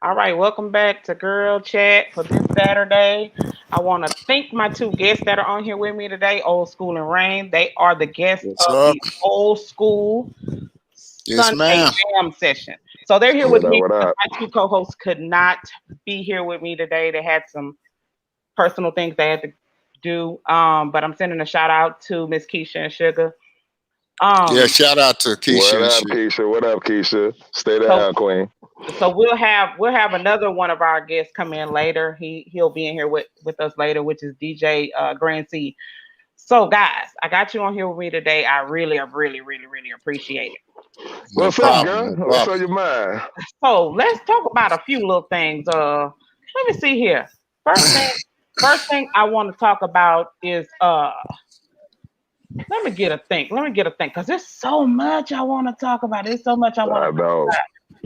All right, welcome back to Girl Chat for this Saturday. I want to thank my two guests that are on here with me today, Old School and Rain. They are the guests What's of up? the Old School Yes, Sunday ma'am. Jam session. So they're here with What up? me What because up? my two co-hosts could not be here with me today. They had some personal things they had to do. But I'm sending a shout out to Miss Keisha and Sugar. Yeah, Um, shout out to Keisha What and up, shit. Keisha? What up, Keisha? Stay so down, Queen. we'll have another one of our guests come in later. He'll be in here with us later, which is DJ Grand C. So guys, I got you on here with me today. I really appreciate it. No What's up, So problem. girl? No What's on problem. your mind? let's talk about a few little things. Let me see here. First thing first thing I want to talk about is let me get a think. Let me get a think because there's so much I want to talk about. There's so much I want to I talk know. about.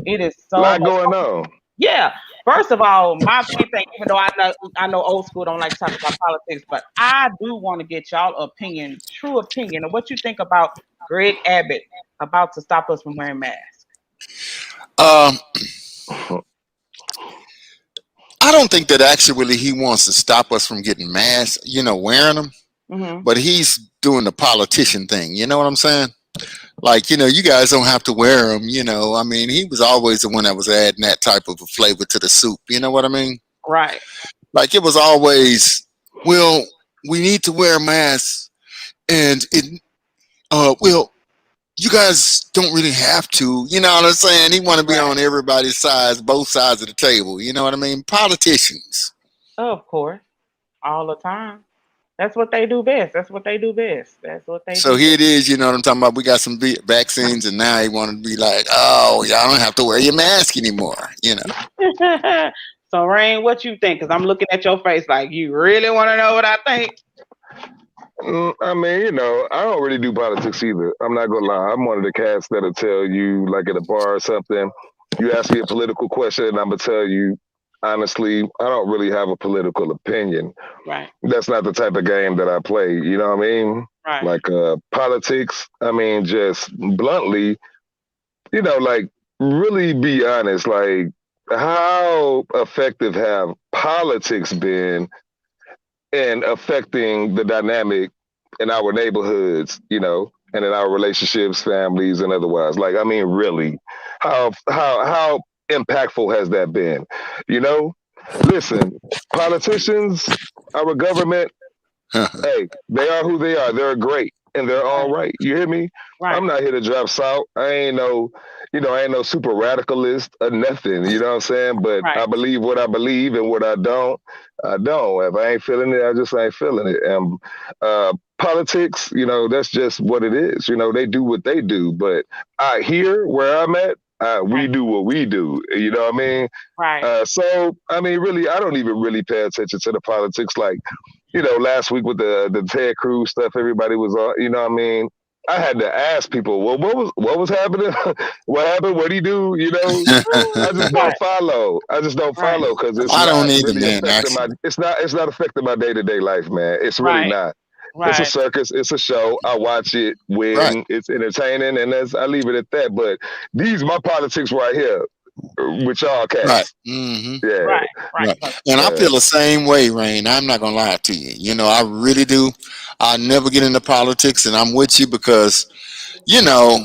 It is A so lot much. going on. Yeah. First of all, my main thing, even though I know old school don't like to talk about politics, but I do want to get y'all opinion, true opinion of what you think about Greg Abbott about to stop us from wearing masks. Um, I don't think that actually he wants to stop us from getting masks, wearing them, Hmm. but he's doing the politician thing. You know what I'm saying? Like, you guys don't have to wear them. I mean, he was always the one that was adding that type of a flavor to the soup. You know what I mean? Right. Like, it was always, well, we need to wear masks, and well, you guys don't really have to. You know what I'm saying? He want to be Right. on everybody's sides, both sides of the table. You know what I mean? Politicians. Of course. All the time. That's what they do best. That's what they do best. That's what they So do here it is. You know what I'm talking about? We got some vaccines, and now he want to be like, oh, y'all don't have to wear your mask anymore. best. So Rain, what you think? Because I'm looking at your face like you really want to know what I think. I mean, I don't really do politics either. I'm not gonna lie. I'm one of the cats that'll tell you, like at a bar or something, you ask me a political question, and I'm gonna tell you honestly, I don't really have a political opinion. Right. That's not the type of game that I play. You know what I mean? Right. Like politics. I mean, just bluntly, like really be honest. Like, how effective have politics been in affecting the dynamic in our neighborhoods, and in our relationships, families, and otherwise? Like, I mean, really, how impactful has that been? You know, listen, politicians, our government, hey, they are who they are. They're great and they're all Right. right. You hear me? Right. I'm not here to drop salt. I ain't no super radicalist or nothing. You know what I'm saying? But Right. I believe what I believe, and what I don't. If I ain't feeling it, I just ain't feeling it. And politics, that's just what it is. They do what they do. But here where I'm at, we Right. do what we do. You know what I mean? Right. So I mean, really, I don't even really pay attention to the politics. Like, last week with the Ted Cruz stuff, everybody was on. You know what I mean? I had to ask people, well, what was happening? What happened? What do you do? I just don't Right. follow. I just don't Right. follow because it's I don't not either, really man. affecting my. Actually, It's not affecting my day-to-day life, man. It's really Right. not. It's a Right. circus. It's a show. I watch it right, when it's entertaining, and I leave it at that. But these my politics right here with y'all right. cats. Yeah, Right. Right. Right. 'Cause- And I yeah. feel the same way, Rain. I'm not gonna lie to you. I really do. I never get into politics, and I'm with you because you know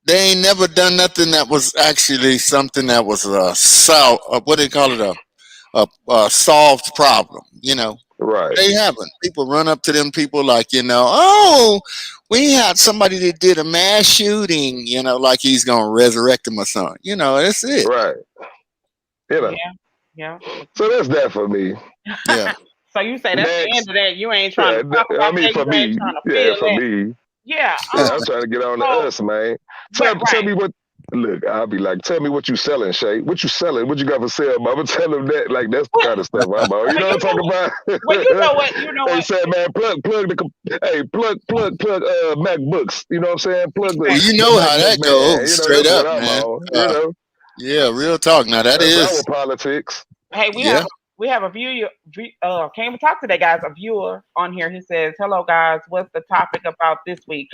they ain't never done nothing that was actually something that was what do they call it, a solved problem. Right. They haven't. People run up to them people like, oh, we had somebody that did a mass shooting, like he's gonna resurrect him or something. That's it. Right. You know. Yeah. Yeah. So that's that for me. Yeah. So you say that's the end Next. of that. You ain't trying Yeah, to talk I about mean that. for You ain't me. trying to Yeah, feel for that. me. Yeah. Yeah, I'm trying to get on to So us, man. right. Tell Right. me what. Look, I'll be like, tell me what you selling, Shay. What you selling? What you got for sale? I'm gonna tell them that. Like, that's the Well, kind of stuff I'm about. You well, know you what I'm know what? talking Well, you know about? what? You know They what? said, man, plug MacBooks. You know what I'm saying? Plug Well, the you the know how MacBook that man. goes, straight That's what up, I'm man. on. Yeah, real talk. Now that That's our is, politics. Hey, yeah, we have a viewer. Can't even talk today, guys. A viewer on here. He says, "Hello, guys. What's the topic about this week?"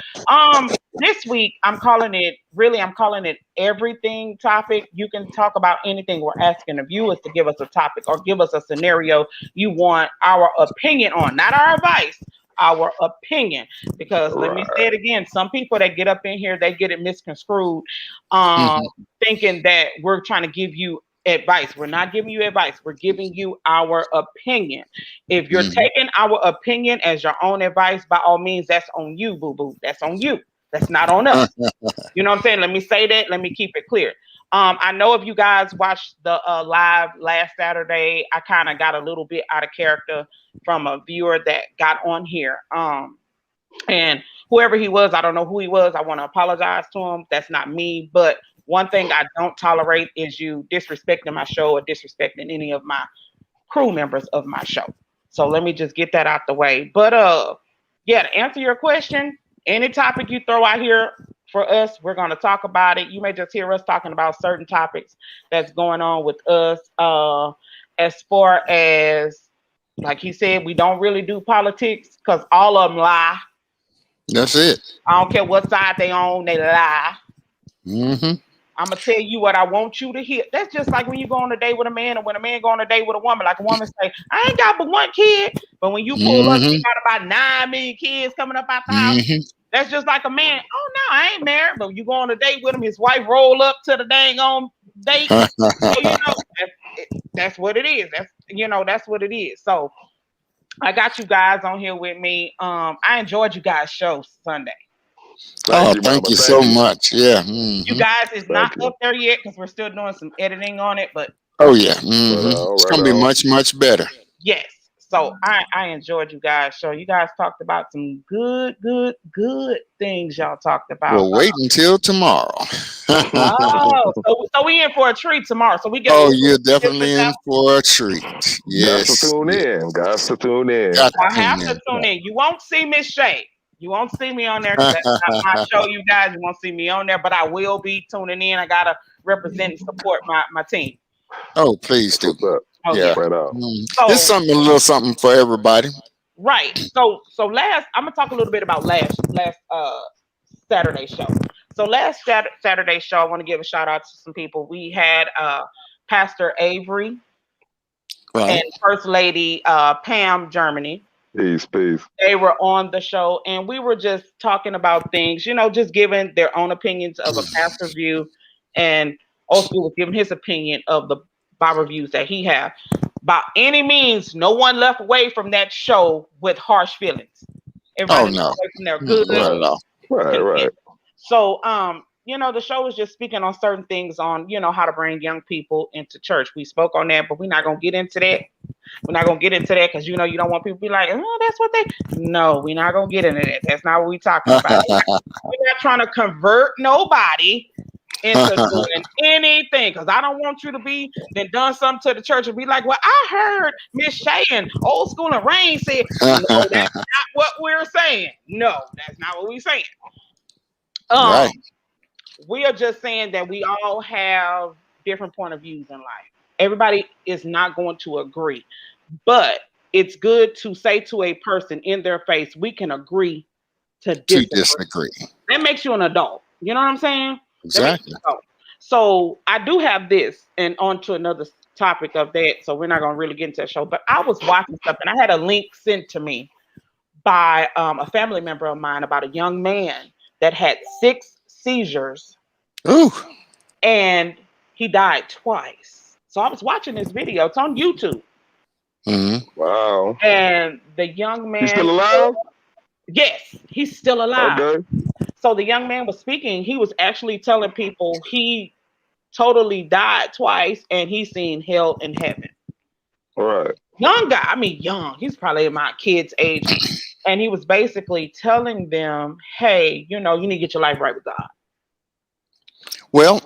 This week I'm calling it. Really, I'm calling it everything topic. You can talk about anything. We're asking the viewers to give us a topic or give us a scenario you want our opinion on, not our advice. Our opinion, because let me say it again, some people that get up in here, they get it misconstrued, thinking that we're trying to give you advice. We're not giving you advice, we're giving you our opinion. If you're taking our opinion as your own advice, by all means, that's on you, boo-boo. That's on you. That's not on us. You know what I'm saying? Let me say that. Let me keep it clear. I know if you guys watched the live last Saturday, I kind of got a little bit out of character from a viewer that got on here. And whoever he was, I don't know who he was. I want to apologize to him. That's not me. But one thing I don't tolerate is you disrespecting my show or disrespecting any of my crew members of my show. So let me just get that out the way. But yeah, to answer your question, any topic you throw out here for us, we're going to talk about it. You may just hear us talking about certain topics that's going on with us. As far as, like he said, we don't really do politics because all of them lie. That's it. I don't care what side they on, they lie. I'm going to tell you what I want you to hear. That's just like when you go on a date with a man, or when a man go on a date with a woman. Like a woman say, I ain't got but one kid. But when you pull up, you got about 9 million kids coming up out the house. That's just like a man. Oh, no, I ain't married. But when you go on a date with him, his wife roll up to the dang on date. So, that's what it is. That's what it is. So I got you guys on here with me. I enjoyed you guys' show Sunday. Thank you so much. Yeah. You guys is not up there yet because we're still doing some editing on it, but it's gonna be much, much better. Yes. So I enjoyed you guys' show. You guys talked about some good things. Y'all talked about. Well, wait until tomorrow. So we in for a treat tomorrow. So we get. You're definitely in for a treat. Yes. Got to tune in. I have to tune in. You won't see Miss Shay. You won't see me on there because that's not my show, you guys. You won't see me on there, but I will be tuning in. I gotta represent and support my team. Oh, please do. Yeah. Right It's a little something for everybody. Right. So I'm gonna talk a little bit about last Saturday show. So last Saturday show, I want to give a shout out to some people. We had Pastor Avery and First Lady Pam Germany. Peace. They were on the show, and we were just talking about things, just giving their own opinions of a pastor view, and Old School was giving his opinion of the Bible reviews that he had. By any means, no one left away from that show with harsh feelings. Everybody left away from there good. Right. So, the show was just speaking on certain things on, how to bring young people into church. We spoke on that, but we're not going to get into that. We're not going to get into that because, you don't want people to be like, oh, that's what they... No, we're not going to get into that. That's not what we're talking about. We're not trying to convert nobody into doing anything, because I don't want you to be then done something to the church and be like, well, I heard Miss Shay and Old School and Rain said, no, that's not what we're saying. No, that's not what we're saying. Right. We are just saying that we all have different point of views in life. Everybody is not going to agree, but it's good to say to a person in their face, we can agree to disagree. That makes you an adult. You know what I'm saying? Exactly. So I do have this, and on to another topic of that. So we're not going to really get into that show, but I was watching stuff and I had a link sent to me by a family member of mine about a young man that had 6 seizures. Ooh. And he died twice. So I was watching this video. It's on YouTube. Wow. And the young man... He's still alive? Yes, he's still alive. Okay. So the young man was speaking. He was actually telling people he totally died twice and he's seen hell and heaven. All right. Young guy. I mean, young. He's probably my kid's age. And he was basically telling them, hey, you need to get your life right with God. Well,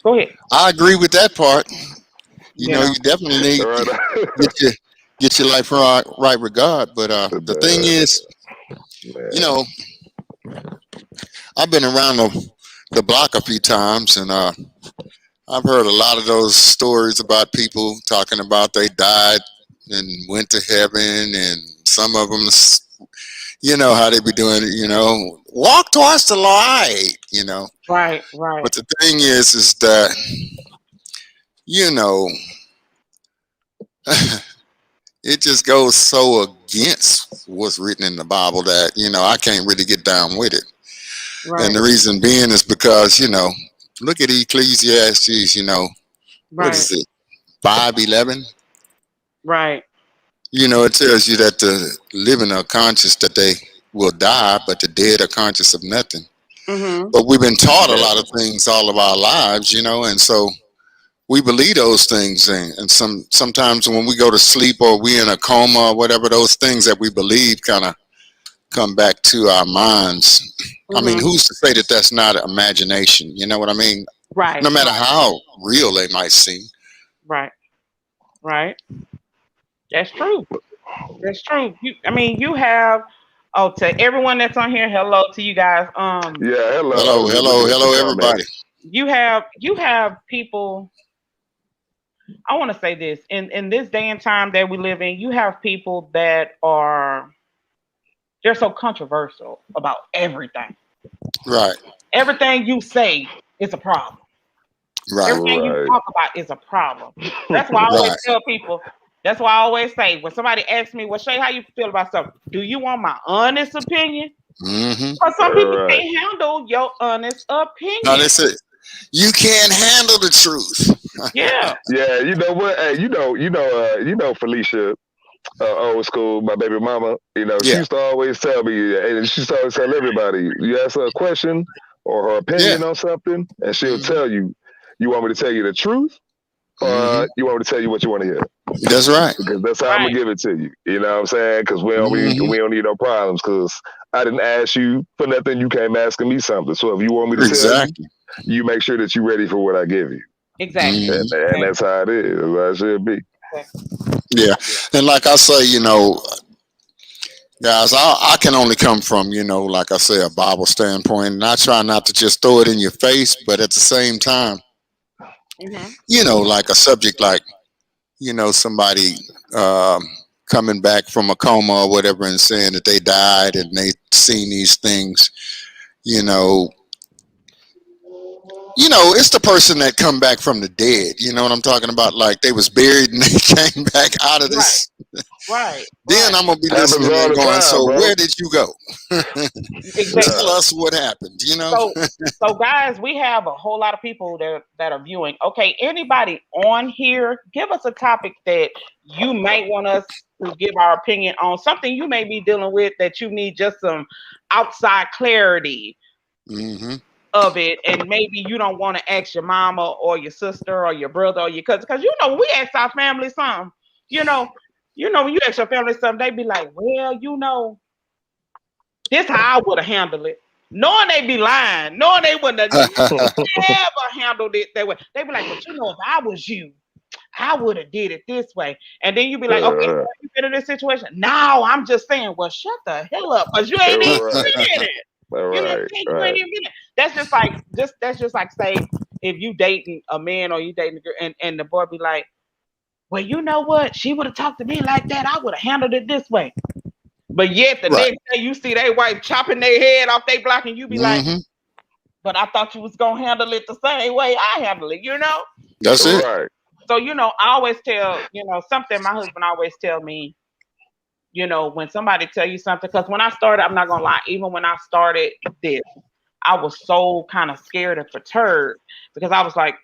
go ahead. I agree with that part. You definitely need to get your life right with God. But the thing is, I've been around the block a few times, and I've heard a lot of those stories about people talking about they died and went to heaven, and some of them, you know, how they be doing it, you know, walk towards the light, you know. Right, right. But the thing is that, you know, it just goes so against what's written in the Bible that, you know, I can't really get down with it. And Right, the reason being is because, you know, look at Ecclesiastes, you know, what right, is it, 5:11? right. You know, it tells you that the living are conscious that they will die, but the dead are conscious of nothing. Mm-hmm. But we've been taught a Yeah. lot of things all of our lives, you know, and so we believe those things. And sometimes when we go to sleep or we in a coma or whatever, those things that we believe kind of come back to our minds. I mean, Mm-hmm. who's to say that that's not imagination? You know what I mean? Right, No matter right, how real they might seem. right, right. That's true. That's true. I mean, you have. Oh, to everyone that's on here, hello to you guys. Yeah, hello. I Hello, was just looking hello, at the hello, comments. everybody. You have people. I want to say this in this day and time that we live in. You have people that are they're so controversial about everything. Right, Everything you say is a problem. right, Everything you Right. talk about is a problem. That's why I always right. tell people. That's why I always say when somebody asks me, "Well, Shay, how you feel about something? Do you want my honest opinion?" Mm-hmm. Because some people Right. can't handle your honest Now, opinion. they say you can't handle the truth. Yeah, Yeah, you know what? Hey, you know Felicia, old school, my baby mama. You know, she Yeah, used to always tell me, and she used to always tell everybody, you ask her a question or her yeah. opinion on something, and she'll Mm-hmm. tell you, you want me to tell you the truth, Mm-hmm. or you want me to tell you what you want to hear? That's right. Because that's how I'm gonna right. give it to you. You know what I'm saying? Because Mm-hmm. we don't need no problems. Because I didn't ask you for nothing. You came asking me something. So if you want me to tell you, Exactly. you make sure that you're ready for what I give you. Exactly. Mm-hmm. And that's how it is. That's how it should be. Yeah, and like I say, you know, guys, I can only come from, you know, like I say, a Bible standpoint, and I try not to just throw it in your face, but at the same time, Mm-hmm. you know, like a subject like, you know, somebody um, coming back from a coma or whatever and saying that they died and they seen these things, you know, it's the person that come back from the dead. You know what I'm talking about? Like they was buried and they came back out of Right. this. Right. Then Right. I'm gonna be Happens listening all and the going, time, so bro. where did you go? Exactly. Tell Yeah. us what happened. You know? So, so guys, we have a whole lot of people that are viewing. Okay, anybody on here, give us a topic that you might want us to give our opinion on. Something you may be dealing with that you need just some outside clarity Mm-hmm. of it, and maybe you don't want to ask your mama or your sister or your brother or your cousin, because when we ask our family something, you know, when you ask your family something, they be like, well, this how I would have handled it. Knowing they be lying, knowing they wouldn't have never handled it that way. They be like, but if I was you, I would have did it this way. And then you be like, okay, Uh, so you been in this situation. Now I'm just saying, well, shut the hell up, because you ain't even right. been in it. You know what I'm Right. saying? You ain't Right. even been in it. That's just like say if you dating a man or you dating a girl and the boy be like, well, you know what? She would have talked to me like that. I would have handled it this way. But yet the Right. next day you see they wife chopping their head off their block and you be like, Mm-hmm. but I thought you was gonna handle it the same way I handle it. That's it. Right. So, I always tell, something my husband always tell me, when somebody tell you something, because when I started, I'm not gonna lie, even when I started this, I was so kind of scared and perturbed because I was like,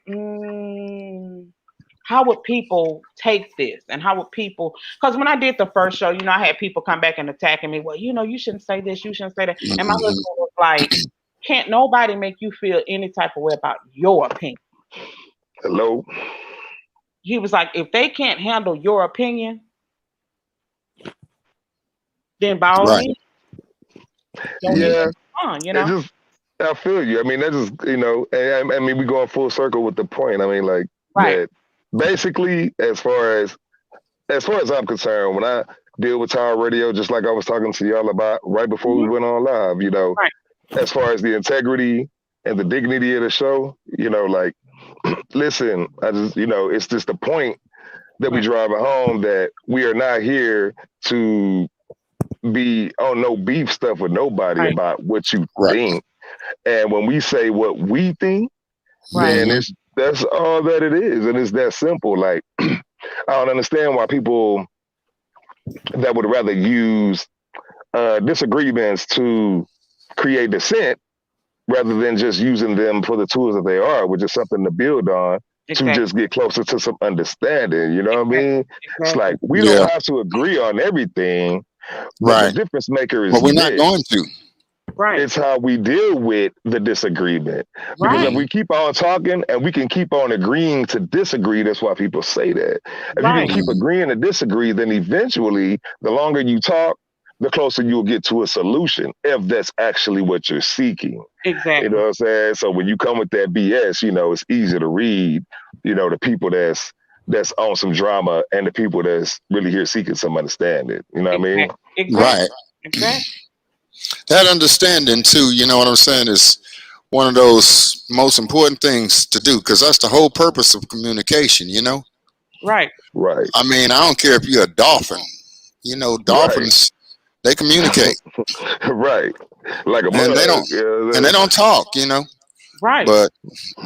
how would people take this? And how would people, because when I did the first show, I had people come back and attacking me. Well, you shouldn't say this, you shouldn't say that. And my husband Mm-hmm. was like, can't nobody make you feel any type of way about your opinion. Hello. He was like, if they can't handle your opinion, then by all Right. means, don't even Yeah. respond, It just. I feel you. I mean, that just I mean, we going full circle with the point. I mean, like Right. that. Basically, as far as I'm concerned, when I deal with Tower Radio, just like I was talking to y'all about right before we Mhm. went on live, Right. as far as the integrity and the dignity of the show, like listen, I just, it's just the point that we Right. drive it home that we are not here to be on no beef stuff with nobody Right. about what you Right. think. And when we say what we think, Right. then Mhm. that's all that it is, and it's that simple. Like I don't understand why people that would rather use disagreements to create dissent rather than just using them for the tools that they are, which is something to build on to Exactly. just get closer to some understanding. You know what I Exactly. mean? It's Exactly. like we Yeah. don't have to agree on everything, but the Right. difference maker But is we're not this. going to. Right. It's how we deal with the disagreement. Because if Right. we keep on talking and we can keep on agreeing to disagree, that's why people say that. If you can Right. keep Mhm. agreeing to disagree, then eventually, the longer you talk, the closer you'll get to a solution, if that's actually what you're seeking. You know Exactly. what I'm saying? So when you come with that BS, it's easy to read, the people that's on some drama and the people that's really here seeking some understanding. You know what I mean? Exactly. Exactly. Right. Exactly. That understanding too, you know what I'm saying, is one of those most important things to do because that's the whole purpose of communication, you know? Right. Right. I mean, I don't care if you're a dolphin. You know, Right. dolphins, they communicate Right. Like a and they don't mug. You know what and I'm they don't talk, you know, Right. but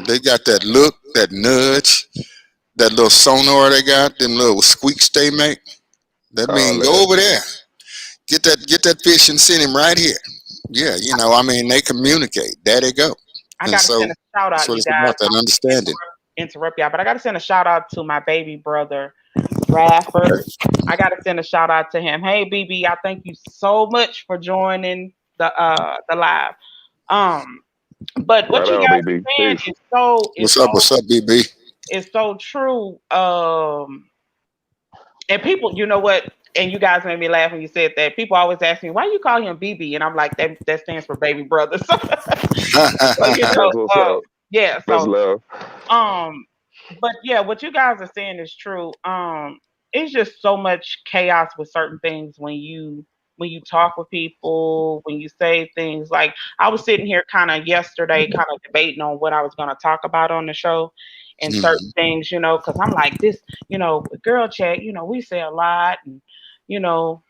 they got that look, that nudge, that little sonar they got, them little squeaks they make. That All mean go that. over there, get that fish and send him right here. Yeah, you know, I mean, they communicate. There they go. I And gotta so send a shout that's out, what you it's guys. about, that understanding. Interrupt y'all, but I gotta send a shout out to my baby brother, Bradford. I gotta send a shout out to him. Hey, BB, I thank you so much for joining the live. Um, but what Right you on, guys baby. are saying Peace. is so What's up? What's up, BB? true. And people, you know what? And you guys made me laugh when you said that. People always ask me, why you call him BB? And I'm like, that stands for baby brother. So, That's what's up. yeah. That's So, love. um, but yeah, what you guys are saying is true. It's just so much chaos with certain things when you talk with people, when you say things like I was sitting here kind of yesterday, kind of debating on what I was going to talk about on the show and certain Mhm. things, because I'm like this, with girl chat, we say a lot and you know,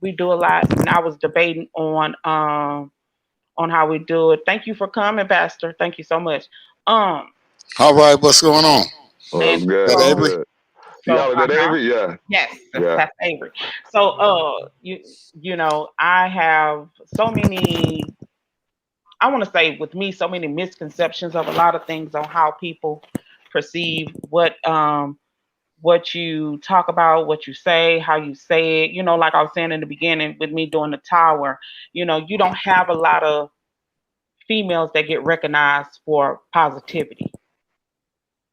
we do a lot. And I was debating on how we do it. Thank you for coming, Pastor. Thank you so much. Um, All right, what's going on? and That's good. That That's so Avery? good. You so holler at Avery? Yeah. yes, Yeah. that's Avery. So I have so many. I want to say with me so many misconceptions of a lot of things on how people perceive what you talk about, what you say, how you say it. Like I was saying in the beginning with me doing the tower. You don't have a lot of females that get recognized for positivity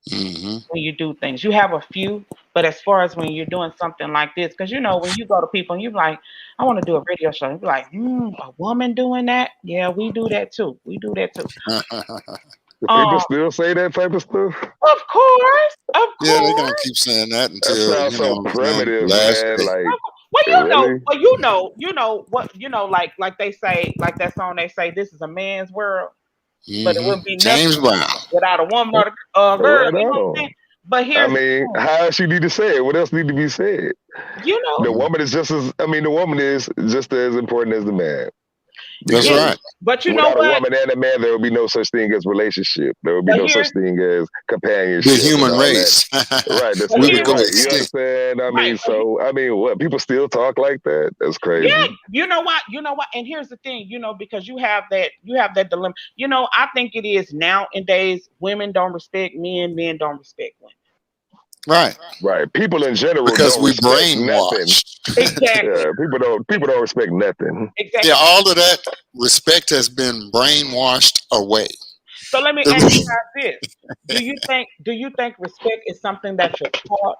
Hmm. when you do things. You have a few, but as far as when you're doing something like this, because when you go to people and you're like, I want to do a radio show, you're like, a woman doing that? Yeah, we do that too. We do that too. Do people Um, still say that type of stuff? of Yeah, they're gonna course. keep saying that That until, sounds you know so what I'm saying, the primitive, last man. day. Like, Well, really? what like they say, like that song they say, this is a man's world, but it Hmm. wouldn't be nothing James Brown. without a woman or a girl. Right You know what I'm saying? on. But I here's the mean, thing, how else you need to say it? What else need to be said? you know, The woman is the woman is just as important as the man. That's yeah. right. Because But you know without a what? woman and a man, there will be no such thing as relationship. There will be But no such here's thing as The companionship and human all that. race. Right, the We would species, here's go right. the You thing, extinct. understand? I right? mean, so I mean, what people still talk like that? That's Yeah, crazy. you know what, and here's the thing, because you have that dilemma. I think it is nowadays women don't respect men, men don't respect women. Right. Right. People in general Because don't we respect nothing. brainwashed. Exactly. Yeah, people don't respect nothing. Yeah, Exactly. all of that respect has been brainwashed away. So let me ask you guys this. Do you think respect is something that you're taught,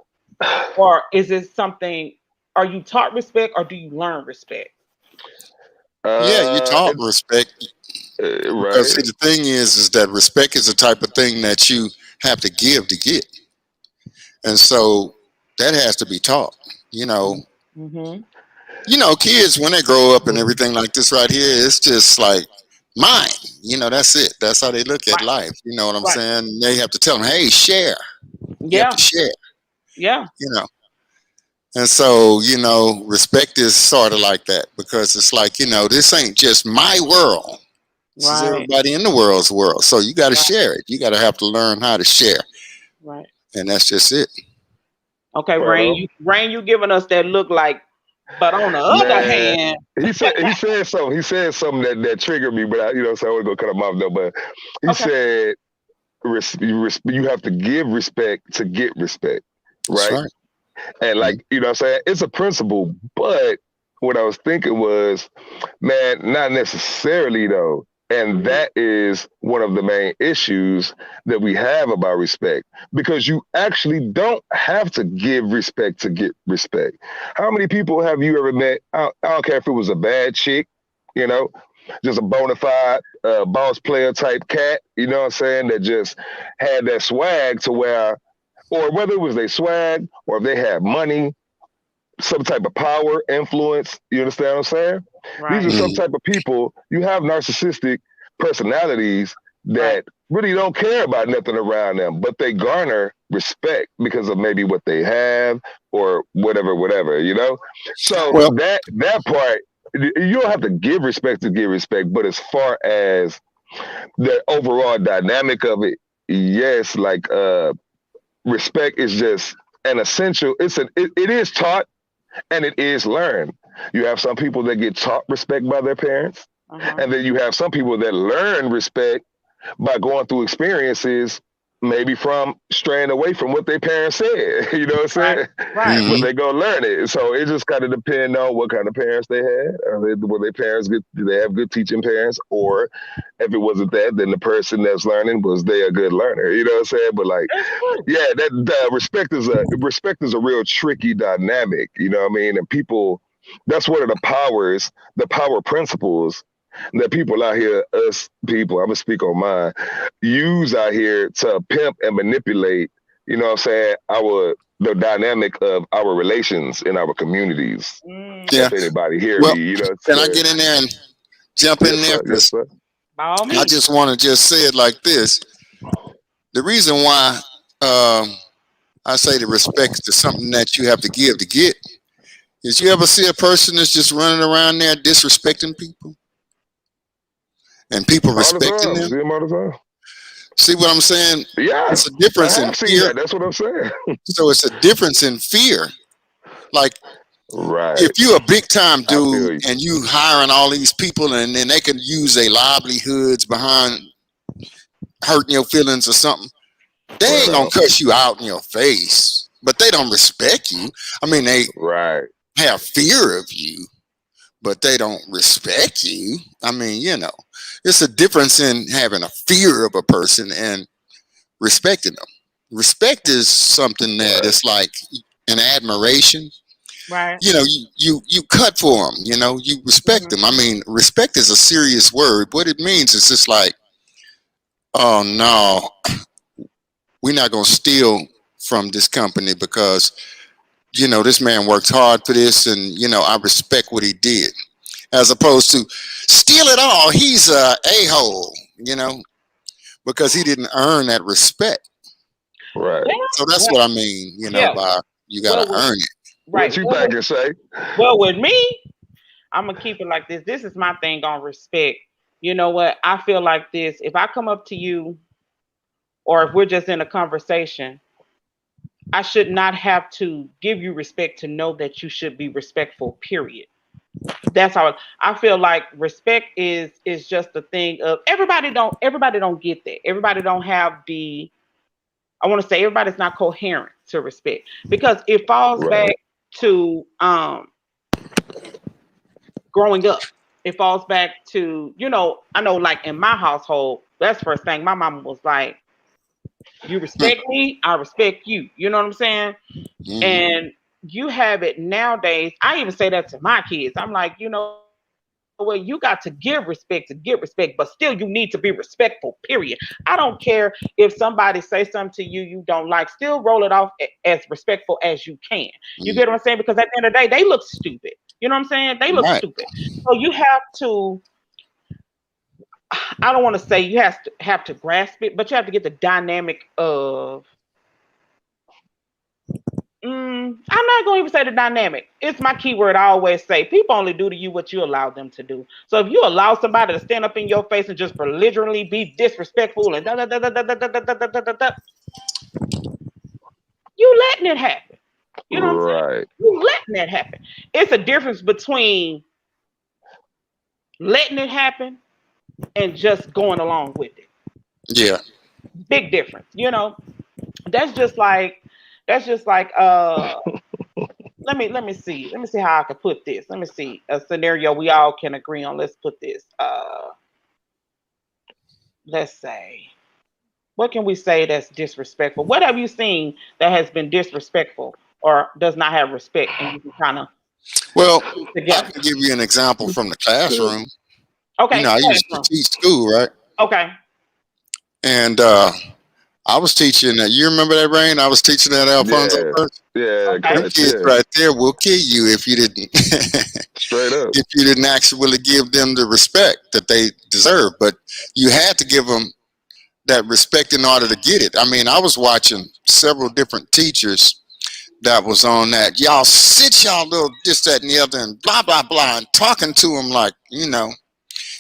or is it something, are you taught respect or do you learn respect? Yeah, you taught It, respect because right. see, the thing is that respect is the type of thing that you have to give to get, and so that has to be taught. You know, Mm-hmm. kids when they grow up and everything like this right here, it's just like mine. You know, that's it. That's how they look at Right. life. You know what I'm Right. saying? They have to tell them, hey, share. You have Yeah. to share. Yeah. You know. And so, you know, respect is sort of like that because it's like, you know, this ain't just my world. This is Right. everybody in the world's world. So you got to Right. share it. You got to have to learn how to share. Right. And that's just it. Okay, Right Rain, on. you giving us that look like, but on the other Man, hand, he said something that triggered me, but so I was gonna cut him off though. But he okay. said you have to give respect to get respect, That's right? right. And like, what I'm saying? It's a principle, but what I was thinking was, man, not necessarily though. And Mhm. that is one of the main issues that we have about respect because you actually don't have to give respect to get respect. How many people have you ever met? I don't care if it was a bad chick, you know, just a bona fide boss player type cat, you know what I'm saying, that just had that swag to where, or whether it was they swag or if they had money, some type of power, influence. You understand what I'm saying? These Right. are some Mhm. type of people. You have narcissistic personalities Right. that really don't care about nothing around them, but they garner respect because of maybe what they have or whatever, So Right. Well, that part, you don't have to give respect to give respect, but as far as the overall dynamic of it, yes, like respect is just an essential. It is taught and it is learned. You have some people that get taught respect by their parents, Uh-huh. and then you have some people that learn respect by going through experiences, maybe from straying away from what their parents said. You know what I'm Right. saying? Right. But mhm. they go learn it. So it just kind of depends on what kind of parents they had. Were their parents good? Do they have good teaching parents? Or if it wasn't that, then the person that's learning, was they a good learner? You know what I'm saying? But like, That's true. yeah, that respect is a real tricky dynamic. You know what I mean? And people, that's one of the power principles that people out here, us people, I'm gonna speak on mine, use out here to pimp and manipulate. You know what I'm saying? The dynamic of our relations in our communities. Mm. Yeah. If anybody hear me, Well, you know what can I'm I saying? get in there and jump in Yes, there? sir. Yes, Because sir. By all I means. just want to just say it like this. The reason why I say the respect is something that you have to give to get is you ever see a person that's just running around there disrespecting people and people All the respecting time. them? See them all the time. See what I'm saying? Yeah, It's a I difference in have seen fear. that. That's what I'm saying. So it's a difference in fear. Like Right. if you're a big time I dude feel you. and you hiring all these people and then they can use their livelihoods behind hurting your feelings or something, they Right ain't gonna on. cuss you out in your face. But they don't respect you. I mean, they Right. have fear of you, but they don't respect you. I mean, it's a difference in having a fear of a person and respecting them. Respect is something that Right. it's like an admiration. Right. You cut for them. You respect Hmm. them. I mean, respect is a serious word. What it means is just like, oh no, we're not gonna steal from this company because this man worked hard for this, and I respect what he did, as opposed to steal it all. He's a hole, because he didn't earn that respect. Right. Yeah. So that's Well, what I mean, yeah. by you got Well, to earn it. What right. you thinking, Shay? With me, I'm gonna keep it like this. This is my thing on respect. You know what? I feel like this. If I come up to you, or if we're just in a conversation, I should not have to give you respect to know that you should be respectful. Period. That's how I feel like respect is just a thing of everybody don't get that. Everybody don't have the I want to say everybody's not coherent to respect because it falls Right. back to growing up. It falls back to, I know like in my household, that's the first thing my mama was like, you respect me, I respect you. You know what I'm saying? Mm-hmm. And you have it nowadays. I even say that to my kids. I'm like, well, you got to give respect to get respect, but still you need to be respectful, period. I don't care if somebody say something to you you don't like, still roll it off as respectful as you can. You get what I'm saying? Because at the end of the day, they look stupid. You know what I'm saying? They look Right. stupid. So you have to I don't want to say you have to grasp it, but you have to get the dynamic of. I'm not going to even say the dynamic. It's my keyword. I always say people only do to you what you allow them to do. So if you allow somebody to stand up in your face and just belligerently be disrespectful and you letting it happen. You know what I'm saying? You letting it happen. It's a difference between letting it happen and just going along with it. Yeah. Big difference. You know, that's just like let me see how I can put this. Let me see a scenario we all can agree on. Let's put this. Let's say, what can we say that's disrespectful? What have you seen that has been disrespectful or does not have respect, and you can kind of I can give you an example from the classroom. Okay. You know, I used to teach school, right? Okay. And I was teaching. You remember that, Rain? I was teaching at Alfonso First. Yeah, them kids right there will kill you if you didn't. Straight up. If you didn't actually give them the respect that they deserve, but you had to give them that respect in order to get it. I mean, I was watching several different teachers that was on that. Y'all sit y'all little this, that, and the other, and blah blah blah, and talking to them like, you know.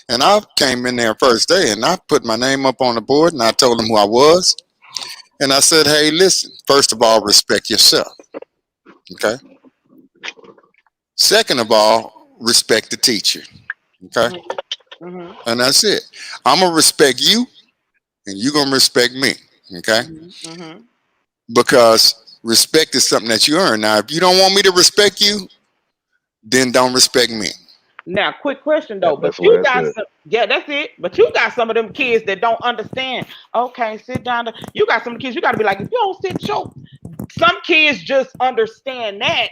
And I came in there first day, and I put my name up on the board, and I told them who I was. And I said, hey, listen, first of all, respect yourself. Okay. Second of all, respect the teacher. Okay. Mm-hmm. And that's it. I'm going to respect you, and you're going to respect me. Okay. Mm-hmm. Because respect is something that you earn. Now, if you don't want me to respect you, then don't respect me. Now, quick question though, but you got some, that's it. But you got some of them kids that don't understand. Okay, sit down. You got some kids. You got to be like, if you don't sit, show. Some kids just understand that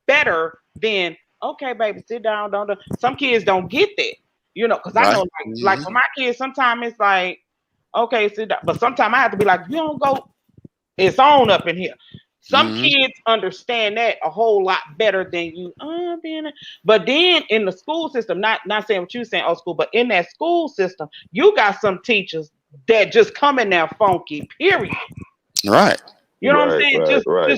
better than okay, baby, sit down. Don't. Some kids don't get that, you know, because I know, like for my kids, sometimes it's like, okay, sit down. But sometimes I have to be like, you don't go. It's on up in here. Some kids understand that a whole lot better than you. But then in the school system, not saying what you're saying, old school, but in that school system, you got some teachers that just come in there funky, period. Right. You know what I'm saying? Just come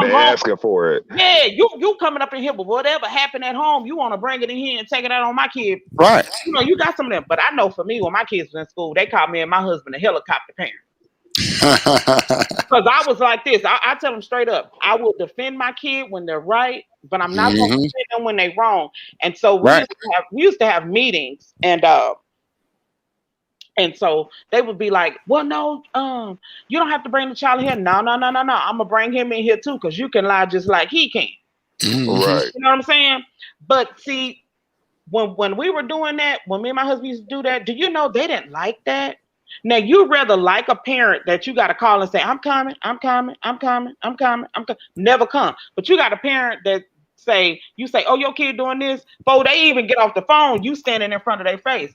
They're home. asking for it. Yeah, you coming up in here, but whatever happened at home, you want to bring it in here and take it out on my kid. Right. You know, you got some of them. But I know for me, when my kids were in school, they called me and my husband a helicopter parent. Because I was like this. I tell them straight up, I will defend my kid when they're right, but I'm not going to defend them when they're wrong. And so we used to have meetings, and so they would be like, well, no, you don't have to bring the child here. No. I'm gonna bring him in here too, because you can lie just like he can. Right. You know what I'm saying? But see, when we were doing that, when me and my husband used to do that, do you know they didn't like that? Now, you'd rather like a parent that you got to call and say, I'm coming. Never come. But you got a parent that you say, oh, your kid doing this. Before they even get off the phone, you standing in front of their face.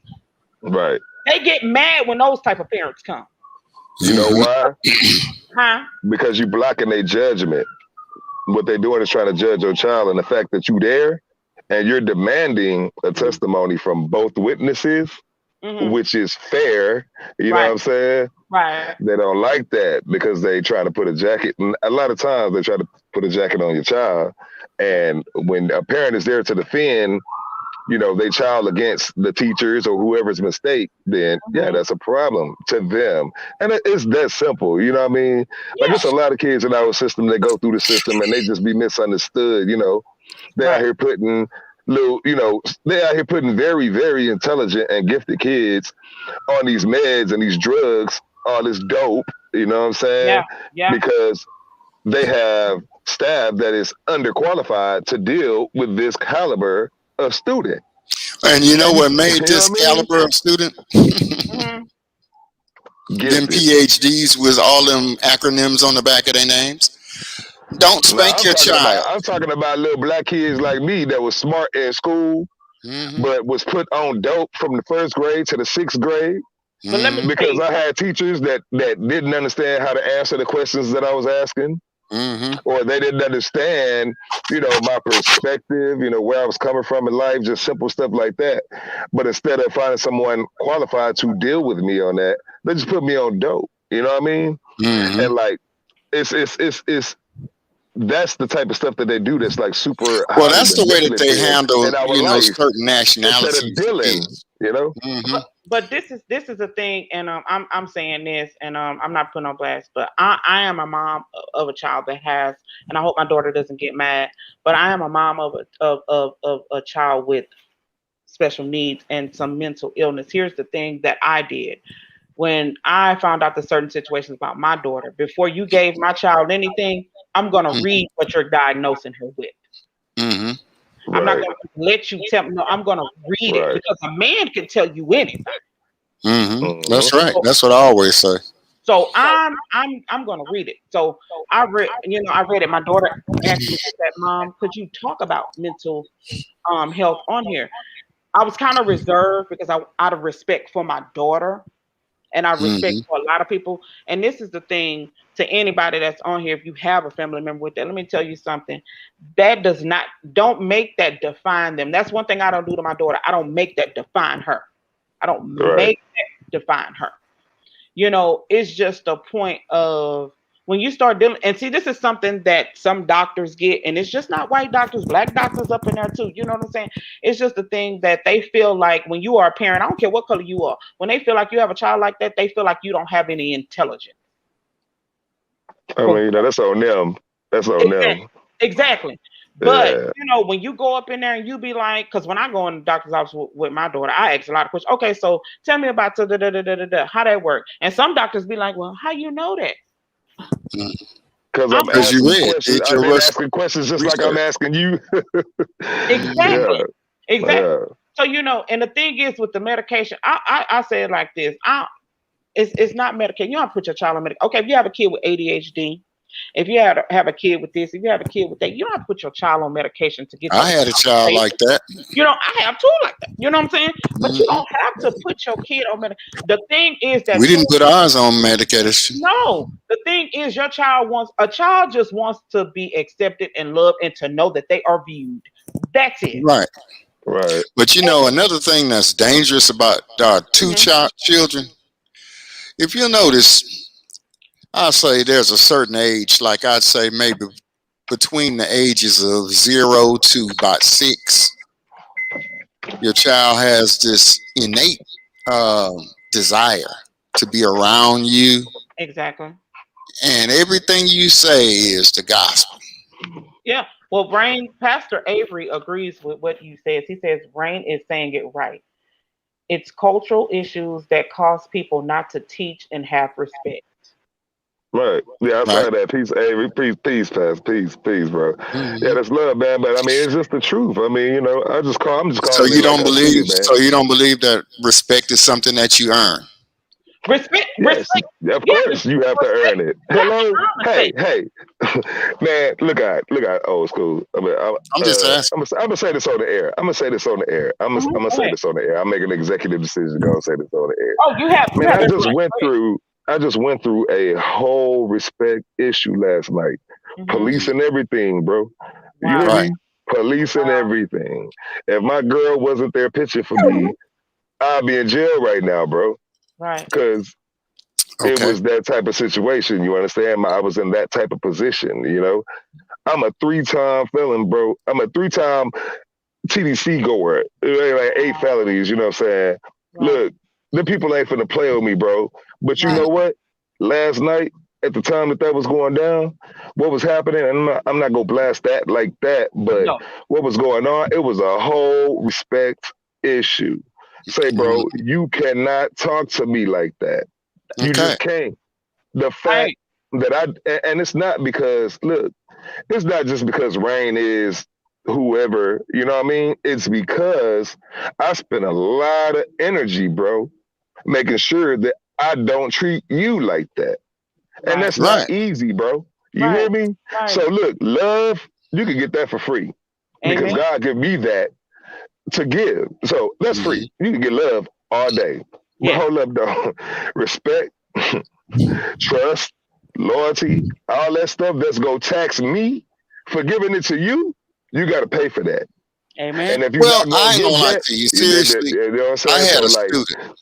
Right. They get mad when those type of parents come. You know why? Huh? Because you blocking their judgment. What they're doing is trying to judge your child, and the fact that you there and you're demanding a testimony from both witnesses, which is fair. You know what I'm saying? Right. They don't like that because they try to put a jacket. A lot of times they try to put a jacket on your child. And when a parent is there to defend, you know, their child against the teachers or whoever's mistake, then that's a problem to them. And it's that simple. You know what I mean? Like there's a lot of kids in our system that go through the system and they just be misunderstood. You know, they're out here putting they're out here putting very, very intelligent and gifted kids on these meds and these drugs, all this dope, you know what I'm saying? Yeah. Because they have staff that is underqualified to deal with this caliber of student. And you know what made this caliber of student? Them PhDs with all them acronyms on the back of their names. Don't spank your child. I'm talking about little black kids like me that was smart in school, but was put on dope from the 1st grade to the 6th grade. But let me because I had teachers that didn't understand how to answer the questions that I was asking. or they didn't understand, my perspective, where I was coming from in life, just simple stuff like that. But instead of finding someone qualified to deal with me on that, they just put me on dope. You know what I mean? And like, it's that's the type of stuff that they do. That's like super. Well, that's the way that they manipulative handle, in our life certain instead of nationalities. dealing. But this is a thing, and I'm saying this, and I'm not putting on blast, but I am a mom of a child that has, and I hope my daughter doesn't get mad, but I am a mom of a child with special needs and some mental illness. Here's the thing that I did when I found out the certain situations about my daughter. Before you gave my child anything, I'm gonna read what you're diagnosing her with. I'm not going to let you tell me. No, I'm going to read it because a man can tell you anything. That's right. That's what I always say. So I'm going to read it. So I read it. My daughter asked me that, Mom, could you talk about mental health on here? I was kind of reserved because out of respect for my daughter, and I respect for a lot of people. And this is the thing to anybody that's on here. If you have a family member with that, let me tell you something. That don't make that define them. That's one thing I don't do to my daughter. I don't make that define her. I don't make that define her. It's just a point of when you start dealing, and see, this is something that some doctors get, and it's just not white doctors, black doctors up in there too. You know what I'm saying? It's just the thing that they feel like when you are a parent, I don't care what color you are, when they feel like you have a child like that, they feel like you don't have any intelligence. I mean, that's on them. That's on them. Exactly. But when you go up in there and you be like, because when I go in the doctor's office with my daughter, I ask a lot of questions. Okay, so tell me about how that work. And some doctors be like, well, how you know that? Because I'm asking questions. I've been asking questions just like I'm asking you. Exactly. So and the thing is with the medication, I say it like this. It's not medication. You don't put your child on medication. Okay, if you have a kid with ADHD, if you have a kid with this, if you have a kid with that, you don't have to put your child on medication to get. I had a child like that. I have two like that. You know what I'm saying? But you don't have to put your kid on medication. The thing is that we didn't put ours on medication. No, the thing is a child just wants to be accepted and loved and to know that they are viewed. That's it. Right. But another thing that's dangerous about our children, if you notice, I'll say there's a certain age, like I'd say maybe between the ages of 0 to about 6, your child has this innate desire to be around you. Exactly. And everything you say is the gospel. Yeah. Well, Pastor Avery agrees with what you said. He says Rain is saying it right. It's cultural issues that cause people not to teach and have respect. Right. Yeah, I saw that. Peace, Avery. Peace, Pastor. Peace, bro. Yeah, that's love, man. But I mean, it's just the truth. I mean, I'm just calling. So you don't believe? So you don't believe that respect is something that you earn? Respect. Of course, you have to earn it. Hello, hey, man. Look at old school. I'm just asking. I'm gonna say this on the air. I'm gonna say this on the air. I'm gonna say this on the air. I'm making an executive decision. Gonna say this on the air. Oh, you have. Man, I just went through a whole respect issue last night. Police and everything, bro. You hear me? Police and everything. If my girl wasn't there pitching for me, I'd be in jail right now, bro. Right. Because it was that type of situation. You understand? I was in that type of position, I'm a 3-time felon, bro. I'm a 3-time TDC goer. Like 8 felonies, you know what I'm saying? Right. Look, the people ain't finna play with me, bro. But you know what? Last night, at the time that was going down, what was happening, and I'm not gonna blast that like that, but what was going on, it was a whole respect issue. Say, bro, you cannot talk to me like that. You just can't. The fact that and it's not because, look, it's not just because Rain is whoever, you know what I mean? It's because I spend a lot of energy, bro, making sure that I don't treat you like that. And that's not easy, bro. You hear me? Right. So look, love, you can get that for free. Because God gave me that to give. So that's free. You can get love all day. But hold up, though. Respect, trust, loyalty, all that stuff that's gonna tax me for giving it to you, you got to pay for that. Amen. And if you're Well, not I gonna ain't give gonna lie that, to you. Seriously, you know what I'm I saying? had So a like, student.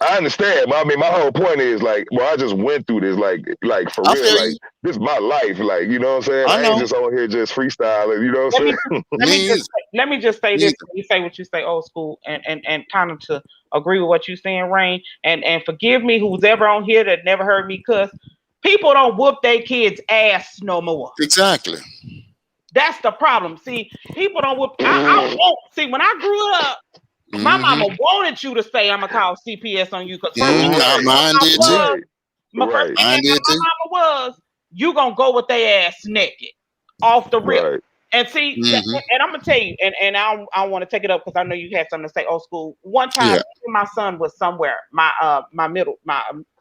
I understand. But I mean, my whole point is like, well, I just went through this, like for I real, feel like you. this is my life, like you know what I'm saying. I I ain't know. just on here just freestyling, you know what Let I'm me saying? Me either. let me just say Me this. either. You say what you say, old school, and kind of to agree with what you saying, Rain. And forgive me, who's ever on here that never heard me cuss. People don't whoop their kids' ass no more. Exactly. That's the problem. See, people don't whoop. I won't see when I grew up. My Mm-hmm. mama wanted you to say I'm gonna call CPS on you because first thing Mm-hmm. my Right, Mine mama did too. was, right, my first right, thing Mine did my too. mama was, you gonna go with their ass naked, off the rip. right. And see, Mm-hmm. and I'm gonna tell you, and I don't want to take it up because I know you had something to say. Old school. One time, Yeah. my son was somewhere. My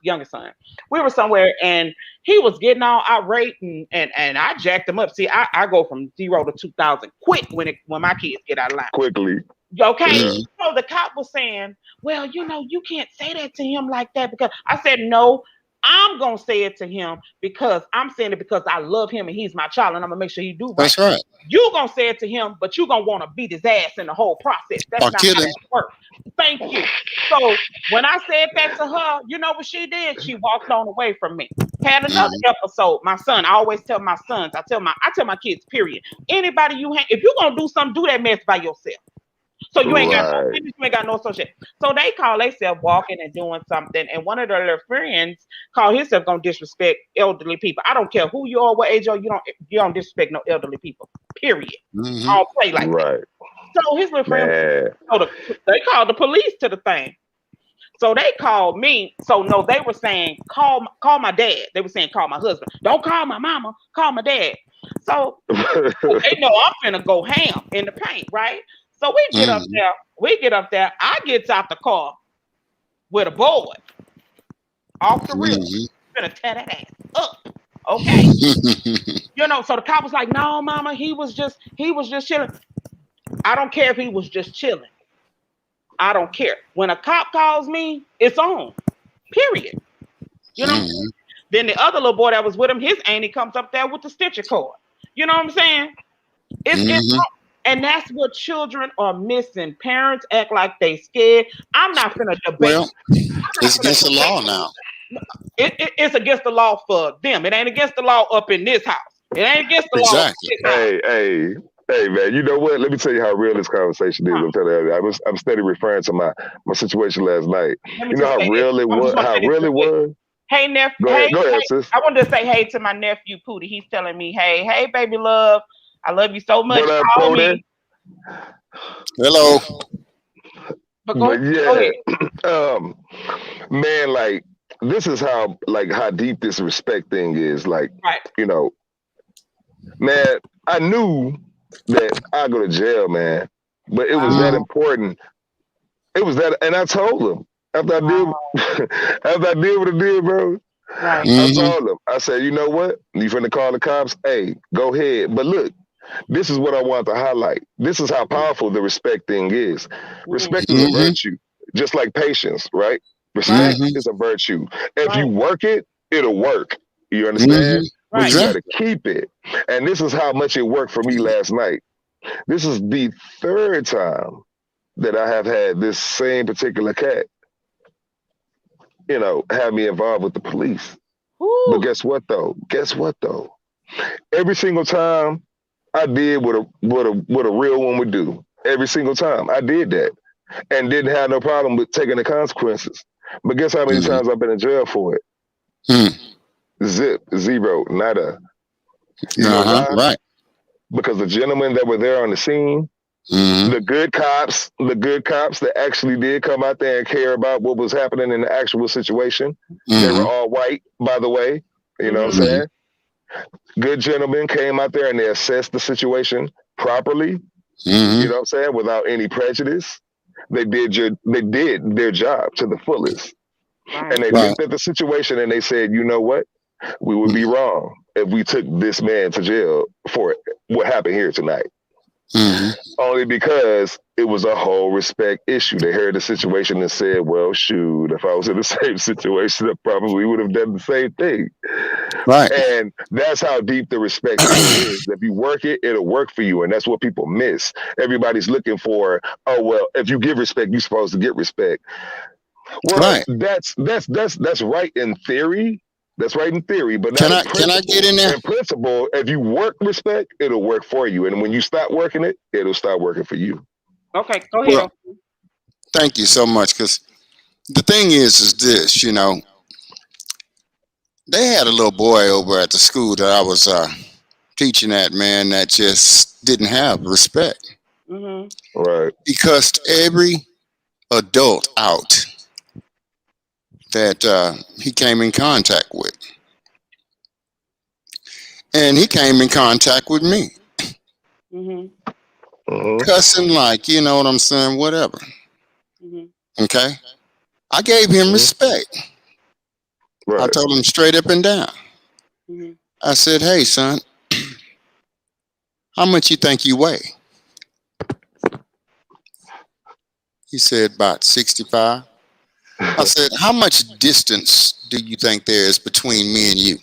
youngest son. We were somewhere, and he was getting all irate, and I jacked him up. See, I go from 0 to 2,000 quick when my kids get out of line. Quickly, Okay. yeah. Mm-hmm. So the cop was saying, well, you can't say that to him like that because I said, no, I'm going to say it to him because I'm saying it because I love him and he's my child and I'm going to make sure he do right. That's right. You going to say it to him, but you going to want to beat his ass in the whole process. That's Or not kill how him. that works. Thank you. So when I said that to her, you know what she did? She walked on away from me. Had another Mm-hmm. episode. My son, I always tell my sons, I tell my kids, period. Anybody if you're going to do something, do that mess by yourself. So you ain't got no Right. business, you ain't got no social. So they call themselves walking and doing something, and one of their little friends call himself gonna disrespect elderly people. I don't care who you are, what age you don't disrespect no elderly people. Period. Mm-hmm. I don't play like that. Right, So his little friend, man. they called the police to the thing. So they called me. So no, they were saying call my dad. They were saying call my husband. Don't call my mama. Call my dad. So they know I'm finna go ham in the paint, right? So we get up Mm-hmm. there. We get up there. I gets out the car with a board off the rip. Mm-hmm. Finna tear that ass up. Okay. So the cop was like, no, mama, he was just chilling. I don't care if he was just chilling. I don't care. When a cop calls me, it's on. Period. You know what I'm saying? Mm-hmm. Then the other little boy that was with him, his auntie comes up there with the stitcher cord. You know what I'm saying? It's Mm-hmm. and that's what children are missing. Parents act like they scared. I'm not gonna debate. Well, I'm not it's gonna against the debate. law now. It's against the law for them. It ain't against the law up in this house. It ain't against the law up Exactly. in this house. Hey, man. You know what? Let me tell you how real this conversation is. Huh. I'm telling you, I'm steady referring to my situation last night. Let me You know just how say this. real it I was. just want to How say this real real it quick. was. Hey, nephew. Go ahead, sis. I wanted to say hey to my nephew Pootie. He's telling me, hey, baby love, I love you so much. What up, Call Pootie? me. Hello. But But go yeah, ahead. man, like this is how deep this respect thing is. Like, Right. you know, man, I knew that I go to jail, man, but it was that Mm-hmm. important. It was that, and I told him after I did after I did what I did, bro. Right. I Mm-hmm. told him, I said, you know what? You finna call the cops? Hey, go ahead. But look, this is what I want to highlight. This is how powerful the respect thing is. Respect is a Mm-hmm. virtue, just like patience, right? Right. Respect Mm-hmm. is a virtue. If you Right. work it, it'll work. You Mm-hmm. understand? But Right. you got to Exactly. keep it. And this is how much it worked for me last night. This is the third time that I have had this same particular cat, have me involved with the police. But Woo. guess what though? Every single time I did what a real one would do. Every single time I did that and didn't have no problem with taking the consequences. But guess how many Mm-hmm. times I've been in jail for it? Zip, zero, nada. You know Uh-huh. why? Right. Because the gentlemen that were there on the scene, Mm-hmm. the good cops that actually did come out there and care about what was happening in the actual situation, they were Mm-hmm. all white, by the way. You know what I'm Mhm. saying? Good gentlemen came out there and they assessed the situation properly, Mm-hmm. you know what I'm saying, without any prejudice. They did their job to the fullest. Right. And they Right. looked at the situation and they said, you know what? We would be wrong if we took this man to jail for what happened here tonight. Hmm. Only because it was a whole respect issue. They heard the situation and said, well, shoot, if I was in the same situation, I probably would have done the same thing. Right. And that's how deep the respect thing is. If you work it, it'll work for you. And that's what people miss. Everybody's looking for, oh, well, if you give respect, you're supposed to get respect. Well, Right. that's right in theory. That's right in theory, but not Can in I get principle. in there? In principle, if you work respect, it'll work for you. And when you stop working it, it'll stop working for you. Okay, go ahead. Well, thank you so much. Because the thing is this, they had a little boy over at the school that I was teaching at, man, that just didn't have respect. Mm-hmm. Right. He cussed every adult out that he came in contact with. And he came in contact with me, Mm-hmm. Mm-hmm. cussing like, you know what I'm saying, whatever. Mm-hmm. Okay? I gave him Mhm. respect. I Right. told him straight up and down. Mm-hmm. I said, hey, son, how much you think you weigh? He said, about 65. I said, how much distance do you think there is between me and you?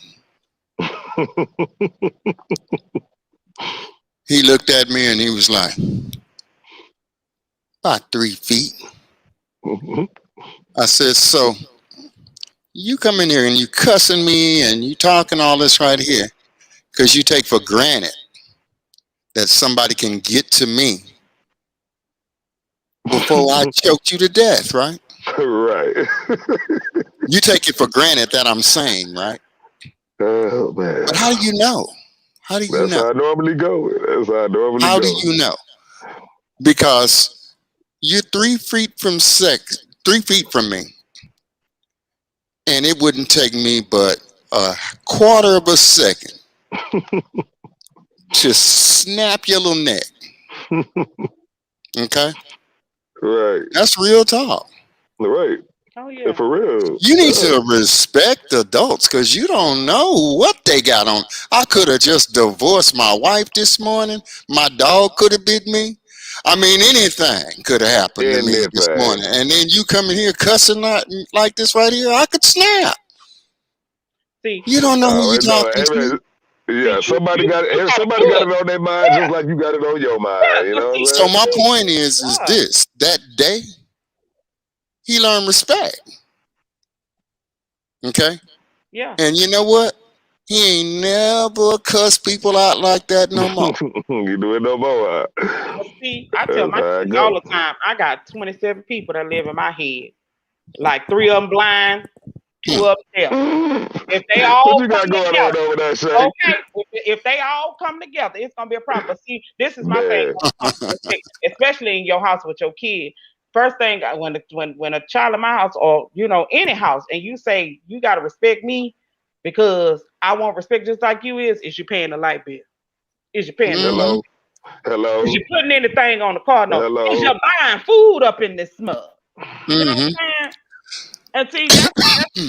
He looked at me and he was like, about 3 feet. Mhm. I said, so you come in here and you cussing me and you talking all this right here because you take for granted that somebody can get to me before I choked you to death, right? Right. You take it for granted that I'm sane, right? Oh man. But how do you know? How do you That's know? how I normally go. That's how I normally How do go. you know? Because you're 3 feet from me, and it wouldn't take me but a quarter of a second to snap your little neck. Okay? Right. That's real talk. Right. Oh Yeah, yeah. for real. You need Yeah. to respect adults because you don't know what they got on. I could have just divorced my wife this morning. My dog could have bit me. I mean, anything could have happened to me this morning. Anything. And then you come in here cussing like this right here, I could snap. See, You don't know who Oh, you're no, talking to. yeah, see, somebody got it. gotta Somebody do got it. it on their mind, just like you got it on your mind. You Yeah, know see, what So I'm saying? my point is yeah, this: that day he learned respect. Okay, yeah. and you know what? He ain't never cuss people out like that no more. You do it no more. But see, I tell That's my how I kids all go. the time, I got 27 people that live in my head. Like 3 of them blind, 2 of them deaf. If they What all you got come going on together, over there, Shay? okay, if they all come together, it's gonna be a problem. But see, this is my thing Man. when it comes to respect, especially in your house with your kid. First thing, when a child in my house or any house, and you say you gotta respect me because I want respect just like you is you paying the light bill? Is you paying the Hmm. phone? Hello. Is Hello. you putting anything on the car? No. Is you Hello. buying food up in this mug? You know what Hmm. I'm saying? And see,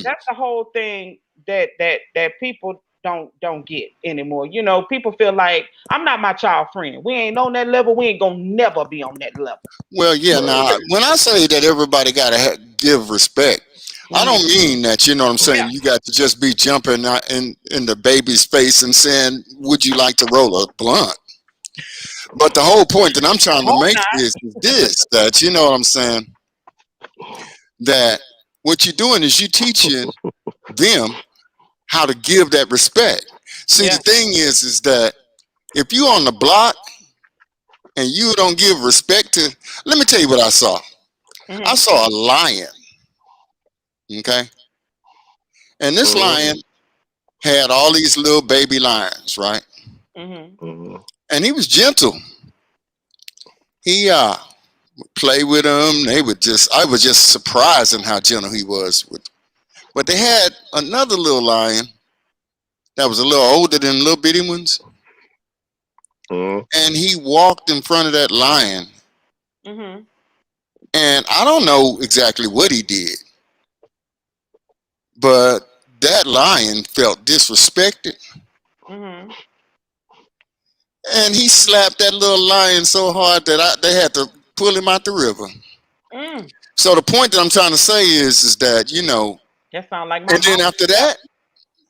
that's the whole thing that people don't get anymore. People feel like I'm not my child friend. We ain't on that level. We ain't gonna never be on that level. Well, yeah. Right. Now, when I say that everybody got to give respect, I Mhm. don't mean that. You know what I'm saying? Yeah. You got to just be jumping out in the baby's face and saying, "Would you like to roll a blunt?" But the whole point that I'm trying to Hope make not. is this: that you know what I'm saying? That what you're doing is you teaching them how to give that respect. See, the Yeah. thing is that if you on the block and you don't give respect to, let me tell you what I saw. I Mhm. saw a lion, okay, and this Mm-hmm. lion had all these little baby lions, right? Mhm. Mm-hmm. And he was gentle. He played with them. I was just surprised in how gentle he was with. But they had another little lion that was a little older than the little bitty ones, Mm-hmm. and he walked in front of that lion. Mhm. And I don't know exactly what he did, but that lion felt disrespected. Mhm. and he slapped that little lion so hard that they had to pull him out the river. Mm, So the point that I'm trying to say is that, you know, that sounds like my and then mom. after that,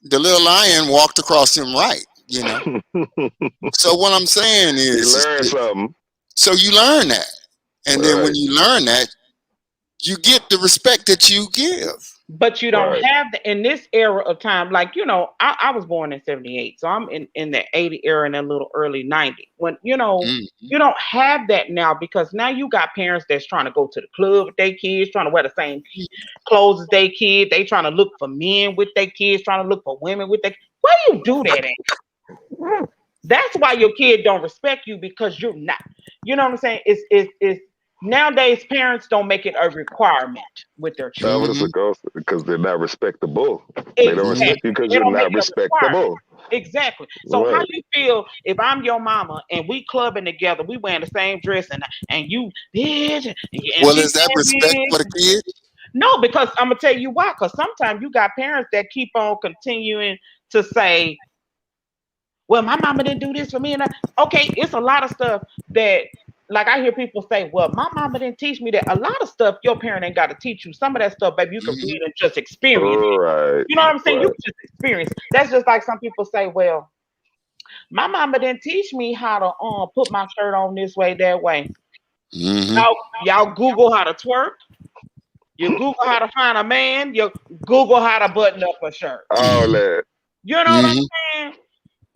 the little lion walked across him right, you know. So what I'm saying You is learn that, something. so you learn that, and then when Right. you learn that, you get the respect that you give. But you don't Right. have the in this era of time, like I was born in 78, so I'm in the 80 era and a little early 90. When Mm, you don't have that now because now you got parents that's trying to go to the club with their kids, trying to wear the same clothes as their kid, they trying to look for men with their kids, trying to look for women with their where you do that at? That's why your kid don't respect you because you're not. You know what I'm saying? It's nowadays parents don't make it a requirement with their That children. was a mm, ghost because they're not respectable. They don't mm, Exactly. respect you because They you're don't make not it a requirement. respectable. Exactly. So how Right. you feel if I'm your mama and we clubbing together, we wearing the same dress and you bitch and Well, we is that respect saying for the this? kid? No, because I'm gonna tell you why. Because sometimes you got parents that keep on continuing to say, well, my mama didn't do this for me. Okay, it's a lot of stuff that, like, I hear people say, well, my mama didn't teach me that. A lot of stuff your parent ain't got to teach you. Some of that stuff, baby, you can Hmm. read and just experience it. Right. You know what I'm saying? You Right. can just experience. That's just like some people say, well, my mama didn't teach me how to put my shirt on this way, that way. Hmm. Y'all Google how to twerk. You Google how to find a man. You Google how to button up a shirt. All that. You know what I'm Hmm. saying?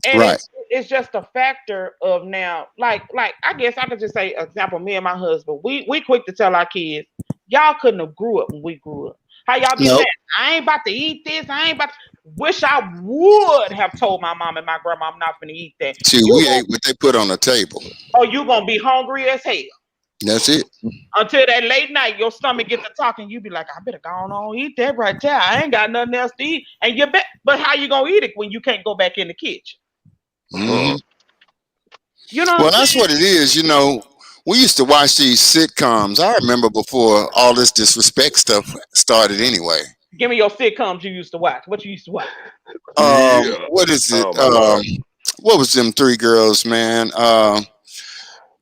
And Right. it's just a factor of now, like I guess I could just say, example, me and my husband, we quick to tell our kids, y'all couldn't have grew up when we grew up. How y'all be saying, Nope. I ain't about to eat this, I ain't about to, wish I would have told my mom and my grandma I'm not gonna eat that. See, You we gonna ate what they put on the table. you gonna be hungry as hell. That's it. Until that late night, your stomach get to talking, you be like, I better go on eat that right there. I ain't got nothing else to eat. And you bet, but how you gonna eat it when you can't go back in the kitchen? Hmm. You know what I'm Well, that's saying? what it is. You know, we used to watch these sitcoms. I remember before all this disrespect stuff started anyway. Give me your sitcoms you used to watch. What you used to watch? Yeah. What is it? Oh my lord. What was them three girls, man?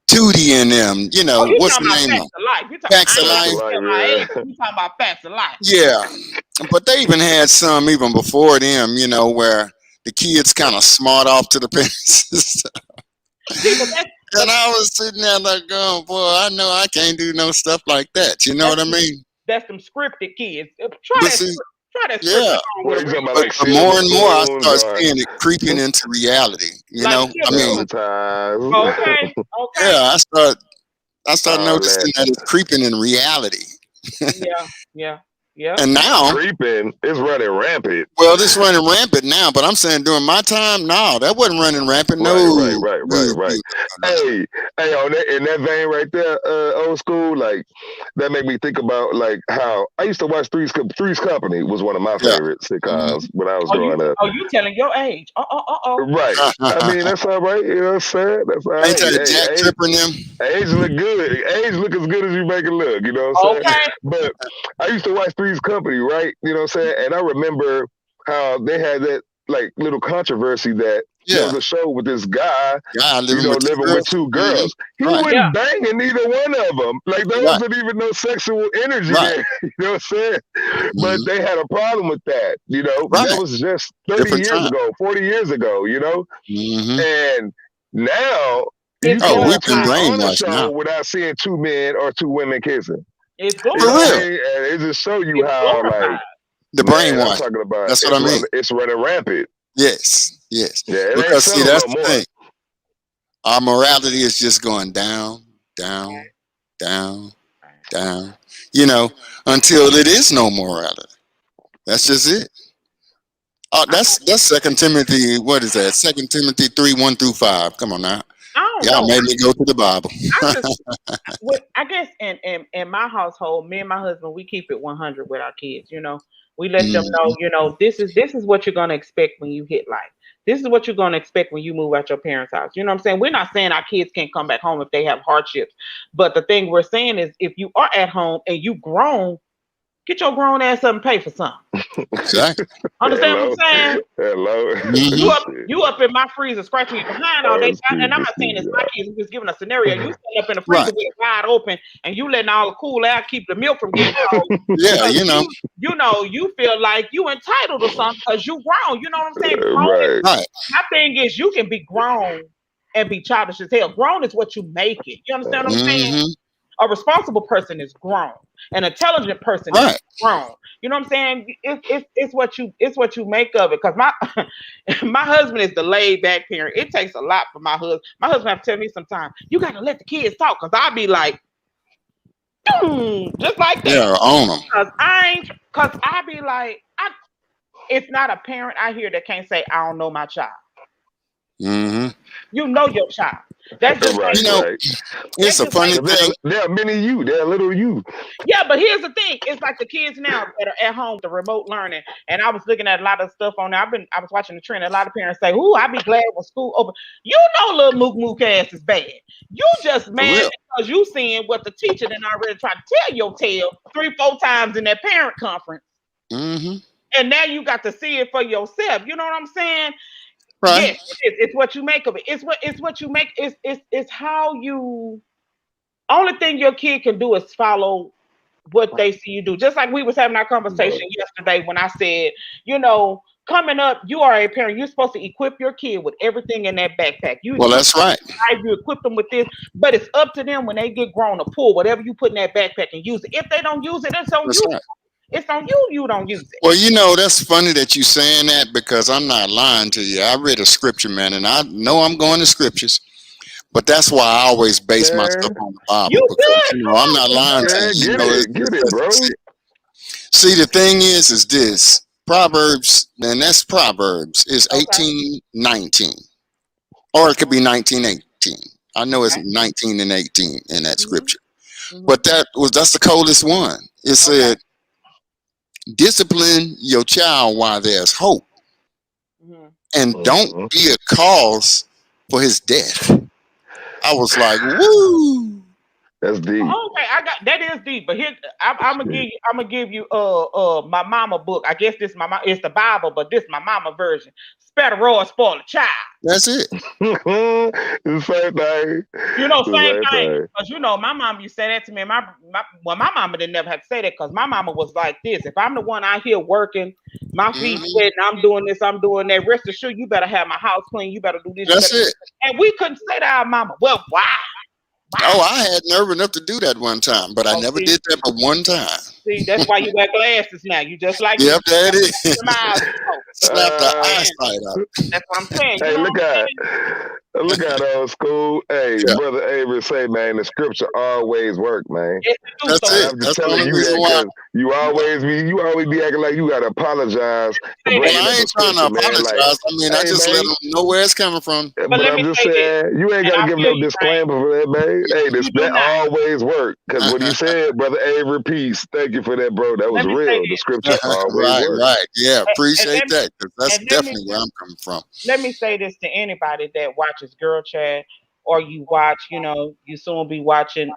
Tootie and them. You Oh, know, you what's talking the about name of Facts 'em? of Life. You talking Facts I of ain't That's got a to Life? life, tell my age. yeah. You talking about Facts of Life. Yeah. But they even had some even before them, you know, where the kids kind of smart off to the parents. See, but that's And but I was sitting there like, oh boy, I know I can't do no stuff like that. You know that's what I mean? that's them scripted kids. But see, Try that yeah. scripted home with What a you real talking about, But like more silver and more I spoons start or seeing it creeping into reality. You like know, I Silver mean, Spoon. family ties? Okay, okay. yeah, I start All that. noticing that it's creeping in reality. Yeah, yeah, yeah. And now, Creeping is running rampant. well, this running rampant now, but I'm saying during my time, no, that wasn't running rampant. No, Right, right, right, right, no, right. no, no, no. Hey, hey, on that in that vein right there, old school, like that made me think about like how I used to watch Three's Company was one of my Yeah. favorite Mhm. sitcoms when I was growing up. You telling your age. Oh. Right. I mean, that's all right. You know what I'm saying? That's all Ain't right. that Jack Hey, Tripper and them? age look good. Age look as good as you make it look. You know what I'm saying? Okay. But I used to watch Three's Company, right? You know what I'm saying? And I remember how they had that like little controversy that there Yeah. was a show with this guy, Guy you living know, with two living with girls. two Mhm. girls. He Right. Yeah. wasn't banging neither one of them. Like there Right. wasn't even no sexual energy Right. there. You know what I'm saying? But Hmm. they had a problem with that. You know, that Right. was just 30 Different years time. ago, 40 years ago. You know, Hmm. and now you It's Oh, can't we've watch been an glorified. honor brainwashed show now. without seeing two men or two women kissing. It's You For know what I real. glorified. mean? And it just show you It's how like glorified. The man, I'm brainwash. talking about That's what I mean. it's running rampant. Yes. Yes. Yeah, it ain't Because see, subtle that's no the more. thing. Our morality is just going down, down, down, down. You know, until it is no morality. That's just it. Oh, I that's Second Timothy. What is that? Second Timothy 3:1-5. Come on now. don't Y'all know. made me go to the Bible. I just I guess in my household, me and my husband, we keep it 100 with our kids. We let them Mhm. know, this is what you're gonna expect when you hit life. This is what you're gonna expect when you move out your parents' house. You know what I'm saying? We're not saying our kids can't come back home if they have hardships, but the thing we're saying is if you are at home and you grown, Get your grown ass up and pay for something. Exactly. Understand what I'm saying? Hello. Mhm. You up in my freezer scratching your behind all day, and I'm not saying it's my kids. I'm just giving a scenario. You sitting up in the freezer Right. with it wide open, and you letting all the cool air keep the milk from getting cold. Yeah, You feel like you entitled to something because you grown. You know what I'm saying? Right. right. My thing is, you can be grown and be childish as hell. Grown is what you make it. You understand what I'm saying? Hmm. A responsible person is grown. An intelligent person is Right. grown. You know what I'm saying? It's what you make of it. Because my my husband is the laid back parent. It takes a lot for my husband. My husband have to tell me sometimes, you got to let the kids talk. Because I'll be like, just like that. Yeah, on them. Because I be like, it's not a parent I hear that can't say, I don't know my child. Hmm. You know your child. That's just Right, like, right. It's a funny thing. There are many you. There are little you. yeah, but here's the thing. It's like the kids now that are at home, the remote learning. And I was looking at a lot of stuff on there. I was watching the trend. A lot of parents say, ooh, I'd be glad when school open. You know little Mook Mook ass is bad. You just For mad real. because you seeing what the teacher done already tried to tell your tale 3-4 times in that parent conference. Hmm. And now you got to see it for yourself. You know what I'm saying? Right. Yes, it's what you make of it. It's what you make. It's how you. Only thing your kid can do is follow what they see you do. Just like we was having our conversation yesterday when I said, coming up, you are a parent. You're supposed to equip your kid with everything in that backpack. Well, that's right. You equip them with this, but it's up to them when they get grown to pull whatever you put in that backpack and use it. If they don't use it, it's on That's you. right. It's on you. You don't use it. Well, that's funny that you saying that because I'm not lying to you. I read a scripture, man, and I know I'm going to scriptures, but that's why I always base my stuff on the Bible You because good? I'm not lying to you. Get it, bro. See, the thing is this Proverbs, and that's Proverbs, is Okay. 18:19, or it could be 19:18. I know it's Okay. 19 and 18 in that Mhm. scripture, Mhm. but that's the coldest one. It said, discipline your child while there's hope, Mhm. and don't Mhm. be a cause for his death. I was like, woo. That's deep. Okay, I got that is deep, but here I'm gonna give you my mama book. I guess this it's the Bible, but this my mama version. Spare the rod, spoil the child. That's it. The same thing. Same thing. Because my mom used to say that to me. My mama didn't never have to say that because my mama was like this. If I'm the one out here working, my feet Mhm. sweating, I'm doing this, I'm doing that. Rest assured, you better have my house clean. You better do this. That's it. And we couldn't say to our mama, well, why? Oh, I had nerve enough to do that one time, but I never did that but one time. See, that's why you wear glasses now. You just like Yep, that is. the Slap the eyesight out. That's what I'm saying. Hey, look at old school. Hey, Yeah. Brother Avery say, man, the scripture always work, man. Yes, That's it. I'm That's just the telling only you reason that why. because you always be acting like you gotta apologize for Well, bringing Well, I up a ain't trying to scripture, man. apologize. I mean, I hey, just man, let them know where it's coming from. But but let I'm me just say this, saying, you ain't and gotta I give feel no you, disclaimer for that, man. Hey, You do that not. always work. Because what he said, Brother Avery, peace. Thank you for that, bro. That was Let me say real. The this. scripture always Right, work. right. Yeah, And appreciate let me that because that's and let me definitely where I'm coming from. let me say this to anybody that watches Girl Chat or you watch, you soon be watching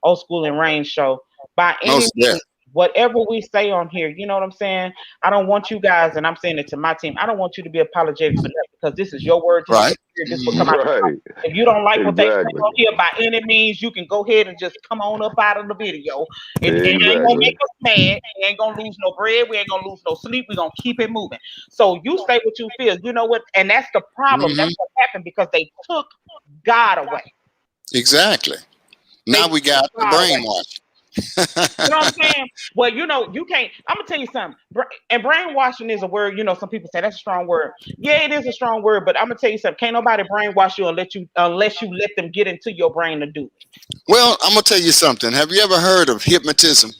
Old School and Rain show. By any Most deaf. means, whatever we say on here, you know what I'm saying? I don't want you guys, and I'm saying it to my team, I don't want you to be apologetic for that because this is your word to Right. this will come out. Right. If you don't like what they say Exactly. on here by any means, you can go ahead and just come on up out of the video. It ain't gonna Exactly. make us mad. We ain't gonna lose no bread. We ain't gonna lose no sleep. We're gonna keep it moving. So you say what you feel. You know what? And that's the problem. Hmm. That's what happened because they took God away. Exactly. Now we got the brainwash. You know what I'm saying? Well, you can't. I'm gonna tell you something. And brainwashing is a word. Some people say that's a strong word. Yeah, it is a strong word. But I'm gonna tell you something. Can't nobody brainwash you unless you let them get into your brain to do it. Well, I'm gonna tell you something. Have you ever heard of hypnotism?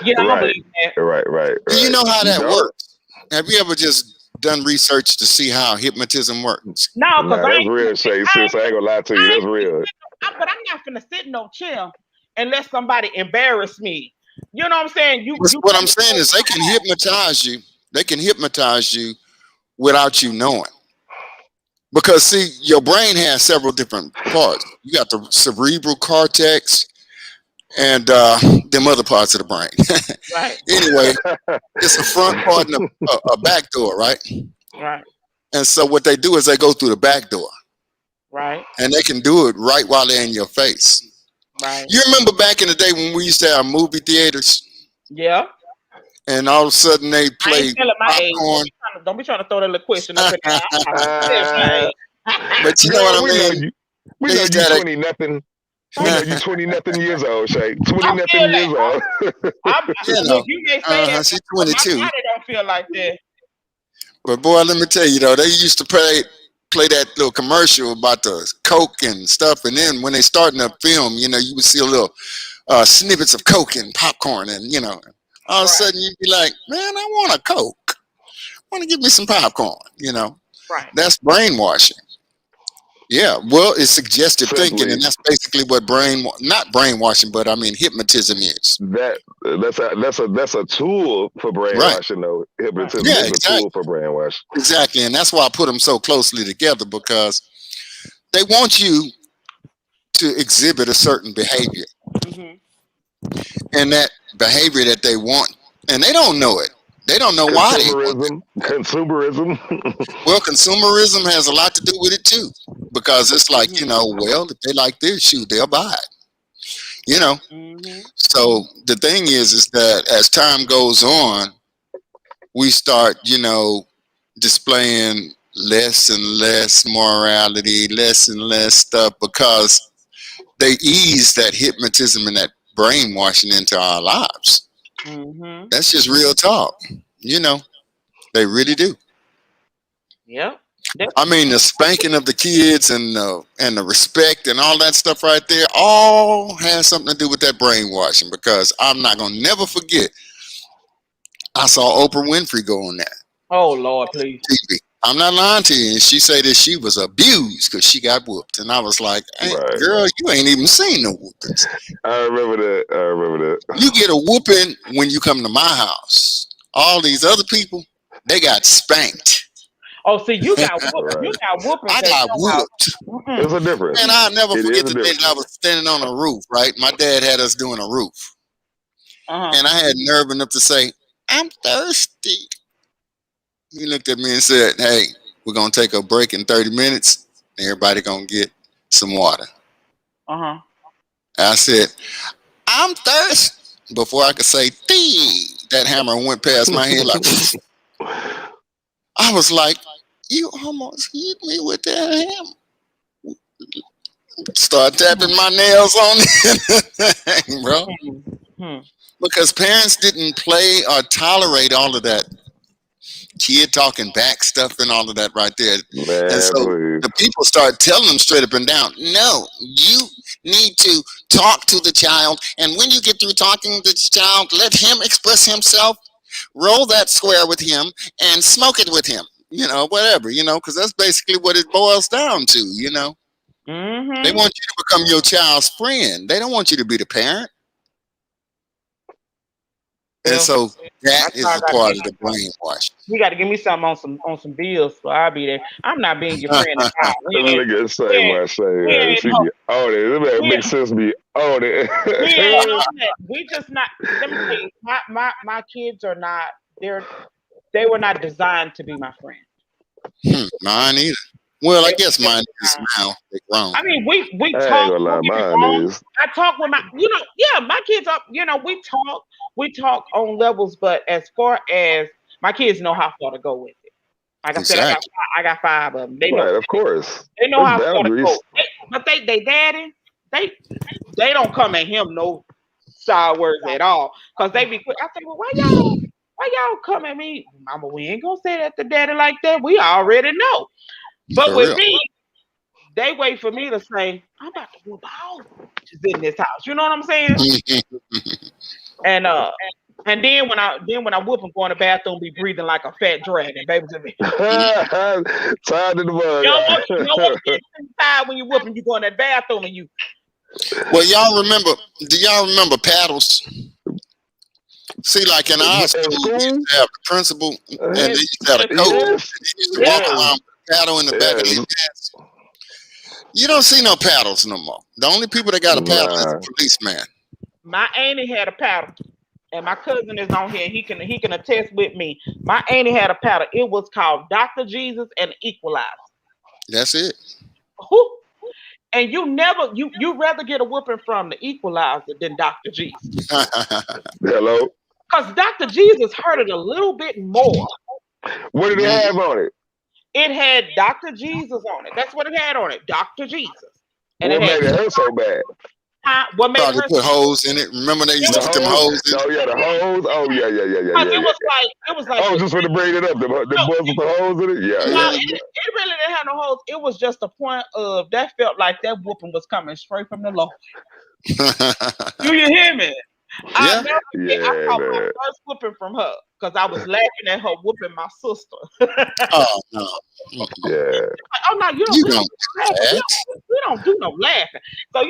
Yeah, I don't Right. believe that. Right. Do you know how that don't? works? Have you ever just done research to see how hypnotism works? No, because Nah, that's real, Shay. Sis, I ain't gonna lie to you. That's real. But I'm not gonna sit in no chair and let somebody embarrass me. You know what I'm saying? What I'm saying is they can hypnotize you. They can hypnotize you without you knowing. Because see, your brain has several different parts. You got the cerebral cortex, and them other parts of the brain. Right. Anyway, it's a front part and a back door, right? Right. And so what they do is they go through the back door, Right. and they can do it right while they're in your face. Right. You remember back in the day when we used to have movie theaters, Yeah. and all of a sudden they I played ain't telling my age. popcorn. Don't be trying to throw that little question up in there. I'm not telling my age. But you know what I we know mean? you. We They know used you to have 20 nothing. We know you 20 nothing years old, Shay. 20 I nothing feel years like old. you know, look, you may say that, she's but my 22. body don't feel like that. But boy, let me tell you though, they used to play that little commercial about the Coke and stuff, and then when they starting the film, you know, you would see a little snippets of Coke and popcorn, and you know, all of a sudden you'd be like, man, I want a Coke. I want to give me some popcorn. You know, Right. that's brainwashing. Yeah, well, it's suggestive thinking, Simply, and that's basically what not brainwashing, but I mean hypnotism is. that's a tool for Right. brainwashing, though. Hypnotism Yeah, is a exactly. tool for brainwashing. Exactly, and that's why I put them so closely together, because they want you to exhibit a certain behavior, Mhm. and that behavior that they want, and they don't know it. They don't know why they want it. Consumerism. Well, consumerism has a lot to do with it too, because it's like, you Mhm. know, well, if they like this shoe, they'll buy it. You know, Mhm. so the thing is that as time goes on, we start, you know, displaying less and less morality, less and less stuff, because they ease that hypnotism and that brainwashing into our lives. Mhm. That's just real talk. You know, they really do. Yep. I mean, the spanking of the kids and the respect and all that stuff right there, all has something to do with that brainwashing. Because I'm not gonna never forget, I saw Oprah Winfrey go on that Oh Lord, please. TV. I'm not lying to you. And she said that she was abused because she got whooped, and I was like, hey, Right. girl, you ain't even seen no whoopings. I remember that. You get a whooping when you come to my house. All these other people, they got spanked. Oh, see, you got whooped. Right. You got whooping. I got whooped. There's a difference. And I'll never It forget is a the day that I difference. was standing on a roof, right? My dad had us doing a roof. And I had nerve enough to say, I'm thirsty. He looked at me and said, hey, we're going to take a break in 30 minutes. And everybody going to get some water. I said, I'm thirsty. Before I could say, "Tee," that hammer went past my head like, I was like, you almost hit me with that hammer. Start tapping my nails on it, bro. Because parents didn't play or tolerate all of that kid talking back stuff and all of that right there. Man, And so please. the people start telling them straight up and down, no, you need to talk to the child. And when you get through talking to the child, let him express himself, roll that square with him, and smoke it with him. You know, whatever, you know, because that's basically what it boils down to, you know. They want you to become your child's friend. They don't want you to be the parent. And so that is a part of the brainwash. You got to give me something on some bills, so I'll be there. I'm not being your friend. Look at say my say. She be on it. It makes sense to be on it. We just not. Let me tell you, my kids are not. They were not designed to be my friend. Mine either. Well, I guess mine is now. They're grown. I mean, we I ain't talk. gonna lie, mine is. I talk with my, my kids are, we talk on levels, but as far as my kids know how far to go with it. Like I said, I got 5 of them. They know, of course. They know how There's far to boundaries. go. But they daddy, they don't come at him no sour words at all. Cause they be quick. I say, well, why y'all come at me? Mama, we ain't gonna say that to daddy like that. We already know. But For with real. me, they wait for me to say, I'm about to whoop all she's in this house. You know what I'm saying? And then when I whoop and go in the bathroom, be breathing like a fat dragon, baby. To me. Tired of the bug. You know what inside when you whoop and you go in that bathroom and you. Well, do y'all remember paddles? See, like in our school, we used to have the principal and they used to have a coach. And they used to walk around with a paddle in the back of their pants. You don't see no paddles no more. The only people that got a paddle is a policeman. My auntie had a paddle, and my cousin is on here. He can attest with me. My auntie had a paddle. It was called Dr. Jesus and Equalizer. That's it. Who? And you rather get a whooping from the Equalizer than Dr. Jesus, Hello. because Dr. Jesus hurt it a little bit more. What did it Mhm. have on it? It had Dr. Jesus on it. That's what it had on it, Dr. Jesus, and What it had made it hurt so bad? what made Probably her. put holes in it. Remember they used It to The was put them hose? holes in Oh it? yeah, the hose. Oh yeah, yeah, yeah, yeah, because yeah, it was yeah. like it was like I the was just going to bring it up. The no, boys with the holes in it. Yeah, no, yeah. Mhm. it really didn't have no holes. It was just a point of that felt like that whooping was coming straight from the Lord. Do you hear me? I Yeah. never forget. I Yeah, caught my man. first whooping from her because I was laughing at her whooping my sister. Oh no. Mm-mm. Yeah. Oh no, you don't. You We don't don't do no laughing. do We that. don't do no laughing. So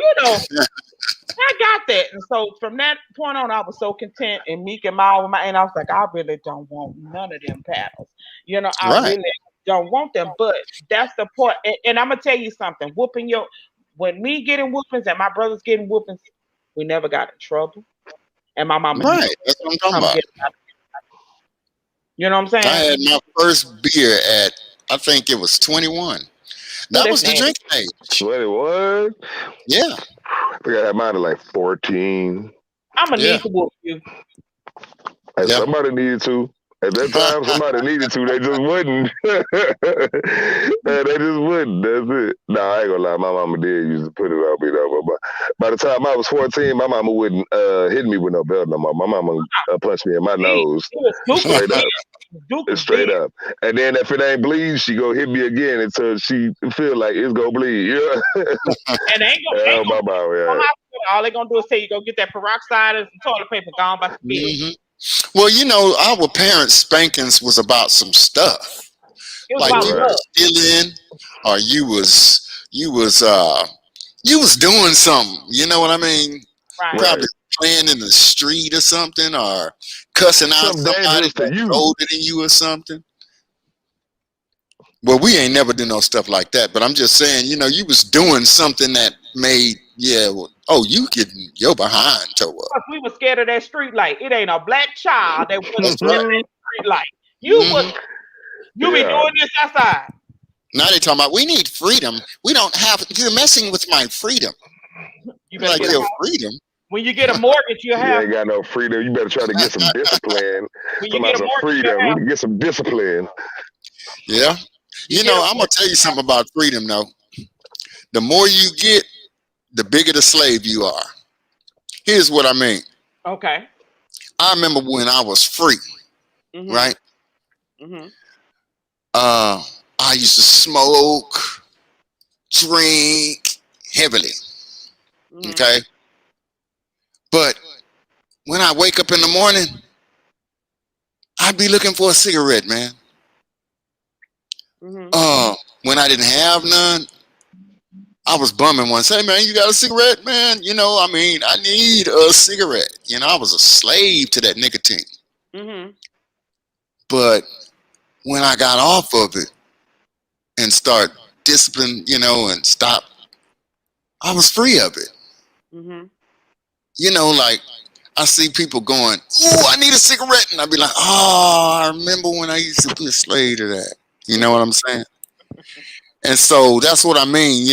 I got that, and so from that point on, I was so content and meek and mild with my, and I was like, I really don't want none of them paddles. I Right. really don't want them. But that's the point, and I'm gonna tell you something. When me getting whoopings and my brothers getting whoopings, we never got in trouble, and my mama used Right. to That's what I'm talking come about. get us. You know what I'm I saying? had my first beer at, I think it was 21. Oh, That that's was the nasty. drinking age. 21. Yeah. I think I had mine at like 14. I'm gonna Yeah. need to whoop you. And Yeah. somebody needed to. At that time, somebody needed to. They just wouldn't. They just wouldn't. That's it. No, I ain't gonna lie. My mama did used to put it on me though. But by the time I was 14, my mama wouldn't hit me with no belt no more. My mama punched me in my nose It was Duke was straight up. dead. Duke was Straight dead. up. And then if it ain't bleed, she go hit me again until she feel like it's gonna bleed. Yeah. And they ain't gonna, Oh, my mama, yeah. hospital. All they gonna do is say you go get that peroxide and some toilet paper gone by some pills. Hmm. Well, our parents' spankings was about some stuff. It was Like about you Right. love. was stealing, or you was doing something. You know what I mean? Right. Probably Right. playing in the street or something, or cussing out Something somebody dangerous to that's you. older than you or something. Well, we ain't never do no stuff like that. But I'm just saying, you was doing something that made, you getting your behind tore up. Because we were scared of that street light. It ain't a black child that wasn't That's scared of right. that street light. You Hmm. would you be Yeah. doing this outside. Now they talking about we need freedom. We don't have. You're messing with my freedom. You better Like get a your house. freedom. When you get a mortgage, you You have ain't got no freedom. You better try to get some discipline. when you Some get a some mortgage, you freedom. You have can get some discipline. Yeah. you get a I'm gonna tell you something about freedom though. The more you get, the bigger the slave you are. Here's what I mean. okay. I remember when I was free, Mm-hmm. right? Mm-hmm. I used to smoke, drink heavily. Mm-hmm. Okay. But when I wake up in the morning, I'd be looking for a cigarette, man. Mm-hmm. When I didn't have none, I was bumming one. Say, man, you got a cigarette, man? I need a cigarette. I was a slave to that nicotine. Mm-hmm. But when I got off of it and start discipline, and stop, I was free of it. Mm-hmm. Like I see people going, "Ooh, I need a cigarette," and I'd be like, "Oh, I remember when I used to be a slave to that." You know what I'm saying? And so that's what I mean.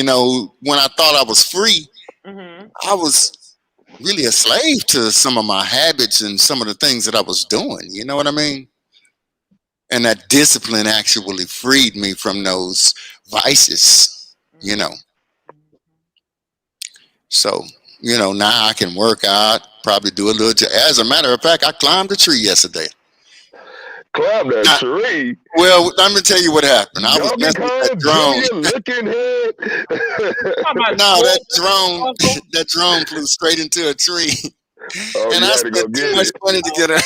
When I thought I was free, Mm-hmm. I was really a slave to some of my habits and some of the things that I was doing. You know what I mean? And that discipline actually freed me from those vices. So, now I can work out, probably do a little. As a matter of fact, I climbed a tree yesterday. Climb that Now, tree. well, let me tell you what happened. I was Donkey messing with that Kong drone. Jr. looking head. No, that drone flew straight into a tree. Oh, And you I had to go spent too get much it. money to get her.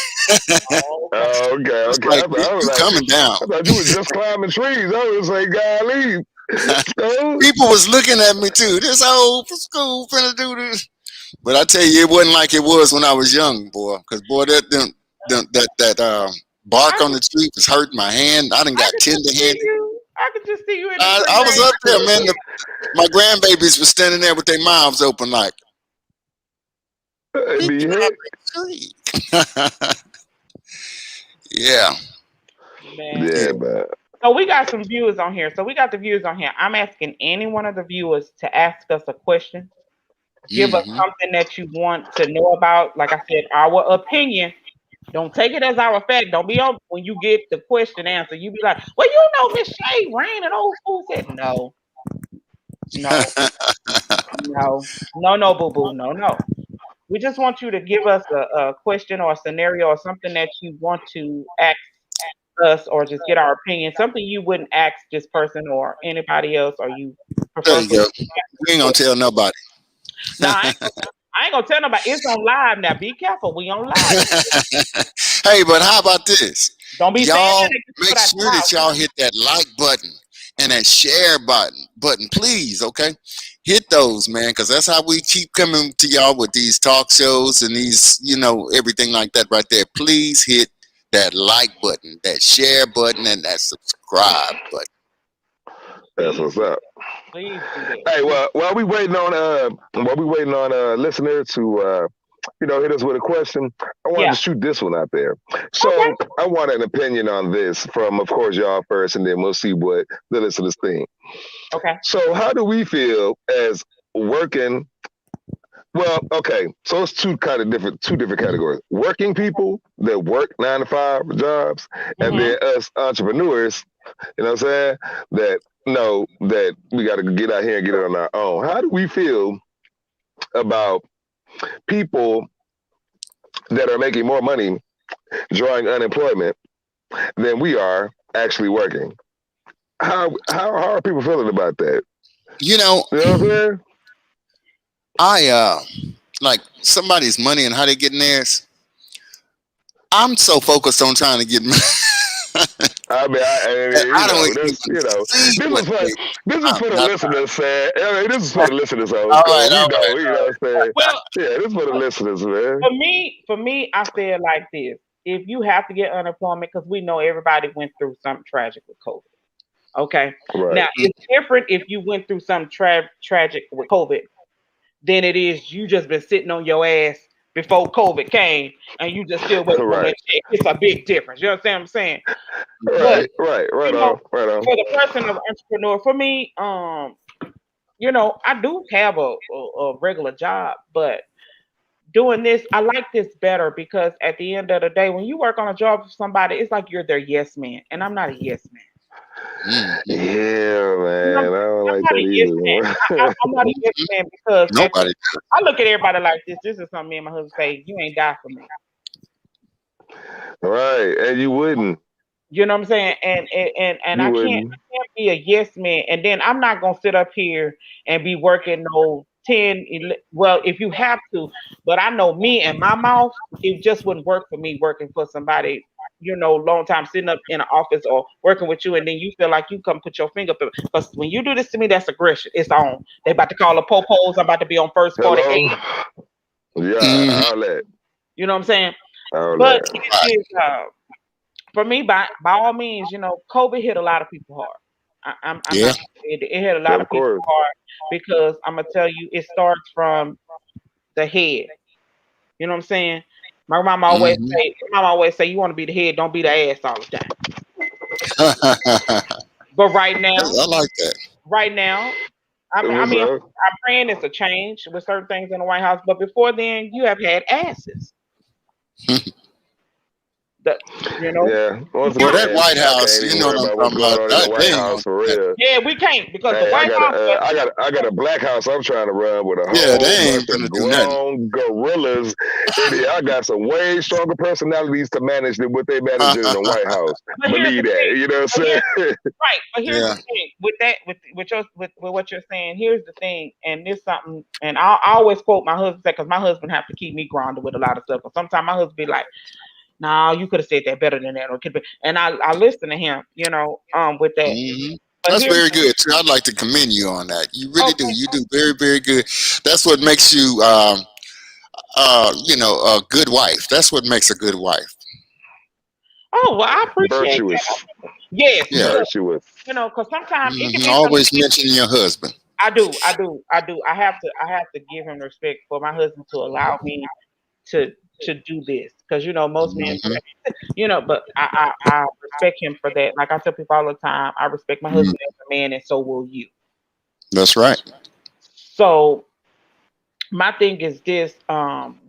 Oh, okay, It's okay. like, I was you like, coming down. I thought you was just climbing trees. I was like, golly. So, People was looking at me too. This old school finna do this. But I tell you, it wasn't like it was when I was young, boy. Because boy, that bark on the tree was hurting my hand. I done got tender handed. I could just see you in the I was tree. up there, man. My grandbabies were standing there with their mouths open, like, It'd be Creeping out hit. the tree. Yeah. Man. Yeah, Yeah. man. So we got some viewers on here. So we got the viewers on here. I'm asking any one of the viewers to ask us a question. Give us Hmm. something that you want to know about. Like I said, our opinion. Don't take it as our fact. Don't be on when you get the question answer. You be like, well, Miss Shay Rain and old school said no, no, no, boo boo, no. We just want you to give us a question or a scenario or something that you want to ask us or just get our opinion. Something you wouldn't ask this person or anybody else, or you There prefer you for. go. We ain't gonna tell nobody. Nah, I ain't gonna tell nobody. It's on live now. Be careful. We on live. Hey, but how about this? Don't be saying Y'all that and just make put out sure your that mouth. y'all hit that like button and that share button, please. Okay, hit those, man, because that's how we keep coming to y'all with these talk shows and these, everything like that right there. Please hit that like button, that share button, and that subscribe button. That's what's up. Please do that. Hey, well, while we waiting on listener to hit us with a question, I wanted Yeah. to shoot this one out there. So Okay. I want an opinion on this from, of course, y'all first, and then we'll see what the listeners think. Okay. So how do we feel as working? Well, okay, so it's two different categories: working people that work 9 to 5 jobs, and Mhm. then us entrepreneurs. You know what I'm saying? That know that we got to get out here and get it on our own. How do we feel about people that are making more money drawing unemployment than we are actually working? How are people feeling about that? You know, You know what I'm saying? I like somebody's money and how they getting theirs. I'm so focused on trying to get money. I mean, I don't even see this what is for they. this is for the Not listeners, man. I mean, this is for the listeners, old all school. right, We all know, right, you know all what I'm saying? Well, Yeah, this is for the listeners, man. for me, I feel like this. If you have to get unemployment, because we know everybody went through something tragic with COVID. Okay. Right. Now it's different if you went through something tragic with COVID than it is you just been sitting on your ass before COVID came and you just still waiting on that Right. check. It's a big difference. You understand what I'm saying? But Right. Right you know, on. Right on. for the person of entrepreneur, for me, I do have a regular job, but doing this, I like this better because at the end of the day, when you work on a job for somebody, it's like you're their yes man, and I'm not a yes man. Yeah, You know, man. I don't I'm like not that a yes man. either. I'm not a yes man because Nobody. I look at everybody like this. This is something me and my husband say. You ain't die for me. Right. And you wouldn't. You know what I'm saying? And You I can't wouldn't. be a yes man. And then I'm not gonna sit up here and be working no 10, well, if you have to, but I know me and my mouth, it just wouldn't work for me working for somebody, long time sitting up in an office or working with you, and then you feel like you come put your finger up. Because when you do this to me, that's aggression. It's on. They about to call the popos. I'm about to be on first 48. Hello? Yeah, Mhm. all that. You know what I'm saying? All But that. it is for me, by all means, COVID hit a lot of people hard. I'm Yeah. not. It hit a lot Of of people course. hard because I'm gonna tell you, it starts from the head. You know what I'm saying? My mom always Mhm. say, you want to be the head, don't be the ass all the time. I But right now, like that. I What's mean, up? I'm praying it's a change with certain things in the White House. But before then, you have had asses. The, you know, Yeah. Once Well, that again, White I House, can't you even know worry what I'm about what's talking going about. on in the They White ain't House gonna. for real. yeah, we can't because the Hey, White House. I got a black house I'm trying to run with a Yeah, whole they bunch ain't gonna of do nothing. grown gorillas in here. I got some way stronger personalities to manage than what they manage in the White House. But here's the Believe that. thing. You know what I'm But saying? right, but here's Yeah. the thing with that, with what you're saying. Here's the thing, and this something, and I always quote my husband because my husband have to keep me grounded with a lot of stuff. But sometimes my husband be like, "No, you could have said that better than that," or could be, and I listen to him, with that. Hmm. But That's here's very good too. I'd like to commend you on that. You really do. okay. You do very, very good. That's what makes you, a good wife. That's what makes a good wife. Oh well, I appreciate that. Virtuous. Yes, Yeah. because Virtuous. because sometimes it can be some Always things mention your husband. I do. I have to give him respect for my husband to allow me to do this because most men, Mhm. but I respect him for that. Like I tell people all the time, I respect my Mhm. husband as a man, and so will you. That's right. So my thing is this,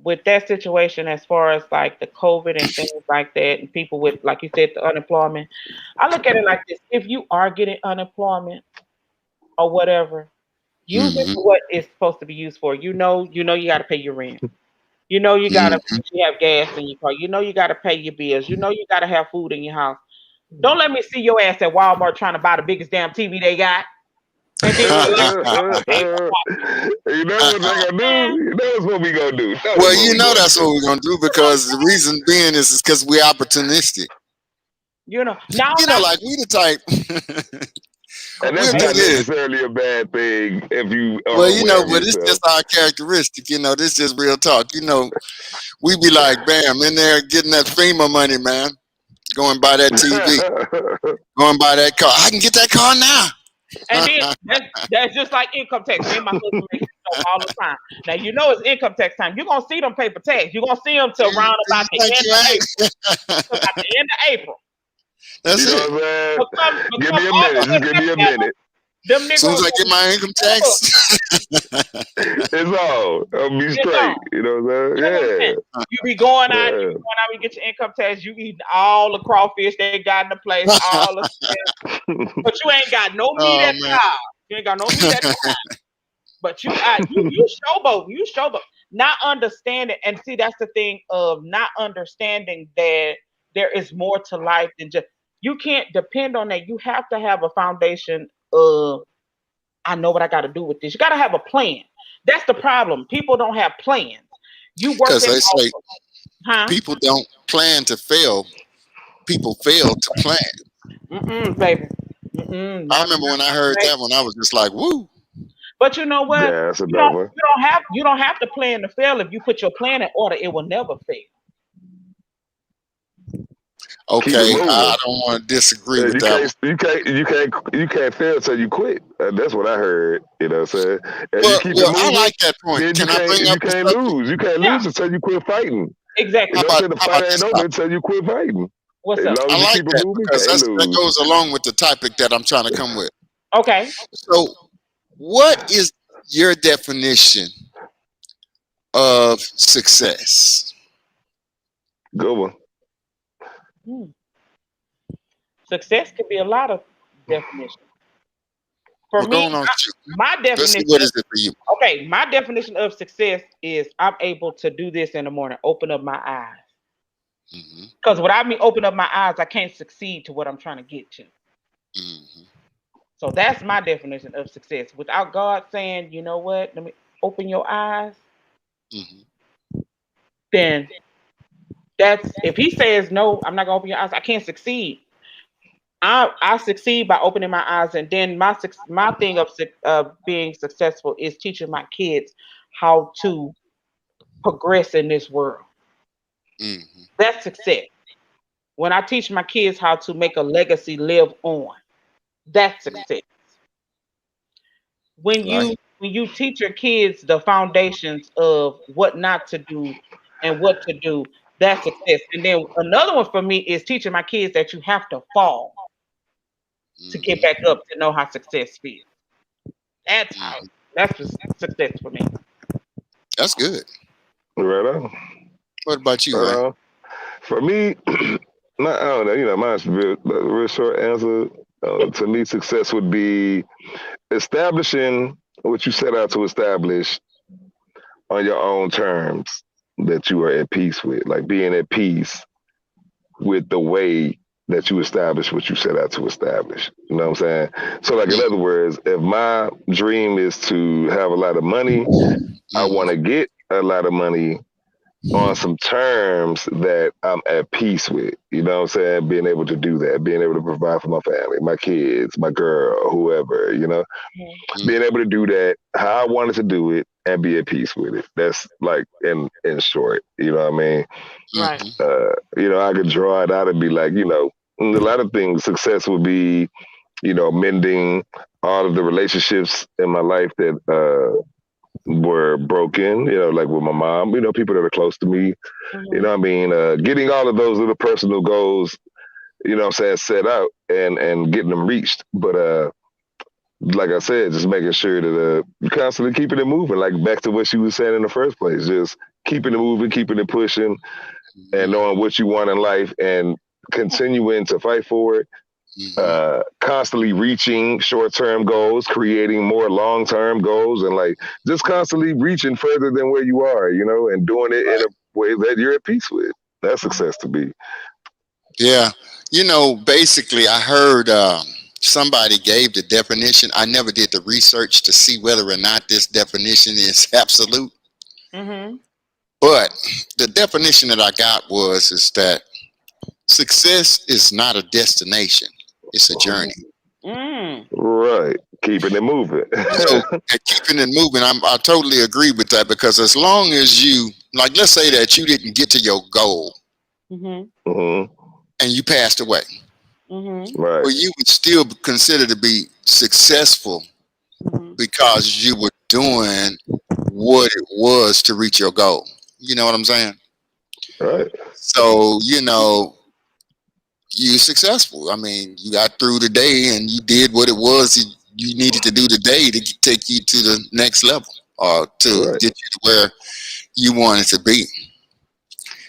with that situation as far as like the COVID and things like that, and people with, like you said, the unemployment, I look at it like this: if you are getting unemployment or whatever, use it Mhm. for what it's supposed to be used for. You got to pay your rent. You gotta Mhm. you have gas in your car. You gotta pay your bills. You gotta have food in your house. Don't let me see your ass at Walmart trying to buy the biggest damn TV they got, and then you like, I'm gonna pay for You know what they gonna it. do? You know what's what we gonna do. That's Well, what we gonna that's what do. we're gonna do because the reason being is because we're opportunistic. Now I'm not Like we the type. And We'll that's do not hey, this. necessarily a bad thing if you Well, are aware of but it's yourself. just our characteristic. This just real talk. We be like, bam, in there getting that FEMA money, man. Go and buy that TV. Go and buy that car. I can get that car now. and then that's just like income tax. Me and my husband make this joke all the time. Now it's income tax time. You're gonna see them paper tax. You're gonna see them till Do round you about the think end you of ain't? April. About the end of April. That's You know it. what I'm saying? But Give come me a minute. August Just and give me a September, minute. them As soon as niggas I get my income tax. It's all. I'll be it's on. straight. You know what I'm That's what I'm saying. saying? You be going out, Yeah. you get your income tax, you eating all the crawfish they got in the place, all the Yeah. but you ain't got no meat Oh at the man. house. You ain't got no meat at the house. But you showboat, not understanding, and see that's the thing of not understanding that there is more to life than just you can't depend on that. You have to have a foundation of I know what I got to do with this. You got to have a plan. That's the problem. People don't have plans. You Because working they off say of, huh? people don't plan to fail. People fail to plan. Baby. I Not, remember when I heard baby. that one, I was just like, woo. But you know what? That's a You dope don't one. you don't have you don't have to plan to fail. If you put your plan in order, it will never fail. Keep it Okay, I moving. don't want to disagree with You that can't, one. you can't fail till you quit. That's what I heard. You know what I'm saying? If you Well, keep it I moving, like that point. then Can I bring you up a can't subject? lose. You can't Yeah, lose until you quit fighting. You exactly. know what I'm saying? The How fight about ain't this over topic? until you quit fighting. What's As up? long I as you like keep it that moving, because can't that lose. goes along with the topic that I'm trying to come with. Okay. So, what is your definition of success? Good one. Hmm. Success could be a lot of definitions. For Well, go me, on, shoot. my Let's see definition what of is it for you. okay, my definition of success is I'm able to do this in the morning, open up my eyes. Hmm. Because without me open up my eyes, I can't succeed to what I'm trying to get to. Hmm. So that's my definition of success. Without God saying, you know what, let me open your eyes, Hmm. then that's if He says no, I'm not gonna open your eyes. I can't succeed. I succeed by opening my eyes, and then my thing of being successful is teaching my kids how to progress in this world. Hmm. That's success. When I teach my kids how to make a legacy live on, that's success. When Right. you teach your kids the foundations of what not to do and what to do, that's success. And then another one for me is teaching my kids that you have to fall to get Hmm. back up to know how success feels. That's how. Hmm. That's just success for me. That's good. Right on. What about you, Ray? Uh, for me, I don't know. You know, mine's real short answer. To me, success would be establishing what you set out to establish on your own terms that you are at peace with, like being at peace with the way that you establish what you set out to establish. You know what I'm saying? So, like, in other words, if my dream is to have a lot of money, I want Hmm. to get a lot of money on some terms that I'm at peace with. You know what I'm saying? Being able to do that, being able to provide for my family, my kids, my girl, whoever, being able to do that how I wanted to do it and be at peace with it. That's like in short, you know what I mean? Right. Hmm. I could draw it out and be like, a lot of things. Success would be, mending all of the relationships in my life that were broken, like with my mom, people that are close to me, Mhm. what I mean, getting all of those little personal goals, what I'm saying, set out and getting them reached. But like I said, just making sure that you're constantly keeping it moving, like back to what she was saying in the first place, just keeping it moving, keeping it pushing, and Mhm. knowing what you want in life and continuing to fight for it. Mhm. Constantly reaching short-term goals, creating more long-term goals, and like just constantly reaching further than where you are, and doing it in Right. a way that you're at peace with. That's success to me. Yeah. Basically, I heard somebody gave the definition. I never did the research to see whether or not this definition is absolute, Mhm. but the definition that I got is that success is not a destination; it's a journey. Mm. Right. Keeping it moving. So, and keeping it moving, I totally agree with that because as long as you, like, let's say that you didn't get to your goal Mhm. hmm and you passed away, Mhm. Right. well, you would still be considered to be successful Mhm. because you were doing what it was to reach your goal. You know what I'm saying? Right. So, you're successful. I mean, you got through the day and you did what it was you needed to do today to take you to the next level or to Right. get you to where you wanted to be.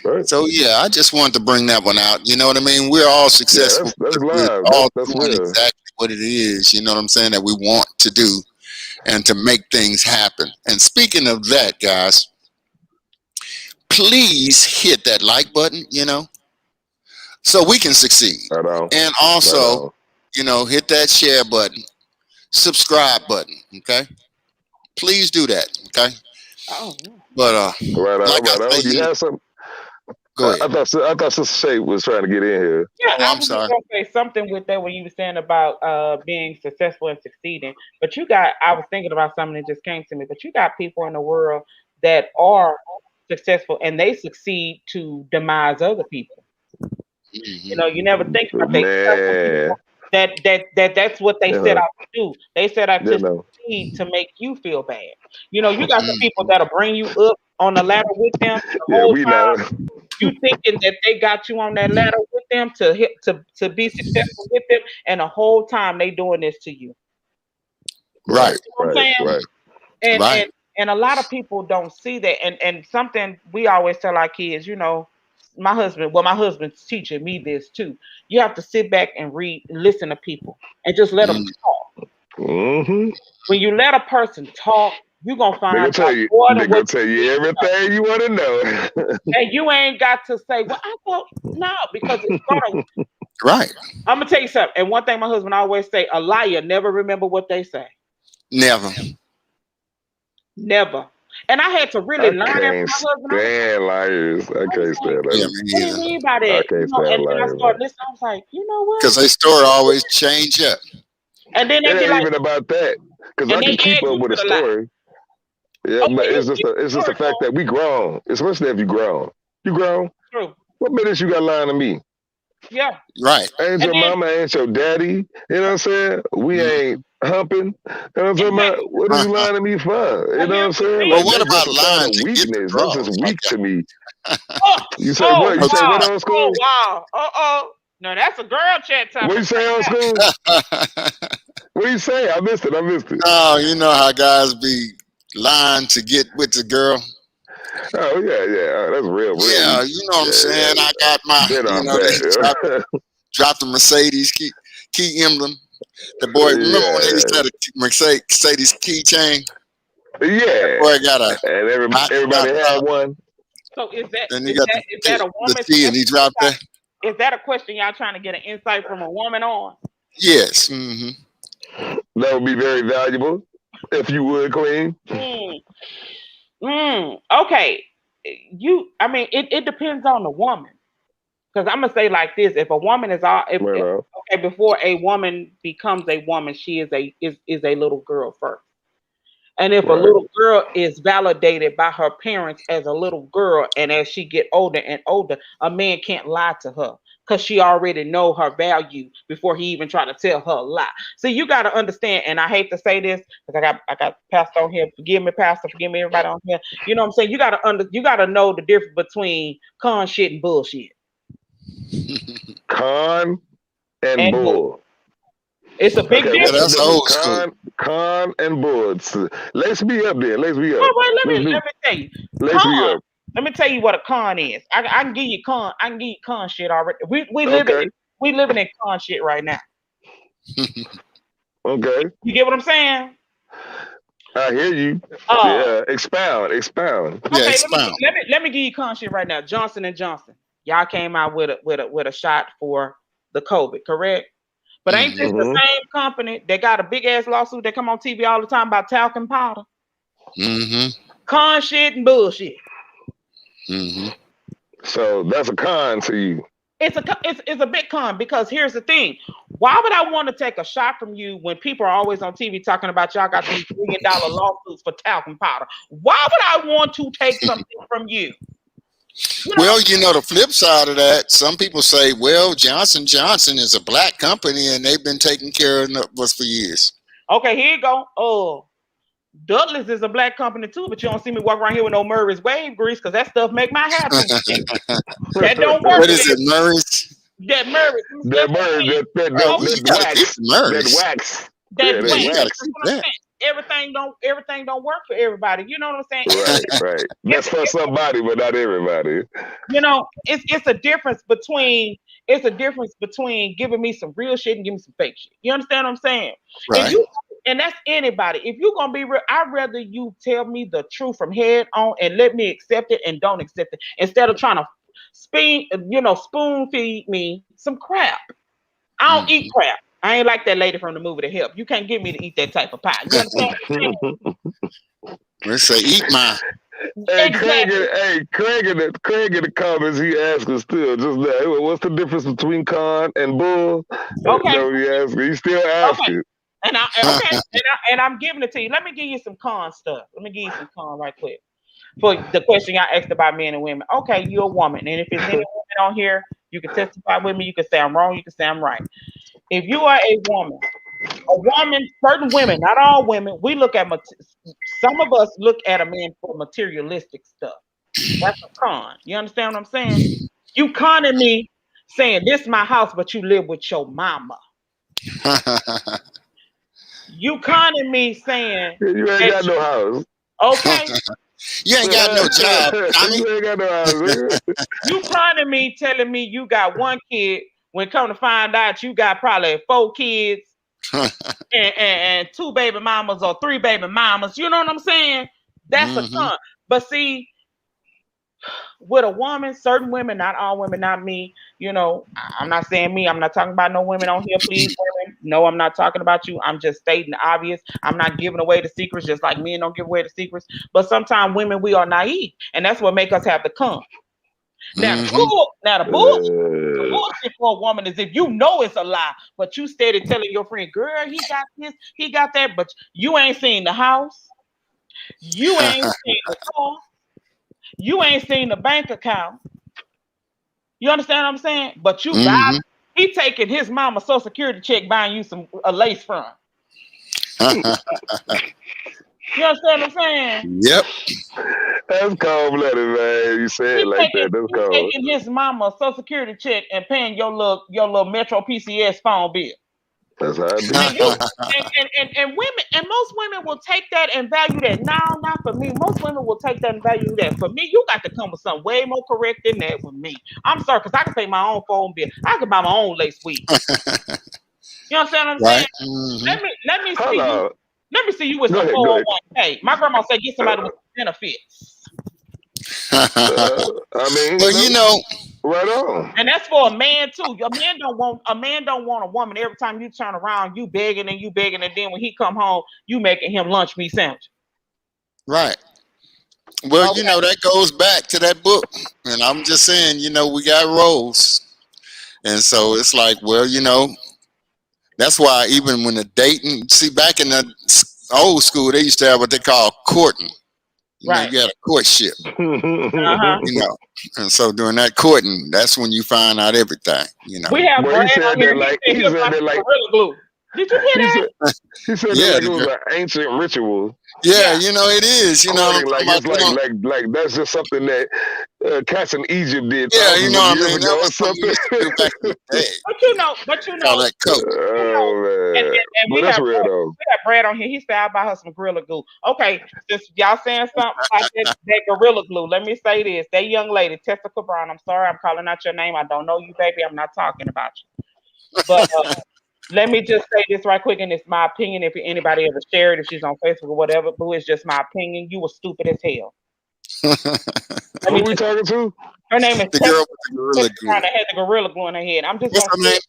Right. So yeah, I just wanted to bring that one out. You know what I mean? We're all Yeah, successful that's because we're live. That's all that's doing real. exactly what it is, you know what I'm saying, that we want to do and to make things happen. And speaking of that, guys, please hit that like button, so we can succeed. Right on. And Right also, on. hit that share button, subscribe button, okay? Please do that, okay? Oh, yeah. But Right on. like I Right say, on. You had some. go ahead. I thought Sister Shay was trying to get in here. Yeah, Oh, I I'm was just sorry. gonna say something with that when you were saying about being successful and succeeding. But I was thinking about something that just came to me. But you got people in the world that are successful and they succeed to demise other people. You never think about that. You got some Man, people that's what they set you out to do. They set out to know, succeed to make you feel bad. You got some people Mhm. that'll bring you up on the ladder with them the yeah, whole we time. know. You thinking that they got you on that ladder with them to hit to be successful with them, and the whole time they doing this to you. Right, Right, You know what I'm right, saying? right. And right. and and a lot of people don't see that. And something we always tell our kids, my husband's teaching me this too. You have to sit back and listen to people, and just let them Mm, talk. Mm-hmm. When you let a person talk, you're gonna They find gonna tell out you. more They than what gonna tell you you need to know. everything you want to know. And you ain't got to say, "Well, I thought no," because it's gonna. right. I'm gonna tell you something. And one thing my husband always say: a liar never remember what they say. Never. Never. And I had to really I learn that from can't my husband. I was like, stand liars. I I was can't like, stand Yeah, liars. me what do you neither. mean by I that? can't stand And then I liars, man. started listening. I was like, you know what? Because their story always change up. And then they It be ain't like, even about that, because and I they can keep add up you with to a the lie. story. Yeah, Oh but yeah, you it's just the story fact that we grown, especially if you grown. You grown. true. What minutes you got lying to me? Yeah. Right. I ain't And your then mama, I ain't your daddy. You know what I'm saying? We Mhm. ain't humping. You know what I'm talking about? exactly. What are you lying to me for? You Well, know what I'm here's the saying? thing. Well, Like what that's just about a sign lying of to get the weakness. That's just draws? weak to me. Oh, You say oh what? You say what wow. on Oh school? wow. No, that's a girl chat What topic you say right on now. school? What you say? I missed it. I missed it. Oh, you know how guys be lying to get with the girl. Oh yeah, yeah. That's real Yeah, weak. you know what I'm Yeah, saying. I yeah. got my, Been off they that. dropped the Mercedes key emblem. The boy, remember when they used to Yeah, have the Mercedes keychain? That yeah. boy got a And hot everybody shot had top, one. So is that and he is got that is that a the woman's T, and he dropped that. is that a question y'all trying to get an insight from a woman on? Yes. Hmm. That would be very valuable if you would, Queen. Mm, okay. I mean, it depends on the woman. Because I'm gonna say like this: if a woman is all, if Well, okay, before a woman becomes a woman, she is a little girl first. And if a right. little girl is validated by her parents as a little girl, and as she get older and older, a man can't lie to her because she already know her value before he even try to tell her a lie. So you got to understand, and I hate to say this because I got pastor on here. Forgive me, pastor. Forgive me, everybody on here. You know what I'm saying? You got to know the difference between con shit and bullshit. Con and And bull. bull. It's a big Okay, Yeah, what's the difference. that's old difference? school. Con and bull. Let's be up then. Let's be Oh, up. wait, Let's let me tell you. let's be Con. up. Let me tell you what a con is. I can give you con. I can give you con shit already. We Okay. living in con shit right now. Okay. You get what I'm saying? I hear you. Uh, Yeah. Expound. Yeah, okay. expound. Let me give you con shit right now. Johnson and Johnson. Y'all came out with a shot for the COVID, correct? But ain't this Mm-hmm. the Mm-hmm. same company that got a big ass lawsuit that come on TV all the time about talcum powder? Mm-hmm. Con shit and bullshit. Mm-hmm. So that's a con to you. It's a big con because here's the thing. Why would I want to take a shot from you when people are always on TV talking about y'all got these $1 billion lawsuits for talcum powder? Why would I want to take something from you? You know, Well, you know, the flip side of that, some people say, well, Johnson Johnson is a black company and they've been taking care of us for years. okay, here you go. Oh, Douglas is a black company too, but you don't see me walk around here with no Murray's wave grease because that stuff make my hair too thick. That don't work. What is it, Murray's? That Murray, that bird, Oh, well, you got to keep wax, the that Murray's. wax. that Yeah, wax. that Yeah, you got to wax. keep That's what I'm that. saying. Everything don't work for everybody. You know what I'm saying? Right. That's for somebody, but not everybody. You know, it's a difference between giving me some real shit and giving me some fake shit. You understand what I'm saying? Right. And that's anybody. If you're gonna be real, I'd rather you tell me the truth from head on and let me accept it and don't accept it instead of trying to spoon feed me some crap. I don't eat crap. I ain't like that lady from the movie The Help. You can't get me to eat that type of pie. You understand? Let's say, eat my. Hey, Exactly. Craig in the comments, he asked us still just now. What's the difference between con and bull? Okay. No, he still Okay. asking. And I'm giving it to you. Let me give you some con stuff. Let me give you some con right quick. For the question y'all asked about men and women. Okay, you're a woman. And if there's any woman on here, you can testify with me. You can say I'm wrong. You can say I'm right. If you are a woman, certain women, not all women, we look at some of us look at a man for materialistic stuff. That's a con. You understand what I'm saying? You conning me saying this is my house, but you live with your mama. You conning me saying You ain't got no house. okay. You ain't got no job, Tommy. You ain't got no house. You conning me telling me you got one kid when come to find out you got probably 4 kids and 2 baby mamas or 3 baby mamas. You know what I'm saying? That's a con. But see, with a woman, certain women, not all women, not me, I'm not saying me. I'm not talking about no women on here, please, women. No, I'm not talking about you. I'm just stating the obvious. I'm not giving away the secrets, just like men don't give away the secrets. But sometimes women, we are naive, and that's what make us have to come. Now, the bullshit for a woman is if you know it's a lie, but you steady telling your friend, girl, he got this, he got that, but you ain't seen the house, you ain't seen the car, you ain't seen the bank account. You understand what I'm saying? But you buy, he taking his mama Social Security check buying you a lace front. You understand what I'm saying? Yep. That's cold-blooded, man. You say it like that. That's cold. Taking his mama Social Security check and paying your little Metro PCS phone bill. That's how it be. And women, and most women will take that and value that. No, not for me. Most women will take that and value that. For me, you got to come with something way more correct than that with me. I'm sorry, because I can pay my own phone bill. I can buy my own lace weave. You understand what I'm saying? Let me see you. Let me see you with some 401k. My grandma said get somebody with benefits. I mean, well, right on. And that's for a man too. A man don't want a woman every time you turn around, you begging, and then when he come home, you making him lunch meat sandwich. Right. Well, that goes back to that book. And I'm just saying, we got roles. And so it's like, well, that's why even when the dating, see, back in the old school, they used to have what they call courting. You know, Right. you had a courtship. Uh-huh. You know, and so during that courting, that's when you find out everything. You know. We have Well, Brad he on said here. that like He he said said about that like Gorilla Glue. Did you hear he that? said he said that Yeah, like it was an ancient ritual. yeah, Yeah. you know it is. You know what I'm Courting, like talking about. it's They don't, like that's just something that cats in Egypt did yeah, you thousands know of what I years mean. That ago or was something we something. used to do back in the day. But you Call know, that coke. you know, Oh man, and but that's real though. we have Brad on here. He said I buy her some Gorilla Glue. Okay, just y'all saying something about that Gorilla Glue. Let me say this: that young lady, Tessa Cabron. I'm sorry, I'm calling out your name. I don't know you, baby. I'm not talking about you. But let me just say this right quick, and it's my opinion. If anybody ever shared, if she's on Facebook or whatever, boo, it's just my opinion. You were stupid as hell. Let Who me we just. talking to? Her name is The Tessa. girl with the gorilla Tessa glue. Cabron that had the Gorilla Glue in her head. I'm just What's gonna her say name?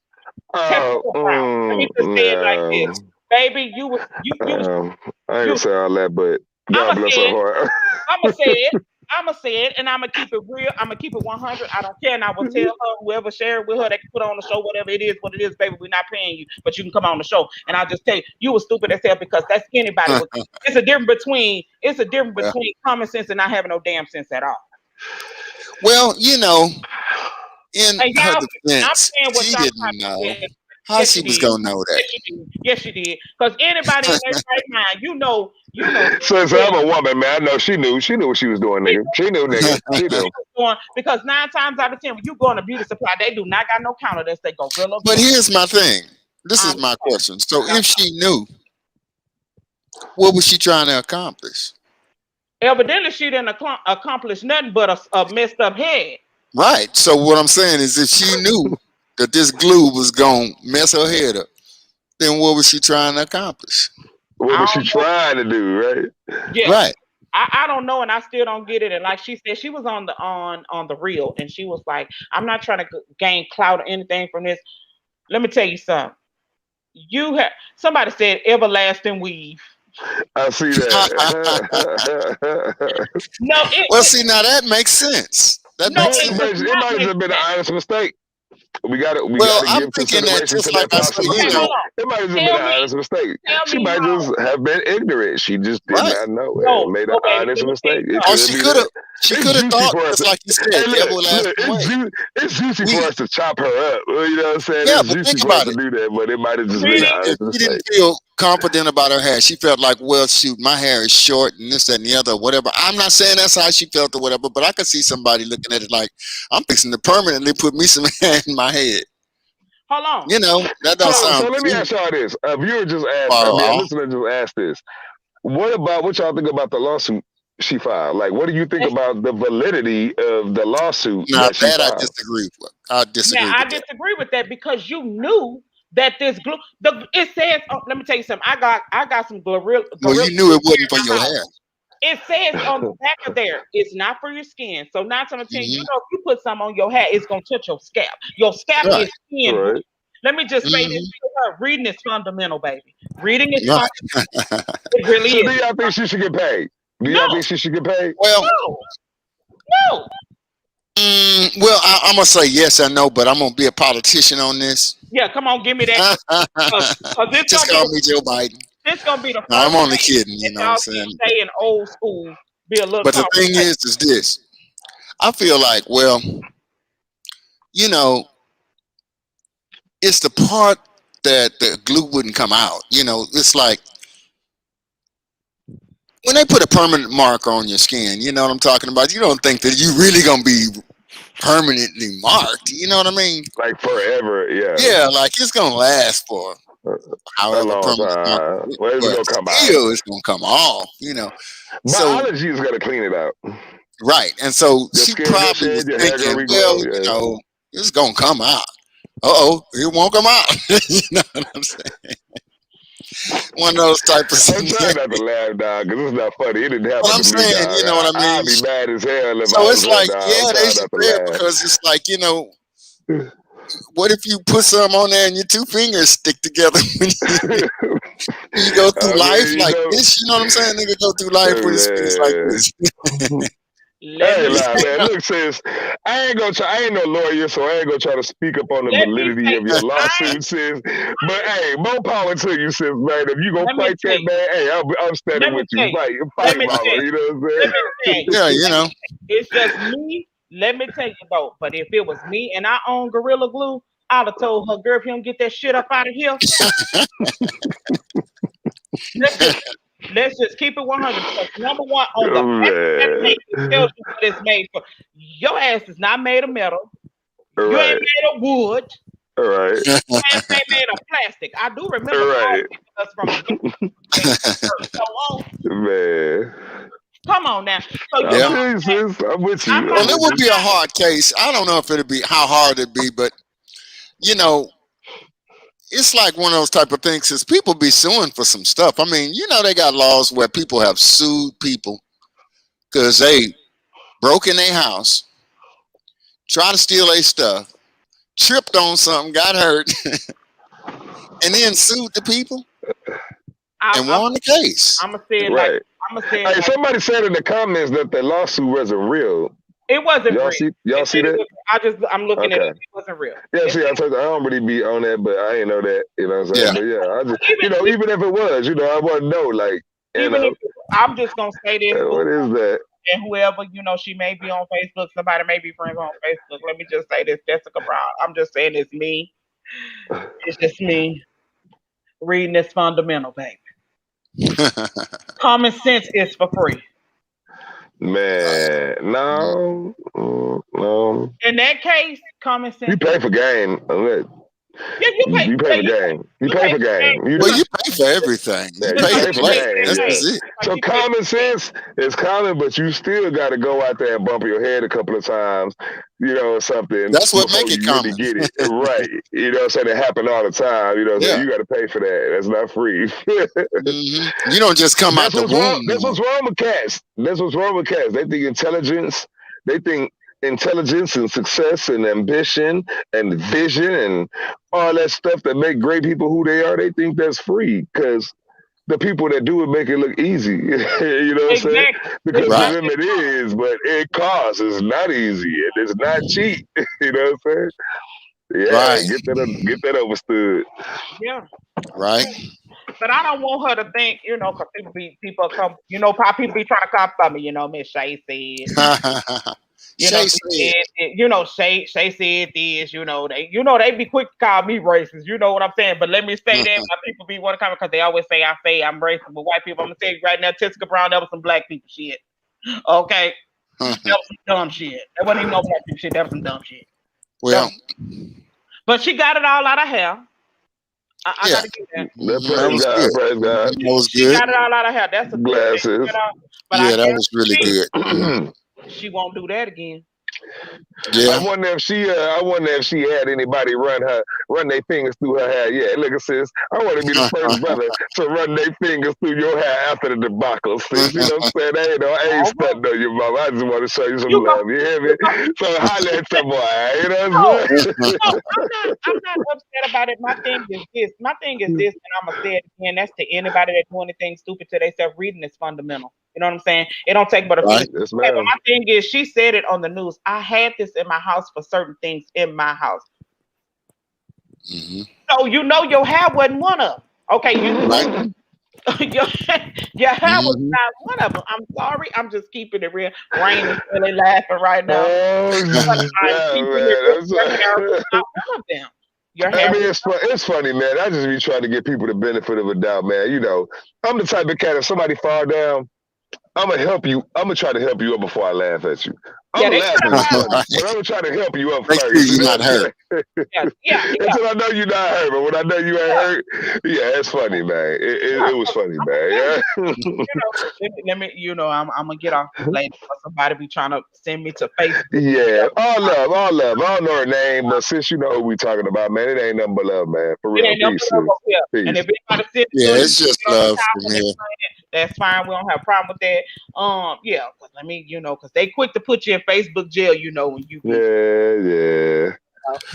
Tessa Brown. Let me just say it like this, Yeah. baby. You was I ain't you. gonna say all that, but God I'ma bless say her it. heart. I'ma say it. I'ma say it, and I'ma keep it real. I'ma keep it 100. I don't care, and I will tell her whoever share it with her, they can put on the show, whatever it is, what it is, baby. We're not paying you, but you can come on the show. And I'll just tell you, you were stupid as hell because that's anybody. It's a difference Well, between common sense and not having no damn sense at all. well, you know, in And her y'all, I'm defense, saying what she y'all trying didn't to know say. how Yes, she you was did. gonna know that. Yes, you did. Yes, you did. Because anybody in their right mind, So I'm a woman, man. I know she knew. She knew what she was doing, nigga. She knew, nigga. She knew. because 9 times out of 10, when you go in a beauty supply, they do not got no counter that say Gorilla But Glue. here's my thing. This is I'm my question. So sorry. if she knew, what was she trying to accomplish? Evidently, she didn't accomplish nothing but a messed up head. Right. So what I'm saying is if she knew that this glue was gonna mess her head up, then what was she trying to accomplish? What I was she don't know. trying to do, right? Yeah, Right. I don't know, and I still don't get it. And like she said, she was on the reel, and she was like, "I'm not trying to gain clout or anything from this." Let me tell you something. You have somebody said everlasting weave. I see that. No, Well, see, now that makes sense. That no, makes but it sense. does but it not might have make just been an sense. honest mistake. We Well, gotta I'm give thinking that consideration just to like that I say, you Okay, possibility. know, hold on. It might have just been Tell an me, honest mistake. tell She me might how. just have been ignorant. She just did right. not know and No, made an no, baby. honest Let me tell you mistake. It something. Or could be that. she It's could have juicy thought, for us. just like you Hey, said, the look, everlasting way. it's juicy for We us to chop her up. You know what I'm saying? Yeah, It's but juicy think for us about to it. do that, but it might have just been an Reading, If honest she didn't mistake. feel confident about her hair, she felt like, well, shoot, my hair is short and this, that, and the other, whatever. I'm not saying that's how she felt or whatever, but I could see somebody looking at it like, I'm fixing to permanently put me some hair in my head. hold on. You know, that don't So, So sound let me too ask y'all this. A viewer just asked, far a off. listener just asked this. What y'all think about the lawsuit she filed? Like, what do you think about the validity of the lawsuit Now that she that I filed? disagree with. I now disagree I with that. disagree with that because you knew that this glue. It says. Oh, let me tell you something. I got some Well, gorilla you knew glue it wasn't here for in your my house. hair. It says on the back of there, it's not for your skin. So 9 times out of 10, you Hmm. know, if you put some on your hair, it's gonna touch your scalp. Your scalp Right. is skin. Right. Let me just say this Hmm. to her: reading is fundamental, baby. Reading is Right. fundamental. It really So do is. y'all think she should get paid? Do No, y'all think she should get paid? Well, no, no. well, I'm gonna say yes or no, but I'm gonna be a politician on this. Yeah, come on, give me that. Cause this Just gonna be call the me Joe Biden. this gonna be the No, first I'm only day kidding. You that know what I'm y'all see saying? stay in old school be a little But the thing conversation. is this. I feel like, well, you know, it's the part that the glue wouldn't come out. You know, it's like when they put a permanent marker on your skin. You know what I'm talking about? You don't think that you really gonna be permanently marked. You know what I mean? Like forever? Yeah, Yeah, like it's gonna last for a however long permanent marker, time. Well, it's but gonna come out. still it's gonna come off. You know, so Biology is gonna clean it out. right, and so Your she skin gonna probably was shed, your hair thinking, gonna well, regrow. you Yeah. know, it's gonna come out. Uh-oh, it won't come out. You know what I'm saying? One of those type of I'm trying scenarios. not to laugh, dog, because it's not funny. It didn't happen Well, I'm to me, saying, dog. you know what I I'd mean? be mad as hell if So I was it's her, like, dog. I'm yeah, they trying should not to pay it laugh. because it's like, you know, what if you put some on there and your two fingers stick together when you go I through mean, life you like know, this? You know what I'm saying? Nigga go through life with his fingers like this. Let I ain't me lying, say, man. Look, sis, I ain't no lawyer, so I ain't gonna try to speak up on the let me validity say, of your I, lawsuit, sis. But hey, more power to you, sis, man. If you gonna let me fight tell that, you, man, hey, I'm let standing me with you. tell you, Fight, let fight, me tell mama. you, You know what let I'm me tell you. Yeah, you Let me know. tell you. It's just me. Let me tell you though. But if it was me and I own Gorilla Glue, I'd have told her, girl, if you don't get that shit up out of here, let's just let's just keep it 100. Because number one, on the saying? back of that thing, it tells Man, you what it's made for. Your ass is not made of metal. all You ain't right, made of wood. all right, Your ass ain't made of plastic. I do all remember Paul right, keeping us from the things so on. man. Come on now. So you I Yeah. know feel you, sis. I'm with I'm you. not I'm And it with would you. be a hard case. I don't know if it'd be how hard it'd be, but you know, it's like one of those type of things. Is people be suing for some stuff. I mean, you know, they got laws where people have sued people because they broke in their house, tried to steal their stuff, tripped on something, got hurt, and then sued the people and I'm won the case. I'm gonna say it like Right. I'm gonna say it Hey, like somebody said in the comments that the lawsuit wasn't real. it wasn't real. Y'all It see said it that? was. I'm looking at it. Okay. It wasn't real. Yeah, It see, said, I told you I don't really be on that, but I ain't know that. You know what I'm saying? Yeah. But yeah, I just, even even if it was, I want to know, like, even if I'm just gonna say this, boo, what is that? and whoever she may be on Facebook, somebody may be friends on Facebook. Let me just say this, Jessica Brown. I'm just saying it's me. It's just me reading this fundamental, baby. Common sense is for free. Man, no, no. In that case, common You sense is pay for game. yeah. You pay. You pay Yeah, for game. You you pay pay for for game. game. You Well, do. you pay for everything. Yeah, You you pay Because to pay she for play. paid for game. that Yeah. That's game. it. Like So she paid common for that game. sense is common, but you still got to go out there and bump your head a couple of times, or something That's what before make it you really common. get it right. You know what I'm saying? It happen all the time. You know what I'm saying? Yeah. You got to pay for that. That's not free. You don't just come out That's the what's wrong. womb. That's what's wrong with cats. That's what's wrong with cats. They think intelligence. They think intelligence and success and ambition and vision and all that stuff that make great people who they are. They think that's free because the people that do it make it look easy. You know what I'm saying? Exactly. Because to Right. them it is, but it costs. It's not easy. It's not cheap. You know what I'm saying? Yeah, Right. get that understood. Yeah. Right. But I don't want her to think, because people come, how people be trying to come for me, Miss Shay said, Shay she said. said, Shay said this, they be quick to call me racist, you know what I'm saying? But let me say that my people be want to come because they always say I'm racist, but white people, I'm gonna tell you right now, Jessica Brown, that was some black people shit. Okay. That was some dumb shit. That wasn't even no black people shit, that was some dumb shit. Well, But she got it all out of hair. I yeah, gotta get that. That that praise was God, good. praise God. That was She good. got it all out of hair. That's a good thing. Glasses. But Yeah, I that was really guarantee good. she won't do that again. I Yeah. wonder if she had anybody run their fingers through her hair. Yeah, look, sis, I want to be the first brother to run their fingers through your hair after the debacle, sis. You know what I'm saying? I ain't stunting on your mama. I just want to show you some You go, love. You hear me? So holla at your boy. You know no, what I'm saying? no, I'm not upset about it. My thing is this, and I'm gonna say it again. That's to anybody that do anything stupid to themselves. Reading is fundamental. You know what I'm saying? It don't take but a few. Right. Yes, Okay, but ma'am. my thing is, she said it on the news. I had this in my house for certain things in my house. Hmm. So your hair wasn't one of them. Okay, Right. your hair was Hmm. not one of them. I'm sorry. I'm just keeping it real. Rain is really laughing right now. Oh, But I'm yeah, keeping it real. Your hair was man. not one of them. Your I hair mean, was it's funny, man. I just be trying to give people the benefit of a doubt, man. I'm the type of cat, if somebody fall down, I'm gonna help you. I'm gonna try to help you up before I laugh at you. I'm yeah, gonna they laugh could when have it's found funny, but I'm gonna try to help you up Make sure first. You you're know not what I'm hurt. saying? yeah. Until I know you're not hurt, but when I know you ain't hurt, yeah, it's funny, man. It was funny, I'm man. gonna Yeah. let me I'm gonna get off this later. Somebody be trying to send me to Facebook. Yeah, all love, all love. I don't know her name, but since you know who we talking about, man, it ain't nothing but love, man. For It real, ain't nothing peace, but sis. up here. And Peace. if anybody sends it Yeah, to you, it's just on the love top from and here. explain it, that's fine. We don't have a problem with that. Yeah, because let me, because they quick to put you in Facebook jail, when you be. Yeah.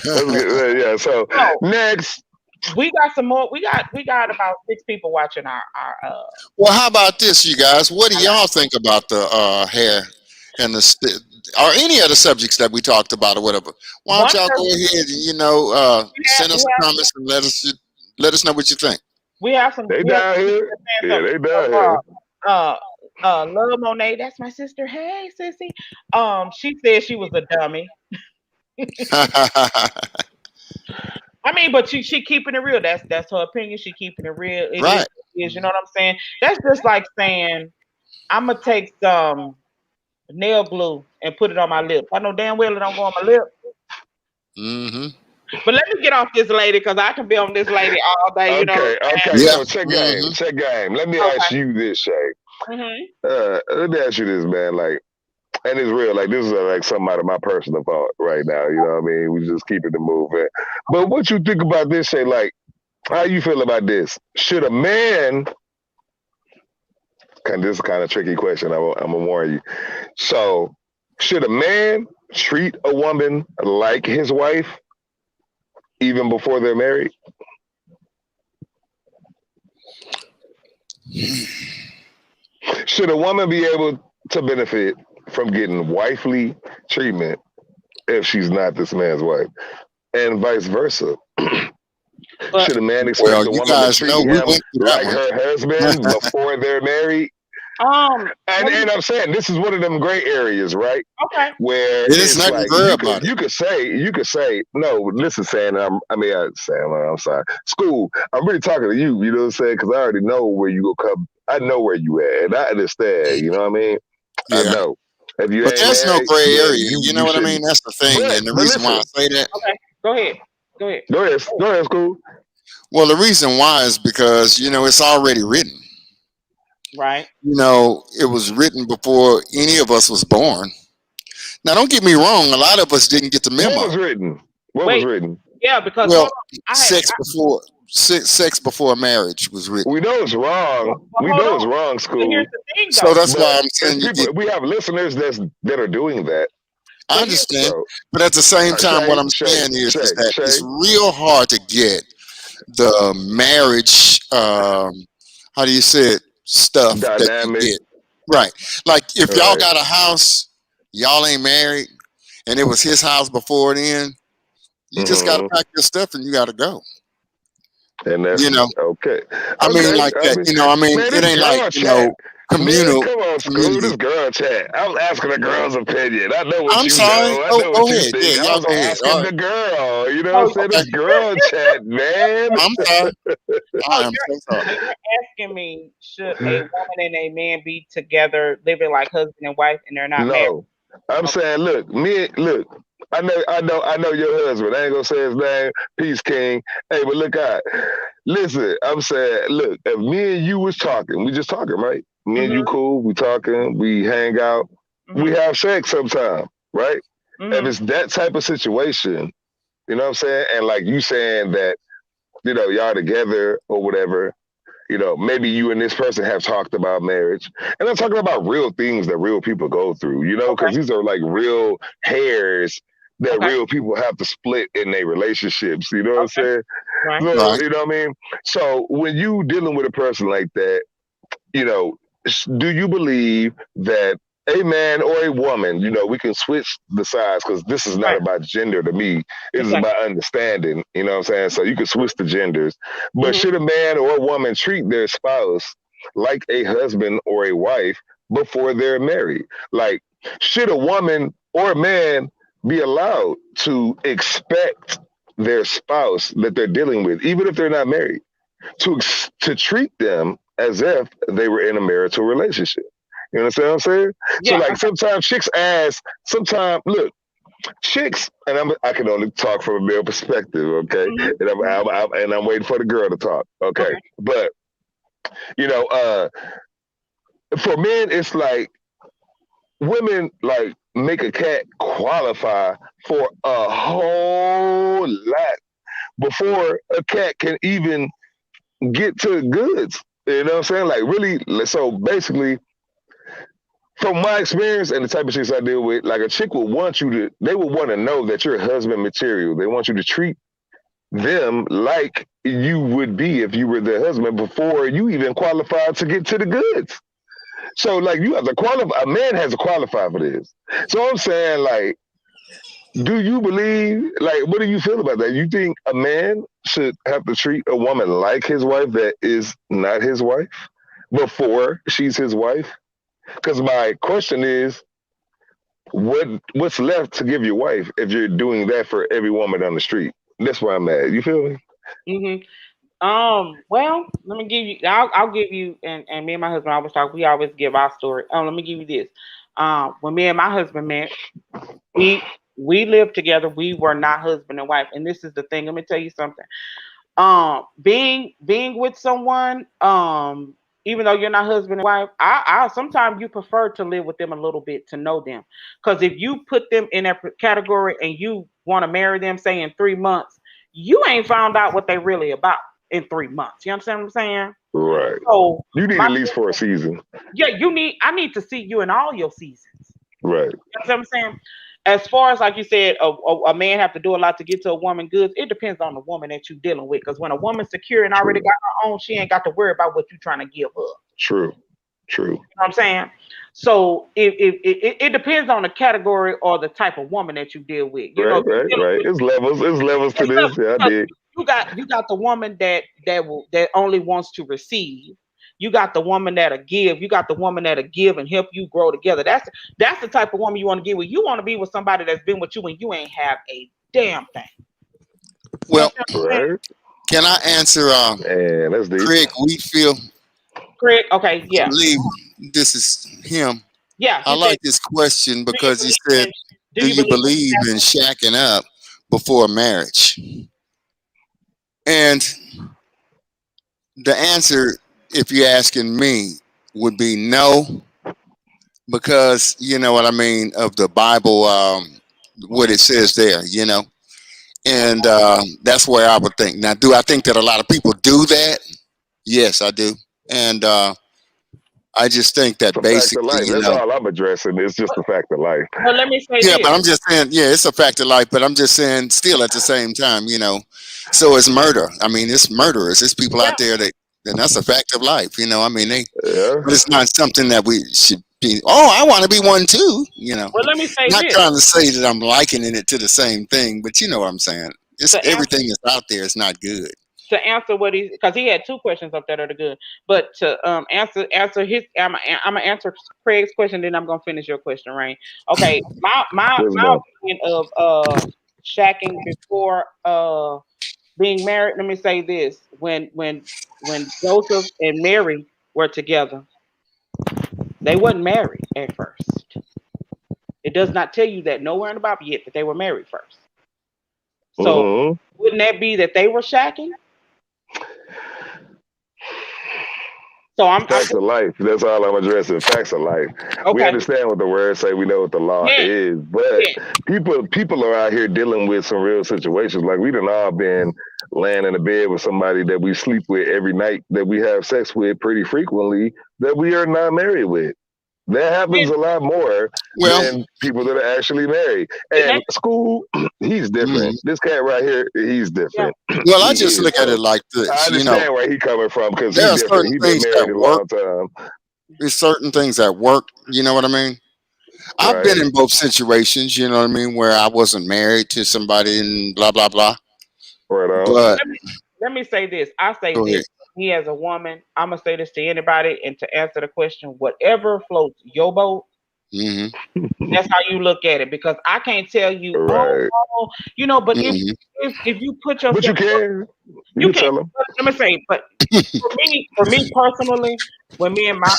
That's good. Yeah. So So next, we got some more. We got about 6 people watching our Well, how about this, you guys? What do y'all think about the hair and or any of the subjects that we talked about or whatever. Why don't y'all go ahead and send us comments and let us know what you think. We have some. They down here. Yeah, they down here. Love Monet, that's my sister. Hey, sissy. She said she was a dummy. I mean, but she keeping it real. That's her opinion. She keeping it real. It right. Is, you know what I'm saying? That's just like saying I'm gonna take some nail glue and put it on my lips. I know damn well it don't go on my lip. Mm-hmm. But let me get off this lady because I can be on this lady all day. You know. Okay. Yeah. So check game. Let me ask you this, Shay. Let me ask you this, man. Like, and it's real. Like, this is like something out of my personal thought right now. You know what I mean? We just keep it moving. But what you think about this, Shay? Like, how you feel about this? Should a man? This is a kind of tricky question. I'm gonna warn you. So, should a man treat a woman like his wife even before they're married? Should a woman be able to benefit from getting wifely treatment if she's not this man's wife, and vice versa? Should a man expect a woman to treat him like her husband before they're married? And I'm saying this is one of them gray areas, right? Okay. Where it's like you could say, no, listen, Sam. I'm sorry. School, I'm really talking to you. You know what I'm saying? Because I already know where you go come. I know where you at, and I understand. You know what I mean? Yeah. I know. But there's no gray area. You know what I mean? That's the thing, and the reason why I say that. Okay, go ahead. Go ahead, School. Well, the reason why is because it's already written. Right. It was written before any of us was born. Now, don't get me wrong. A lot of us didn't get the memo. What was written? Was written? Yeah, because sex before marriage was written. We know it's wrong. It's wrong, School. Here's the thing, so that's why I'm saying we have listeners that are doing that. I understand, but at the same time, what I'm saying is that it's real hard to get the marriage. How do you say it? Stuff dynamic. That you get. Right. Like if y'all got a house, y'all ain't married, and it was his house before then, you just gotta pack your stuff and you gotta go. And that's okay. I mean, like that. Man, it ain't like communal. Man, come on, School. This girl chat. I was asking the girl's opinion. I know what I'm you sorry. know. I know what you think. Yeah, I was asking the girl. You know what I'm saying? This girl chat, man. I'm sorry. I'm so sorry. You're asking me, should a woman and a man be together, living like husband and wife, and they're not married? No, I'm saying, look. I know your husband. I ain't gonna say his name. Peace King. Hey, but look out. Listen, I'm saying, look, if me and you was talking, we just talking, right? Me and you cool, we talking, we hang out, we have sex sometime, right? If it's that type of situation, you know what I'm saying? And like you saying that, y'all together or whatever, maybe you and this person have talked about marriage. And I'm talking about real things that real people go through, because these are like real hairs that real people have to split in their relationships. You know what I'm saying? Right. So, you know what I mean? So when you dealing with a person like that, do you believe that a man or a woman, we can switch the sides because this is not about gender to me. It's about understanding, you know what I'm saying? So you can switch the genders. But should a man or a woman treat their spouse like a husband or a wife before they're married? Like, should a woman or a man be allowed to expect their spouse that they're dealing with, even if they're not married, to treat them as if they were in a marital relationship? You understand what I'm saying? Yeah. So like sometimes chicks ask, look, chicks, and I can only talk from a male perspective, okay? And I'm waiting for the girl to talk, okay? But, for men, it's like women like make a cat qualify for a whole lot before a cat can even get to goods. You know what I'm saying? Like really, so basically, from my experience and the type of chicks I deal with, like a chick would want they would want to know that you're husband material. They want you to treat them like you would be if you were their husband before you even qualified to get to the goods. So like you have to qualify. A man has to qualify for this. So I'm saying like, do you believe like what do you feel about that? You think a man should have to treat a woman like his wife that is not his wife before she's his wife? Because my question is, what's left to give your wife if you're doing that for every woman on the street? That's why I'm at. You feel me? Hmm. Well, let me give you. I'll give you. And me and my husband always talk. We always give our story. Let me give you this. When me and my husband met, we we lived together. We were not husband and wife. And this is the thing. Let me tell you something. Being with someone, even though you're not husband and wife, I sometimes you prefer to live with them a little bit to know them. Because if you put them in that category and you want to marry them, say in 3 months, you ain't found out what they really about in 3 months. You understand what I'm saying? Right. So You need my at least for a season. yeah, I need to see you in all your seasons. Right. You know what I'm saying? As far as like you said, a man have to do a lot to get to a woman good. It depends on the woman that you're dealing with. Because when a woman's secure and already True. got her own, she ain't got to worry about what you're trying to give her. True. True. You know what I'm saying? So it depends on the category or the type of woman that you deal with. You know, Right. if you're Right. dealing Right. with It's levels. It's levels to this. Yeah, I did. you got the woman that only wants to receive. You got the woman that'll give. You got the woman that'll give and help you grow together. That's the type of woman you want to get with. You want to be with somebody that's been with you and you ain't have a damn thing. You Well, understand what I'm saying? Right. can I answer And that's deep. Craig Wheatfield? Correct. Okay. I Yeah. believe this is him. Yeah. I He said, like this question "Do you because he believe said, in? Do "Do you you believe in?" believe in shacking up before marriage?" And the answer, if you're asking me, would be no, because you know what I mean of the Bible, what it says there, and that's where I would think. Now, do I think that a lot of people do that? Yes, I do, and I just think It's that a fact of basically, life. That's all I'm addressing. It's just a fact of life. But let me say yeah, this. but I'm just saying, yeah, it's a fact of life, but I'm just saying, still at the same time, so it's murder. I mean, it's murderers. It's people Yeah. out there and that's a fact of life. I mean, Yeah. but it's not something that we should be. Oh, I want to be one too. Well, let me say Not this trying to say that I'm likening it to the same thing, but you know what I'm saying. It's to answer everything that's out there is not good. what he because he had two questions up there that are good. But to answer his, I'm gonna answer Craig's question, then I'm gonna finish your question, Rain. Okay, Let's my go. opinion of shacking before being married. Let me say this: when Joseph and Mary were together, they wasn't married at first. It does not tell you that nowhere in the Bible yet that they were married first. So Hmm. wouldn't that be that they were shacking? So I'm Facts of life. That's all I'm addressing. Facts of life. We okay. understand what the words say. We know what the law Yeah, is, but yeah. people are out here dealing with some real situations. Like we done all been laying in a bed with somebody that we sleep with every night, that we have sex with pretty frequently, that we are not married with. That happens a lot more Well, than people that are actually married. And And School, he's different. mhm. This cat right here, he's yeah, different. Well, I He just is look at it though. like I this. understand where he coming from because he There are certain different. He been things that married a work. long time. There's certain things that work. You know what I mean? I've Right. been in both situations. You know what I mean, where I wasn't married to somebody and blah blah blah. Right on. But let me let me say this. I say go ahead. this. Me as a woman, I'm gonna say this to anybody, and to answer the question, whatever floats your boat, Hmm. that's how you look at it. Because I can't tell you, Right. but if Hmm. if you put But you yourself, can. You you can can't. tell him. Let me say, but for me personally, when me and my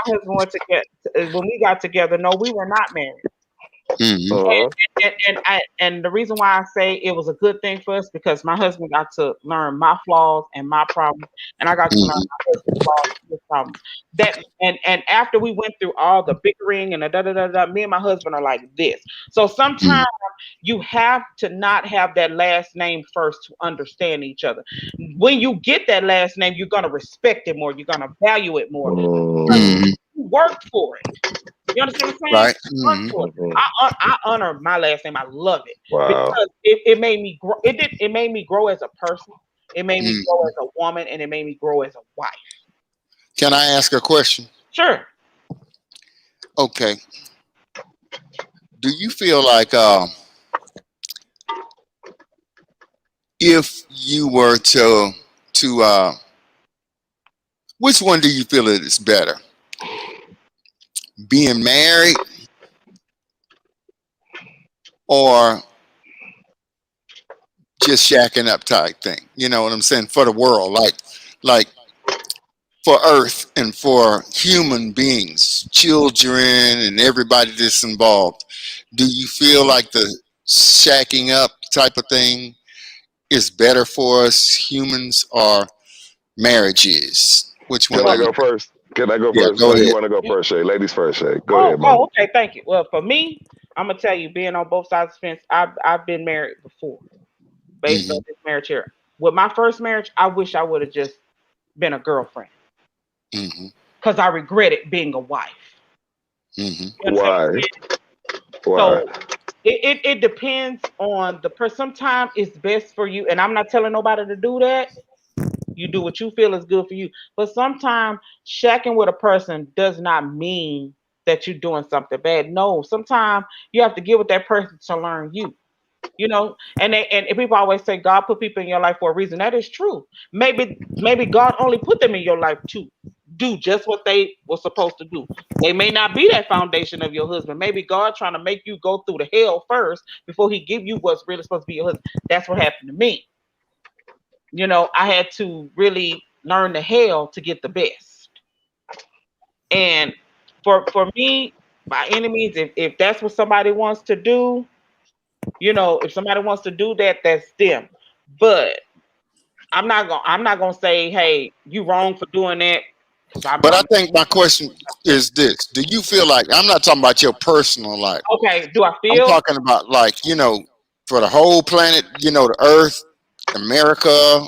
husband went together, when we got together, no, we were not married. Hmm. Uh-huh. And the reason why I say it was a good thing for us because my husband got to learn my flaws and my problems, and I got to learn Hmm. my husband's flaws and his problems. And after we went through all the bickering and the da da da da, me and my husband are like this. So sometimes you have to not have that last name first to understand each other. When you get that last name, you're gonna respect it more. You're gonna value it more. Mm, Hmm. You work for it. You understand what I'm saying? Right. Work Hmm. for it. mhm. I honor my last name. I love it Wow. because it made me grow. It made me grow as a person. It made me grow Hmm. as a woman, and it made me grow as a wife. Can I ask a question? Sure. Okay. Do you feel like if you were to which one do you feel it is better? Being married or just shacking up type thing? You know what I'm saying? For the world, like for Earth and for human beings, children and everybody that's involved. Do you feel like the shacking up type of thing is better for us humans or marriage is? Which one Can do I Well, you? go first? Can I go Yeah, first? go Or you ahead. want to go first, Shay? Ladies first, Shay. Go oh, ahead, mama. okay, thank you. Well, for me, I'm gonna tell you, being on both sides of the fence, I've been married before, based on Hmm. this marriage here. With my first marriage, I wish I would have just been a girlfriend Hmm. because I regretted being a wife. Hmm. You understand what I'm Why? saying? Why? So it depends on the person. Sometimes it's best for you, and I'm not telling nobody to do that. You do what you feel is good for you. But sometimes shacking with a person does not mean that you're doing something bad. No, sometimes you have to get with that person to learn you. And people always say God put people in your life for a reason. That is true. Maybe God only put them in your life to do just what they were supposed to do. They may not be that foundation of your husband. Maybe God trying to make you go through the hell first before he give you what's really supposed to be your husband. That's what happened to me. I had to really learn the hell to get the best. And for me, by any means, if that's what somebody wants to do, if somebody wants to do that, that's them. But I'm not gonna say, hey, you wrong for doing that, because But I think my question is this: do you feel like I'm not talking about your personal life? okay. Do I I'm feel talking about like for the whole planet, the Earth, America.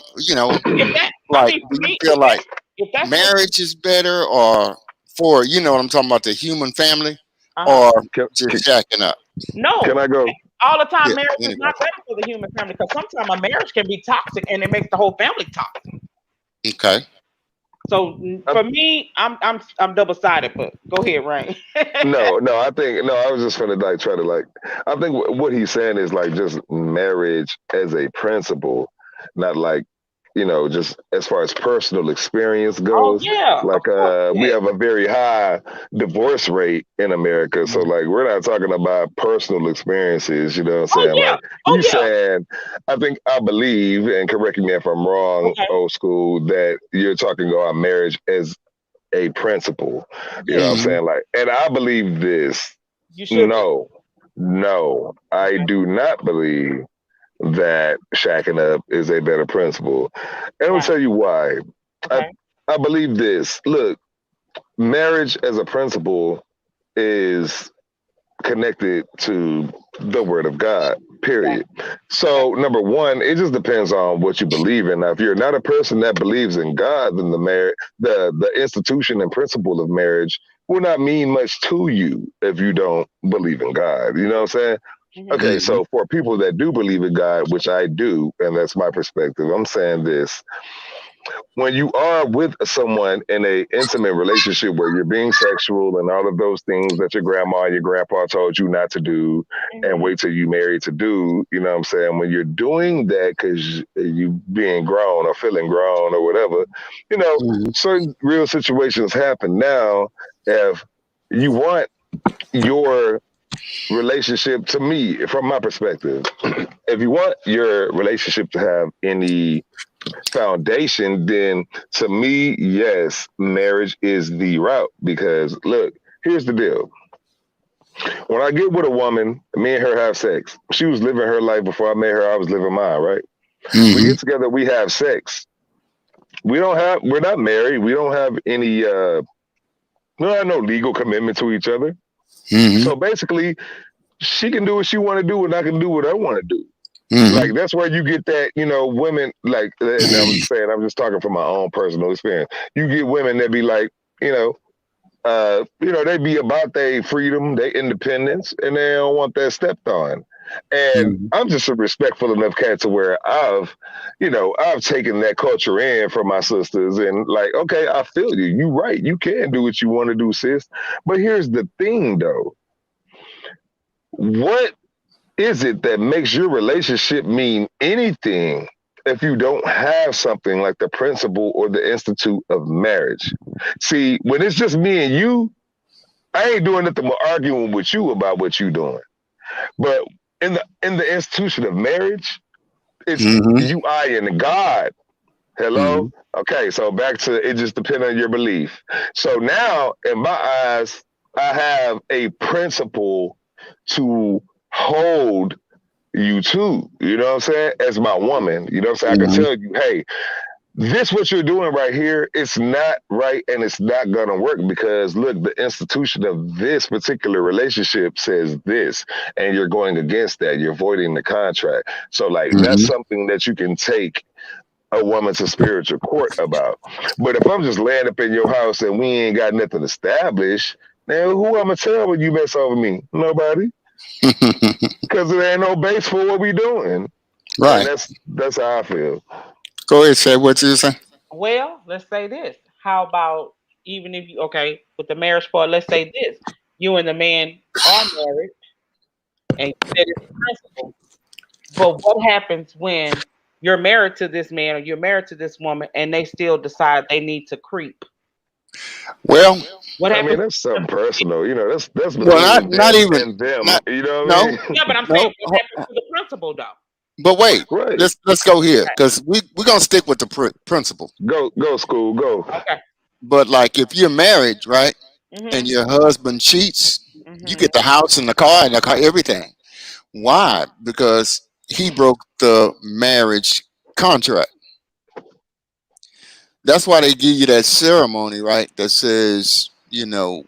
if that? I Like, mean, do for you me, feel like if that's what marriage is better, or for what I'm talking about, the human family, uh-huh. or Can, just can, shacking up? can No, I go? all the time Yeah. marriage is Anyway. not better for the human family, because sometimes a marriage can be toxic and it makes the whole family toxic. Okay. So for me, I'm double sided. But go ahead, Rain. No. I think no. I was just gonna like try to like. I think what he's saying is like just marriage as a principle, not like just as far as personal experience Oh goes. yeah, of Like course. we Yes. have a very high divorce rate in America, so like we're not talking about personal experiences. You know what I'm Oh saying? yeah. Like Oh you yeah. saying, I believe, and correct me if I'm wrong, Okay. old school, that you're talking about marriage as a principle. You know what I'm Yes. Hmm. saying? Like, and I believe this. You should be. No, no, I Okay. do not believe that shacking up is a better principle. And I'll Right. tell you why. I, Okay. I believe this. Look, marriage as a principle is connected to the word of God, Yeah. period. Yeah. So, number one, it just depends on what you believe in. Now, if you're not a person that believes in God, then the institution and principle of marriage will not mean much to you if you don't believe in God. You know what I'm saying? Hmm. Okay, Hmm. so for people that do believe in God, which I do, and that's my perspective, I'm saying this: when you are with someone in a intimate relationship where you're being sexual and all of those things that your grandma and your grandpa told you not to do and Hmm. wait till you married to do, you know what I'm saying? When you're doing that because you being grown or feeling grown or whatever, Hmm. certain real situations happen. Now, if you want your relationship, to me, from my perspective, if you want your relationship to have any foundation, then to me, yes, marriage is the route. Because look, here's the deal. When I get with a woman, me and her have sex. She was living her life before I met her. I was living mine, right? We Hmm. get together, we have sex. We're not married. We don't have no legal commitment to each other. Hmm. So basically, she can do what she want to do, and I can do what I want to do. Hmm. Like that's where you get that, women like, and I'm saying, I'm just talking from my own personal experience. You get women that be like, you know, they be about their freedom, their independence, and they don't want that stepped on. And Mhm. I'm just a respectful enough cat to where I've taken that culture in from my sisters and like, okay, I feel you. You right. You can do what you want to do, sis. But here's the thing though. What is it that makes your relationship mean anything if you don't have something like the principle or the institute of marriage? See, when it's just me and you, I ain't doing nothing but arguing with you about what you doing. But in the institution of marriage, it's Mhm. you, I, and God. Hello? Mhm. Okay, so back to it just depends on your belief. So now, in my eyes, I have a principle to hold you to. You know what I'm saying? As my woman, you know what I'm saying? I can Mhm. tell you, hey, this what you're doing right here, it's not right and it's not gonna work because look, the institution of this particular relationship says this, and you're going against that. You're voiding the contract. So like that's Mhm. something that you can take a woman to spiritual court about. But if I'm just laying up in your house and we ain't got nothing established, then who I'm gonna tell when you mess over me? Nobody, because there ain't no base for what we doing. And Right. that's how I feel. Go ahead, say what you say. Well, let's say this. How about even if you okay with the marriage part? Let's say this: you and the man are married, and you said it's a principle. But what happens when you're married to this man or you're married to this woman, and they still decide they need to creep? Well, What I mean, happens? that's something personal. That's not between not them even and them. not You know what I no mean? Yeah, but I'm saying no. what happens to the principle though? But wait, Right. let's go here because we're gonna stick with the principle. Go school, go. Okay. But like if you're married, right, and Mhm. your husband cheats, you Mhm. get the house and the car and the car, everything. Why? Because he broke the marriage contract. That's why they give you that ceremony, right? That says,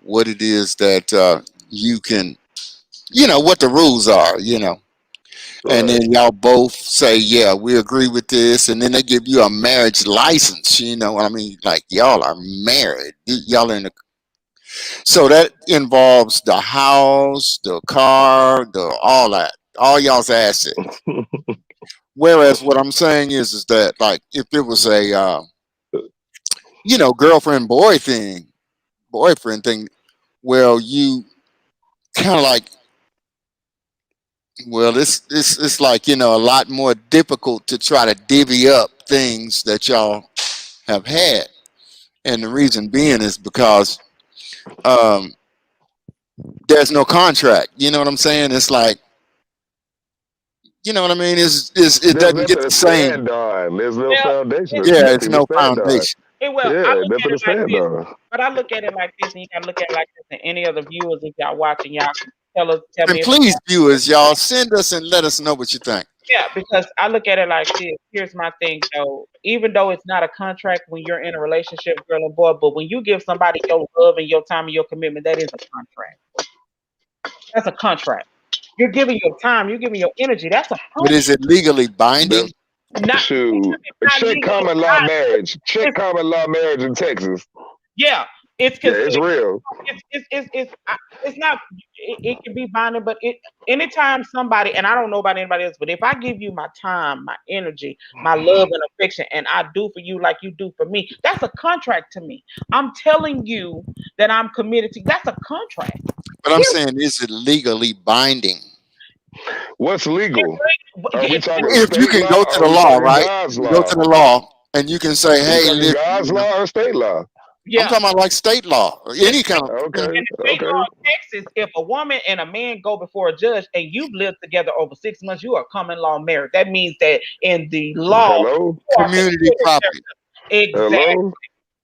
what it is that you can, what the rules are, and Right. then y'all both say, yeah, we agree with this, and then they give you a marriage license. You know what I mean? Like y'all are married. Y'all are in the so that involves the house, the car, the all that, all y'all's assets. Whereas what I'm saying is that like if it was a girlfriend boyfriend thing, well you kind of like well it's like a lot more difficult to try to divvy up things that y'all have had, and the reason being is because um, there's no contract. You know what I'm saying? It's like you know what I mean. It There's doesn't get nothing to the same. stand on. There's no Well, foundation. it, There's Yeah, it's nothing to no stand on. foundation. I Yeah, look at nothing it to like stand this. on. But I look at it like this, and you gotta look at it like this. And any other viewers, if y'all watching, y'all can tell And me if please, viewers, y'all send us and let us know what you think. yeah, because I look at it like this. Here's my thing though. Even though it's not a contract when you're in a relationship, girl and boy, but when you give somebody your love and your time and your commitment, that is a contract. That's a contract. You're giving your time, you're giving your energy. That's a But is contract. it legally binding? That's Not shoot. not Check legally common law binding. marriage. Check It's common law marriage in Texas. yeah. It's Yeah, because it's real. it's not it can be binding, but it anytime somebody and I don't know about anybody else, but if I give you my time, my energy, my love and affection, and I do for you like you do for me, that's a contract to me. I'm telling you that I'm committed to. That's a contract. But I'm Period. saying, is it legally binding? What's legal? Are we It's talking If you state can go law to or are the we law, talking right? God's You go to law? the law and you can say, Are we hey, talking listen, God's law or state law? I'm yeah. talking about like state law or In any kind of. Okay, the state law okay. of Texas, if a woman and a man go before a judge and you've lived together over 6 months, you are common law married. That means that in the law, Hello? you are Community property. exactly. Hello?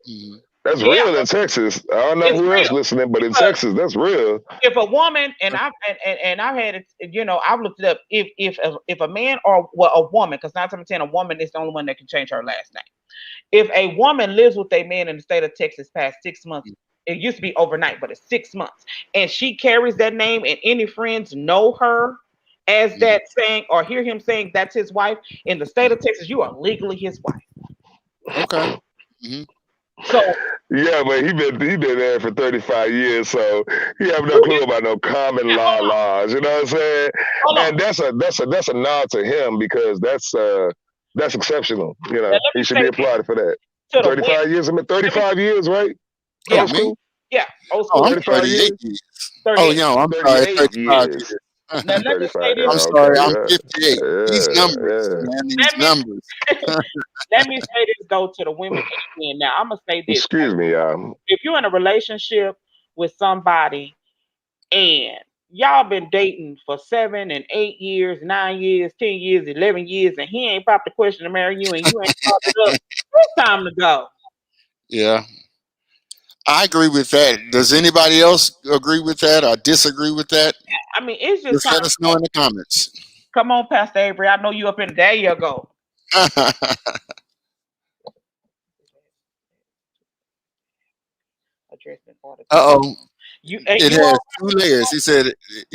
Mhm. That's Yeah, real in Texas. I don't know it's who else real. listening, but in Because Texas, that's real. if a woman and I've had it, I've looked it up. If a man or well a woman, because 9 times out of 10 a woman is the only one that can change her last name. If a woman lives with a man in the state of Texas past 6 months, it used to be overnight, but it's 6 months, and she carries that name, and any friends know her as Mhm. that saying or hear him saying that's his wife in the state of Texas, you are legally his wife. Okay. Hmm. So Yeah, but he been there for 35 years, so he have no who you clue about no common now, law laws. You know what I'm saying? hold on. And that's a nod to him because that's exceptional. You Now know, let he me should say be this applauded for that. to the women. 35 years. I mean, Let me 35 years, right? yeah, Oh, Old me? school. yeah, old Oh, school. I'm 35 38 years. years. Oh, 38. no, I'm sorry, 38 35 years. years. Now let me say 35. this. I'm Yeah, sorry, okay. I'm Yeah. 58. These numbers, Yeah. man, these Let me numbers. let me say this though to the women and the men. Now I'm gonna say this. Excuse me, y'all. If you're in a relationship with somebody and y'all been dating for 7 and 8 years, 9 years, 10 years, 11 years, and he ain't popped the question to marry you and you ain't popped it up, it's time to go. Yeah, I agree with that. Does anybody else agree with that or disagree with that? I mean, it's just Just time let to us know go. in the comments. Come on, Pastor Avery. I know you up in there you go. Address in order to be Uh-oh. you It you has all two layers. He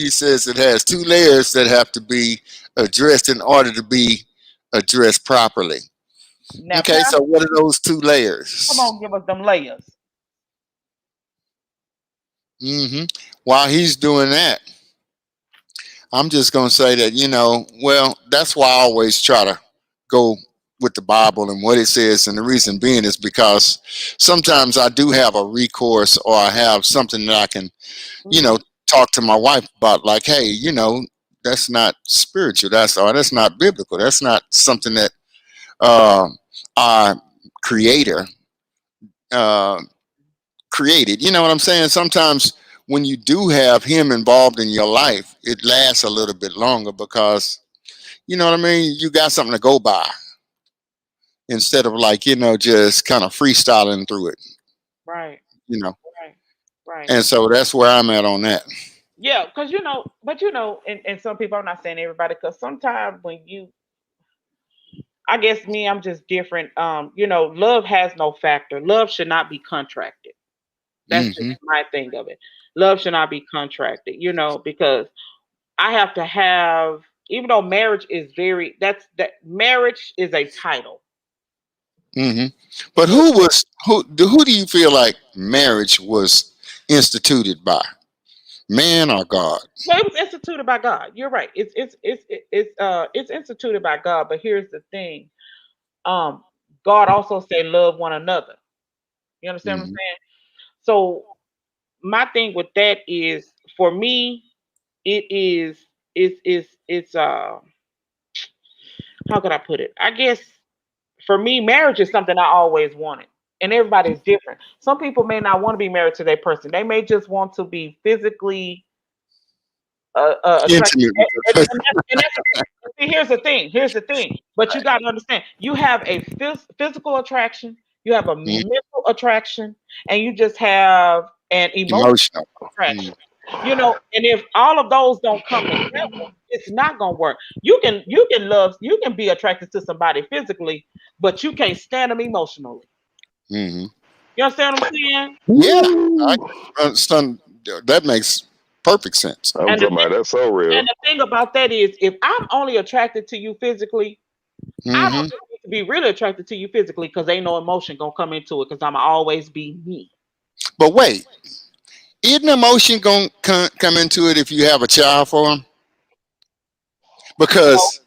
says it has two layers that have to be addressed in order to be addressed properly. now, Okay, so Pastor, what are those two come layers? on, give us them layers. hmm While he's doing that, I'm just going to say that, well, that's why I always try to go with the Bible and what it says. And the reason being is because sometimes I do have a recourse or I have something that I can, you Hmm. know, talk to my wife about, like, hey, that's not spiritual. That's not biblical. That's not something that uh, our creator uh, created. You know what I'm saying? Sometimes when you do have him involved in your life, it lasts a little bit longer because you know what I mean. You got something to go by instead of like just kind of freestyling through it. Right, You know, right, right. and so that's where I'm at on that. Yeah, because but and some people, I'm not saying everybody, because sometimes when you, I guess me, I'm just different. Love has no factor. Love should not be contracted. That's just hmm my thing of it. Love should not be contracted, because I have to have, even though marriage is that marriage is a title. hmm But So who do you feel like marriage was instituted by? Man or God? well, it was instituted by God. You're right. It's instituted by God. But here's the thing. Um, God also said love one another. You understand what I'm hmm saying? So my thing with that is, for me, it is it's how could I put it? I guess for me, marriage is something I always wanted. And everybody's different. Some people may not want to be married to their person. They may just want to be physically attracted. Intimate And, with and, the and that's okay. See, here's the thing. Here's the thing. But you got to understand. You have a physical attraction. You have a Mhm. mental attraction, and you just have an emotional Emotional. Mm. attraction. And if all of those don't come together, it's not gonna work. You can be attracted to somebody physically, but you can't stand them emotionally. hmm You understand what I'm saying? Yeah, I Woo! understand. That makes perfect sense. I'm And the talking thing, about that's so real. and the thing about that is, if I'm only attracted to you physically, I don't hmm really need to be really attracted to you physically, because ain't no emotion gonna come into it, because I'ma always be me. But wait, isn't emotion gonna come into it if you have a child for him? No, Because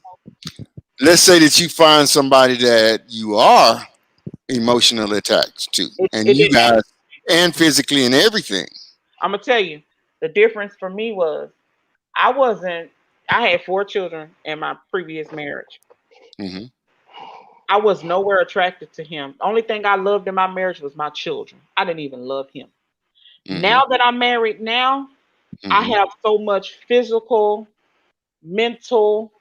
let's say that you find somebody that you are emotionally attached to, and it you didn't happen. guys, and physically and everything. I'm gonna tell you, the difference for me was, I wasn't. I had 4 children in my previous marriage. hmm I was nowhere attracted to him. The only thing I loved in my marriage was my children. I didn't even love him. hmm Now that I'm married now, I hmm have so much physical, mental,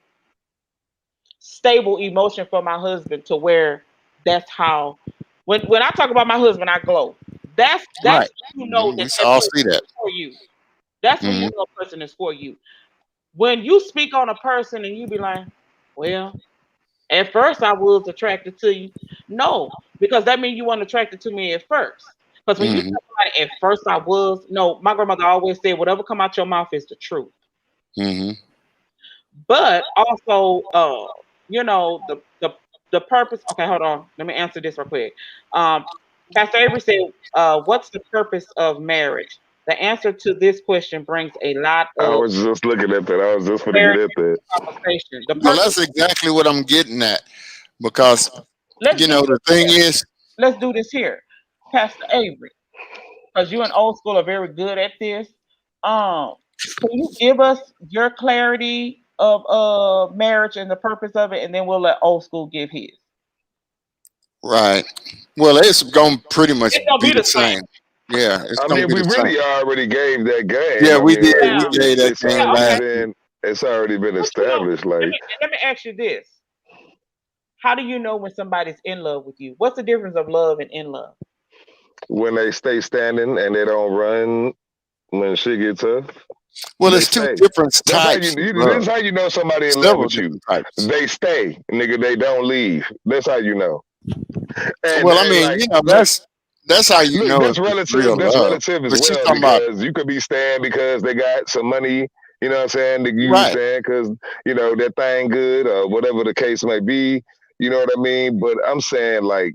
stable emotion for my husband, to where that's how, when I talk about my husband, I glow. That's Right. when you know We that that all person see that. is for you. That's when you hmm know a person is for you. When you speak on a person and you be like, well, at first I was attracted to you. No, because that means you weren't attracted to me at first. Because when you hmm tell somebody at first I was, no, my grandmother always said, whatever come out your mouth is the truth. hmm But also, the purpose. Okay, hold on. Let me answer this real quick. Um, Pastor Avery said, "What's the purpose of marriage?" The answer to this question brings a lot I of was just looking at that. I was just going to get clarity at that. to the conversation. The Well, purpose. that's exactly what I'm getting at because Let's do the this thing here. is, Let's do this here, Pastor Avery, because you and old school are very good at this. Can you give us your clarity of marriage and the purpose of it, and then we'll let old school give his. right. Well, it's going to pretty much It's gonna be be the the same. same. Yeah, it's I going to mean, be we the same. really already gave that game. Yeah, I we mean, did. like, Yeah. We really, gave that game Yeah. Okay. last week. it's already been But you know, established. Like, let me ask you this: how do you know when somebody's in love with you? What's the difference of love and in love? when they stay standing and they don't run when shit gets tough, Well, they it's two stay. different That's how types of this is love. how you know somebody in love Several with you. different types. They stay, nigga. They don't leave. That's how you know. Well, I And mean, like, look, that's how you look, know if it's real That's love. relative as But you well talking about because you could be staying because they got some money. You know what I'm saying? You right? saying because that thing good or whatever the case may be. You know what I mean? But I'm saying like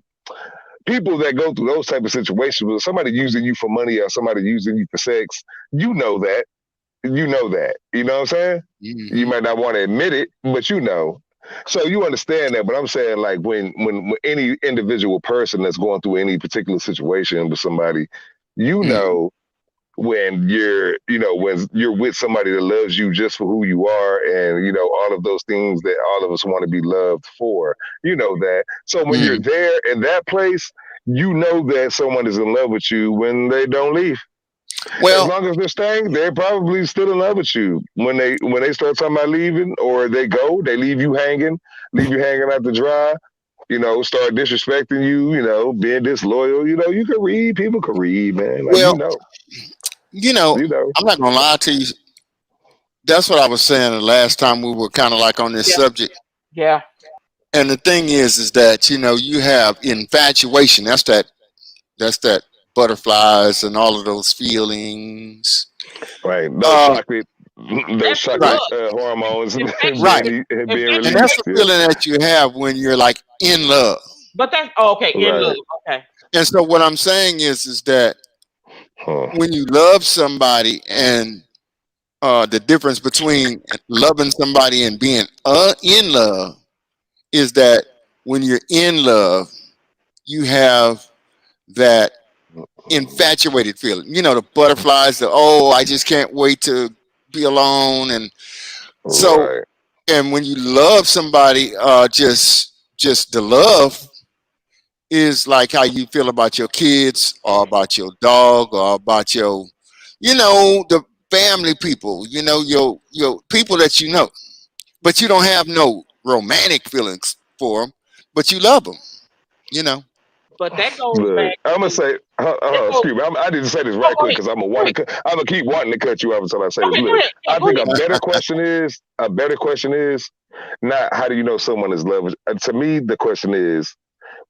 people that go through those type of situations with somebody using you for money or somebody using you for sex, you know that. You know that. You know what I'm saying? You Hmm. might not want to admit it, but you know. So you understand that, but I'm saying like when any individual person that's going through any particular situation with somebody, you Hmm. know when when you're with somebody that loves you just for who you are and all of those things that all of us want to be loved for, you know that. So when you're Hmm. there in that place, you know that someone is in love with you when they don't leave. As Well, long as they're staying, they're probably still in love with you. When they start talking about leaving or they go, they leave you hanging out to dry. Start disrespecting you. Being disloyal. You can read. People can read, man. Like well, you know, you know. I'm not gonna lie to you. That's what I was saying the last time we were kind of like on this Yeah. subject. Yeah. And the thing is that you have infatuation. That's that butterflies and all of those feelings. Right. Uh, Those That's right, chocolate love. hormones right. being And that's released. the Infatuation. Yeah. feeling that you have when you're like in love. But that's okay. In love. Right. Okay. And so what I'm saying is that Huh. when you love somebody and the difference between loving somebody and being in love is that when you're in love, you have that infatuated feeling. The butterflies, I just can't wait to be alone. And so, Right. and when you love somebody, just the love is like how you feel about your kids or about your dog or about the family people, your people that but you don't have no romantic feelings for them, but you love them, you know. But that goes Look, back I'm gonna to say, that goes. excuse me. I need to say this Oh, right go quick ahead. because Go ahead. I'm gonna keep wanting to cut you off until I say this. Okay. Go Look, ahead. Yeah. I Go think ahead. a better question is not how do you know someone is love. To me, the question is,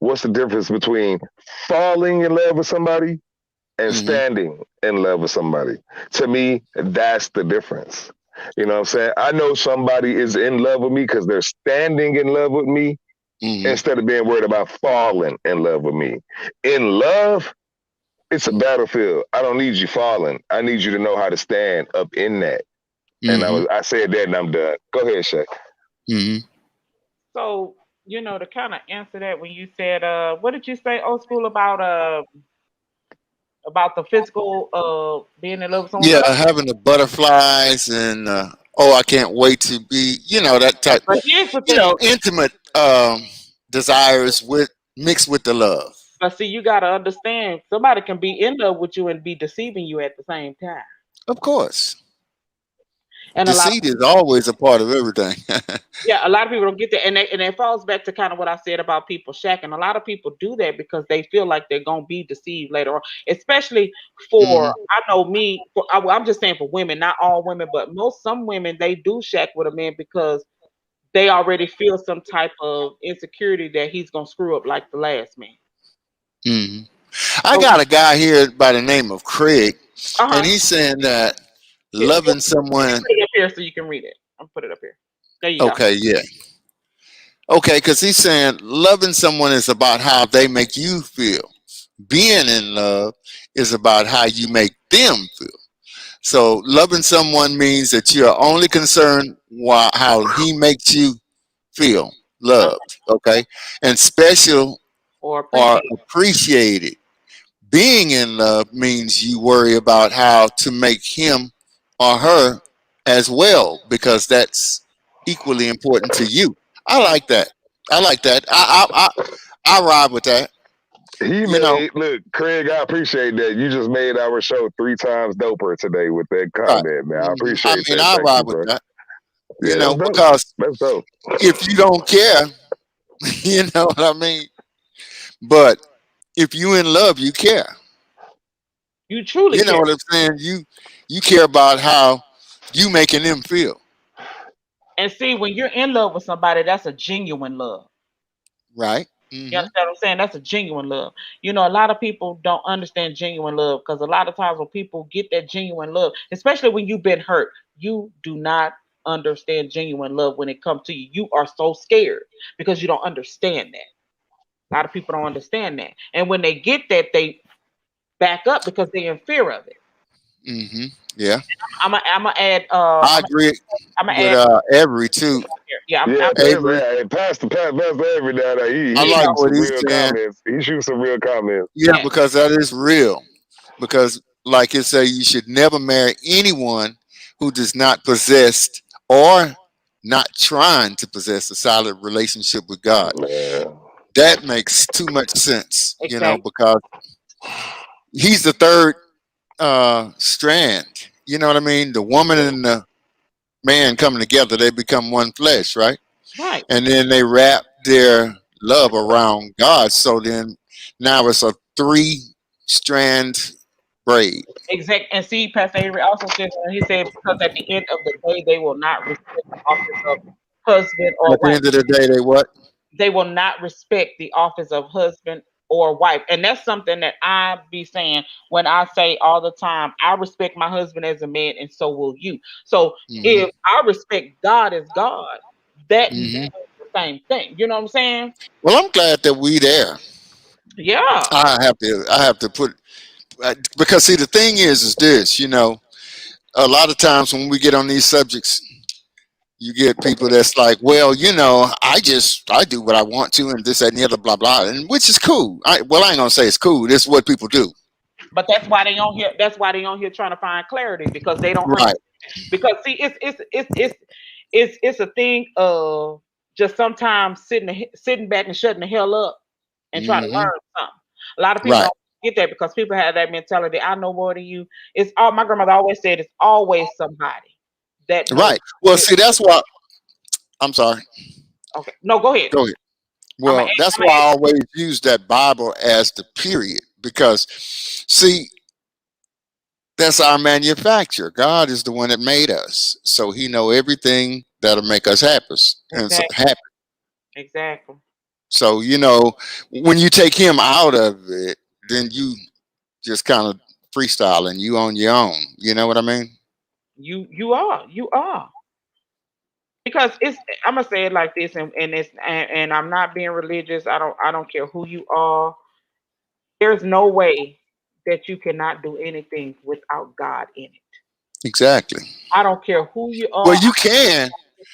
what's the difference between falling in love with somebody and Hmm. standing in love with somebody? To me, that's the difference. You know what I'm saying? I know somebody is in love with me because they're standing in love with me Hmm. instead of being worried about falling in love with me. In love, it's a battlefield. I don't need you falling. I need you to know how to stand up in that. And Hmm. I said that and I'm done. Go ahead, Shay. Hmm. So to kind of answer that, when you said, what did you say, old school, about the physical being in love with someone? Yeah, having the butterflies and I can't wait to be, that type, But here's the thing. intimate desires with mixed with the love. But see, you got to understand, somebody can be in love with you and be deceiving you at the same time. Of course, And a lot of deceit is always a part of everything. yeah, a lot of people don't get that, and it falls back to kind of what I said about people shacking. A lot of people do that because they feel like they're gonna be deceived later on. Especially for, Hmm. I know me, I'm just saying for women, not all women, but some women, they do shack with a man because they already feel some type of insecurity that he's gonna screw up like the last man. Hmm. I So, got a guy here by the name of Craig, uh and huh. he's saying that Here, loving let me someone. put it up here so you can read it. I'm put it up here. There you go. Okay, yeah. Okay, because he's saying loving someone is about how they make you feel, Being in love is about how you make them feel. So loving someone means that you are only concerned how he makes you feel loved, okay, and special or or appreciate. appreciated. Being in love means you worry about how to make him or her as well, because that's equally important to you. I like that. I like that. I ride with that. He You know, made look, Craig. I appreciate that. You just made our show 3 times doper today with that right. comment, man. I I appreciate mean, that. I Thank ride you, with bro. that. You Yeah, that's know, dope. because That's dope. if you don't care, you know what I mean. But if you in love, you care. You truly You know care. what I'm saying. You care about how you making them feel. And see, when you're in love with somebody, that's a genuine love. Right. You understand what I'm saying? That's a genuine love. You know, a lot of people don't understand genuine love because a lot of times when people get that genuine love, especially when you've been hurt, you do not understand genuine love when it comes to you. You are so scared because you don't understand that. A lot of people don't understand that. And when they get that, they back up because they're in fear of it. Mm-hmm. Yeah. I'm gonna add I agree I'm gonna with add Every too. here. Yeah, Yeah, I'm Avery, Pastor every now and then, I he you like know, shoots what some he's real saying. comments. He shoots some real comments. Yeah, yeah, because that is real. Because, like it say, you should never marry anyone who does not possess or not trying to possess a solid relationship with God. Man. That makes too much sense, exactly. because he's the third strand. You know what I mean? The woman and the man coming together, they become one flesh, right? Right. And then they wrap their love around God. So then now it's a three strand braid. Exact. And see, Pastor Avery also said, he said, because at the end of the day, they will not respect the office of husband or At the wife. end of the day, they what? They will not respect the office of husband or wife. And that's something that I be saying when I say all the time, I respect my husband as a man, and so will you. So Hmm. if I respect God as God, that means Hmm. the same thing. You know what I'm saying? Well, I'm glad that we there. Yeah. I have to put, because see, the thing is this, a lot of times when we get on these subjects, you get people that's like, well, I do what I want to, and this, that, and the other, blah, blah, and which is cool. I ain't gonna say it's cool. This is what people do. But that's why they on here. That's why they on here trying to find clarity because they don't Right. because see it's a thing of just sometimes sitting back and shutting the hell up and try to Hmm. learn something. A lot of people Right. don't get that because people have that mentality. I know more than you. It's all my grandmother always said. It's always somebody that knows. Right. Well, see, that's why. I'm sorry. Okay, no, go ahead. Go ahead. I'm gonna Well, that's why I always use that Bible as the period, because, see, that's our manufacturer. God is the one that made us, so He know everything that'll make us happy and so exactly, happy. exactly. So when you take Him out of it, then you just kind of freestyling. You on your own. You know what I mean? You are because it's I'm gonna say it like this, and I'm not being religious. I don't care who you are. There's no way that you cannot do anything without God in it. Exactly. I don't care who you Well, are. you can,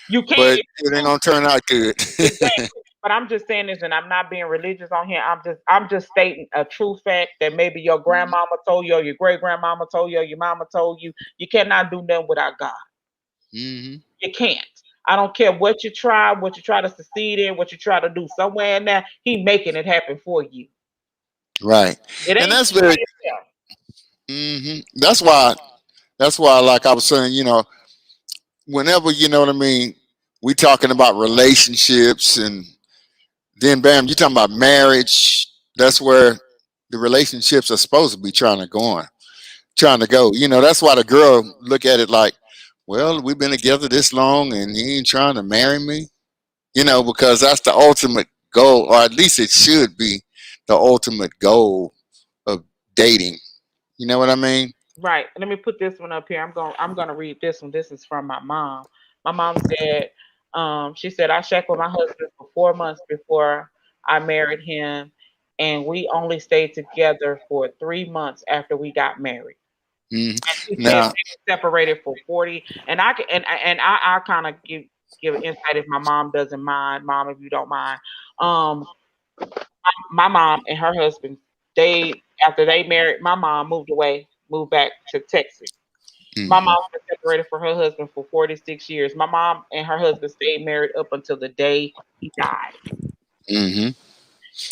You can but if it ain't you gonna turn out good. choose. Exactly. But I'm just saying this, and I'm not being religious on here. I'm just stating a true fact that maybe your grandmama told you, or your great grandmama told you, or your mama told you. You cannot do nothing without God. Hmm. You can't. I don't care what you try to succeed in, what you try to do. Somewhere in there, He making it happen for you. Right, It and ain't that's you by very. yourself. That's why. That's why, like I was saying, whenever what I mean, we talking about relationships, and then bam, you talking about marriage. That's where the relationships are supposed to be trying to go. That's why the girl look at it like, well, we've been together this long, and he ain't trying to marry me. Because that's the ultimate goal, or at least it should be the ultimate goal of dating. You know what I mean? Right. Let me put this one up here. I'm gonna read this one. This is from my mom. My mom said, she said I checked with my husband for 4 months before I married him. and we only stayed together for 3 months after we got married. Hmm. And she said Now, they were separated for 40. And I kind of give insight if my mom doesn't mind, mom, if you don't mind. Um, my mom and her husband, they after they married, my mom moved away, moved back to Texas. My hmm mom was separated from her husband for 46 years. My mom and her husband stayed married up until the day he died. hmm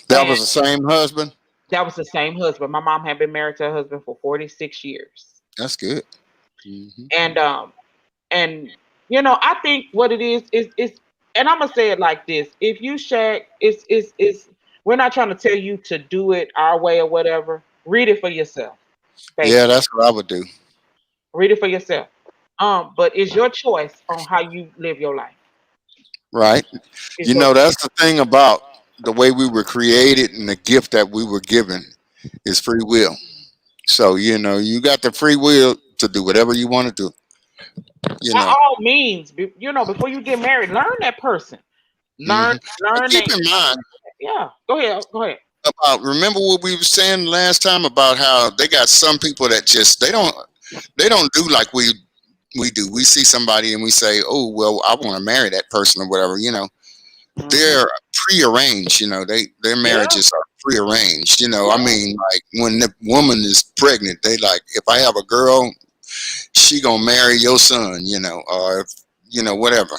that And was the same husband. that was the same husband. My mom had been married to her husband for 46 years. That's good. Hmm. And and I think what it is and I'm gonna say it like this. If you share it's we're not trying to tell you to do it our way or whatever. Read it for yourself, Yeah, basically. that's what I would do. Read it for yourself. But it's your choice on how you live your life. Right. It's You your know, choice. that's the thing about the way we were created and the gift that we were given is free will. So, you got the free will to do whatever you want to do. You By know, all means, before you get married, learn that person. hmm But Learn keep that. in mind Yeah. Go ahead. Go ahead. about, remember what we were saying last time about how they got some people that just, they don't do like we do. We see somebody and we say, oh, well, I want to marry that person or whatever, Hmm. they're prearranged. Their Yeah. marriages are prearranged. I Yeah. mean, like when the woman is pregnant, they like, if I have a girl, she gonna marry your son. Or whatever.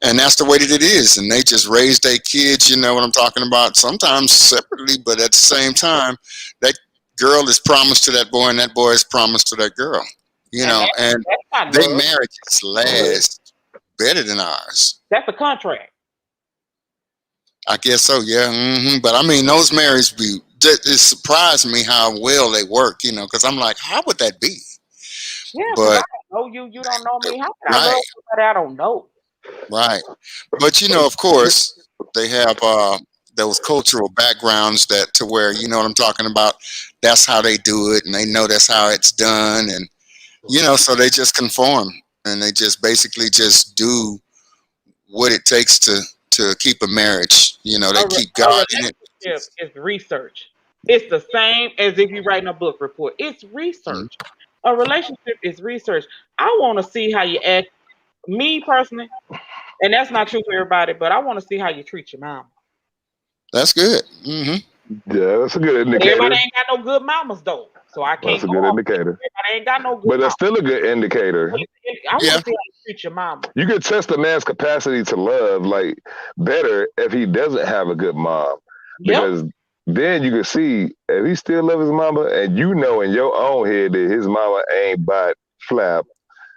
And that's the way that it is. And they just raise their kids. You know what I'm talking about? Sometimes separately, but at the same time, that girl is promised to that boy, and that boy is promised to that girl. And And that's not they love. marriages last better than ours. That's a contract. I guess so, yeah. But I mean, those marriages it surprised me how well they work, because I'm like, how would that be? Yeah, because I But, don't know you. You don't know me. How can I love right, somebody I don't know? right. But, of course, they have those cultural backgrounds that to where, you know what I'm talking about? That's how they do it, and they know that's how it's done. And, so they just conform and they just basically just do what it takes to keep a marriage. They keep A God in it. relationship is research. It's the same as if you're writing a book report. It's Mhm. research. A relationship is research. I want to see how you act. Me personally, and that's not true for everybody, but I want to see how you treat your mom. That's good. Yeah, that's a good But everybody indicator. ain't got no good mamas though, so I That's can't a go good off. indicator. Everybody ain't got no good But that's mama. still a good indicator. I want to Yeah. see how you treat your mama. You can test a man's capacity to love like better if he doesn't have a good mom, Yep. because then you can see if he still loves his mama, and you know in your own head that his mama ain't but flap.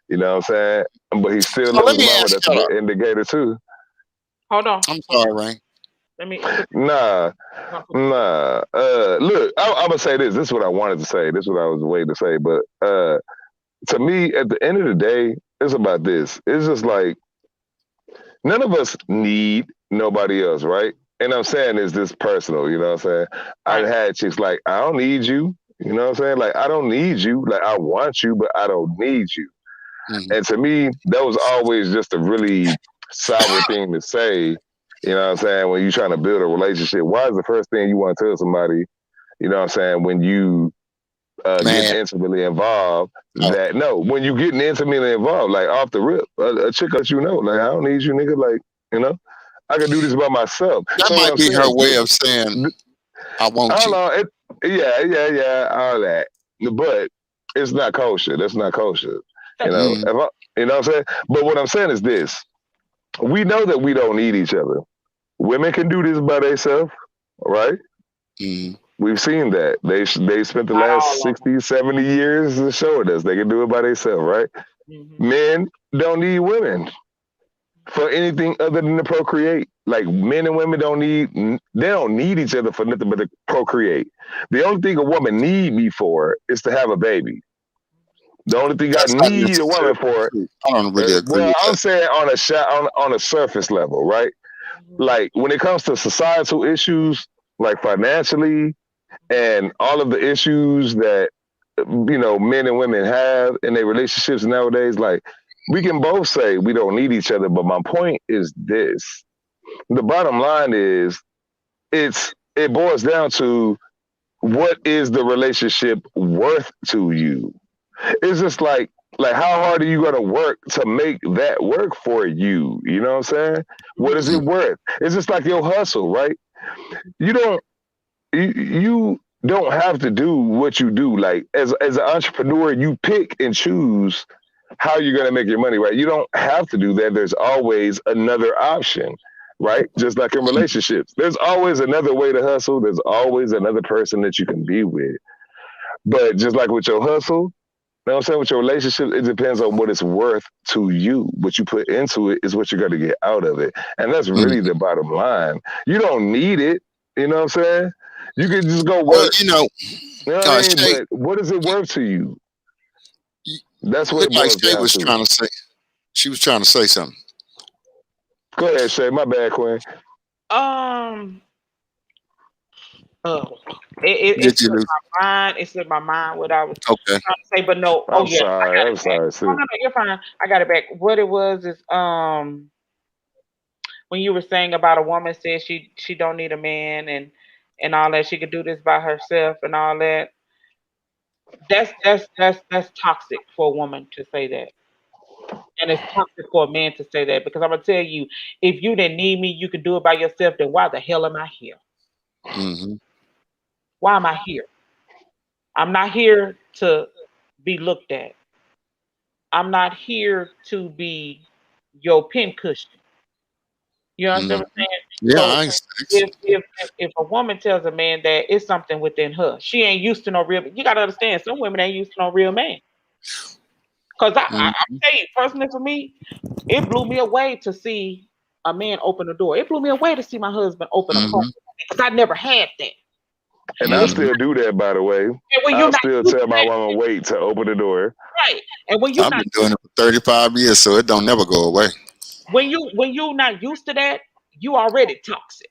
You know what I'm saying? But he still So loves let his me mama. ask That's a y'all. good indicator too. Hold on. I'm Hold sorry, on. Rain. Let me Nah, put this. nah. Look, I'm gonna say this. This is what I wanted to say. This is what I was waiting to say. But to me, at the end of the day, it's about this. It's just like none of us need nobody else, right? And I'm saying is this personal, you know what I'm saying? I Right. had chicks like, I don't need you. You know what I'm saying? Like, I don't need you. Like, I want you, but I don't need you. Hmm. And to me, that was always just a really sour thing to say. You know what I'm saying? When you're trying to build a relationship, why is the first thing you want to tell somebody, you know what I'm saying, when you getting Man. intimately involved, Oh, that no, when you getting intimately involved, like off the rip, a chick that you know, like, I don't need you, nigga. Like, you know, I can do this by myself. that So what might I'm be saying her is way this. of saying, I want Hold you. on. Yeah, all that. But it's not kosher. That's not kosher. You That's know, Mm, you know what I'm saying? But what I'm saying is this. We know that we don't need each other. Women can do this by themselves, right? mm, We've seen that. They spent the not last all of them. 60, 70 years showing us they can do it by themselves, right? Hmm. Men don't need women for anything other than to procreate. Like men and women they don't need each other for nothing but to procreate. The only thing a woman need me for is to have a baby. The only thing I that's not need a woman necessarily for, true. I don't really agree well, with I'm that. saying on a on a surface level, right? Hmm. Like when it comes to societal issues, like financially, and all of the issues that men and women have in their relationships nowadays, like we can both say we don't need each other, but my point is this: the bottom line is it's it boils down to what is the relationship worth to you? It's just like how hard are you gonna work to make that work for you? You know what I'm saying? What is it Mm, worth? It's just like your hustle, right? You don't you don't have to do what you do. Like as an entrepreneur, you pick and choose how you're gonna make your money, right? You don't have to do that. There's always another option, right? Just like in relationships. There's always another way to hustle. There's always another person that you can be with. But just like with your hustle, you know what I'm saying? With your relationship, it depends on what it's worth to you. What you put into it is what you're going to get out of it. And that's mm. really the bottom line. You don't need it. You know what I'm saying? You can just go Well, work. you know, You know what I mean? Shay, But what is it worth to you? That's it what it looked like boils Shay down was to. trying to say. She was trying to say something. Go ahead, Shay. My bad, Queen. Um, oh, it Did you slipped lose? my mind. It slipped my mind what I was Okay. trying to say, but no. Oh I'm yeah, I sorry. got I'm it back. sorry, No, sis. no, no, you're fine. I got it back. What it was is when you were saying about a woman said she don't need a man and all that, she could do this by herself and all that. That's toxic for a woman to say that. And it's toxic for a man to say that because I'm gonna tell you, if you didn't need me, you could do it by yourself, then why the hell am I here? Hmm. Why am I here? I'm not here to be looked at. I'm not here to be your pincushion. You understand Hmm. what I'm saying? Yeah, So I. if a woman tells a man that it's something within her, she ain't used to no real. You gotta understand, some women ain't used to no real man. Cause I Mhm. tell you personally, for me, it blew me away to see a man open the door. It blew me away to see my husband open a car Mhm. because I never had that. And And I when Mhm. still do that, by the way. when you're I not still used tell to my that, woman, wait to open the door. right? And when you're I've not been doing it for 35 years, so it don't never go away. when you're not used to that, you already toxic.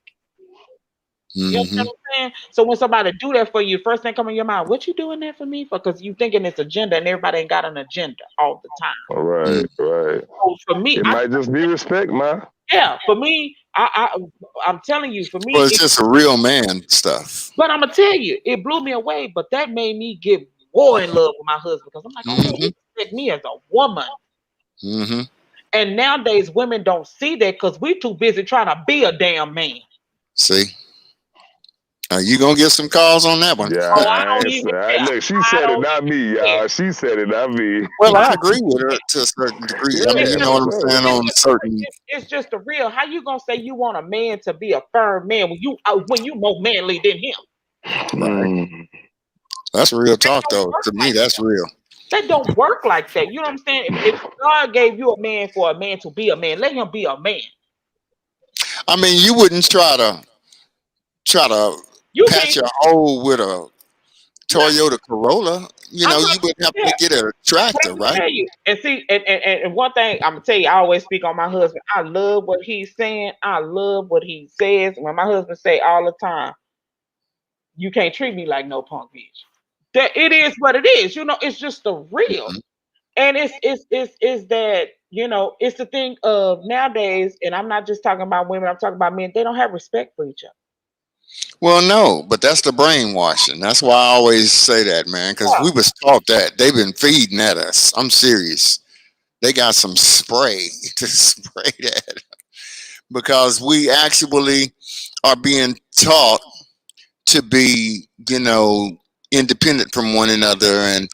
You understand Hmm. what I'm saying? So when somebody do that for you, first thing come in your mind, what you doing that for me for? Because you thinking it's agenda, and everybody ain't got an agenda all the time. Right, Mm. right. So for me, It might just be respect, ma. yeah, for me, I'm telling you, for me, Well, it's just a real man stuff. but I'm gonna tell you, it blew me away. But that made me get more in love with my husband because I'm like, okay, Hmm. he respect me as a woman. Hmm. And nowadays, women don't see that because we too busy trying to be a damn man. See, you gonna get some calls on that one. Yeah, Oh, I I don't ain't even say. care. Look, she I said it, don't not me, even care. y'all. She said it, not me. Well, I agree with her to a certain degree. I mean, It's you Yeah, know just, for what I'm sure. saying on certain. it's just the real. How you gonna say you want a man to be a firm man when you more manly than him? Right. Mm. That's real That talk, don't though. work To me, like that's that. real. That don't work like that. You know what I'm saying? If God gave you a man for a man to be a man, let him be a man. I mean, you wouldn't try to You patch can't. a hole with a No, Toyota Corolla. You I'm know, not. you would have to Yeah, get a but tractor, I'm gonna right? tell you. And see, and one thing I'm gonna tell you, I always speak on my husband. I love what he's saying. I love what he says. When my husband say all the time, you can't treat me like no punk bitch. That it is what it is. You know, it's just the real. Mhm. And it's that it's the thing of nowadays, and I'm not just talking about women. I'm talking about men. They don't have respect for each other. Well, no, but that's the brainwashing. That's why I always say that, man, because we was taught that. They've been feeding at us. I'm serious. They got some spray to spray that because we actually are being taught to be, independent from one another. And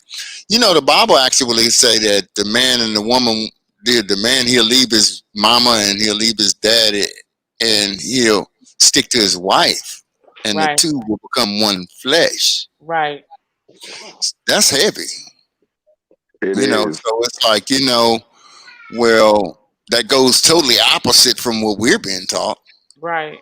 the Bible actually say that the man and the woman, the man, he'll leave his mama and he'll leave his daddy and he'll stick to his wife, and the Right, two will become one flesh. right, That's heavy. It is. So it's like, well, that goes totally opposite from what we're being taught. right.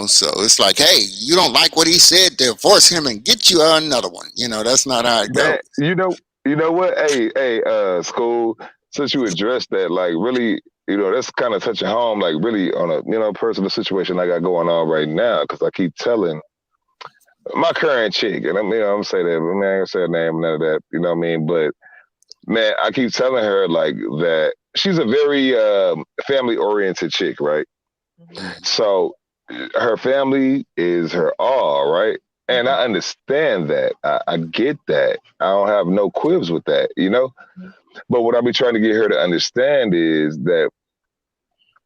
So it's like, hey, you don't like what he said, divorce him and get you another one. That's not how it goes. Man, you know what? Hey, school. Since you addressed that, like really, that's kind of touching home, like really on a personal situation I got going on right now. Because I keep telling my current chick, and I'm gonna say that, but man, I ain't gonna say her name, none of that. You know what I mean? But man, I keep telling her like that she's a very family oriented chick, right? Mhm. Mhm. So her family is her all, right? And I understand that. I get that. I don't have no quibs with that, you know? Mhm. But what I be trying to get her to understand is that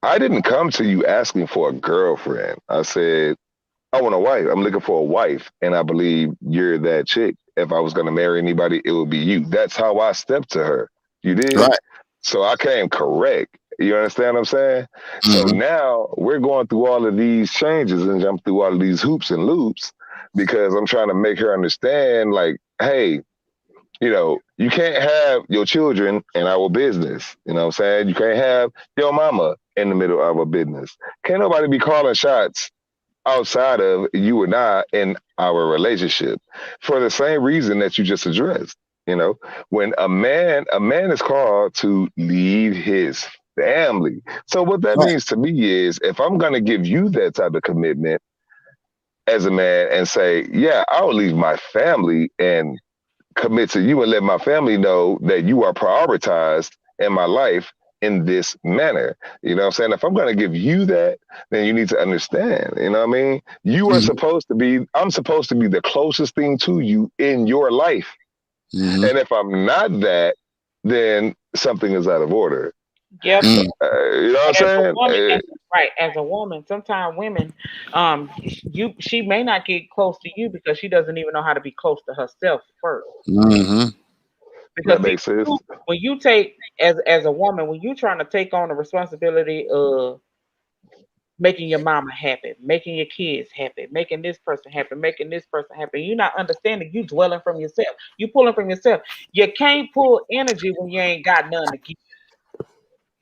I didn't come to you asking for a girlfriend. I said, I want a wife. I'm looking for a wife. And I believe you're that chick. If I was going to marry anybody, it would be you. That's how I stepped to her. You did? Right. So I came correct. You understand what I'm saying? So Hmm. now we're going through all of these changes and jump through all of these hoops and loops because I'm trying to make her understand, like, hey, you can't have your children in our business. You know what I'm saying? You can't have your mama in the middle of a business. Can't nobody be calling shots outside of you and I in our relationship for the same reason that you just addressed. You know, when a man is called to lead his family. So what that Right. means to me is if I'm going to give you that type of commitment as a man and say, yeah, I'll leave my family and commit to you and let my family know that you are prioritized in my life in this manner. You know what I'm saying? If I'm going to give you that, then you need to understand. You know what I mean? Hmm. I'm supposed to be the closest thing to you in your life. Hmm. And if I'm not that, then something is out of order. Yep. Hmm. You know what I'm As a saying? woman, right, as a woman, sometimes women, she may not get close to you because she doesn't even know how to be close to herself first. Hmm. Because That see, makes sense. when you take as a woman, when you trying to take on the responsibility of making your mama happy, making your kids happy, making this person happy, making this person happy, you're not understanding. You dwelling from yourself. You pulling from yourself. You can't pull energy when you ain't got none to give.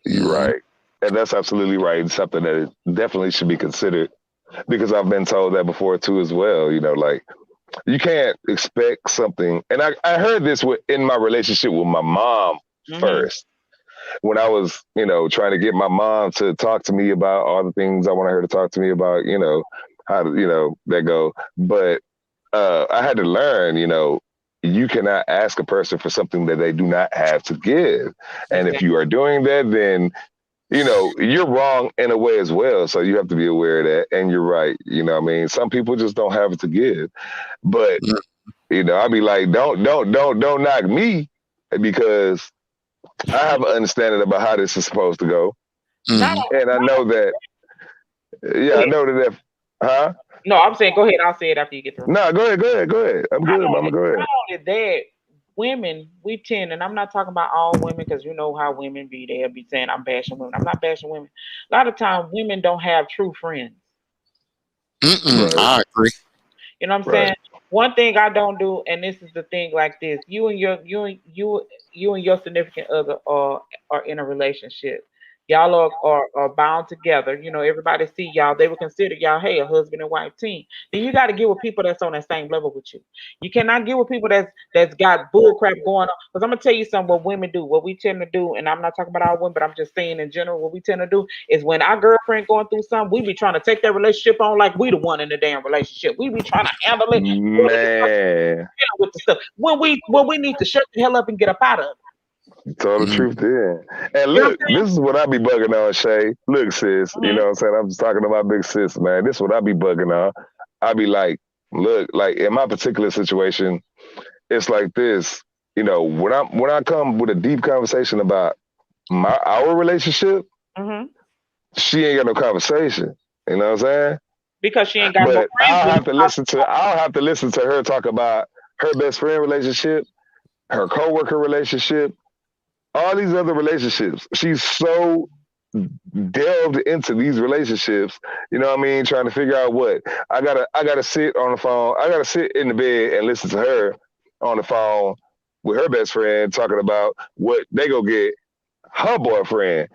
You're Hmm. right. And that's absolutely right. It's something that definitely should be considered because I've been told that before too as well. Like you can't expect something. And I heard this in my relationship with my mom Hmm. first when I was, trying to get my mom to talk to me about all the things I wanted her to talk to me about, how to, that go. But I had to learn, you cannot ask a person for something that they do not have to give. And if Exactly. you are doing that, then you're wrong in a way as well. So you have to be aware of that. And you're right. I mean, some people just don't have it to give. But, I'll be like, don't knock me because I have an understanding about how this is supposed to go. Not, Hmm. And I not know that, go yeah, I ahead. know that huh? No, I'm saying go ahead. I'll say it after you get through. No, go ahead. I'm Not good, mama. only, Go ahead. not only that, women, we tend, and I'm not talking about all women because you know how women be. They'll be saying I'm bashing women. I'm not bashing women. A lot of times, women don't have true friends. Mm-mm. Right, I agree. You know what I'm right. saying? One thing I don't do, and this is the thing like this: you and your significant other are in a relationship. Y'all are bound together. You know, everybody see y'all. They would consider y'all, hey, a husband and wife team. Then you got to get with people that's on that same level with you. You cannot get with people that's got bull crap going on. Because I'm gonna tell you something. What women do, what we tend to do, and I'm not talking about our women, but I'm just saying in general, what we tend to do is when our girlfriend going through something, we be trying to take that relationship on like we the one in the damn relationship. We be trying to handle it Man, with the stuff when we need to shut the hell up and get up out of it. tell the Hmm. truth then. And You know what look, this is what I be bugging on, Shay. Look, sis, I'm you saying? know what I'm saying? I'm just talking to my big sis, man. This is what I be bugging on. I be like, look, like in my particular situation, it's like this. When I come with a deep conversation about our relationship, Mm-hmm. she ain't got no conversation. You know what I'm saying? Because she ain't got no But friends with you. I'll have to listen to her talk about her best friend relationship, her coworker relationship, all these other relationships. She's so delved into these relationships, you know what I mean, trying to figure out what. I gotta sit on the phone, I gotta sit in the bed and listen to her on the phone with her best friend talking about what they go get her boyfriend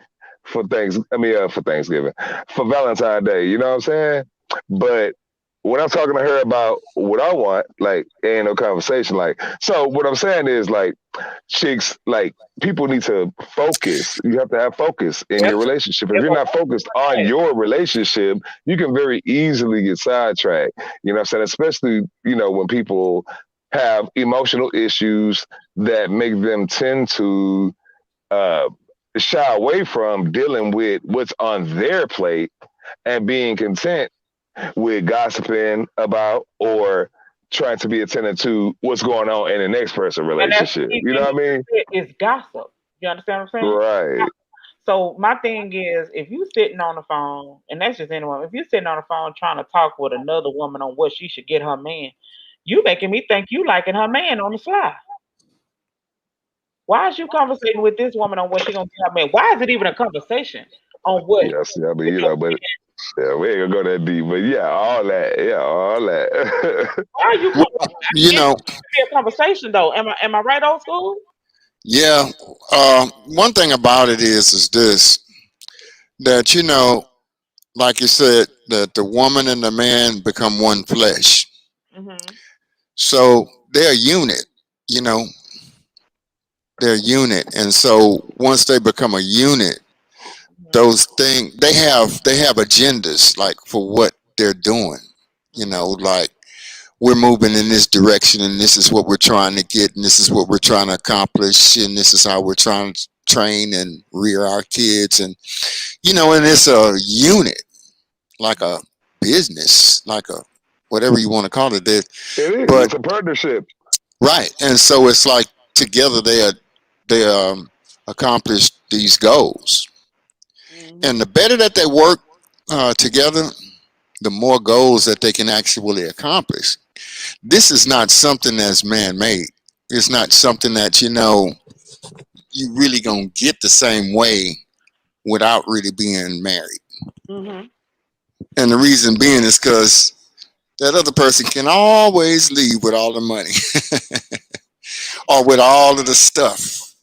for Thanksgiving, for Valentine's Day. You know what I'm saying? But when I'm talking to her about what I want, like, ain't no conversation. Like, so what I'm saying is, like, chicks, like, people need to focus. You have to have focus in Yep. your relationship. If If you're a not woman focused on has, your relationship, you can very easily get sidetracked. You know what I'm saying? Especially, when people have emotional issues that make them tend to uh, shy away from dealing with what's on their plate and being content. with gossiping about or trying to be attentive to what's going on in the next person's And that's relationship. the You know thing what I mean? is gossip. You understand what I'm saying? Right. So my thing is, if you sitting on the phone, and that's just anyone, if you sitting on the phone trying to talk with another woman on what she should get her man, you making me think you liking her man on the sly. Why is you conversating with this woman on what she gonna get her man? Why is it even a conversation on what Yes. I mean, with you your know, but yeah, we ain't gonna go that deep. But yeah, all that. Yeah, all that. why are you Well, coming? you It know, should be a conversation though. Am I right, old school? yeah. One thing about it is this, that like you said, that the woman and the man become one flesh. Mm-hmm. So they're a unit. You know, they're a unit, and so once they become a unit, Mm-hmm. those things they have agendas like for what they're doing. Mm-hmm. Like we're moving in this direction, and this is what we're trying to get, and this is what we're trying to accomplish, and this is how we're trying to train and rear our kids, and it's a unit, like a business, like a whatever you want to call it. It is. But It's a partnership. right, and so it's like together they accomplish these goals, Mm-hmm. and the better that they work together, the more goals that they can actually accomplish. This is not something that's man-made. It's not something that you really gonna get the same way without really being married. Mm-hmm. And the reason being is because that other person can always leave with all the money or with all of the stuff.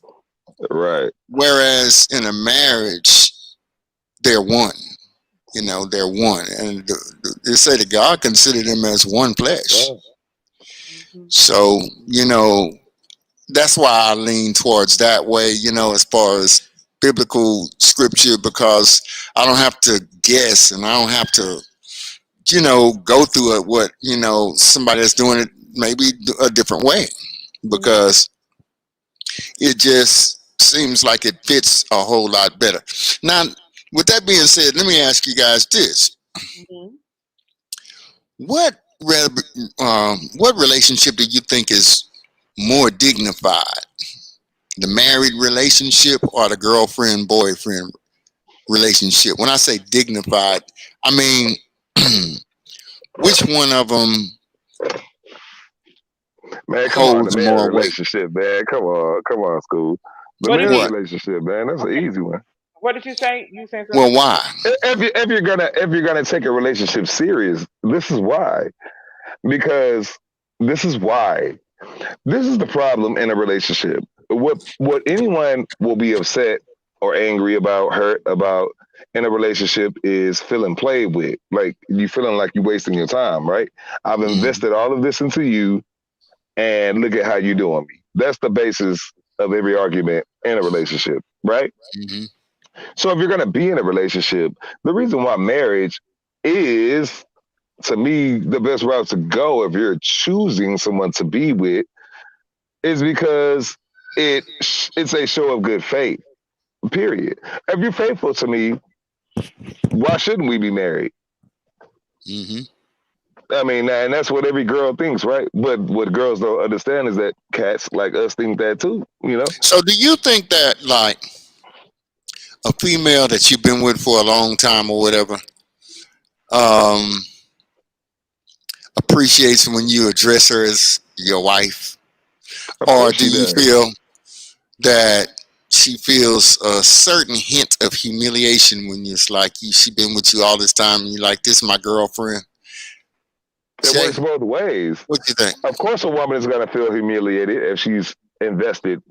Right. Whereas in a marriage, they're one. They're one, and they say that God considered them as one flesh. Right. Mm-hmm. So that's why I lean towards that way. As far as biblical scripture, because I don't have to guess, and I don't have to go through it. What somebody that's doing it maybe a different way, Mm-hmm. because it just seems like it fits a whole lot better. Now, with that being said, let me ask you guys this: Mm-hmm. what what relationship do you think is more dignified, the married relationship or the girlfriend boyfriend relationship? When I say dignified, I mean which one of them Man, come on, the holds married more weight? relationship, man. Come on, school. The What did married he? What? relationship, man. That's an Okay. easy one. What did you say? You saying Well, something? why? If you're gonna take a relationship serious, this is why. Because this is why. This is the problem in a relationship. What anyone will be upset or angry about, hurt about in a relationship is feeling played with. Like you feeling like you're wasting your time, right? I've Hmm. invested all of this into you and look at how you doing me. That's the basis of every argument in a relationship, right? Hmm. So if you're gonna be in a relationship, the reason why marriage is to me the best route to go if you're choosing someone to be with is because it's a show of good faith. Period. If you're faithful to me, why shouldn't we be married? Hmm. I mean, and that's what every girl thinks, right? But what girls don't understand is that cats like us think that too. You know? So, do you think that like a female that you've been with for a long time or whatever um, appreciates when you address her as your wife, Of or course do she you does. feel that she feels a certain hint of humiliation when it's like she been with you all this time and you're like, this is my girlfriend? It Shay, works both ways. what you think? Of course, a woman is going to feel humiliated if she's invested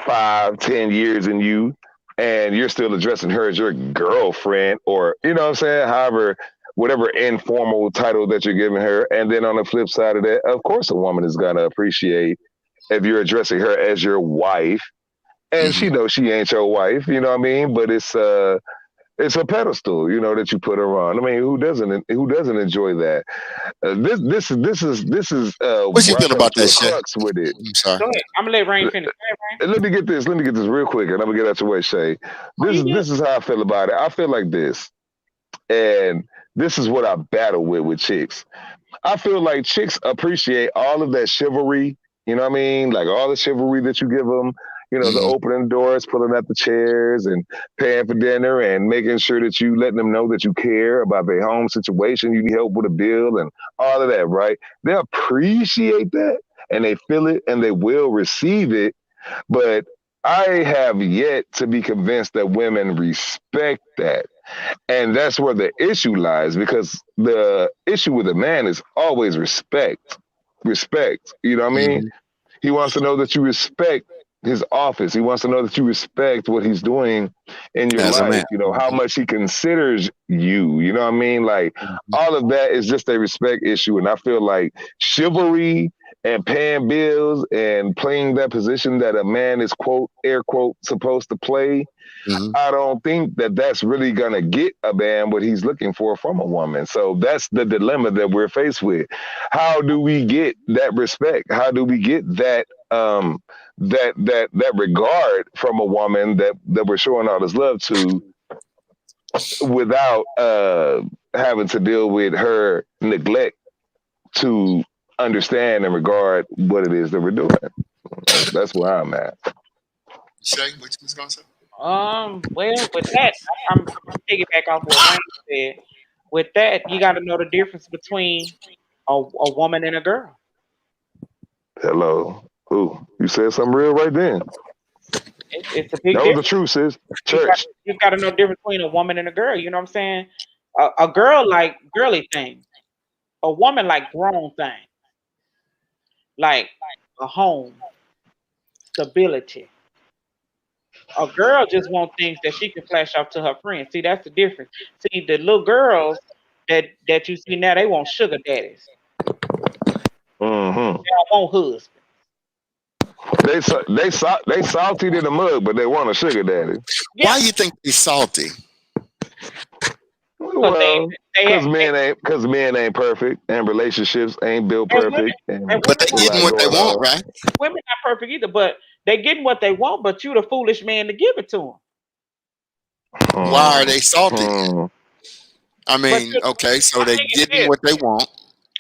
5, 10 years in you, and you're still addressing her as your girlfriend, or you know what I'm saying. However, whatever informal title that you're giving her, and then on the flip side of that, of course, a woman is going to appreciate if you're addressing her as your wife, and Hmm. she knows she ain't your wife. You know what I mean? But it's a pedestal, that you put her on. I mean, who doesn't enjoy that? This is What you where I feel come about to that, a Shay? crux with it. I'm sorry. Go ahead. I'm gonna let Rain finish. Go ahead, Rain. Let me get this. Let me get this real quick, and I'm gonna get out your way, Shay. Oh, This you is good? this is how I feel about it. I feel like this, and this is what I battle with chicks. I feel like chicks appreciate all of that chivalry. You know what I mean? Like all the chivalry that you give them. You know, the Mm-hmm. opening doors, pulling up the chairs, and paying for dinner, and making sure that you letting them know that you care about their home situation. You need help with a bill, and all of that. Right? They appreciate that, and they feel it, and they will receive it. But I have yet to be convinced that women respect that. And that's where the issue lies because the issue with a man is always respect. Respect. You know what I mean? Mm-hmm. He wants to know that you respect his office. He wants to know that you respect what he's doing in your As a man. life. You know, how much he considers you. You know what I mean? Like Mm-hmm. all of that is just a respect issue. And I feel like chivalry and paying bills and playing that position that a man is quote, air quote, supposed to play, Mm-hmm. I don't think that that's really going to get a man what he's looking for from a woman. So that's the dilemma that we're faced with. How do we get that respect? How do we get that that regard from a woman that we're showing all this love to without having to deal with her neglect to understand and regard what it is that we're doing? That's where I'm at. Shay, what you was gonna say? Well, with that, I'm gonna piggyback off what Wayne said. With that, you got to know the difference between a woman and a girl. Hello. Ooh, you said something real right then. It's a big That was the difference. truth, sis. You got Church. you got to know the difference between a woman and a girl. You know what I'm saying? A girl like girly things. A woman like grown things, like a home, stability. A girl just wants things that she can flash off to her friends. See, that's the difference. See, the little girls that you see now, they want sugar daddies. Mm-hmm. They don't want husbands. They salty to the mug, but they want a sugar daddy. Why Yeah, you think he's salty? because Well, because men ain't perfect, and relationships ain't built and women perfect, and and But women they a not getting lot what they going want, on. right? women not perfect either, but they getting what they want. But you the foolish man to give it to them. Why are Hmm. they salty? Hmm. I But mean, you, okay, so my they thing is getting this: what they want.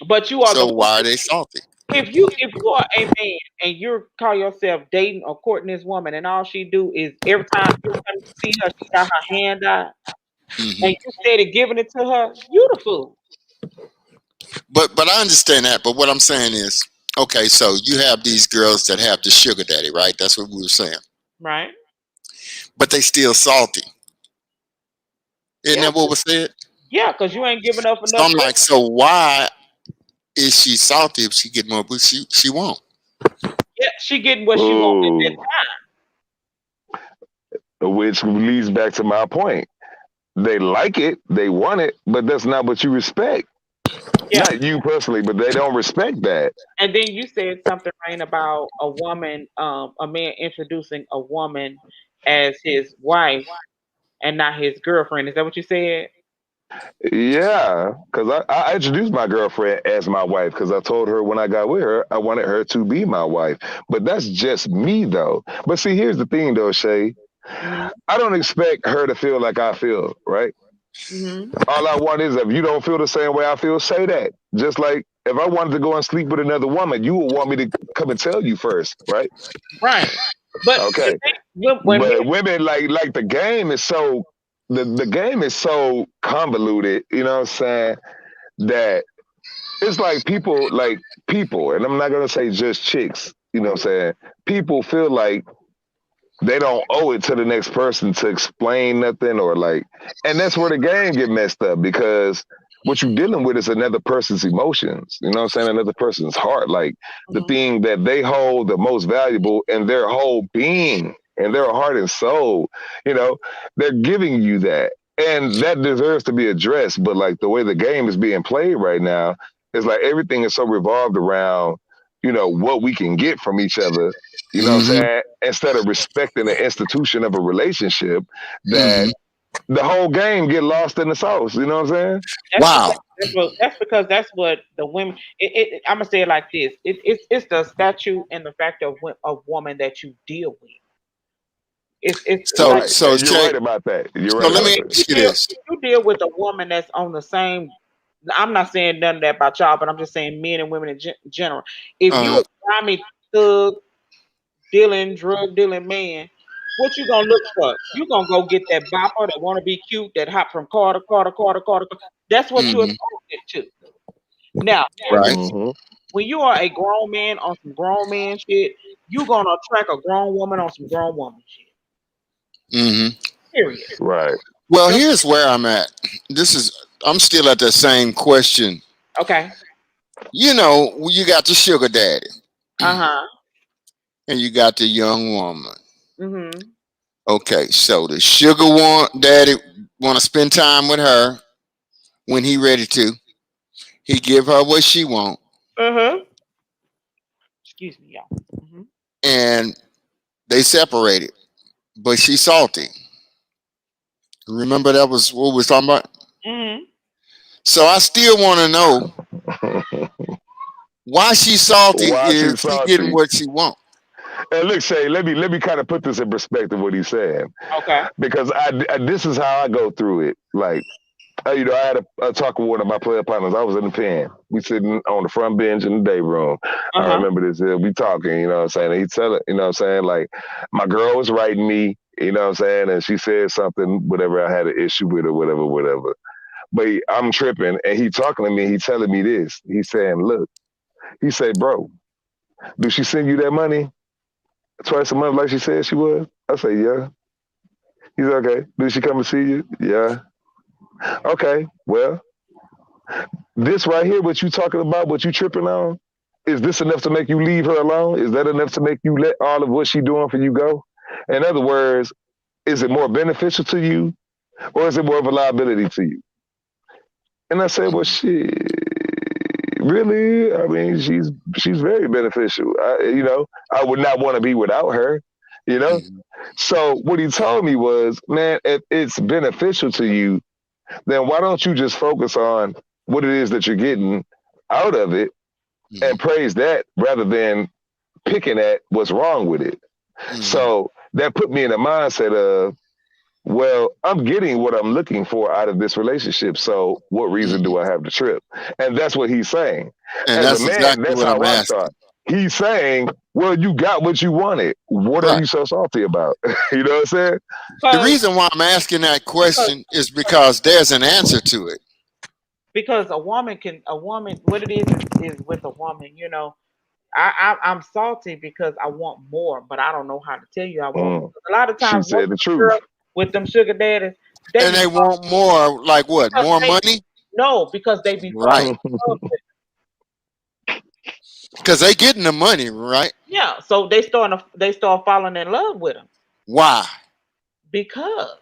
but you are the So why are foolish. they salty? If you are a man and you call yourself dating or courting this woman, and all she do is every time you see her, she got her hand out, and Hmm. you steady giving it to her, you the fool, But I understand that. But what I'm saying is, okay, so you have these girls that have the sugar daddy, right? That's what we were saying. right? But they still salty. Isn't Yeah, that what was said? yeah, because you ain't giving up So enough I'm for like, them. so why is she salty if she get more what she want? Yeah, she getting what she want at that Ooh, which leads back to my point. They like it, they want it, but that's not what you respect. yeah. Not you personally, but they don't respect that. And then you said something right about a woman, a man introducing a woman as his wife and not his girlfriend. Is that what you said? Yeah, because I introduced my girlfriend as my wife because I told her when I got with her, I wanted her to be my wife. But that's just me, though. But see, here's the thing, though, Shay. Hmm. I don't expect her to feel like I feel, right? Hmm. All I want is if you don't feel the same way I feel, say that. Just like if I wanted to go and sleep with another woman, you would want me to come and tell you first, right? Right. But the Okay. thing, when men, But women like the game is so the game is so convoluted, you know what I'm saying? That it's like people, and I'm not gonna say just chicks, you know what I'm saying? People feel like they don't owe it to the next person to explain nothing or like, and that's where the game get messed up because what you're dealing with is another person's emotions, you know what I'm saying? Another person's heart, like the Mhm. thing that they hold the most valuable in their whole being and their heart and soul, you know, they're giving you that. And that deserves to be addressed. But like the way the game is being played right now, is like everything is so revolved around, what we can get from each other, you know what I'm Hmm. saying? Instead of respecting the institution of a relationship, Hmm. that the whole game get lost in the sauce. You know what I'm saying? That's because Wow. that's what the women. I'm gonna say it like this: it's the statute and the fact of a woman that you deal with. It's So Right. like so And you're Shay, right about that. You're so right let if about me that. you ask you deal this. if you deal with a woman that's on the same. I'm not saying none of that about y'all, but I'm just saying men and women in general. If you Uh, a grimy thug dealing, drug dealing man, what you gonna look for? You gonna go get that bopper that wanna be cute, that hop from car to car to car to car to car. That's what you're mhm, attracted to. Now, here's the right. thing. Hmm. When you are a grown man on some grown man shit, you gonna attract a grown woman on some grown woman shit. Hmm. Period. Right. Well, Just here's where I'm at. I'm still at the same question. okay. You know, you got the sugar daddy Uh-huh. and you got the young woman. Mm-hmm. Okay, so the daddy want to spend time with her when he ready to. He give her what she want, Uh-huh. Excuse me, y'all. Mm-hmm. and they separated. But she's salty. Remember that was what we was talking about. Mm-hmm. So I still want to know why she's salty Why if she's she getting salty? what she want. And look, Shay, let me kind of put this in perspective. What he's saying, Okay. because this is how I go through it. Like, I had a talk with one of my player partners. I was in the pen. We sitting on the front bench in the day room. I Uh-huh. remember this. We talking, you know what I'm saying? And he telling, you know what I'm saying? Like, my girl was writing me, you know what I'm saying? And she said something, whatever I had an issue with or whatever, whatever. But I'm tripping. And he talking to me. He telling me this. He's saying, look, he said, bro, do she send you that money twice a month like she said she was? I say, yeah. He's okay. Did she come and see you? Yeah. Okay. Well, this right here, what you talking about, what you tripping on, is this enough to make you leave her alone? Is that enough to make you let all of what she doing for you go? In other words, is it more beneficial to you or is it more of a liability to you? And I said, well, Mhm, shit, really? I mean, she's very beneficial. I would not want to be without her, you know? mhm, So what he told me was, man, if it's beneficial to you, then why don't you just focus on what it is that you're getting out of it mhm, and praise that rather than picking at what's wrong with it. mhm, So that put me in a mindset of, well, I'm getting what I'm looking for out of this relationship. So what reason mhm. do I have to trip? And that's what he's saying. And As a that's man, exactly that's what how I'm I asking. thought. He's saying, well, you got what you wanted. What are Right. you so salty about? You know what I'm saying? The Because reason why I'm asking that because question is because there's an answer to it. because a woman what it is with a woman, I'm salty because I want more, but I don't know how to tell you I want more. Mm, 'Cause a lot of she times, most said the of the truth. girls with them sugar daddies, they And be they want more, like what? because More they money? no, because they be falling Right. in love with. Because they getting the money, right? Yeah, so they start falling in love with them Why? because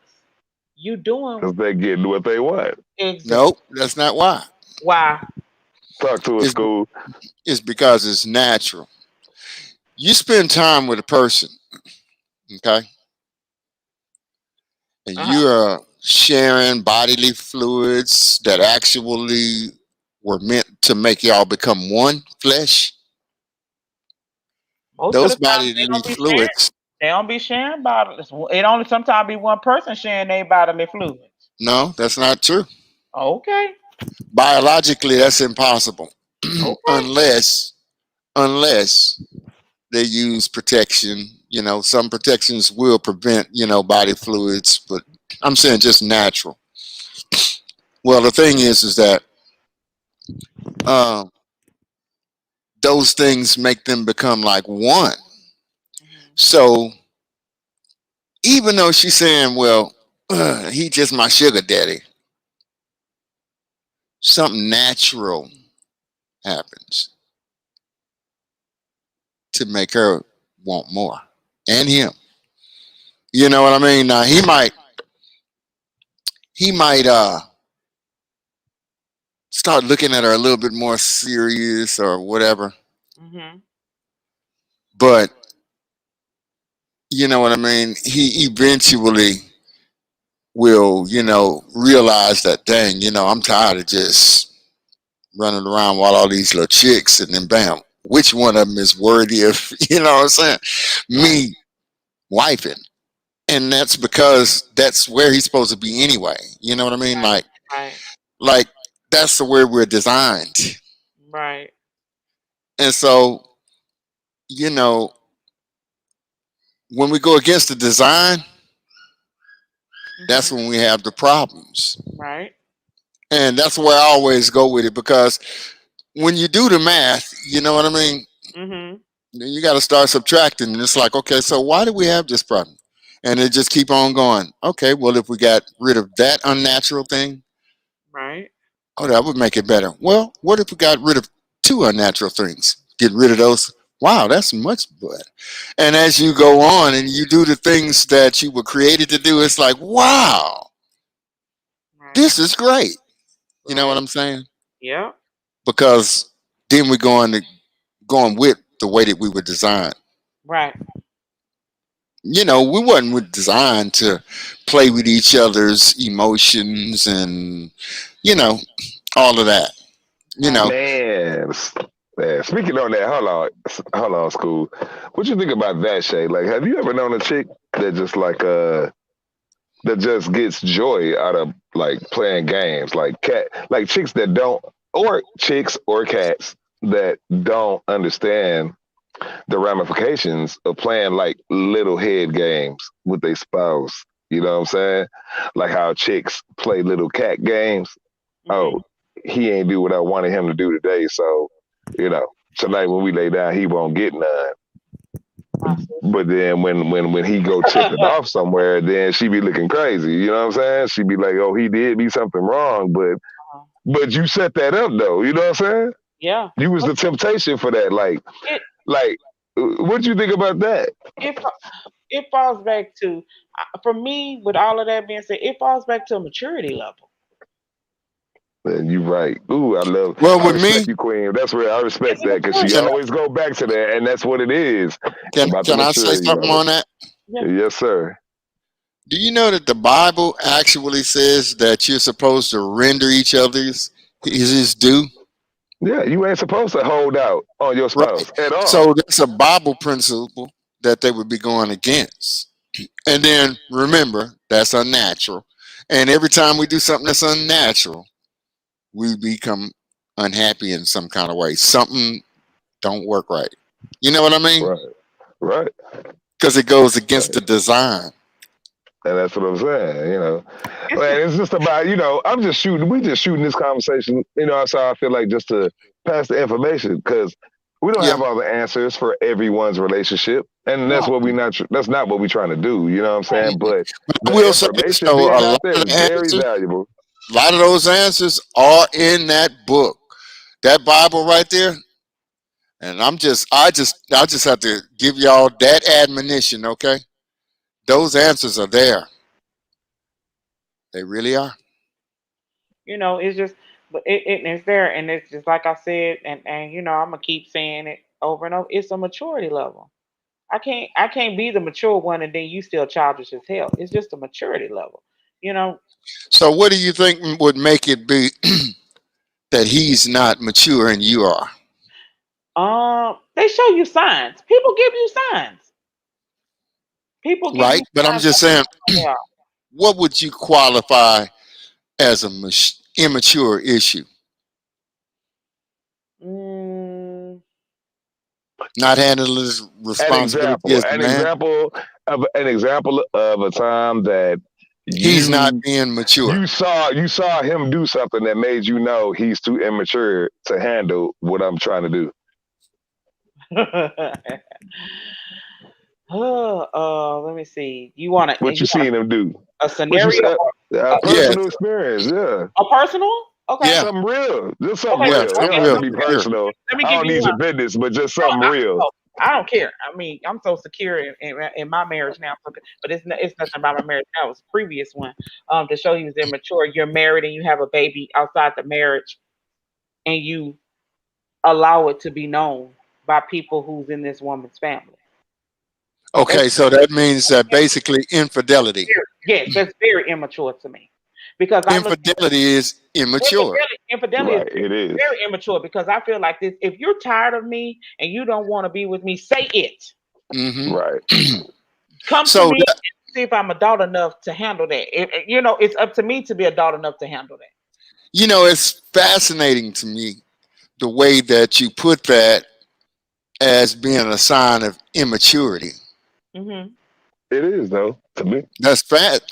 you doing Because they're getting what they want. exactly Nope, that's not why. why. Talk to a It's, school. it's because it's natural. You spend time with a person, okay, and Uh-huh. you are sharing bodily fluids that actually were meant to make y'all become one flesh. Most of Those the time, they bodily don't be sharing. fluids, They don't be sharing bottles. It only sometimes be one person sharing their bodily fluids. no, that's not true. Okay, Biologically, that's impossible. okay. unless they use protection. You know, some protections will prevent, body fluids, but I'm saying just natural. Well, the thing is that um, those things make them become like one. Mhm. So even though she's saying, well, he just my sugar daddy, something natural happens to make her want more and him. You know what I mean? Now he might start looking at her a little bit more serious or whatever. Mhm. But you know what I mean? He eventually will, realize that dang, I'm tired of just running around while all these little chicks and then bam, which one of them is worthy of, you know what I'm saying? Right. Me wifing. and that's because that's where he's supposed to be anyway. You know what I mean? Right. Like that's the way we're designed. Right. And so, you know, when we go against the design, that's Mhm. when we have the problems. Right. And that's where I always go with it because when you do the math, you know what I mean? Mhm. Then you got to start subtracting. And it's like, okay, so why do we have this problem? And it just keep on going. Okay, well, if we got rid of that unnatural thing, Right. oh, that would make it better. Well, what if we got rid of two unnatural things? Get rid of those. Wow, that's much better. And as you go on and you do the things that you were created to do, it's like, wow, Right. this is great. You know what Right. I'm saying? Yeah. Because then we're going with the way that we were designed. Right. You know, we wasn't designed to play with each other's emotions and, you know, all of that. You Right. know, Man, man, speaking on that, hold on, school. What you think about that, Shay? Like, have you ever known a chick that just that just gets joy out of like playing games, like chicks that don't, or chicks or cats that don't understand the ramifications of playing like little head games with their spouse. You know what I'm saying? Like how chicks play little cat games. Mhm. Oh, he ain't do what I wanted him to do today, so you know tonight when we lay down, he won't get none. My sister. But then when he go tip it off somewhere, then she be looking crazy. You know what I'm saying? She be like, "Oh, he did me something wrong," Uh-huh. but you set that up though. You know what I'm saying? Yeah. You was But the temptation for that. it Like, what you think about that? it it falls back to for me. With all of that being said, it falls back to a maturity level. Man, you right. Ooh, well, I with respect me, you, Queen. That's where I It's respect a that because she maturity can level. always go back to that, and that's what it is. It's about the can I say maturity something level. on that? Yeah. Yes, sir. Do you know that the Bible actually says that you're supposed to render each other's his due? Yeah, you ain't supposed to hold out on your Right. spouse at all. So that's a Bible principle that they would be going against. And then remember, that's unnatural. And every time we do something that's unnatural, we become unhappy in some kind of way. Something don't work right. You know what I mean? Right, right. Because it goes against the design. And that's what I'm saying, you know. It's just Man, it's just about, we just shooting this conversation, that's how I feel like just to pass the information because we don't Yeah. have all the answers for everyone's relationship. And that's no. what that's not what we're trying to do, you know what I'm saying? But I the will say this information though, being a lot out there of is the very answers, valuable. a lot of those answers are in that book, that Bible right there. And I just have to give y'all that admonition, okay? Those answers are there. They really are. It's just, but it's there, and it's just like I said, and I'm gonna keep saying it over and over. It's a maturity level. I can't be the mature one, and then you still childish as hell. It's just a maturity level. You know, So, what do you think would make it be that he's not mature and you are? they show you signs. People give you signs. People give Right? you But I'm signs. just saying, Yeah. what would you qualify as a immature issue? Mm, Not handling his An responsibility example, as a an man? example an example of a time that He's not you being mature. you saw him do something that made you know he's too immature to handle what I'm trying to do. let me see. You want What you seen him do? a What you scenario said? uh, Yeah, Personal experience, yeah. a personal? Okay. yeah, Something real, just something Okay. yeah, real. It don't something Okay. have to real be for sure. personal. Let me I give don't you need one. your business, but just No, something real. I don't care. I mean, I'm so secure in my marriage now. But it's nothing about my marriage now. It was the previous one. To show you was immature. You're married and you have a baby outside the marriage, and you allow it to be known by people who's in this woman's family. That's Okay, so that means that basically infidelity. yes, that's very immature to me because I look at Infidelity is immature. infidelity is Right, it is. very immature because I feel like this. If you're tired of me and you don't want to be with me, say it. Hmm. Right. Come to So me. see if I'm adult enough to handle that. It's up to me to be adult enough to handle that. It's fascinating to me the way that you put that as being a sign of immaturity. Hmm. It is though to me. That's fast.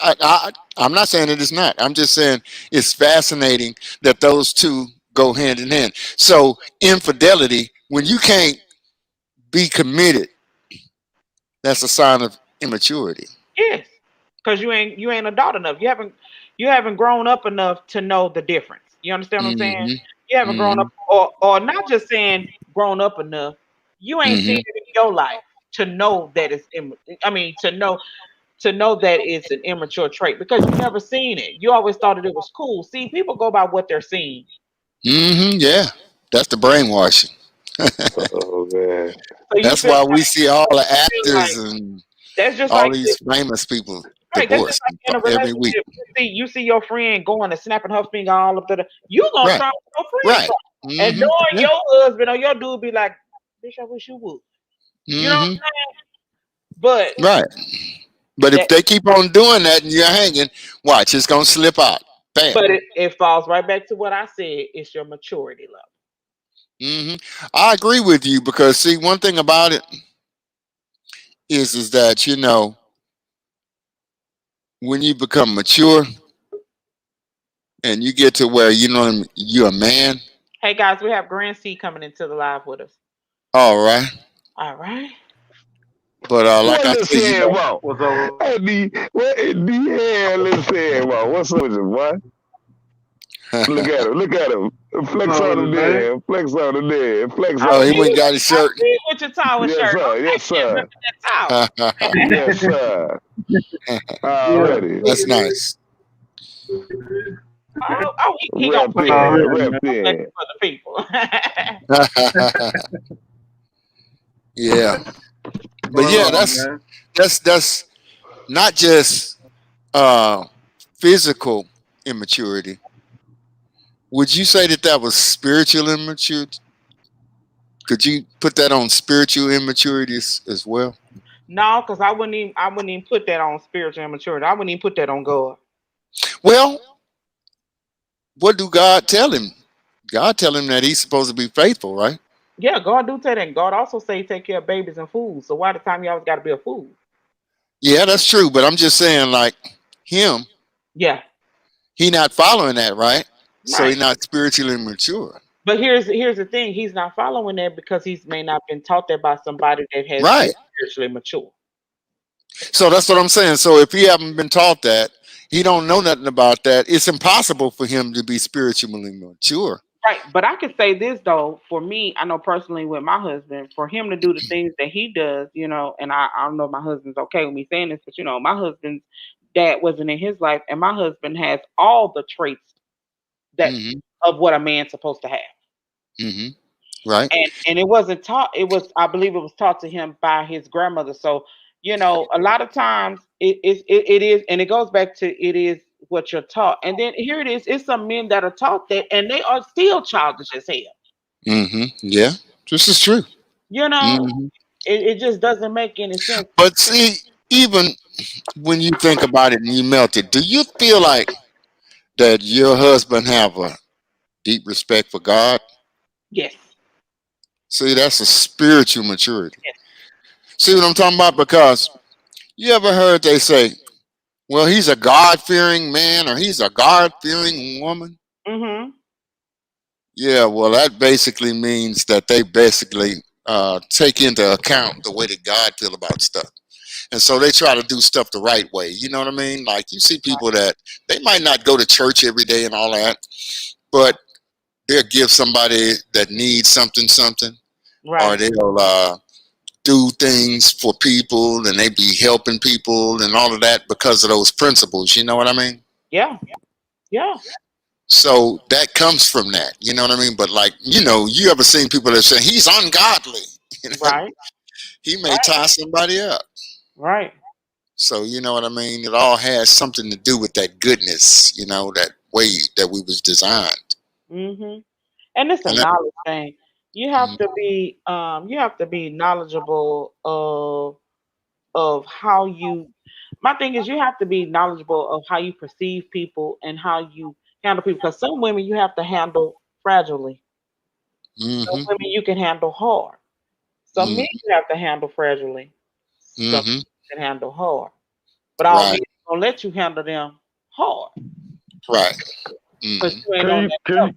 I'm not saying it is not. I'm just saying it's fascinating that those two go hand in hand. So infidelity, when you can't be committed, that's a sign of immaturity. Yes, because you ain't adult enough. You haven't grown up enough to know the difference. You understand what I'm saying? Hmm. You haven't grown up, Hmm. or not just saying grown up enough. You ain't seen Hmm. it in your life to know that I mean, to know that it's an immature trait because you never seen it. You always thought that it was cool. See, people go by what they're seeing. Hmm. Yeah, that's the brainwashing. Oh man. So you That's feel why we like see all the you feel actors like and that's just all like these famous people right. That's just divorced like in a every week. relationship. You see your friend going and snapping her finger all up to you gonna Right, try what your friend right. try. And Hmm. knowing Yeah. your husband or your dude be like, bitch, I wish you would. You know what I'm Hmm. saying? But Right. But if that they keep on doing that and you're hanging, watch, it's gonna slip out. Bam. but it falls right back to what I said. It's your maturity level. Hmm. I agree with you because see, one thing about it is that when you become mature and you get to where you're a man. Hey guys, we have Grand C coming into the live with us. All right. All right. But like What I is said, saying wrong? What's up? Hey, what in the hell is saying wrong? What's up with you, boy? Look at him. Look at him. What's Flex up on with him it, man? there. Flex on him there. Flex I oh, he on see him. went and you. got his I shirt. see you with your towel Yes, shirt. sir. Okay, Yes, then sir. ripping that towel. Yes, sir. Yeah. Already. That's nice. Oh, he gonna Repped put it in. Already, on man. Repped in. for the people. Yeah. What's But going yeah, on, that's man? that's that's not just uh physical immaturity. Would you say that that was spiritual immaturity? Could you put that on spiritual immaturity as well? No, because I wouldn't even put that on spiritual immaturity. I wouldn't even put that on God. Well, what do God tell him? God tell him that he's supposed to be faithful, right? Yeah, God do say that. And God also say take care of babies and fools. So why the time you always got to be a fool? Yeah, that's true. But I'm just saying, like him, Yeah, he not following that, right? So right. he's not spiritually mature. But here's the thing. He's not following that because he's may not been taught that by somebody that has been Right. spiritually mature. So that's what I'm saying. So if he haven't been taught that, he don't know nothing about that. It's impossible for him to be spiritually mature. Right. But I could say this though, for me, I know personally with my husband, for him to do the things that he does, and I don't know if my husband's okay with me saying this, but my husband's dad wasn't in his life, and my husband has all the traits that Hmm. of what a man's supposed to have. Hmm. Right. And it wasn't taught, I believe it was taught to him by his grandmother. So a lot of times it is, and it goes back to it is what you're taught. And then here it is, it's some men that are taught that and they are still childish as hell. Hmm. Yeah. This is true. you know Hmm. it just doesn't make any sense. But see, even when you think about it and you melt it, do you feel like that your husband have a deep respect for God? Yes. See, that's a spiritual maturity. Yes. See what I'm talking about? Because you ever heard they say, well, he's a God fearing man or he's a God fearing woman? Mm-hmm. Yeah, well, that basically means that they basically take into account the way that God feel about stuff. And so they try to do stuff the right way. You know what I mean? Like you see people that they might not go to church every day and all that, but they'll give somebody that needs something, or Right. they'll do things for people and they be helping people and all of that because of those principles. You know what I mean? Yeah. Yeah. So that comes from that. You know what I mean? But like, you ever seen people that say he's ungodly? Right. He may Right. tie somebody up. Right. So you know what I mean? It all has something to do with that goodness, that way that we was designed. Mm-hmm. And it's a And that, knowledge thing. You have to be knowledgeable of how you my thing is you have to be knowledgeable of how you perceive people and how you handle people. Because some women you have to handle fragilely. Some Mm-hmm. women you can handle hard. Some men Mm-hmm. you have to handle fragilely. Some Mm-hmm. you can handle hard. But all men Right. gonna let you handle them hard. Right. Because Mm-hmm. you ain't Can on you that can level. you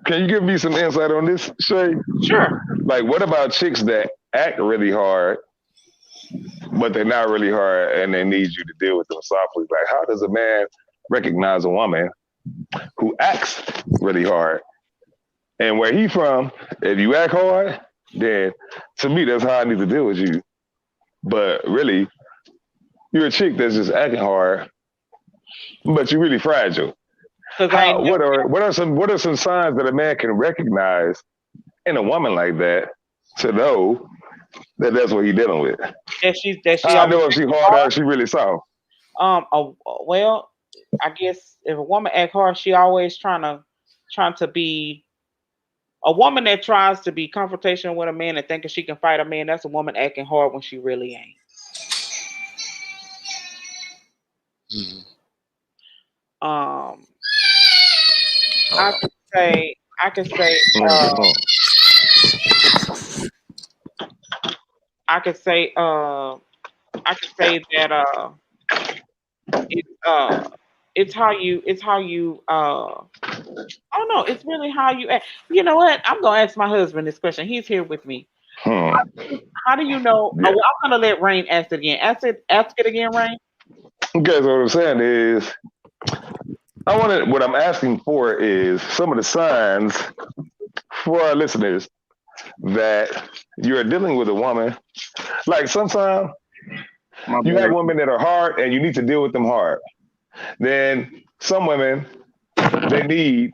can you give me some insight on this, Shay? Sure. Like, what about chicks that act really hard, but they're not really hard, and they need you to deal with them softly? Like, how does a man recognize a woman who acts really hard? And where he from, if you act hard, then to me that's how I need to deal with you. But really, you're a chick that's just acting hard, but you're really fragile. Because I How? ain't never What are some signs that a man can recognize in a woman like that to know that that's what he's dealing with? that she How I always know if she hard or if she really soft? well, I guess if a woman act hard, she always trying to be a woman that tries to be confrontational with a man and thinking she can fight a man. That's a woman acting hard when she really ain't. Mm-hmm. Um, I could say, I could say, Mm-hmm. I could say, I could say that it's it's how you I don't know. It's really how you act. You know what? I'm gonna ask my husband this question. He's here with me. Hmm. How do you know? Oh, Yeah. well, I'm gonna let Rain ask it again. Ask it again, Rain. Okay, so what I'm saying is, what I'm asking for is some of the signs for our listeners that you're dealing with a woman. Like sometimes My you have bad. women that are hard and you need to deal with them hard. Then some women, they need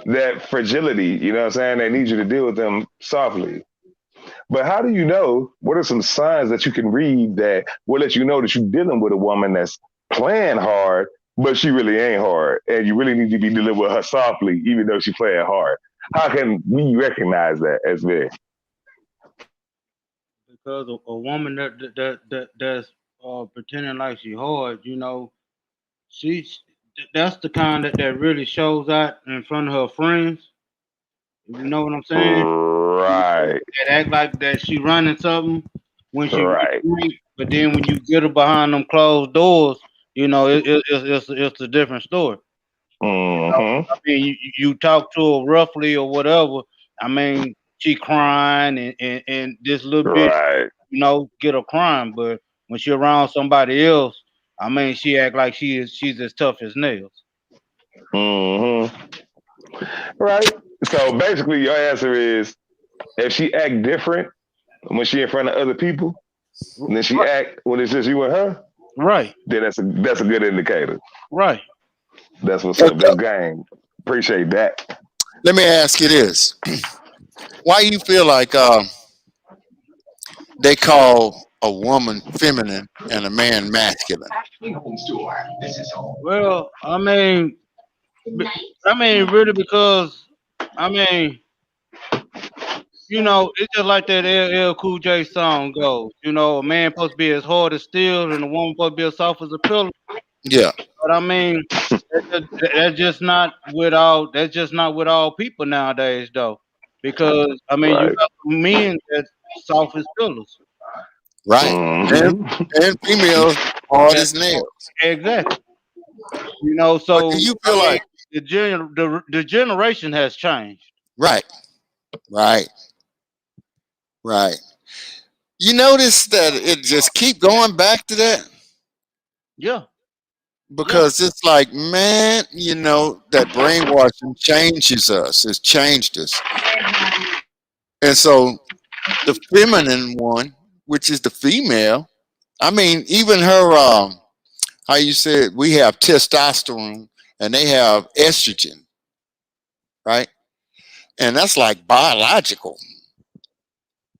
that fragility. You know what I'm saying? They need you to deal with them softly. But how do you know? What are some signs that you can read that will let you know that you're dealing with a woman that's playing hard, but she really ain't hard, and you really need to be dealing with her softly, even though she playing hard? How can we recognize that as men? Because a woman that's pretending like she hard, she's that's the kind that really shows out in front of her friends. You know what I'm saying? Right, That act like that she running something when she right. really ain't. But then when you get her behind them closed doors, it's a different story. Mm-hmm. I mean, you talk to her roughly or whatever. I mean, she crying and this little bit, Right. get her crying. But when she around somebody else, I mean, she act like she's as tough as nails. Mm-hmm. Right. So basically, your answer is if she act different when she in front of other people, and then she Right, act when it's just you and her, right, then that's a good indicator. right. That's what's up. Okay. That's game. Appreciate that. Let me ask you this: why you feel like they call a woman feminine and a man masculine? Well, really because I mean, it's just like that LL Cool J song goes. A man supposed to be as hard as steel, and a woman supposed to be as soft as a pillow. Yeah. But I mean, that's just not with all. That's just not with all people nowadays, though. Because I mean, you Right. got men that soft as pillows. Right. And Mm-hmm. and females hard That as nails. exactly. But do So you I feel mean, like the generation has changed. right, right, right? You notice that it just keep going back to that Yeah, yeah, because it's like, man, that brainwashing changes us. It's changed us. And so the feminine one, which is the female, I mean, even her how you said we have testosterone and they have estrogen, right? And that's like biological,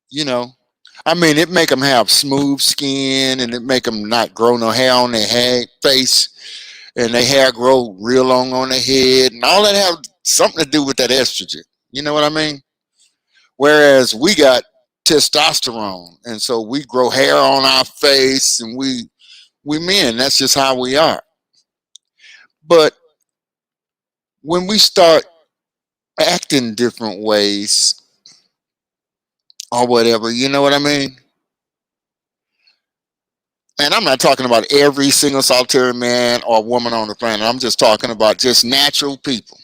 you know. I mean, it make them have smooth skin, and it make them not grow no hair on their head, face, and their hair grow real long on their head, and all that have something to do with that estrogen. You know what I mean? Whereas we got testosterone, and so we grow hair on our face, and We men, that's just how we are. But when we start acting different ways or whatever, you know what I mean? And I'm not talking about every single solitary man or woman on the planet. I'm just talking about just natural people.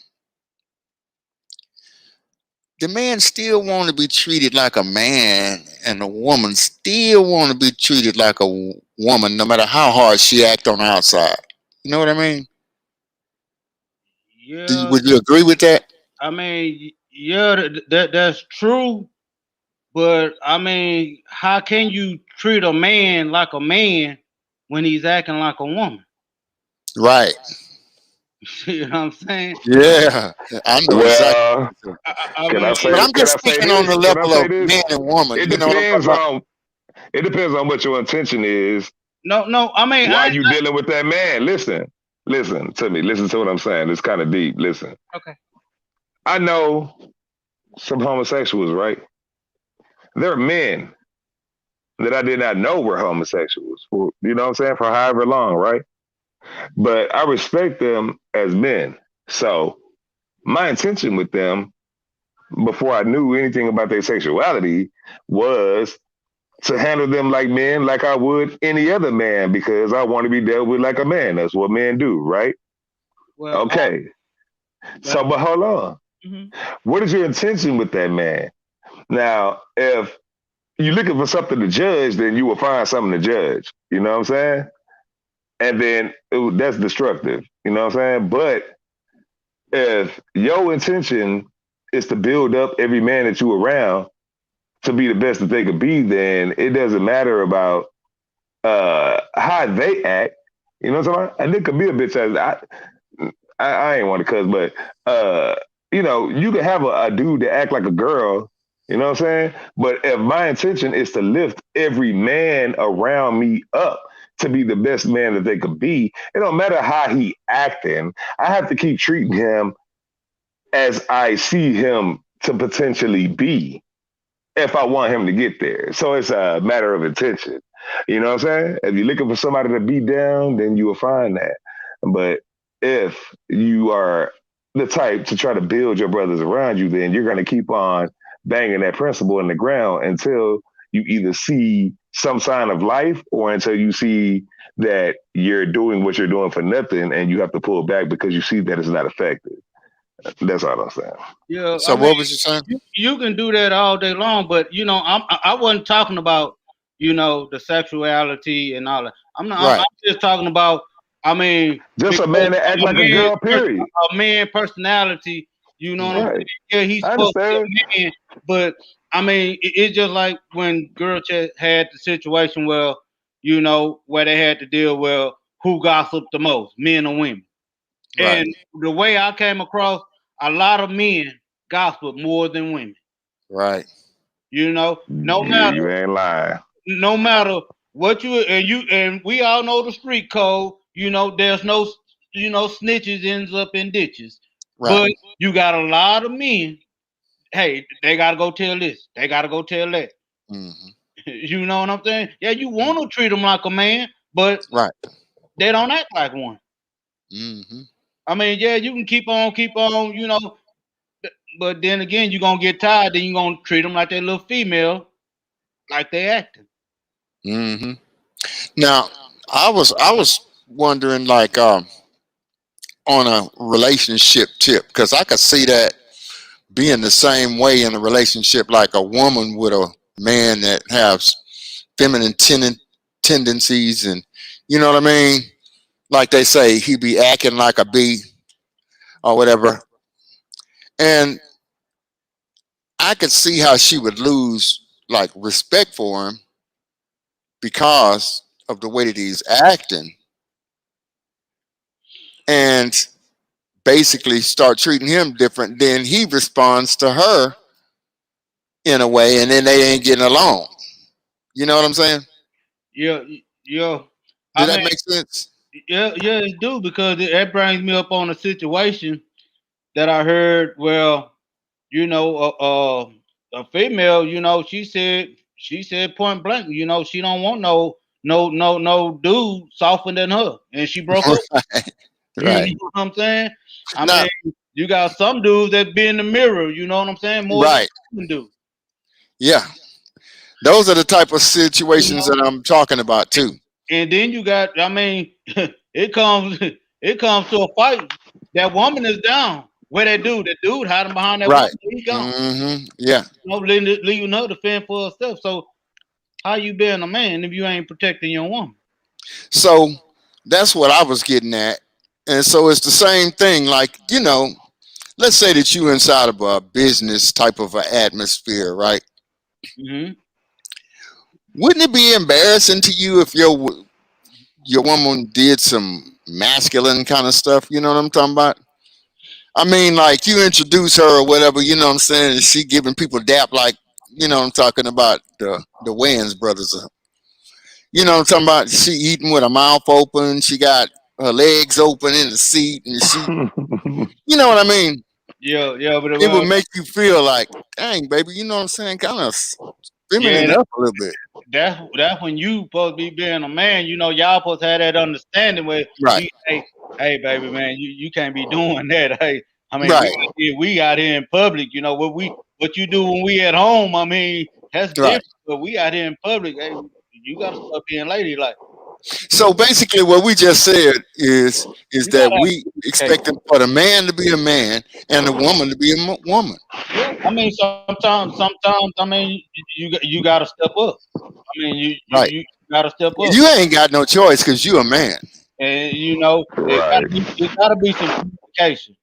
The man still want to be treated like a man, and the woman still want to be treated like a woman, no matter how hard she act on the outside. You know what I mean? Yeah, Would you agree with that? I mean, yeah, that's true. But I mean, how can you treat a man like a man when he's acting like a woman? Right. You know what I'm saying? Yeah. I know exactly. Well, I can mean, I But say I'm can just I say speaking on this? the Can I level say of this? man and woman. It You know what I'm talking depends about? on it depends on what your intention is. no. I mean, Why you dealing with that man? Listen to me. Listen to what I'm saying. It's kind of deep. Listen. okay. I know some homosexuals, right? There are men that I did not know were homosexuals. For, you know what I'm saying? For however long, right? But I respect them as men. So my intention with them before I knew anything about their sexuality was to handle them like men, like I would any other man, because I want to be dealt with like a man. That's what men do, right? Well, Okay. but So, but hold on. mhm. What is your intention with that man? Now, if you're looking for something to judge, then you will find something to judge. You know what I'm saying? And then that's destructive. You know what I'm saying? But if your intention is to build up every man that you around to be the best that they could be, then it doesn't matter about how they act. You know what I'm saying? And it could be a bitch as I ain't want to cuss, but you know, you can have a dude that act like a girl, you know what I'm saying? But if my intention is to lift every man around me up to be the best man that they could be, it don't matter how he acting. I have to keep treating him as I see him to potentially be if I want him to get there. So it's a matter of intention. You know what I'm saying? If you're looking for somebody to be down, then you will find that. But if you are the type to try to build your brothers around you, then you're going to keep on banging that principle in the ground until you either see some sign of life or until you see that you're doing what you're doing for nothing and you have to pull back because you see that it's not effective. That's all I'm saying. Yeah, I So mean, what was you saying? you can do that all day long, but you know, I wasn't talking about the sexuality and all that. I'm Right. just talking about. I mean, Just a because man that act a like a man, girl, period. a man personality. You know what I'm saying? Right. Yeah, he's I supposed to understand. be a man, but I mean, it's just like when girl chat had the situation where where they had to deal with who gossiped the most, men or women. Right. And the way I came across, a lot of men gossip more than women. Right. No Yeah, matter you ain't lying. no matter what and we all know the street code. There's no snitches ends up in ditches. Right. But you got a lot of men. Hey, they gotta go tell this. They gotta go tell that. Hmm. You know what I'm saying? Yeah, you want to treat them like a man, but Right. they don't act like one. Hmm. I mean, yeah, you can keep on, but then again, you're gonna get tired. Then you're gonna treat them like that little female, like they acting. Hmm. Now, I was wondering, like, on a relationship tip, because I could see that being the same way in a relationship, like a woman with a man that has feminine tendencies, and you know what I mean. Like they say, he be acting like a bee or whatever, and I could see how she would lose like respect for him because of the way that he's acting, and basically start treating him different. Then he responds to her in a way, and then they ain't getting along. You know what I'm saying? Yeah, yeah. I Did that mean, make sense? yeah, it do because that brings me up on a situation that I heard. Well, a female, she said point blank, she don't want no dude softer than her, and she broke up. You Right. know what I'm saying? I Now, mean, you got some dudes that be in the mirror. You know what I'm saying? More right. than you do. Yeah. Those are the type of You situations know, that I'm talking about too. and then you got. I mean, it comes to a fight. That woman is down. Where that dude? That dude hiding behind that woman. Right. He gone. Yeah. You know, leaving her to fend for herself. So how you being a man if you ain't protecting your woman? So that's what I was getting at. And so it's the same thing. Like, let's say that you inside of a business type of an atmosphere, right? Hmm. Wouldn't it be embarrassing to you if your woman did some masculine kind of stuff? You know what I'm talking about? I mean, like you introduce her or whatever, you know what I'm saying? And she giving people dap like, I'm talking about the Wayans brothers. You know what I'm talking about? She eating with her mouth open. She got her legs open in the seat, and you know what I mean? Yeah, but It would well, make you feel like, dang, baby, you know what I'm saying? Kind of feminine yeah, up a little bit. that's when you supposed to be being a man. You know, y'all supposed to have that understanding where Right, you, hey, baby, man, you can't be doing that. Hey, I mean, right, we out here in public. You know what you do when we at home. I mean, that's right. different. But we out here in public. Hey, you gotta stop being ladylike. So basically, what we just said is You that gotta we have expecting for the man to be a man and the woman to be a woman. yeah. I mean, sometimes, I mean, you gotta step up. I mean, Right. you gotta step up. You ain't got no choice because you a man. And you know, Right. it gotta be some communication.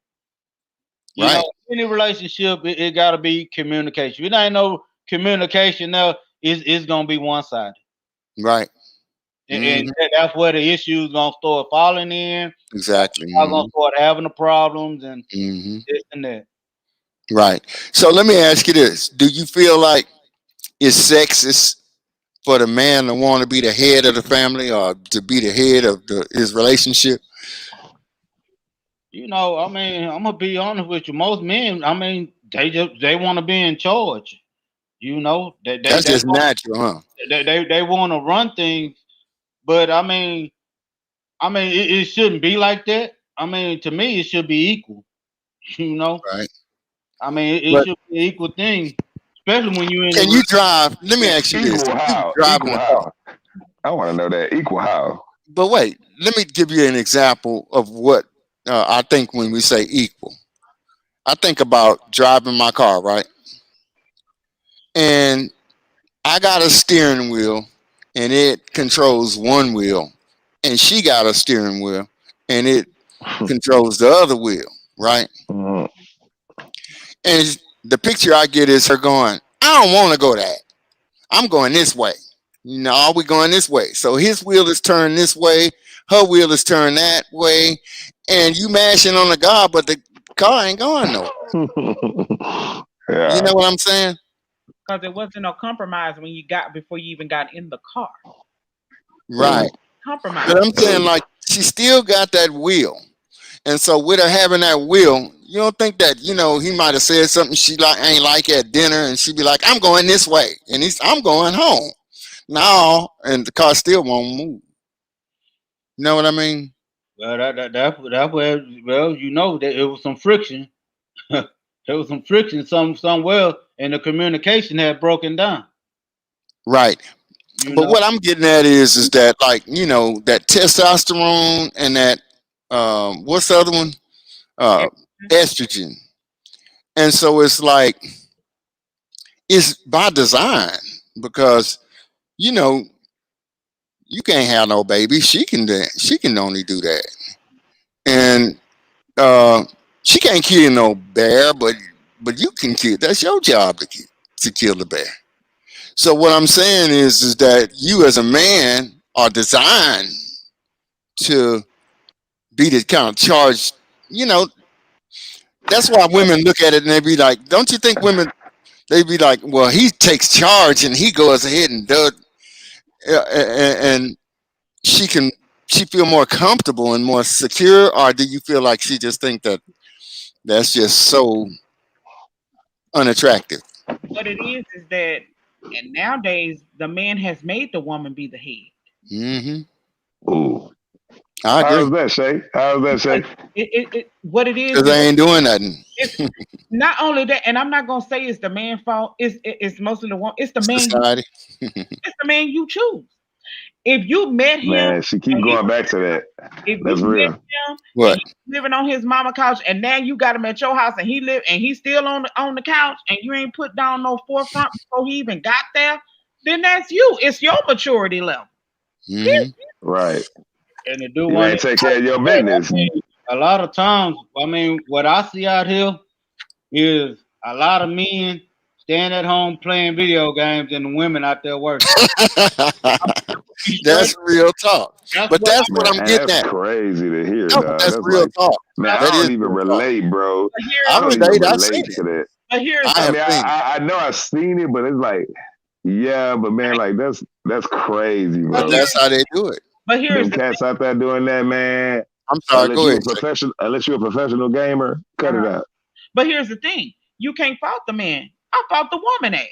You know, Right, any relationship, it gotta be communication. If it ain't no communication now, it's gonna be one sided. right. And Hmm. that's where the issues gonna start falling in. Exactly. Y'all gonna start having the problems and Hmm. this and that. Right. So let me ask you this: do you feel like it's sexist for the man to want to be the head of the family or to be the head of his relationship? You know, I mean, I'm gonna be honest with you. Most men, I mean, they want to be in charge. You know, That's just natural, huh? they want to run things, but I mean, it shouldn't be like that. I mean, to me, it should be equal. You know, Right. I mean, it But should be an equal thing, especially when you're in a can you drive? Let me ask you this: Equal if you how? driving Equal a car, how? I want to know that. Equal how? but wait, let me give you an example of what I think when we say equal. I think about driving my car, right? And I got a steering wheel, and it controls one wheel, and she got a steering wheel, and it controls the other wheel, right? Mhm. And the picture I get is her going, I don't want to go that. I'm going this way. No, we going this way. So his wheel is turned this way, her wheel is turned that way, and you mashing on the car, but the car ain't going nowhere. You Yeah. know what I'm saying? because there wasn't no compromise when you got before you even got in the car. Right. Compromise. But I'm saying like she still got that wheel. And so with her having that wheel, you don't think that, he might have said something she ain't like at dinner and she'd be like, I'm going this way. And I'm going home. No, and the car still won't move. You know what I mean? well, that where well, you know that it was some friction. There was some friction somewhere, and the communication had broken down. Right. You But know, what I'm getting at is that like, that testosterone and that what's the other one? Uh Estrogen. And so it's like it's by design because you know you can't have no baby. She can only do that. And uh she can't kill no bear, but you can kill. That's your job to kill the bear. So what I'm saying is that you as a man are designed to be the kind of charged. You know, that's why women look at it and they be like, "Don't you think women?" They be like, "Well, he takes charge and he goes ahead and does," and she can she feel more comfortable and more secure, or do you feel like she just think that that's just so unattractive? What it is that, and nowadays the man has made the woman be the head. Mm-hmm. Ooh. I How's agree. that, Shay? How's that, Shay? What it is, Because they ain't doing nothing. it's not only that, and I'm not gonna say it's the man's fault. It's mostly the one. It's the man. Society. It's the man you choose. If you met him, Man, she keep and he, going back to that. if That's you met real. him What? and he's living on his mama couch, and now you got him at your house, and he's still on the couch, and you ain't put down no forefront before he even got there, then that's you. It's your maturity level. Mm-hmm. Right. And to do You one, ain't take care of your business. a lot of times, I mean, what I see out here is a lot of men staying at home playing video games and the women out there working. That's real talk. But that's what Man, I'm getting that's at. crazy to hear, No, but dog. that's That's real like, talk. man, I That don't is even real talk. relate, bro. But I I don't here's even relate. I've seen relate it. to that. but here's I I have mean, seen it. I know I've seen it, but it's like, yeah, but man, like that's crazy, But bro. that's how they do it. but here's Them the cats out there doing that, man. I'm sorry. Go ahead. Unless you're a professional gamer, cut it out. But here's the thing: you can't fault the man. I fault the woman ass.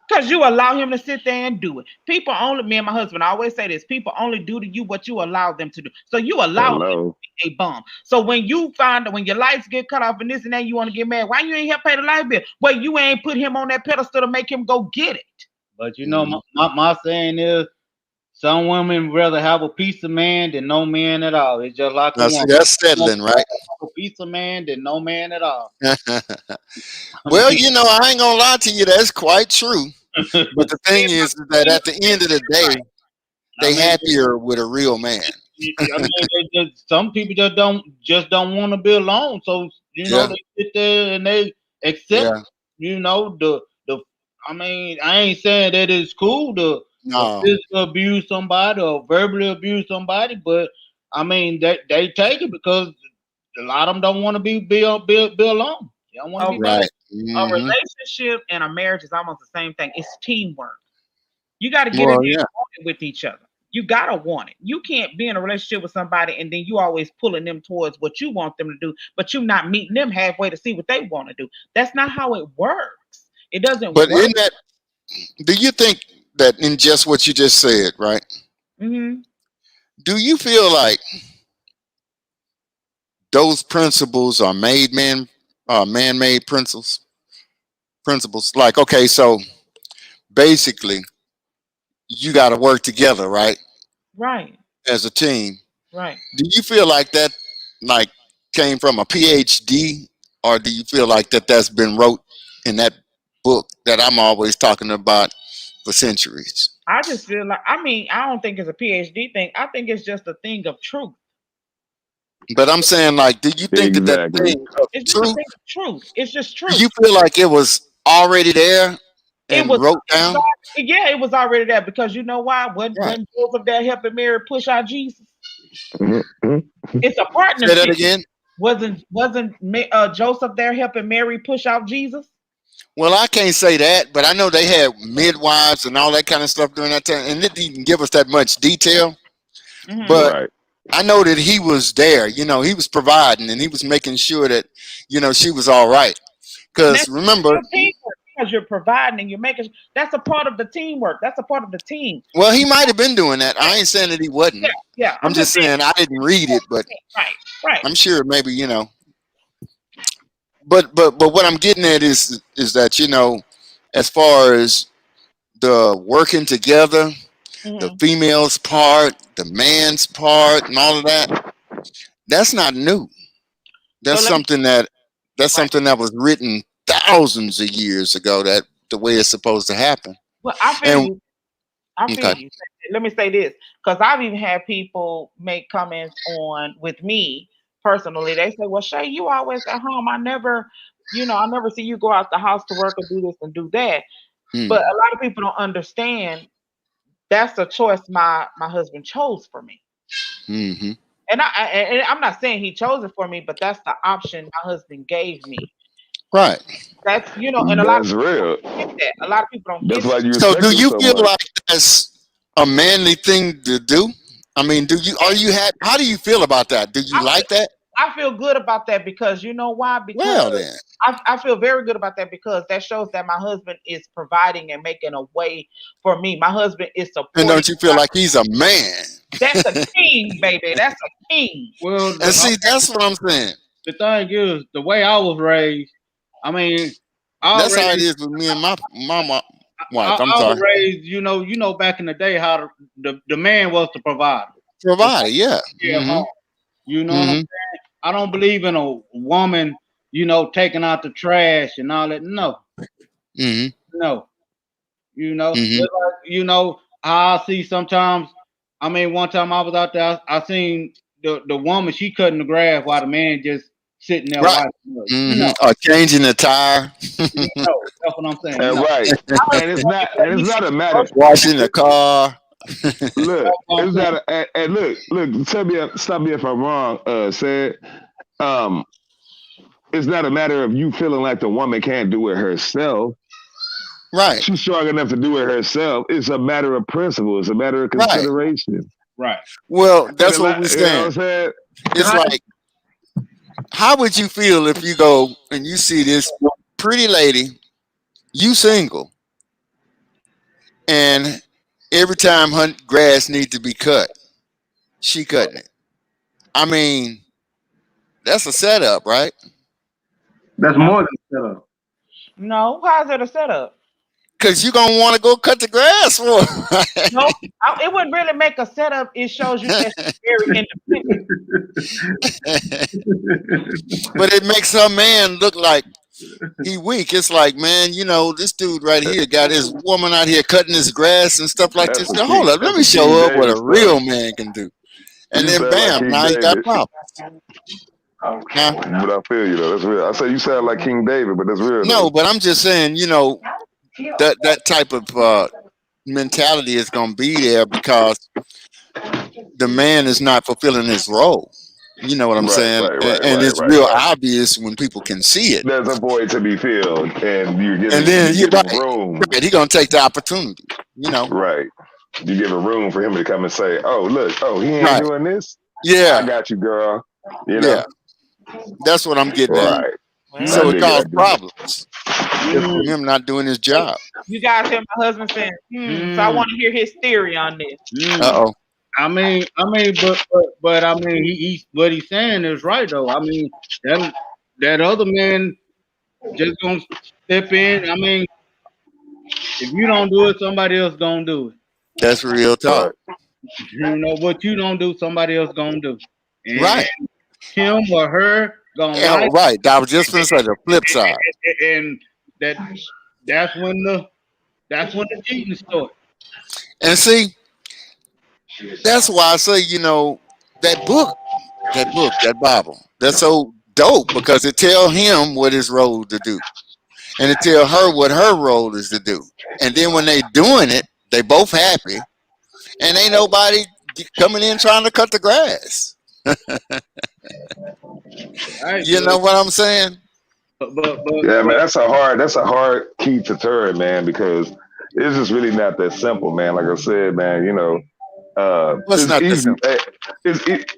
Because you allow him to sit there and do it. People only, me and my husband always say this, people only do to you what you allow them to do. So you allow him to Hello. be a bum. So when you find that when your lights get cut off and this and that, you want to get mad. Why you ain't help pay the light bill? Well, you ain't put him on that pedestal to make him go get it. But you know, my saying is, some women rather have a piece of man than no man at all. It's just like Now, a see, woman. that's settling, right? A piece of man than no man at all. Well, you know, I ain't gonna lie to you. That's quite true. But the thing is that at the end of the day, they happier with a real man. I mean, some people just don't want to be alone. So you know, Yeah. they sit there and they accept. Yeah. You know, the. I mean, I ain't saying that it's cool to No. physically abuse somebody or verbally abuse somebody, but I mean, they take it because a lot of them don't want to be alone. They don't want to be Right. A Mhm. relationship and a marriage is almost the same thing. It's teamwork. You got to get Well, in there yeah. and want it with each other. You gotta want it. You can't be in a relationship with somebody and then you always pulling them towards what you want them to do, but you not meeting them halfway to see what they want to do. That's not how it works. It doesn't But work. in that, do you think that in just what you just said, right? Mhm. Do you feel like those principles are man-made principles? Principles like, okay, so basically, you got to work together, right, Right. as a team. Right. Do you feel like that, like, came from a PhD, or do you feel like that's been wrote in that book that I'm always talking about for centuries? I just feel like I don't think it's a PhD thing. I think it's just a thing of truth. But I'm saying, like, do you think that Exactly. thing of It's just a truth? thing of truth. It's just Do truth. you feel like it was already there It and was wrote down? yeah, it was already there because you know why? When Joseph there helping Mary push out Jesus, Mhm. it's a Say that partnership. again. Wasn't Joseph there helping Mary push out Jesus? Well, I can't say that, but I know they had midwives and all that kind of stuff during that time, and it didn't give us that much detail. Mhm. But Right. I know that he was there. You know, he was providing and he was making sure that, you know, she was all right. Because That's remember, your teamwork because you're providing and you're making. That's a part of the teamwork. That's a part of the team. well, he might have been doing that. I ain't saying that he wasn't. Yeah, yeah. I'm just saying I didn't read it, but right, right. I'm sure maybe, you know. But what I'm getting at is that, you know, as far as the working together, the Mhm. female's part, the man's part, and all of that, that's not new. So That's let me something that right. was written thousands of years ago. That the way it's supposed to happen. Well, I feel And you. I feel okay, you. Let me say this because I've even had people make comments on with me personally. They say, "Well, Shay, you always at home. I never see you go out the house to work and do this and do that." But a lot of people don't understand that's a choice my husband chose for me. mm-hmm. And I'm not saying he chose it for me, but that's the option my husband gave me. Right. That's and a lot of That's people real. don't get that. A lot of people don't That's get why that. you So, respect do him you so feel much. like that's a manly thing to do? I mean, are you happy? How do you feel about that? Do you I feel, like that? I feel good about that because you know why? Because Well, then. I feel very good about that because that shows that my husband is providing and making a way for me. My husband is And supporting. don't you feel like he's a man? That's a king, baby. That's a king. Well, And see, that's what I'm saying. the thing is, the way I was raised, I mean, I That's how it raised, is with me and my wife. I'm I was sorry. raised, back in the day how the man was the provider. Provider, yeah. Yeah, Hmm. you know what I'm Hmm. saying? I don't believe in a woman, taking out the trash and all that. No, Hmm. no. Hmm. Just like, how I see sometimes. I mean, one time I was out there, I seen the woman, she cutting the grass while the man just sitting there Right. watching her. Hmm. Or changing the tire, No, that's what I'm saying. And No. right, and it's not a matter. washing the car. Look, That's what I'm it's saying. not a, and look. Stop me if I'm wrong. Said, um, it's not a matter of you feeling like the woman can't do it herself. Right. She's strong enough to do it herself. It's a matter of principle. It's a matter of Right. consideration. Right. Well, And that's a what lot, we're you know what I'm saying. saying? It's like, how would you feel if you go and you see this pretty lady, you single, and every time her grass needs to be cut, she cutting it? I mean, that's a setup, right? That's more than setup. No, how's it a setup? Because you're going to want to go cut the grass for her. No, it wouldn't really make a setup. It shows you that she's very independent. But it makes her man look like he weak. It's like, man, this dude right here got his woman out here cutting his grass and stuff like That's this. some Now, hold up, let me that's some show King up what David a real stuff. man can do. And You then sound like bam, King now you got David. problems. Huh? But I feel you though. That's real. I say you sound like King David, but that's real No, though. but I'm just saying, that type of mentality is going to be there because the man is not fulfilling his role. You know what I'm Right, saying? right, And, right, and right, it's right, real right. obvious when people can see it. There's a void to be filled, and And then you you're give him right. room. Right, he going to take the opportunity. Right. You give a room for him to come and say, "Oh, look, he ain't Right. doing this. I Yeah. got you, girl." Yeah. That's what I'm getting at. Right. So I it dig it. I causes dig it. problems just for him not doing his job. You guys hear my husband saying, so I want to hear his theory on this. Uh-oh. I mean, but I mean, he what he's saying is right though. I mean, that other man just gonna step in. I mean, if you don't do it, somebody else gonna do it. That's real talk. What you don't do, somebody else gonna do. And Right. him or her gonna Yeah, like, right. I was just going to say the flip side. and that's when the cheating starts. And see, that's why I say, that Bible, that's so dope because it tell him what his role to do. And it tell her what her role is to do. And then when they doing it, they both happy. And ain't nobody coming in trying to cut the grass. Right? You know what I'm saying? But Yeah, man, that's a hard key to turn, man, because it's just really not that simple, man. Like I said, man, What's it's not that easy. simple?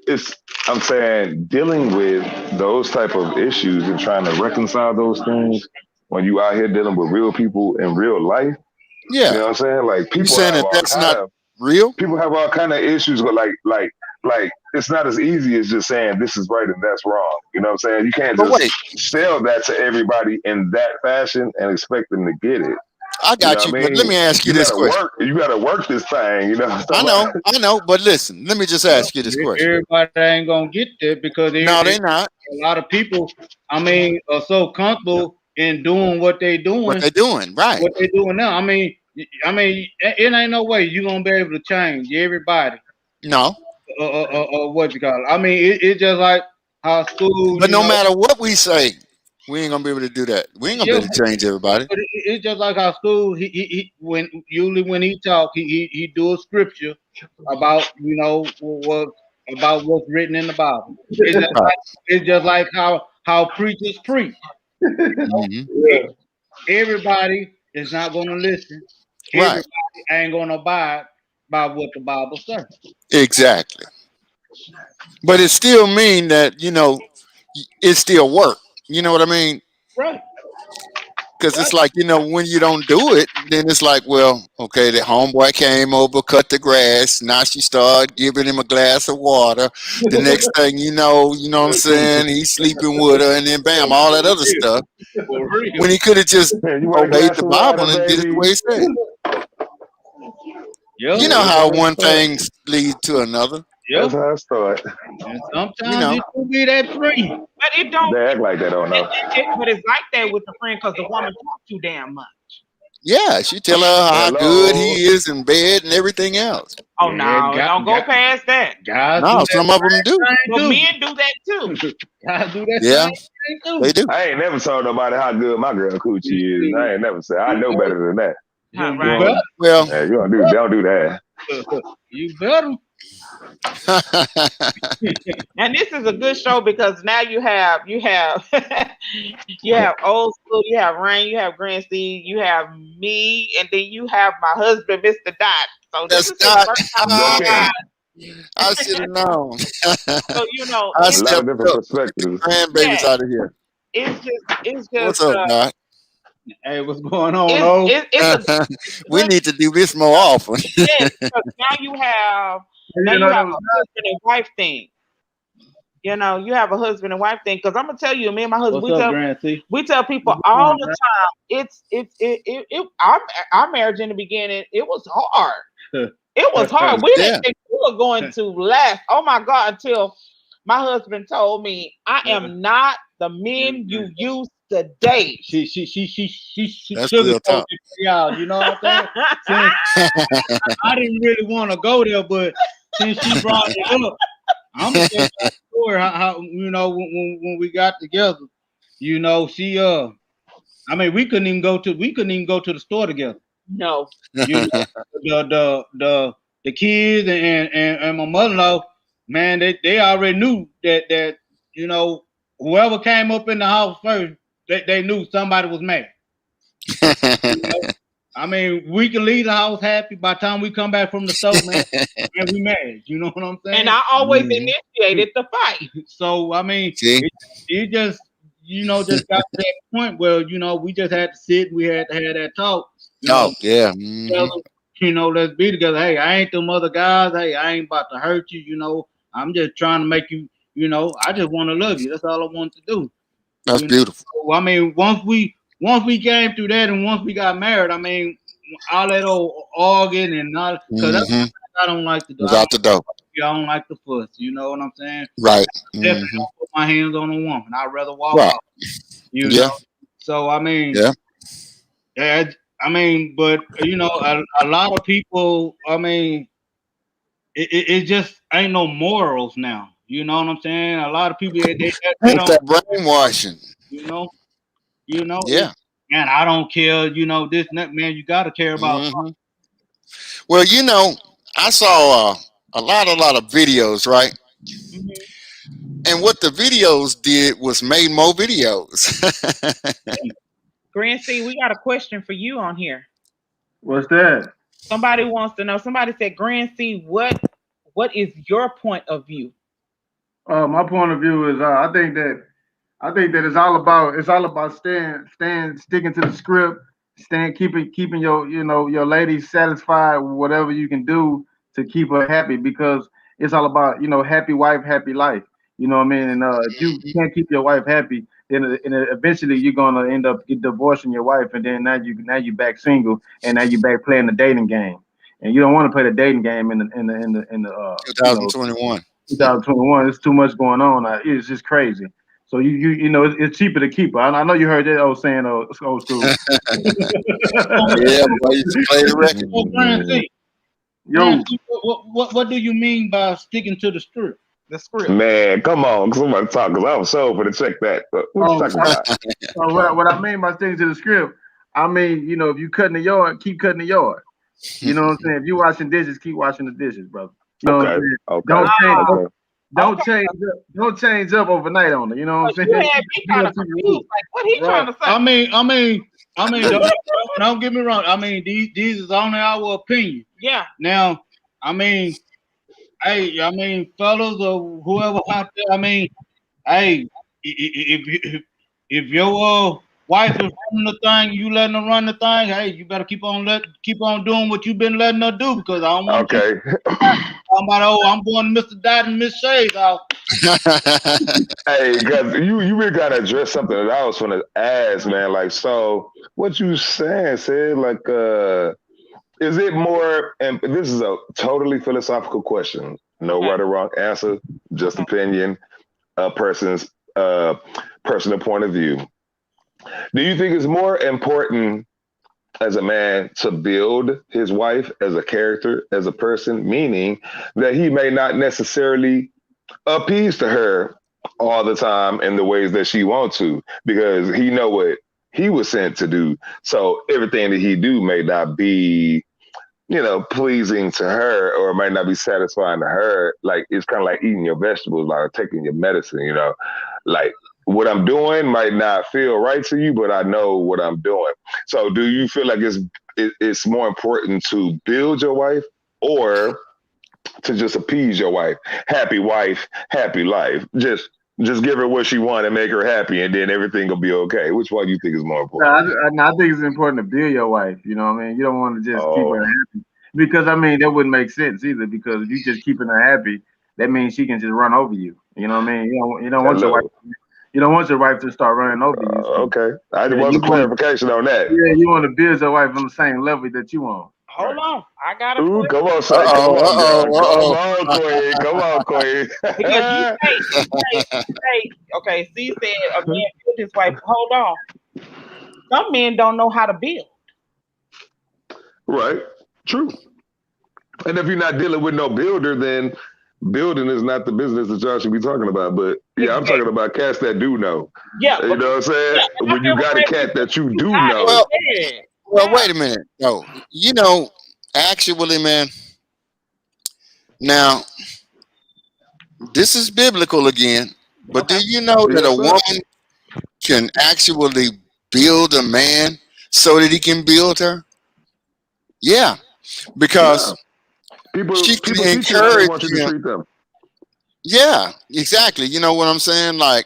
It's I'm saying dealing with those type of issues and trying to reconcile those things when you out here dealing with real people in real life. You know Yeah. what I'm saying? Like You saying that that's not real? people have all kind of issues, but like it's not as easy as just saying this is right and that's wrong. You know what I'm saying? You can't But just wait, sell that to everybody in that fashion and expect them to get it. I You know got what you, I but let mean? me ask you You this gotta question. work. You gotta work this thing. You know. I know, but listen, let me just ask you this question. everybody ain't gonna get there because No, they not. a lot of people, I mean, are so comfortable in doing what they doing. What they doing, right? What they doing now. I mean, it ain't no way you gonna be able to change everybody. No. What you call it. I mean, it's just like how school. But no matter what we say, we ain't gonna be able to do that. We ain't gonna be able to change everybody. But it's just like how school. He when usually when he talk, he do a scripture about about what's written in the Bible. It's just like how preachers preach. Mhm. Everybody is not going to listen. Right. Everybody ain't going to abide by what the Bible says. Exactly. But it still mean that it still work. You know what I mean? Right. Because it's like, when you don't do it, then it's like, well, okay, the homeboy came over, cut the grass. Now she started giving him a glass of water. The next thing what I'm saying, he's sleeping with her, and then bam, all that other stuff. For real. When he could have just You want a obeyed glass the of Bible water, and did it the baby? way it said. Yep. You know That's how how it one start. thing leads to another. That's Yep. how I start. And You sometimes know. it could be that free. But it don't. They act like they don't know. But it's like that with the friend because the woman talks too damn much. Yeah, she tell her how good Hello. he is in bed and everything else. Oh Yeah, no, don't go past that. Guys No, do that some of them do. same But too. men do that too. Guys do that Yeah, same thing too. they do. I ain't never told nobody how good my girl coochie is. I ain't never said. I know better than that. Huh, You right. better. Well, Yeah, you don't do that. You better. And this is a good show because now you have you have old school, you have Rain, you have Grand Steve, you have me, and then you have my husband, Mr. Dot. So this that's is his not. first time. Okay. I should have known. So I A it's, lot of stepped different up. perspectives. Grandbabies yeah, out of here. it's What's just up, Doc? Hey, what's going on, oh? it's a We good need to do this more often. yes, because now you have a husband and wife thing. You have a husband and wife thing. Because I'm gonna tell you, me and my husband, What's up, Grand T? we tell people all the time. Our marriage in the beginning, it was hard. It was hard. We Yeah. didn't think we were going to last. Oh my God! Until my husband told me, "I am not the men you used to date." She That's real sugarcoated talk. y'all. You know what I'm saying? Since I didn't really want to go there, but since she brought it up, I'm gonna tell you the story how when we got together. She I mean we couldn't even go to the store together. No. You know, the kids and my mother-in-law, man, they already knew that whoever came up in the house first, they knew somebody was mad. I mean, we can leave the house happy. By the time we come back from the store, man, and we mad. You know what I'm saying? And I always Mhm. initiated the fight. So I mean, See? it just just got to that point where we just had to sit. We had to have that talk. Oh, yeah. Let's be together. Hey, I ain't them other guys. Hey, I ain't about to hurt you. I'm just trying to make you. I just want to love you. That's all I want to do. That's beautiful. So, I mean, once we came through that, and once we got married, I mean, all that old arguing and all, because that's Mhm. what I don't like to do. Was out the door. I don't like the fuss. You know what I'm saying? Right. Definitely Mhm. don't put my hands on a woman. I'd rather walk Right. off. You Yeah. know. So I mean, Yeah. yeah. I mean, but a lot of people. I mean, it just ain't no morals now. You know what I'm saying? A lot of people they It's don't. that brainwashing. You know. Yeah. Man, I don't care. This and that. Man, you gotta care about. Mhm. Well, I saw a lot of videos, right? And what the videos did was made more videos. Grand C, we got a question for you on here. What's that? Somebody wants to know. Somebody said, Grand C, what is your point of view? My point of view is I think that it's all about staying sticking to the script, keeping your lady satisfied with whatever you can do to keep her happy because it's all about happy wife, happy life. You know what I mean? And if you can't keep your wife happy, then eventually you're gonna end up divorcing your wife, and then now you back single, and now you back playing the dating game, and you don't want to play the dating game in the 2021. 2021. It's too much going on. It's just crazy. So it's cheaper to keep her. I know you heard that old saying, old school. Yeah, boy, you should play the record. Well, Grand C, Yo, what do you mean by sticking to the script? The script. Man, come on, somebody talk, because I was so for to check that. What you talking about? so what I mean by sticking to the script, I mean, if you cutting the yard, keep cutting the yard. You know what I'm saying? If you washing dishes, keep washing the dishes, brother. You know what I'm saying? Okay. Don't change up overnight on it. You know what I'm You saying? had me kind of confused. Like, what he trying to say? I mean, don't get me wrong. I mean, these is only our opinion. Yeah. Now, I mean, hey, fellas or whoever out there, I mean, hey, if wife is running the thing, you letting her run the thing. Hey, you better keep on doing what you've been letting her do because I don't want you Okay. talking about, oh, I'm going to Mr. Dot and Miss Shay's house. Hey, guys, you really gotta address something that I was gonna ask, man. Like, so what you saying, said, like, is it more? And this is a totally philosophical question. No Okay. right or wrong answer, just opinion, a person's personal point of view. Do you think it's more important as a man to build his wife as a character, as a person, meaning that he may not necessarily appease to her all the time in the ways that she wants to, because he know what he was sent to do. So everything that he do may not be, pleasing to her, or it might not be satisfying to her. Like, it's kind of like eating your vegetables, like taking your medicine, like what I'm doing might not feel right to you, but I know what I'm doing. So do you feel like it's more important to build your wife, or to just appease your wife, happy life? Just give her what she wants and make her happy, and then everything will be okay. Which one do you think is more important? I think it's important to build your wife. You know what I mean? You don't want to just keep her Oh, happy, because I mean that wouldn't make sense either. Because if you just keeping her happy, that means she can just run over you. You know what I mean? You don't want your wife. hello. You don't want your wife to start running over you. So, Okay. I just yeah, want some clarification on that. you want to build your wife on the same level that you want. Hold on, I got a Ooh, question. come on, son. Come on, girl. Come on, Queen. Come on, Queen. Because you say, okay, C said a man build his wife. Hold on. Some men don't know how to build. Right. True. And if you're not dealing with no builder, then building is not the business that y'all should be talking about. But yeah, I'm talking about cats that do know. Yeah. You know what I'm saying? Yeah, When you got a cat that you do God, know. Well, yeah. well, wait a minute. No, actually, man. Now, this is biblical again. But Okay. do you know that a Yes, sir. woman can actually build a man so that he can build her? Yeah, Yeah. because People she people can teach you how they encourage want you to him. treat them. Yeah, exactly. You know what I'm saying? Like,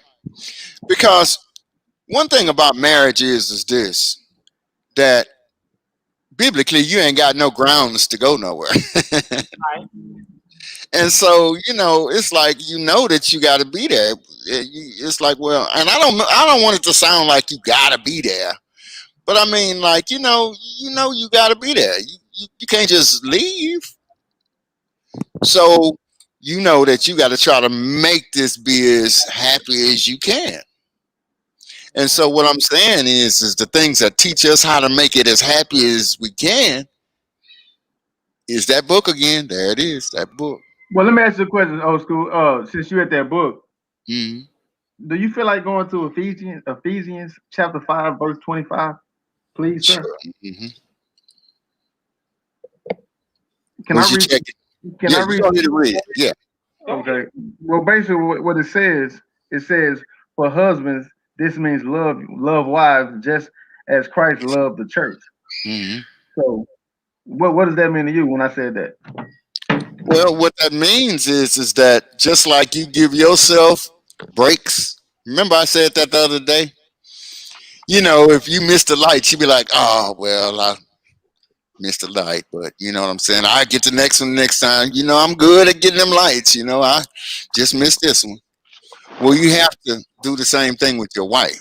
because one thing about marriage is this, that biblically you ain't got no grounds to go nowhere. Right. And so, it's like that you got to be there. It's like, well, and I don't want it to sound like you got to be there, but I mean, like, you got to be there. You can't just leave. So you know that you got to try to make this be as happy as you can. And so what I'm saying is the things that teach us how to make it as happy as we can is that book again. There it is, that book. Well, let me ask you a question, old school. Since you at that book, Hmm. do you feel like going to Ephesians chapter 5, verse 25, please, sir? Sure. Hmm. Can I Was you read? checking? Can Yeah, I you read? don't need to read it. Yeah. Okay. Well, basically, what it says for husbands, this means love wives just as Christ loved the church. Hmm. So, what does that mean to you when I said that? Well, what that means is that just like you give yourself breaks. Remember I said that the other day? If you miss the light, you'd be like, oh, well, I missed the light. But you know what I'm saying? I get the next one next time. I'm good at getting them lights. I just missed this one. Well, you have to do the same thing with your wife,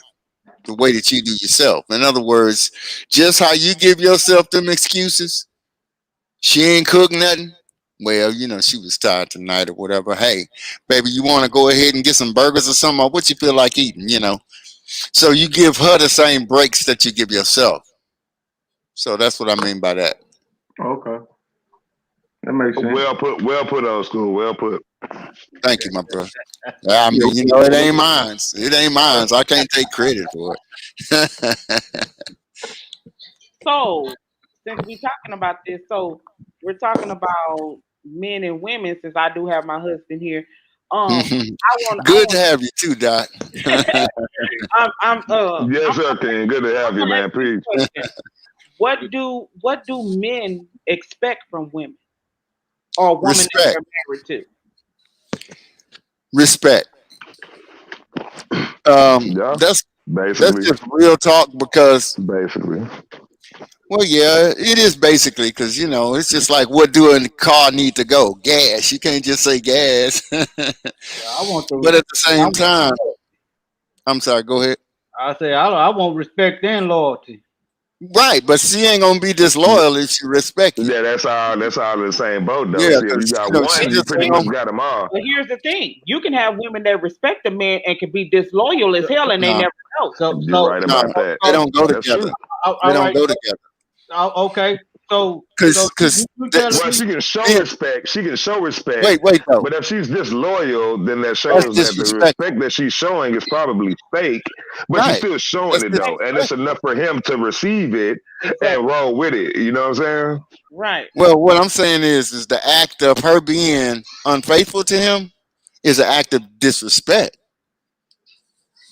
the way that you do yourself. In other words, just how you give yourself them excuses, she ain't cook nothing. Well, she was tired tonight or whatever. Hey, baby, you want to go ahead and get some burgers or something? Or what you feel like eating? So you give her the same breaks that you give yourself. So that's what I mean by that. Okay, that makes sense. Well put, old school. Well put. Thank you, my brother. I mean, it ain't mine. It ain't mine. So I can't take credit for it. So, since we're talking about this, so we're talking about men and women. Since I do have my husband here, Good to have you too, Doc. Yes, sir, King. Good to have you, man. Please. What do men expect from women or women that Respect. they're married to? Respect. Yeah. That's That's Basically, just real talk because, basically. well, yeah, it is basically because, it's just like what do a car need to go? Gas. You can't just say gas. I want But to. at the same time, I'm sorry, go ahead. I say I want respect and loyalty. Right, but she ain't gonna be disloyal if she respect you. Yeah, that's all. That's all in the same boat, though. Yeah, See, if you because got she one, you just pretty ain't much gonna. got them all. But here's the thing: you can have women that respect a man and can be disloyal as hell, and they No, never know. You're right no, about that. they don't go That's together. true. They All don't right. go together. Okay. So Because you telling Well, me she can show yeah, respect. She can show respect. wait though, But if she's disloyal, then that that's shows that the disrespectful. respect that she's showing is probably fake, but she's Right, still showing that's it though. And it's disrespectful. enough for him to receive it Exactly. and roll with it. You know what I'm saying? Right. Well, what I'm saying is the act of her being unfaithful to him is an act of disrespect.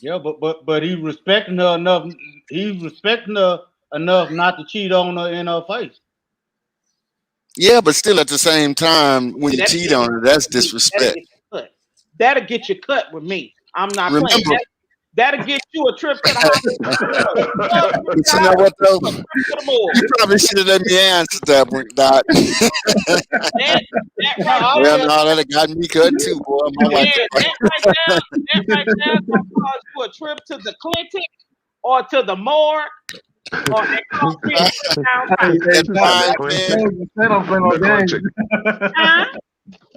yeah, but he's respecting her enough. He's respecting her enough not to cheat on her in her face. Yeah, but still at the same time, when you That'll cheat get on her, that's that'll disrespect. get you cut. That'll get you cut with me. I'm not playing. Remember, That'll get you a trip to the hospital. but you know what though? To the morgue. You probably should have let me answer that one, Doc. That No, right I there, Well, said, no, that got me cut too, boy. My wife. yeah, that right there is gonna cause you a trip to the clinic or to the morgue or a concrete trip Hey, downtown. hey, That Doc, fine Clint, man. Shay don't play no the games. Clint. Huh?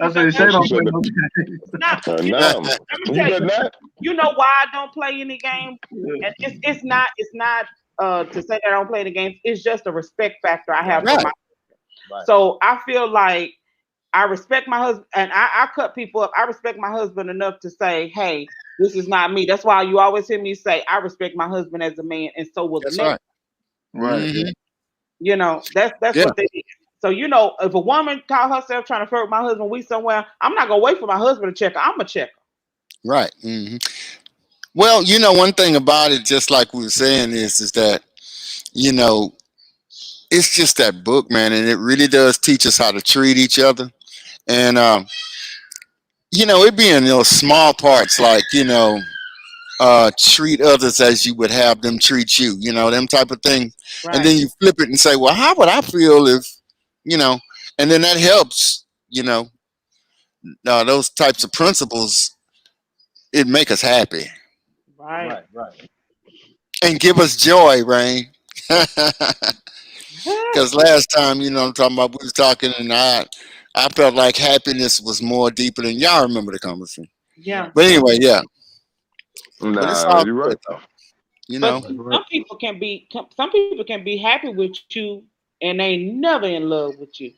I said Shay She don't play said, no games. Now, you know, nah, let me you tell better you, not. you know why I don't play any games? And it's not to say that I don't play the games. It's just a respect factor I have for Right. my. right. So I feel like I respect my husband, and I cut people up. I respect my husband enough to say, "Hey, this is not me." That's why you always hear me say, "I respect my husband as a man, and so will the That's next." right. Right. Hmm. You know, that's Yeah. what they. So you know, if a woman call herself trying to flirt with my husband, we somewhere. I'm not gonna wait for my husband to check her. I'm gonna check her. Right. Well, one thing about it, just like we were saying, is that you know it's just that book, man, and it really does teach us how to treat each other, and it be in those small parts, like treat others as you would have them treat you, them type of thing, and Right. then you flip it and say, well, how would I feel if, you know, and then that helps, those types of principles, it make us happy Right. Right. and give us joy, Rain. Because last time, I'm talking about, we was talking, and I felt like happiness was more deeper than y'all remember the conversation. Yeah. But anyway, yeah. But it's Nah, all you're good right. though. You But know, see, some people can be happy with you and they never in love with you.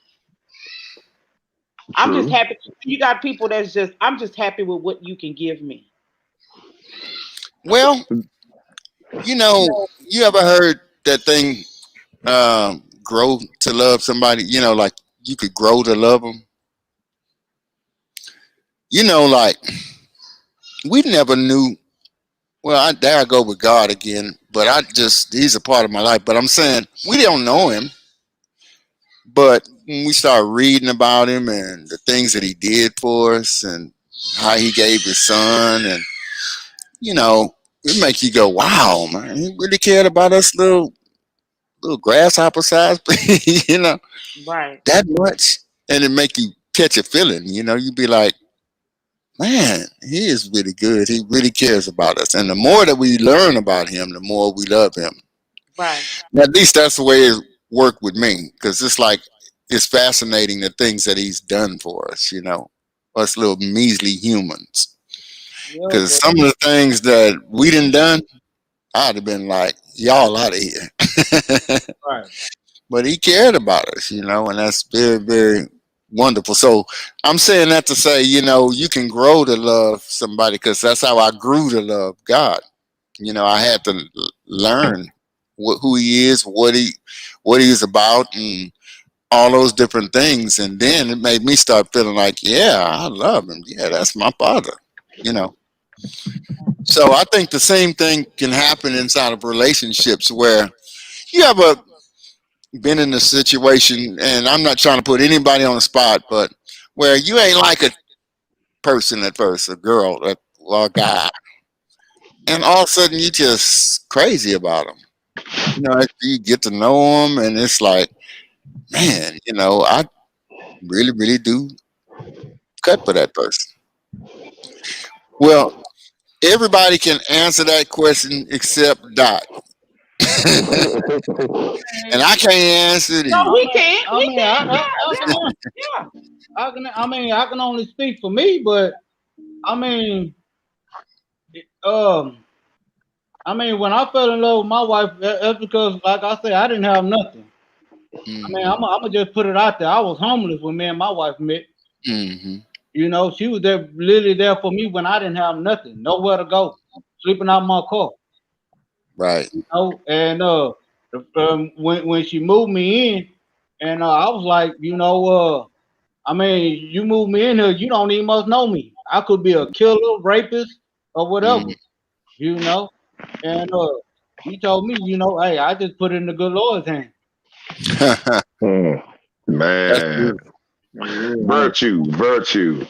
I'm just True. happy. You got people I'm just happy with what you can give me. well, you ever heard that thing, grow to love somebody? Like you could grow to love them. Like we never knew. Well, there I go with God again. But he's a part of my life. But I'm saying we don't know him. But when we start reading about him and the things that he did for us and how he gave his son, and it make you go, wow, man, he really cared about us little grasshopper size, Right. that much. And it make you catch a feeling, you be like, man, he is really good. He really cares about us. And the more that we learn about him, the more we love him. Right. And at least that's the way it worked with me. Because it's fascinating the things that he's done for us, us little measly humans. Yeah, Because but some of the things that we done, I'd have been like, y'all out of here. Right. But he cared about us, and that's very, very wonderful. So I'm saying that to say, you can grow to love somebody, because that's how I grew to love God. I had to learn who he is, what he's about, and all those different things. And then it made me start feeling like, yeah, I love him. Yeah, that's my father, you know. So I think the same thing can happen inside of relationships, where you ever been in a situation, and I'm not trying to put anybody on the spot, but where you ain't like a person at first, a girl or a guy, and all of a sudden you just crazy about them. You know, after you get to know them, and it's like, man, you know, I really, really do cut for that person. Well, everybody can answer that question except Doc, and I can't answer it No, either. we can't. I We mean, can't. I Yeah. I can only speak for me, but I mean, um, when I fell in love with my wife, that's because, like I said, I didn't have nothing. I mean, Mm-hmm. I'm gonna just put it out there. I was homeless when me and my wife met. Mm-hmm. You know, she was there, literally there for me when I didn't have nothing, nowhere to go, sleeping out my car. Right. You know, and when she moved me in, and I was like, you moved me in here, you don't even must know me. I could be a killer, rapist, or whatever, Mm. you know. And he told me, hey, I just put it in the good Lord's hand. Hmm. That's Man, beautiful. Yeah. virtue.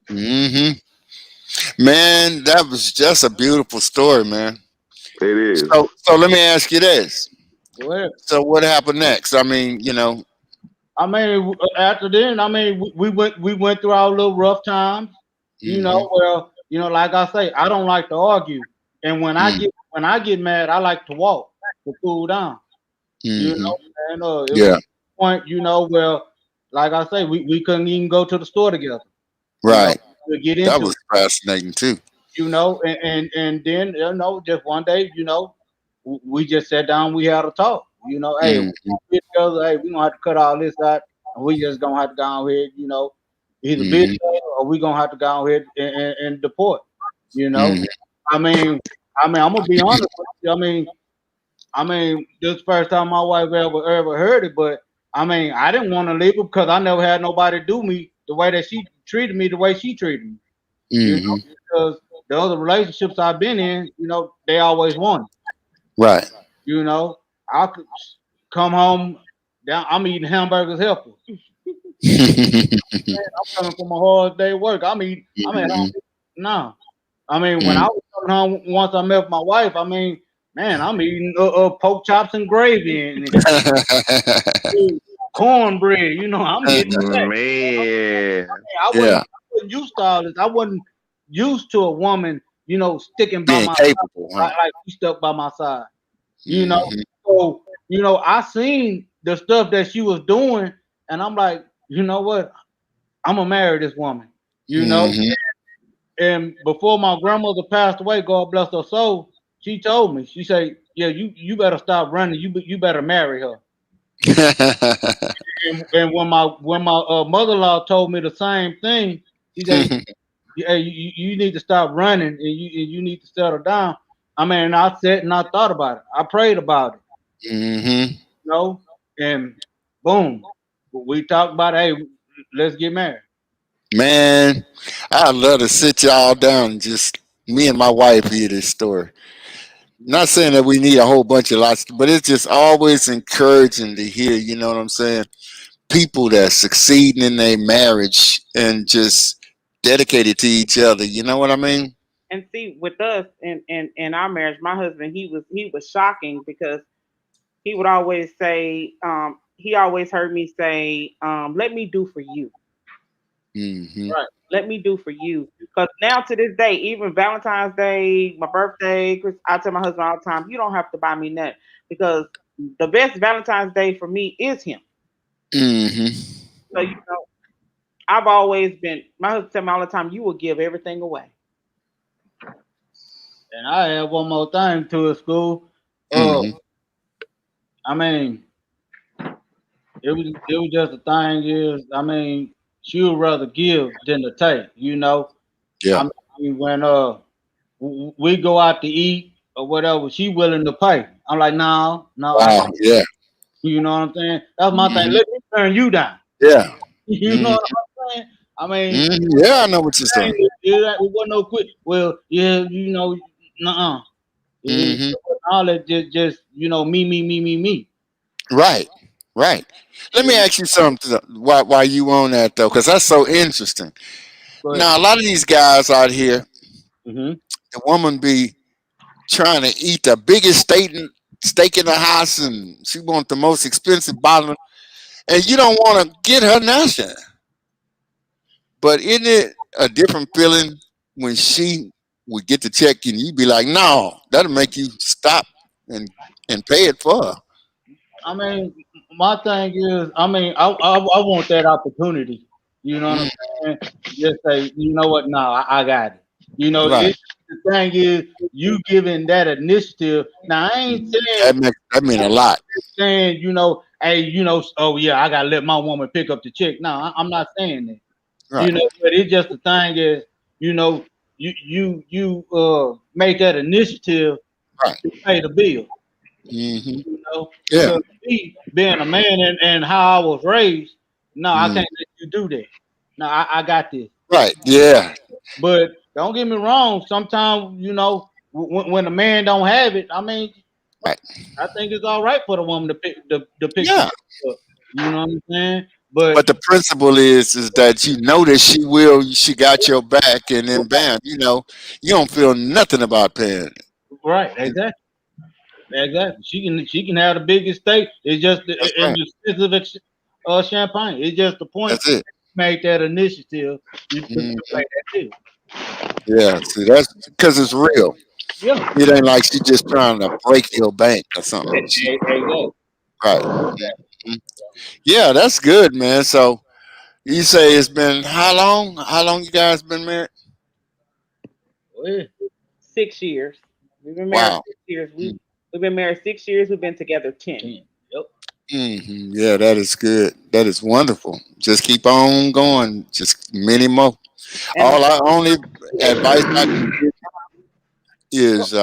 Mm-hmm. Man, that was just a beautiful story, man. It is. So let me ask you this. Well, So what happened next? I mean, you know. after then, we went through our little rough times. Mm-hmm. Well, like I say, I don't like to argue, and Mm-hmm. when I get mad, I like to walk to cool down. Mm-hmm. And it was Yeah. a point, well, like I say, we couldn't even go to the store together, you know, Right. to get That into was it, fascinating too. and then just one day, we just sat down, we had a talk, hey, we Mm-hmm. gonna get together, hey, we gonna have to cut all this out, and we just gonna have to go ahead, either bid Mm-hmm. or we gonna have to go ahead and deport, you know. Mm-hmm. I mean, I'm gonna be honest with you. This is the first time my wife ever heard it, but I didn't want to leave her because I never had nobody do me the way that she treated me, the way she treated me. Mm-hmm. Because the other relationships I've been in, they always won. Right. You know, I could come home, down, I'm eating hamburgers helper. I'm coming from a hard day of work. I'm at home Mm-hmm. now. When I was coming home once I met my wife, man, I'm eating pork chops and gravy and cornbread. I'm getting that. Man. I wasn't, Yeah. I wasn't used to all this. I wasn't used to a woman, sticking by Being my side, capable, huh? like she stuck by my side. You know, Mm-hmm. so I seen the stuff that she was doing, and I'm like, you know what? I'm gonna marry this woman. You know, Mm-hmm. and before my grandmother passed away, God bless her soul, she told me, she said, "Yeah, you better stop running. You better marry her." And when my mother-in-law told me the same thing, she said, "Hey, you need to stop running and you need to settle down." I sat and I thought about it. I prayed about it, Mm-hmm. you know, and boom, we talked about, hey, let's get married. Man, I'd love to sit y'all down and just me and my wife hear this story. Not saying that we need a whole bunch of lots, but it's just always encouraging to hear, you know what I'm saying? People that succeeding in their marriage and just dedicated to each other. You know what I mean? And see, with us in our marriage, my husband, he was shocking because he would always say, he always heard me say, let me do for you. Mm-hmm. Right. Let me do for you. Because now to this day, even Valentine's Day, my birthday, I tell my husband all the time, you don't have to buy me nothing because the best Valentine's Day for me is him. Mm-hmm. So I've always been. My husband tell me all the time, you will give everything away. And I have one more thing to it, school. Uh, Mm-hmm. I mean, it was just the thing is, she would rather give than to take. Yeah. I when we go out to eat or whatever, she willing to pay. I'm like, no, no, I Wow. can't. Yeah. You know what I'm saying? That's my thing. Mm-hmm. Let me turn you down. Yeah. You know what Mm-hmm. I'm saying? Mm-hmm. Yeah, I know what you're saying. It wasn't no quick. Well, yeah, nuh-uh. It Mm-hmm. wasn't all that just me, me, me, me, me. Right. Right. Let me You know, ask you something why you on that though, because that's so interesting. but Now a lot of these guys out here, hmm the woman be trying to eat the biggest steak in the house, and she want the most expensive bottle, and you don't want to get her nothing. But isn't it a different feeling when she would get the check and you be like, no, that'll make you stop and pay it for her. I mean, my thing is, I want that opportunity. You know what I'm Mm, saying? Just say, you know what? No, I got it. You know, right. the thing is, you giving that initiative. Now, I ain't That mean a lot. saying, you know, hey, you know, oh yeah, I gotta let my woman pick up the check. No, I'm not saying that. You Right. know, but it's just the thing is, you know, you make that initiative Right. to pay the bill. Hmm. You know, Yeah. because me being a man and how I was raised, no, I Mm, can't let you do that. No, I got this. right. Yeah. But don't get me wrong. Sometimes you know when a man don't have it, I mean, Right. I think it's all right for the woman to pick the Yeah. bill up. You know what I'm saying? But But the principle is that you know that she got your back, and then bam, you don't feel nothing about paying. right, exactly, exactly. She can have the biggest steak. It's just That's in right. the specific champagne. It's just the point. That's it. Make that initiative. You to Hmm. pay that bill. Yeah. See, that's because it's real. Yeah, It ain't like she just trying to break your bank or something. exactly. Right. Mhm. Yeah, that's good, man. So you say it's been how long? How long you guys been married? Well, 6 years. We've been married Wow. 6 years. We've been married 6 years. We've been together 10. 10. Yep. Yeah, that is good. That is wonderful. Just keep on going. Just many more. And All I only advice I can give is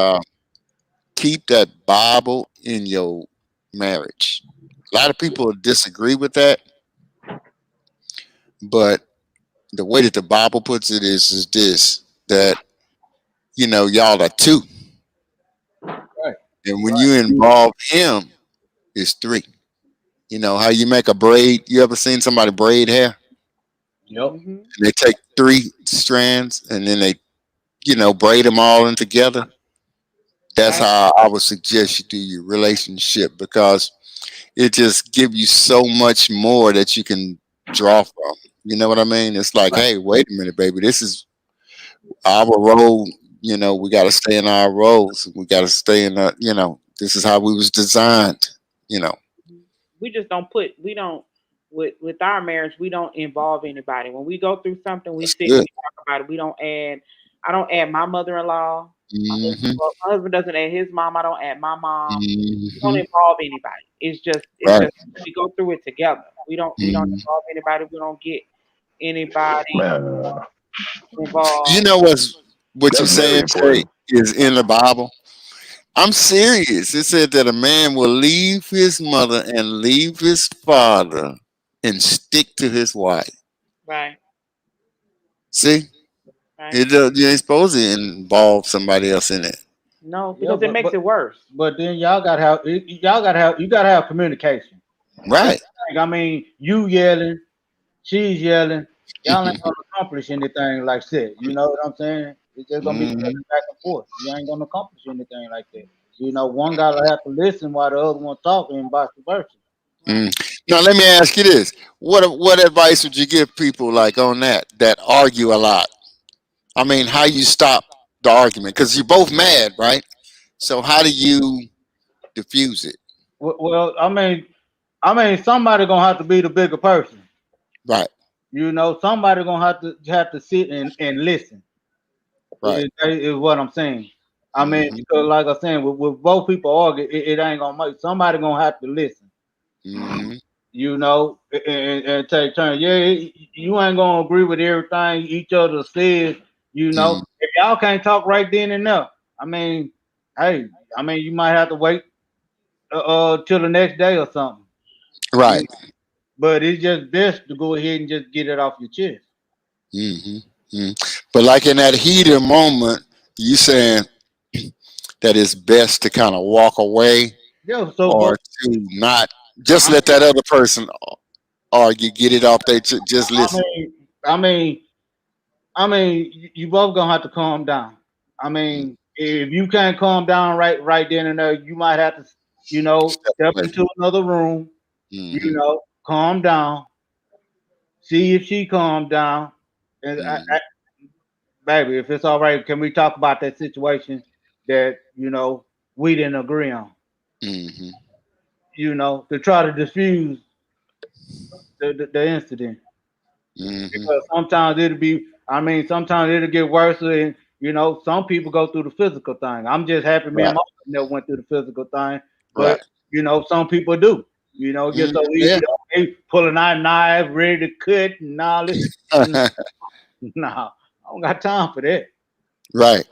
keep that Bible in your marriage. A lot of people disagree with that, but the way that the Bible puts it is this that y'all are two, Right. and when you involve him, it's three. You know how you make a braid? You ever seen somebody braid hair? Yep. hmm They take three strands and then they braid them all in together. That's right, how I would suggest you do your relationship because it just gives you so much more that you can draw from. You know what I mean? It's like, Right. hey, wait a minute, baby. This is our role. We got to stay in our roles. We got to stay in the. This is how we was designed. You know, we just don't put we don't with our marriage we don't involve anybody. When we go through something, we that's sit and good. we talk about it. We don't add. I don't add my mother-in-law. Hmm. My husband doesn't add his mom. I don't add my mom. We don't Hmm. involve anybody. It's Right. just we go through it together. We don't Mhm. involve anybody. We don't get anybody Man, You involved. know what you that's very saying, Shay, important. is in the Bible. I'm serious. It said that a man will leave his mother and leave his father and stick to his wife. Right, See, right. you ain't supposed to involve somebody else in it. No, Yeah, because it makes it worse. but then you gotta have communication. That's Right. the thing. I mean, you yelling, she's yelling. Y'all ain't gonna accomplish anything like that. You know what I'm saying? It's just gonna be Mhm. yelling back and forth. You ain't gonna accomplish anything like that. You know, one gotta have to listen while the other one talking, and vice versa. Right. Mm. Now let me ask you this: what advice would you give people like on that argue a lot? I mean, how you stop the argument? Because you're both mad, right? So how do you diffuse it? Well, I mean, somebody gonna have to be the bigger person. Right. You know, somebody gonna have to sit and listen. Right. Is what I'm saying. I mean, Hmm. because like I'm saying, with both people argue, it ain't gonna make somebody gonna have to listen. Hmm. You know, and take turns. Yeah, you ain't gonna agree with everything each other says. You know, Hmm. if y'all can't talk right then and there, I mean, hey, I mean, you might have to wait till the next day or something. You Right. know, but it's just best to go ahead and just get it off your chest. Hmm. Hmm. But like in that heated moment, you saying that it's best to kind of walk away Yeah. So, but or to not just I let that other person argue, get it off. Just I listen. mean, I mean, you both gonna have to calm down. I mean, if you can't calm down right then and there, you might have to, step away. into another room. Mhm. Calm down. See if she calmed down. And Mhm. baby, if it's all right, can we talk about that situation that we didn't agree on? Mhm. To try to diffuse the incident. Mhm. Because sometimes sometimes it'll get worse, and some people go through the physical thing. I'm just happy me and Right. my wife never went through the physical thing, but Right. some people do. It gets Mhm. so Yeah. easy. They pulling out knives, ready to cut, and all this. No, I don't got time for that. Right.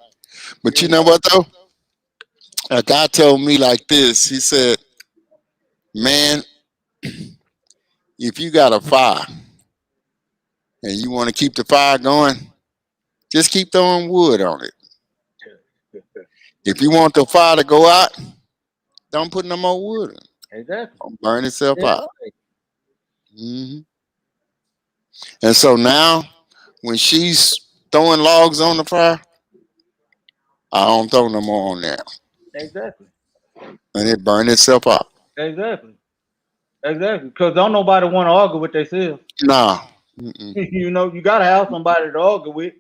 But you You know what though? A guy told me like this. He said, "Man, if you got a fire and you want to keep the fire going, just keep throwing wood on it. If you want the fire to go out, don't put no more wood in. Exactly. It'll burn itself Yeah. out." Hmm. And so now, when she's throwing logs on the fire, I don't throw no more on there, Exactly. and it burn itself out. Exactly. Exactly. Because don't nobody want to argue with themselves. Nah. Mm-mm. You gotta have somebody to argue with.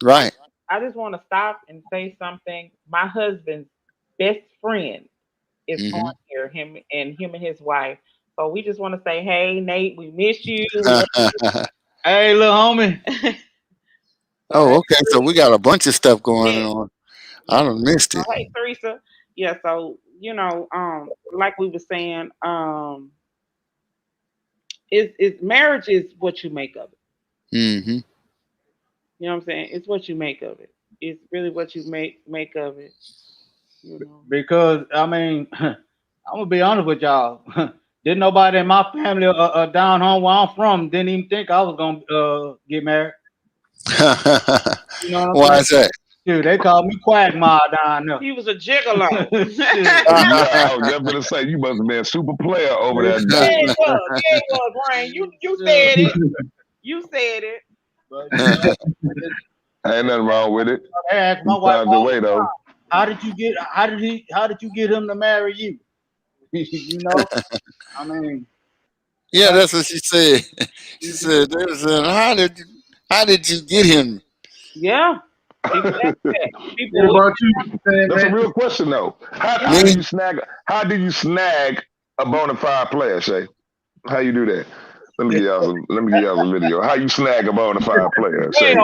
Right. I just want to stop and say something. My husband's best friend is on Hmm. here, him and his wife. So we just want to say, hey, Nate, we miss you. We love Hey, little homie. you. So Oh, hey, okay. So we got a bunch of stuff going yeah, on. I yeah. done missed So it. hey, Teresa. Yeah. So like we were saying, is marriage is what you make of it. Hmm. You know what I'm saying? It's what you make of it. It's really what you make of it. You know. Because I'm gonna be honest with y'all. Didn't nobody in my family down home where I'm from didn't even think I was gonna get married. You know what I'm Why saying? is that? Dude, they call me Quagmire down there. He was a gigolo. Shit. Yeah, I was just gonna say you must have been a super player over that Yeah, day. it was. Yeah, it was, Brian. You said it. You said it. But Ain't nothing wrong with it. I asked my You wife found your all way the though. time, how did you get him to marry you? you know? I mean, Yeah, uh, that's what she said. She said, how did you get him?" Yeah. People ask that. What People. about you, That's a man? real question though. How do Me? you snag? How do you snag a bona fide player, Shay? How you do that? Let me give y'all some video. How you snag a bona fide player, Wait, Shay?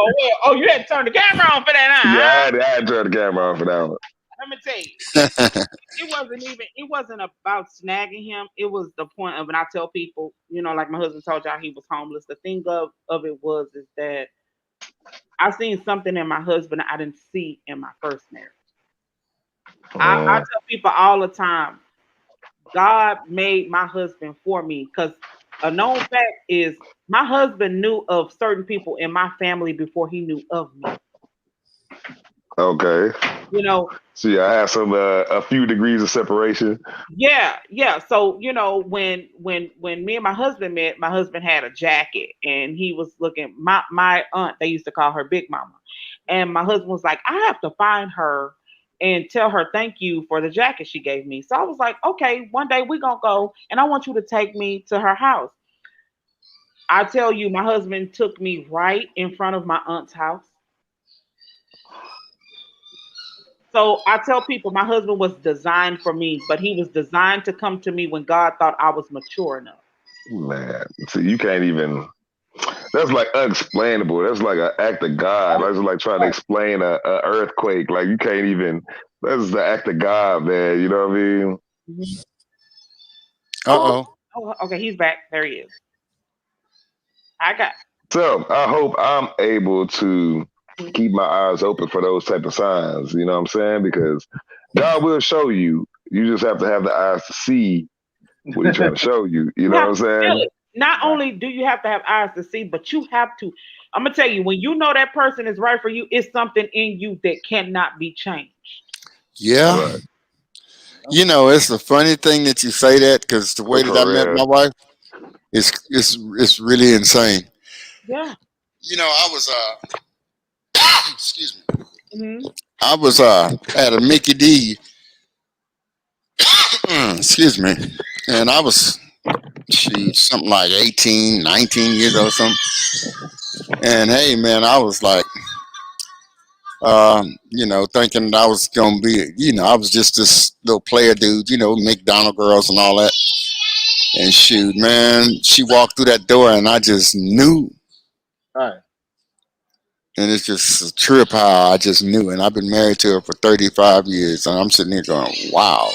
oh, you had to turn the camera on for that, Yeah, huh? I had to turn the camera on for that one. Let me tell you, it wasn't about snagging him. It was the point of, and I tell people, like my husband told y'all he was homeless. The thing of it is that I seen something in my husband I didn't see in my first marriage. I Uh, tell people all the time, God made my husband for me because a known fact is my husband knew of certain people in my family before he knew of me. okay. You know, See, I have a few degrees of separation. yeah. So when me and my husband met, my husband had a jacket and he was looking. My aunt, they used to call her Big Mama, and my husband was like, I have to find her and tell her thank you for the jacket she gave me. So I was like, okay, one day we gonna go, and I want you to take me to her house. I tell you, my husband took me right in front of my aunt's house. So I tell people my husband was designed for me, but he was designed to come to me when God thought I was mature enough. Man, see, you can't even. That's like unexplainable. That's like an act of God. That's like trying to explain a earthquake. Like you can't even. That's the act of God, man. You know what I mean? Mhm. Uh-oh. Oh, okay, he's back. There he is. I got. So I hope I'm able to keep my eyes open for those type of signs. You know what I'm saying? Because God will show you. You just have to have the eyes to see what He's trying to show you. You You know have what I'm to feel saying? it. Not only do you have to have eyes to see, but you have to. I'm gonna tell you, when you know that person is right for you, it's something in you that cannot be changed. Yeah. Right. It's a funny thing that you say that because the way that I For met real. my wife it's really insane. Yeah. I was excuse me. Hmm. I was at a Mickey D, excuse me, and I was something like 18, 19 years old, something. And hey, man, I was like, thinking I was gonna be, I was just this little player dude, McDonald girls and all that. And shoot, man, she walked through that door, and I just knew. Right. And it's just a trip how I just knew. And I've been married to her for 35 years, and I'm sitting here going, wow,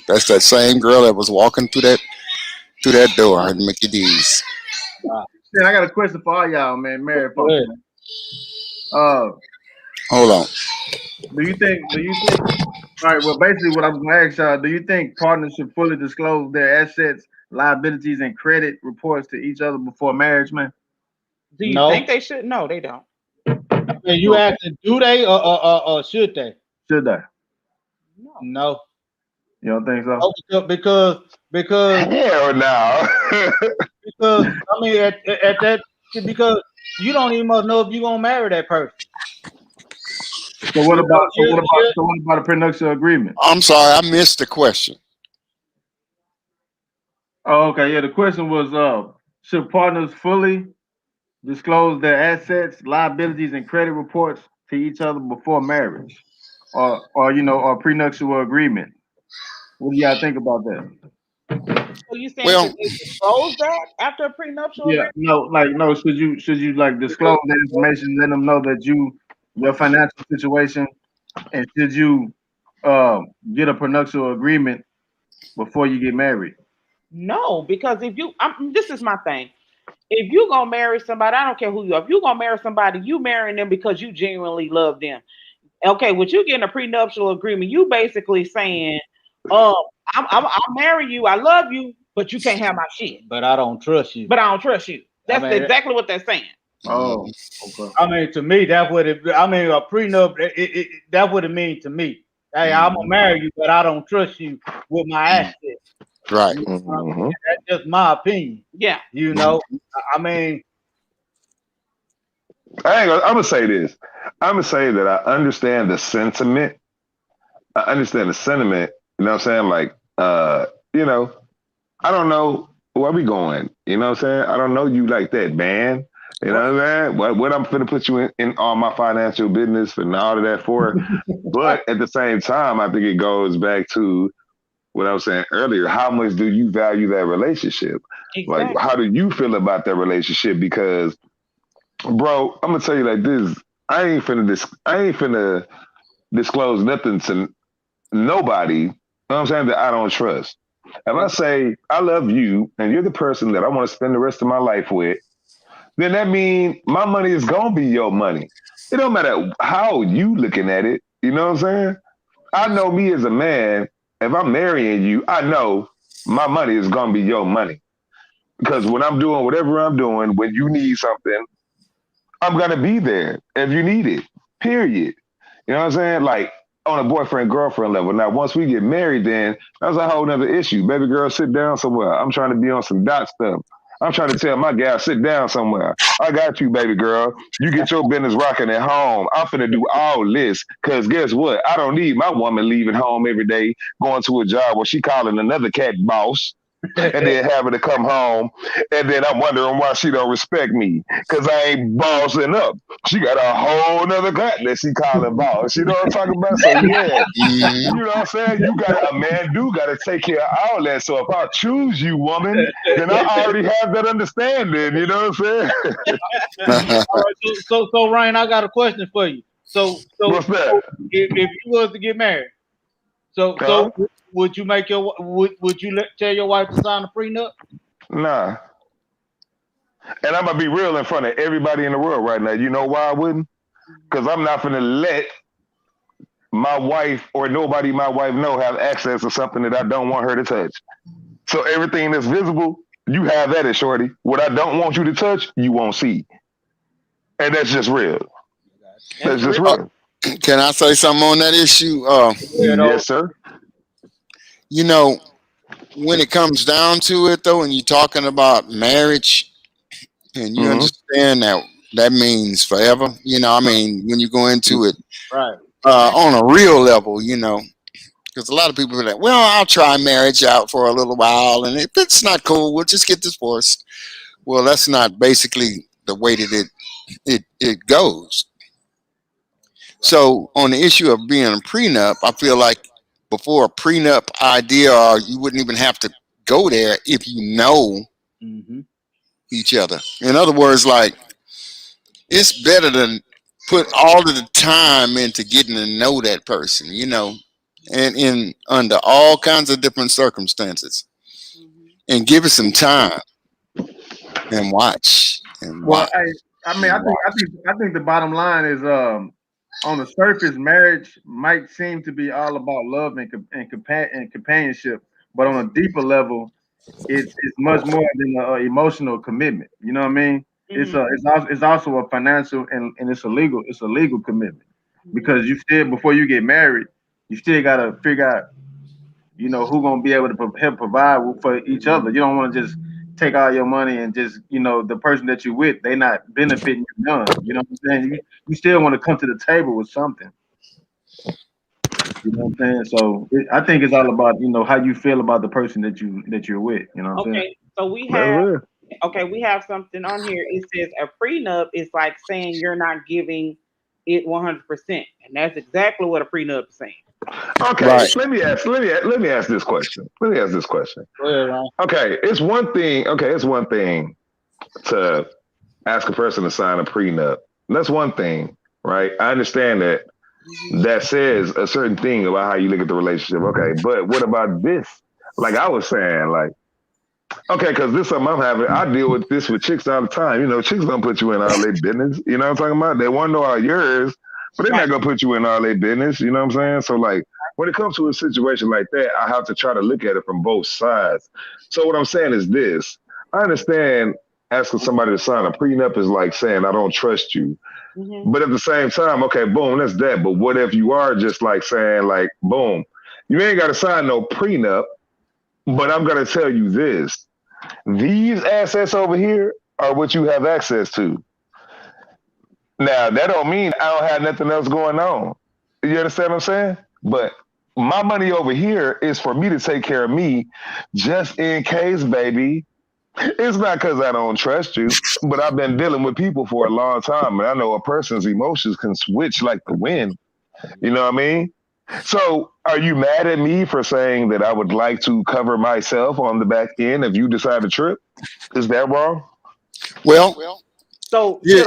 that's that same girl that was walking through that door at Mickey D's. Shit, I got a question for all y'all, man. Married folks. Hold on. Do you think? All right. Well, basically, what I was gonna ask y'all: do you think partners should fully disclose their assets, liabilities, and credit reports to each other before marriage, man? Do you No. think they should? No, they don't. And you asking, do they or should they? Should they? No. You don't think so? Oh, because Hell no. because I mean at that because you don't even must know if you're gonna marry that person. So what about a prenuptial agreement? I'm sorry, I missed the question. Oh, okay. Yeah, the question was: should partners fully disclose their assets, liabilities, and credit reports to each other before marriage, or prenuptial agreement? What do y'all think about that? So you saying Well- should they disclose that after a prenuptial? Yeah, no. Should you like disclose that information, let them know that your financial situation, and should you get a prenuptial agreement before you get married? No, because if you, this is my thing. If you gonna marry somebody, I don't care who you are. If you gonna marry somebody, you marrying them because you genuinely love them. Okay, with you getting a prenuptial agreement, you basically saying, I'll marry you, I love you, but you can't have my shit. But I don't trust you. But I don't trust you. That's exactly what they're saying. Oh, okay. I mean, to me, that's what it. I mean, a prenup. That's what it means to me. Hey, I'm gonna marry you, but I don't trust you with my assets. Right. Mhm. That's just my opinion. Yeah. I mean, I'm gonna say this. I'm gonna say that I understand the sentiment. I understand the sentiment. You know what I'm saying? Like, I don't know where we going. You know what I'm saying? I don't know you like that, man. You know what I'm saying? What I'm finna put you in all my financial business and all of that for. But at the same time, I think it goes back to what I was saying earlier. How much do you value that relationship? Exactly. Like, how do you feel about that relationship? Because, bro, I'm gonna tell you like this. I ain't finna disclose nothing to nobody. You know what I'm saying? That I don't trust. If I say I love you and you're the person that I want to spend the rest of my life with, then that means my money is gonna be your money. It don't matter how you looking at it. You know what I'm saying? I know me as a man. If I'm marrying you, I know my money is gonna be your money. Because when I'm doing whatever I'm doing, when you need something, I'm gonna be there if you need it. Period. You know what I'm saying? Like on a boyfriend-girlfriend level. Now, once we get married, then that's a whole nother issue. Baby girl, sit down somewhere. I'm trying to be on some dot stuff. I'm trying to tell my gal, sit down somewhere. I got you, baby girl. You get your business rocking at home. I'm finna do all this. Cause guess what? I don't need my woman leaving home every day, going to a job where she calling another cat boss. And then having to come home, and then I'm wondering why she don't respect me, cause I ain't bossing up. She got a whole nother cat that she calling boss. You know what I'm talking about? So yeah, you know what I'm saying? A man gotta take care of all that. So if I choose you, woman, then I already have that understanding. You know what I'm saying? all right, so Ryan, I got a question for you. So What's that? if you was to get married, so would you make your would you tell your wife to sign a prenup? Nah. And I'm gonna be real in front of everybody in the world right now. You know why I wouldn't? Because I'm not gonna let my wife or nobody my wife know have access to something that I don't want her to touch. So everything that's visible, you have that, shorty. What I don't want you to touch, you won't see. And that's just real. That's just real. Can I say something on that issue? Yes, sir. You know, when it comes down to it, though, and you're talking about marriage, and you understand that means forever. You know, I mean, when you go into it, Right. on a real level, you know, because a lot of people are like, well, I'll try marriage out for a little while, and if it's not cool, we'll just get divorced. Well, that's not basically the way that it goes. So on the issue of being a prenup, I feel like before a prenup idea, or you wouldn't even have to go there if you know Mm-hmm. each other. In other words, like it's better than put all of the time into getting to know that person, you know, and in under all kinds of different circumstances, and give it some time and watch and Well, watch I mean, and watch. I think the bottom line is, on the surface, marriage might seem to be all about love and companionship, but on a deeper level, it's much more than an emotional commitment. You know what I mean? It's also a financial and it's a legal commitment because you still before you get married, you still gotta figure out who gonna be able to help provide for each other. You don't want to just take all your money and just the person that you with they not benefiting you none. You know what I'm saying? You still want to come to the table with something. You know what I'm saying? So I think it's all about how you feel about the person that you're with. You know what I'm saying? Okay, so we That's have real. okay, we have something on here. It says a prenup is like saying you're not giving it 100%, and that's exactly what a prenup is saying. Okay, Right. let me ask this question. Let me ask this question. Go ahead, Ron. Okay, it's one thing. Okay, it's one thing to ask a person to sign a prenup. That's one thing, right? I understand that that says a certain thing about how you look at the relationship. Okay, but what about this? Like I was saying, like, okay, because this is something I'm having. I deal with this with chicks all the time. Chicks don't put you in all their business. You know what I'm talking about? They want to know all yours, but they're not gonna put you in all their business. You know what I'm saying? So like when it comes to a situation like that, I have to try to look at it from both sides. So what I'm saying is this: I understand asking somebody to sign a prenup is like saying I don't trust you. But at the same time, okay, boom, that's that. But what if you are just like saying, like, boom, you ain't got to sign no prenup, but I'm going to tell you this. These assets over here are what you have access to. Now, that don't mean I don't have nothing else going on. You understand what I'm saying? But my money over here is for me to take care of me just in case, baby. It's not because I don't trust you, but I've been dealing with people for a long time, and I know a person's emotions can switch like the wind. You know what I mean? So, are you mad at me for saying that I would like to cover myself on the back end if you decide to trip? Is that wrong? Well, So yeah.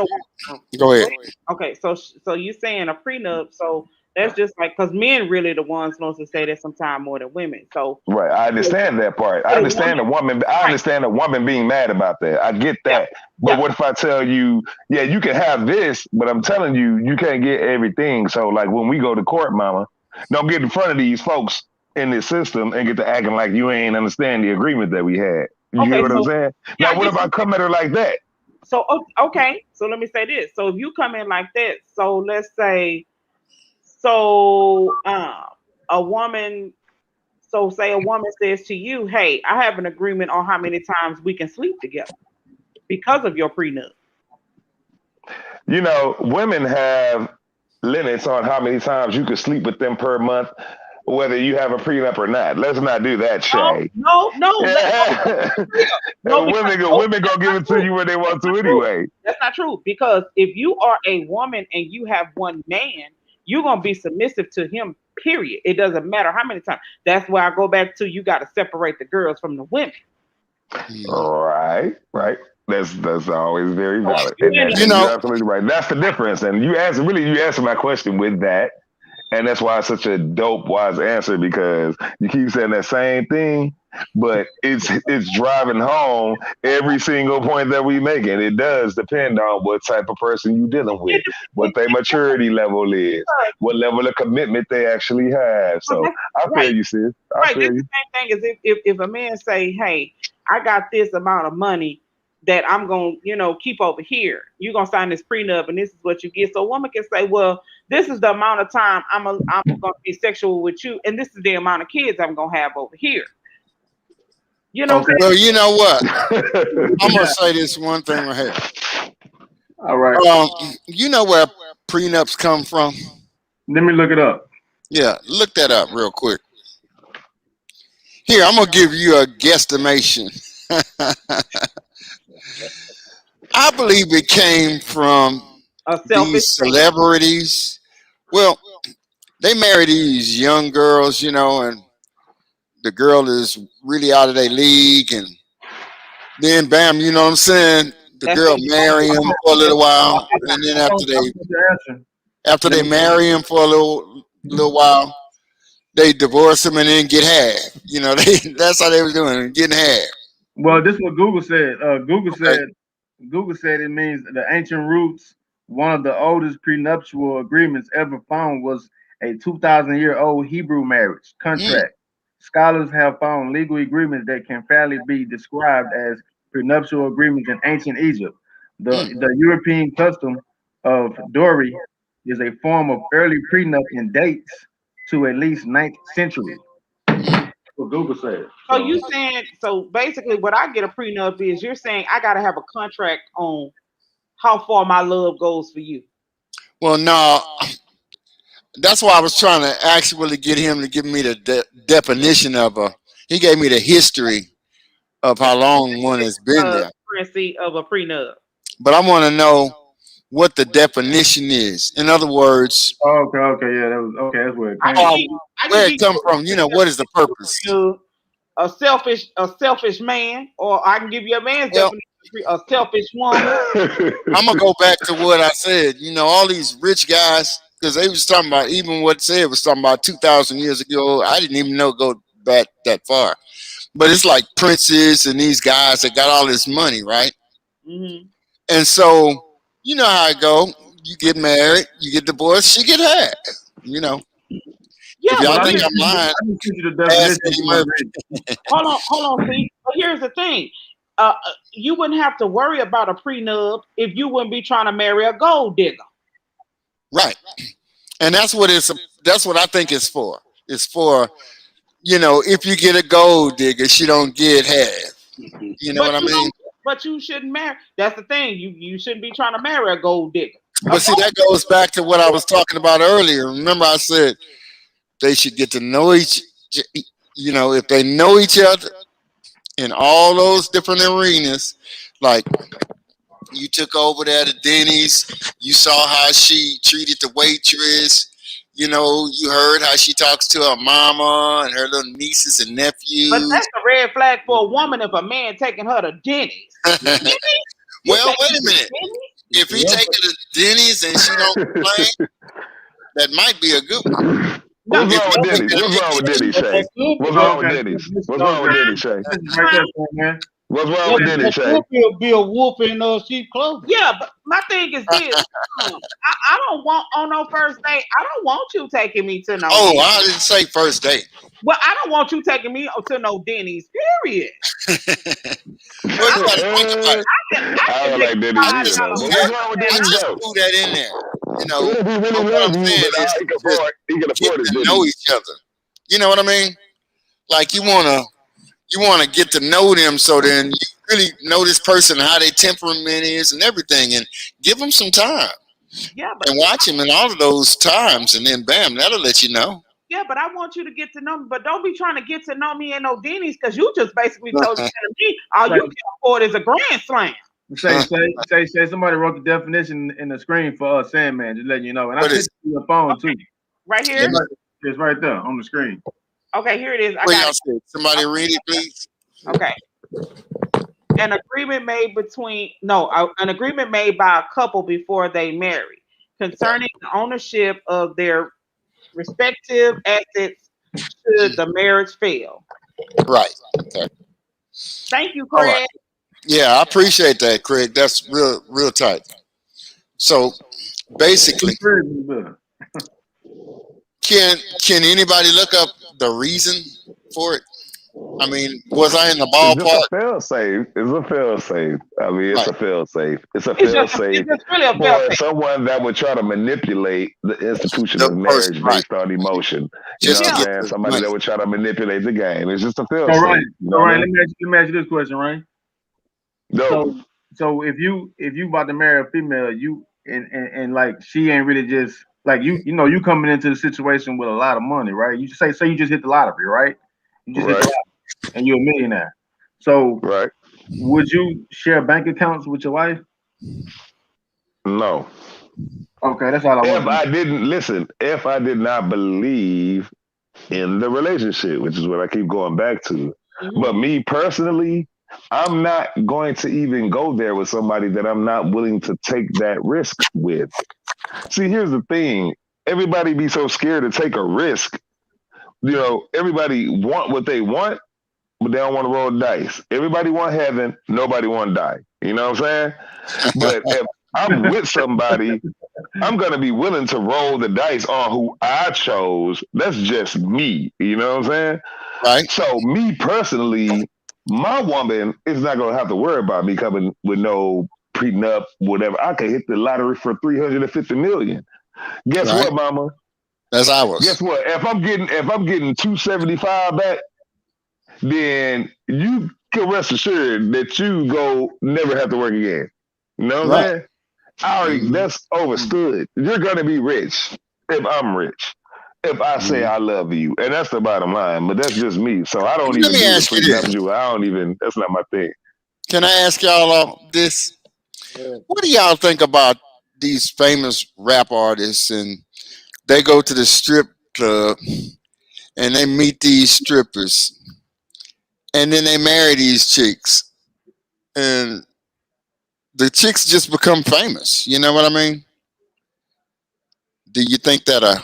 Go ahead. okay, so you saying a prenup? So that's just like because men really the ones supposed to say that sometimes more than women. So Right. I understand that part. I understand the woman. I understand the woman being mad about that. I get that. But what if I tell you, yeah, you can have this, but I'm telling you, you can't get everything. So like when we go to court, mama, don't get in front of these folks in this system and get to acting like you ain't understand the agreement that we had. You get what I'm saying? Now, what if I come at her like that? So okay, so let me say this. So if you come in like that, so let's say, a woman. So say a woman says to you, "Hey, I have an agreement on how many times we can sleep together because of your prenup." Women have limits on how many times you can sleep with them per month, whether you have a prenup or not. Let's not do that, Shay. No. Women gonna give it to you when they want to anyway. That's not true because if you are a woman and you have one man, you're gonna be submissive to him. Period. It doesn't matter how many times. That's why I go back to you got to separate the girls from the women. Right. That's always very valid. You're absolutely right. That's the difference. And you answer my question with that. And that's why it's such a dope, wise answer because you keep saying that same thing, but it's driving home every single point that we make. And it does depend on what type of person you're dealing with, what their maturity level is, what level of commitment they actually have. So I feel you, sis. I feel you. The same thing is if a man say, "Hey, I got this amount of money that I'm going to, keep over here. You're going to sign this prenup and this is what you get." So a woman can say, "Well, this is the amount of time I'm going to be sexual with you. And this is the amount of kids I'm going to have over here." You know what I'm saying? Well, you know what? I'm going to say this one thing right here. All right. You know where prenups come from? Let me look it up. Yeah, look that up real quick. Here, I'm gonna give you a guesstimation. I believe it came from A selfish these man. celebrities. Well, they marry these young girls, and the girl is really out of their league, and then bam, you know what I'm saying? The That's girl it. marry him for a little while, and then I'm gonna put the answer. after Let they me- marry him for a little while, they divorce him and then get half. That's how they was doing, getting half. Well, this is what Google said. Okay. Google said it means the ancient roots. One of the oldest prenuptial agreements ever found was a 2,000-year-old Hebrew marriage Mm, contract. Scholars have found legal agreements that can fairly be described as prenuptial agreements in ancient Egypt. mm. The European custom of dowry is a form of early prenup and dates to at least 9th century. What Google said. So you saying so basically what I get a prenup is you're saying I gotta have a contract on how far my love goes for you. Well, no, that's why I was trying to actually get him to give me the definition of a. He gave me the history of how long one has been there, Currency of a prenup. but I want to know what the definition is. In other words, Okay, yeah, that was okay. That's where it I came can how, from. give you, I can where give it come from. you What is the purpose? a selfish man, or I can give you a man's Well, definition, a selfish woman. I'm gonna go back to what I said. All these rich guys, because they was talking about even what said was talking about 2,000 years ago. I didn't even know go back that far. But it's like princes and these guys that got all this money, right? Hmm. And so you know how it go. You get married, you get divorced, she get half. You know, Yeah, if but y'all Well, think I'm lying, I just sent you the ask definition. If Eddie you want to Murphy. read it. hold on, see. But here's the thing. You wouldn't have to worry about a prenup if you wouldn't be trying to marry a gold digger. Right. And that's what I think it's for. It's for, if you get a gold digger, she don't get half. You know what But I you mean? don't. But you shouldn't marry. That's the thing. You shouldn't be trying to marry a gold digger. A But see, gold that goes back to what I was talking about earlier. Remember, I said they should get to know if they know each other in all those different arenas, like you took over there to Denny's, you saw how she treated the waitress. You heard how she talks to her mama and her little nieces and But nephews. that's a red flag for a woman if a man taking her to Denny's. Denny's? You Well, taking wait her a to minute. Denny's? If he take her to Denny's and she don't complain, that might be a good one. No, What's If wrong you with take Denny's? her to What's wrong with Denny's, Denny's, But Shay? that could What's be wrong with Okay, Denny's? listen, What's wrong with Denny's, Shay? right there, man. What's wrong yeah, with Denny's, Shay? that could be a wolf in sheep clothing. yeah, but my thing is this. I don't want on no first date. I don't want you taking me to no oh, Denny's. I didn't say first date. Well, I don't want you taking me to no Denny's. Period. Well, you got to think about it. I don't like Denny's I either, just though. threw But that. what's wrong with I Denny's, just though? threw that in there. What if he really But what loves I'm you, saying but is he can just afford get his to know Denny's? each other. You know what I mean? Like you wanna get to know them, so then you really know this person, how their temperament is, and everything, and give them some time Yeah, but and watch them in all of those times, and then bam, that'll let you know. yeah, but I want you to get to know me. But don't be trying to get to know me in no Denny's because you just basically telling me all you can afford is a grand slam. Say, somebody wrote the definition in the screen for us, Sandman, just letting you know. And I What sent is it to your phone too. Right here. It's right there on the screen. Okay, here it is. I what got y'all it. say? Somebody read it, please. Okay. An agreement made an agreement made by a couple before they marry concerning the ownership of their respective assets should the marriage fail. Right. Okay. Thank you, All right. Craig. Yeah, I appreciate that, Craig. That's real tight. So basically, can anybody look up the reason for it? I mean, was I in the It's just ballpark? a fail safe. It's a fail safe. I mean, it's Right. a fail safe. It's a It's fail just safe really a fail for safe. someone that would try to manipulate the institution The of person, marriage right? based on emotion. You Just know to what I'm get saying? the Somebody money. that would try to manipulate the game. It's just a fail All safe. right, You know all what I right. mean? Let me ask you this question, right? No. So if you about to marry a female, you and like she ain't really just like you coming into the situation with a lot of money, right? You say you just hit the lottery, right? You just hit the Right, lottery and you're a millionaire. So right. would you share bank accounts with your wife? No. Okay, that's all I want If to know. I didn't listen, if I did not believe in the relationship, which is what I keep going back to. But me personally, I'm not going to even go there with somebody that I'm not willing to take that risk with. See, here's the thing. Everybody be so scared to take a risk. You know, everybody want what they want, but they don't want to roll the dice. Everybody want heaven, nobody want to die. You know what I'm saying? But if I'm with somebody, I'm gonna be willing to roll the dice on who I chose. That's just me. You know what I'm saying? Right. So me personally, my woman is not gonna have to worry about me coming with no prenup, whatever. I could hit the lottery for 350 million. Guess Right. what, mama? That's ours. Guess what? If I'm getting 275 back, then you can rest assured that you go never have to work again. You know what I'm Right. saying? I already, that's overstood. You're gonna be rich if I'm rich. If I say I love you, and that's the bottom line. But that's just me. So I don't Let even me do the ask you this. prenuptial. I don't even. That's not my thing. Can I ask y'all this? What do y'all think about these famous rap artists and they go to the strip club and they meet these strippers and then they marry these chicks and the chicks just become famous. You know what I mean? Do you think that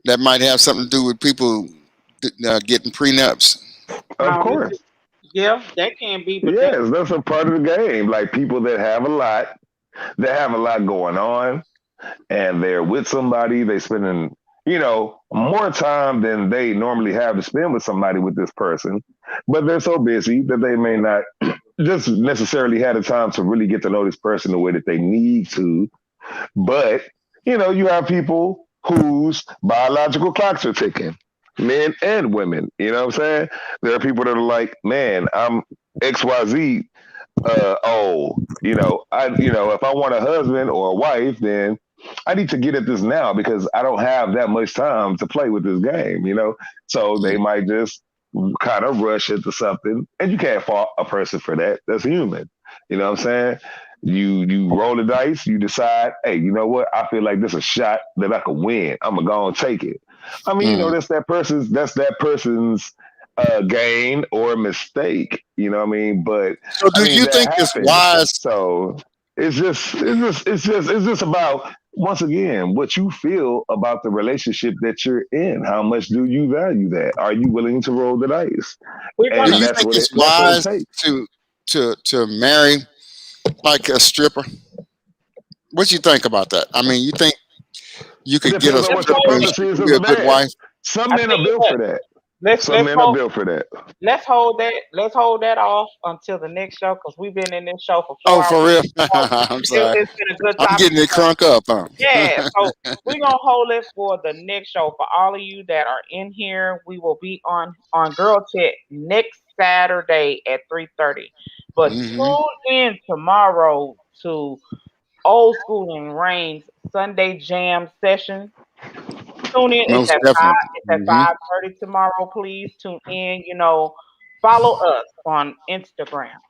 that might have something to do with people getting prenups? Of Um, course, yeah, that can be, but that yes, that's a part of the game. Like people that have a lot going on, and they're with somebody. They spending, more time than they normally have to spend with somebody with this person, but they're so busy that they may not just necessarily have the time to really get to know this person the way that they need to. But, you have people whose biological clocks are ticking, men and women. You know what I'm saying? There are people that are like, man, I'm XYZ old. If I want a husband or a wife, then I need to get at this now because I don't have that much time to play with this game. So they might just kind of rush into something, and you can't fault a person for that. That's human. You know what I'm saying? You roll the dice, you decide, hey, you know what? I feel like this is a shot that I could win. I'm gonna go and take it. I mean, Mm. that's that person's gain or mistake. You know what I mean? But So, I do mean you that think it's happens. wise? So it's just about once again what you feel about the relationship that you're in. How much do you value that? Are you willing to roll the dice? we're Do And gonna you that's think what it it's that's what it wise takes. to marry like a stripper? What you think about that? I mean, you think you It could get a depends on let's what your stripper hold and it. purpose she is could as be a a good man. wife? Some I men tell are you built what. for that. Let's Some let's men are hold built for that. let's hold that off until the next show because we've been in this show for Oh, 4 hours. for real? So I'm sorry. it's been a good I'm topic. getting it crunk up, huh? Yeah, so we're gonna hold it for the next show. For all of you that are in here, we will be on Girl Chat next Saturday at 3:30. But Hmm. tune in tomorrow to Old School and Rain's Sunday Jam session. Tune in. It's Most at definitely. 5:30 tomorrow. Please tune in. Follow us on Instagram.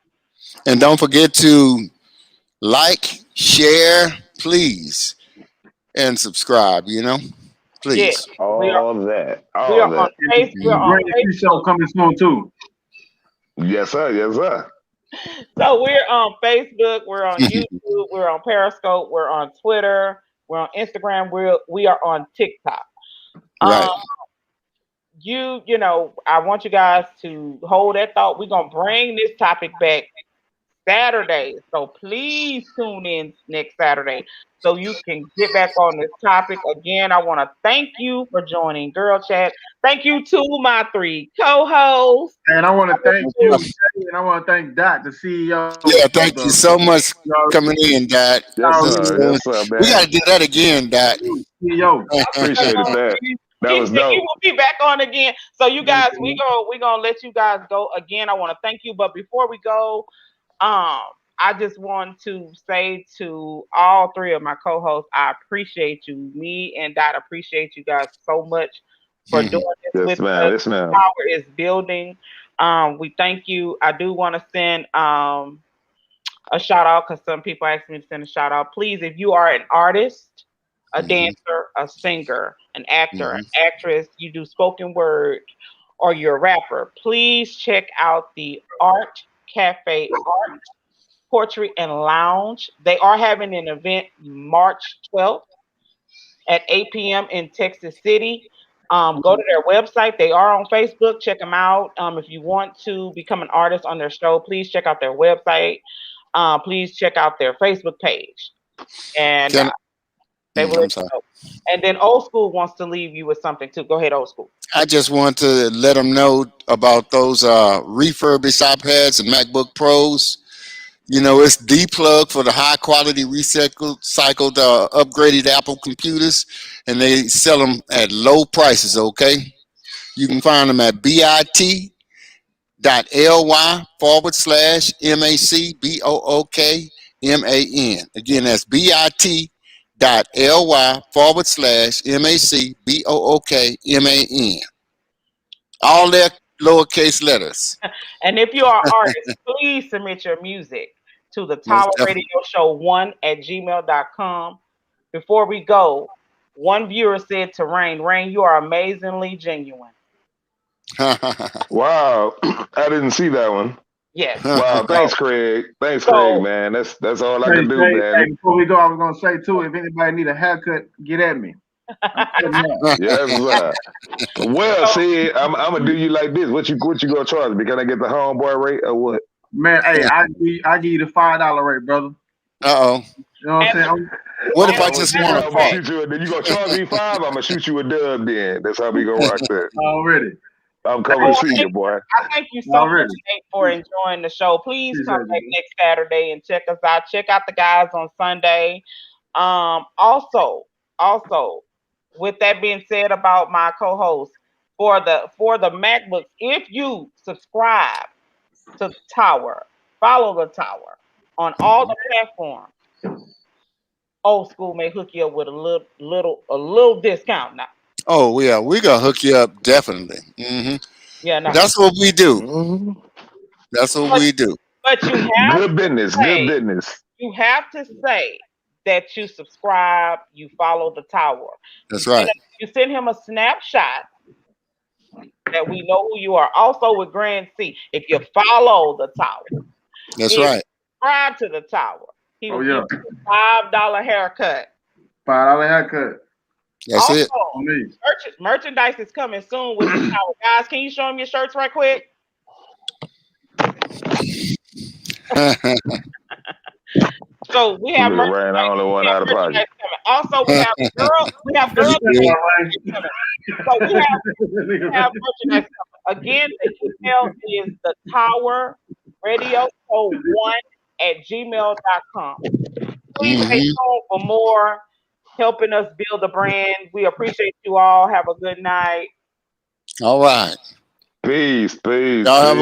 And don't forget to like, share, please, and subscribe. Yeah, Please. we are All that. we All are on that. face. We're The on Grand Prix show Facebook. coming soon too. Yes, sir. Yes, sir. So we're on Facebook, we're on YouTube, we're on Periscope, we're on Twitter, we're on Instagram, we are on TikTok. Um, Right. I want you guys to hold that thought. We're gonna bring this topic back Saturday. So please tune in next Saturday so you can get back on this topic. Again, I want to thank you for joining Girl Chat. Thank you to my 3 co-hosts. And I want to thank Most you, definitely. and I want to thank Dot, the CEO Yeah, of thank you the. so much coming in, Dad. Yes, This is sir. going, Yes, sir, we got man. to do that again, Dad. CEO. Appreciated that. That was He dope. will be back on again. So you guys, we gonna let you guys go again. I want to thank you, but before we go, I I just want to say to all three of my co-hosts, I appreciate you. Me and Dot appreciate you guys so much for doing this Yes, with ma'am. us. Yes, ma'am. Power is building. We thank you. I do want to send a shout out because some people ask me to send a shout out. Please, if you are an artist, a dancer, a singer, an actor, an actress, you do spoken word, or you're a rapper, please check out the Art Cafe Art Portrait and Lounge. They are having an event March 12th at 8 p.m. in Texas City. Go to their website. They are on Facebook. Check them out. If you want to become an artist on their show, please check out their website. Please check out their Facebook page. And they will I'm let you sorry. know. And then Old School wants to leave you with something too. Go ahead, Old School. I just want to let them know about those refurbished iPads and MacBook Pros. You know, it's the plug for the high quality recycled, upgraded Apple computers, and they sell them at low prices. Okay, you can find them at bit.ly/MACBOOKMAN. Again, that's bit.ly/MACBOOKMAN. All their lowercase letters. And if you are an artist, please submit your music to the Most Tower definitely. Radio Show 1@gmail.com. Before we go, one viewer said to Rain, you are amazingly genuine. Wow, I didn't see that one. Yes. Wow, thanks, Craig. Thanks, So- Craig, man. That's all I can do, man. Before we go, I was gonna say too, if anybody need a haircut, get at me. I'm cutting up. Yes, sir. Well, see, I'm gonna do you like this. What you gonna charge me? Can I get the homeboy rate or what? Man, hey, I give you the $5 rate, brother. Uh-oh. You know what I'm saying? What if I And- just I'm want to gonna talk? shoot you. Then you gonna charge me 5? I'm gonna shoot you a dub. Then that's how we gonna rock that. Already. I'm coming to see you, boy. I thank you so Already. much Nate, for enjoying the show. Please come Appreciate back next Saturday and check us out. Check out the guys on Sunday. Also, with that being said about my co-host, for the MacBooks, if you subscribe to the Tower, follow the Tower on all the platforms, Old School may hook you up with a little discount now. Oh, yeah, we're going to hook you up, definitely. Yeah, no. That's what we do. Mhm. That's what we do. But you have Good business. Hey. Good business. you have to say that you subscribe, you follow the Tower. That's right. You send him a snapshot that we know who you are. Also with Grand C, if you follow the Tower, That's if you right. subscribe to the Tower, he will yeah. give you a $5 haircut. $5 haircut That's also, it. on me. merchandise is coming soon with the Tower. Guys, can you show them your shirts right quick? So we have Look at Ryan, I only one out of pocket. Also, we have girls. We have girls. So we have merchandise coming. Again, the email is the Tower Radio Show 1@gmail.com. Please stay tuned for more helping us build a brand. We appreciate you all. Have a good night. All right. Peace. Y'all have a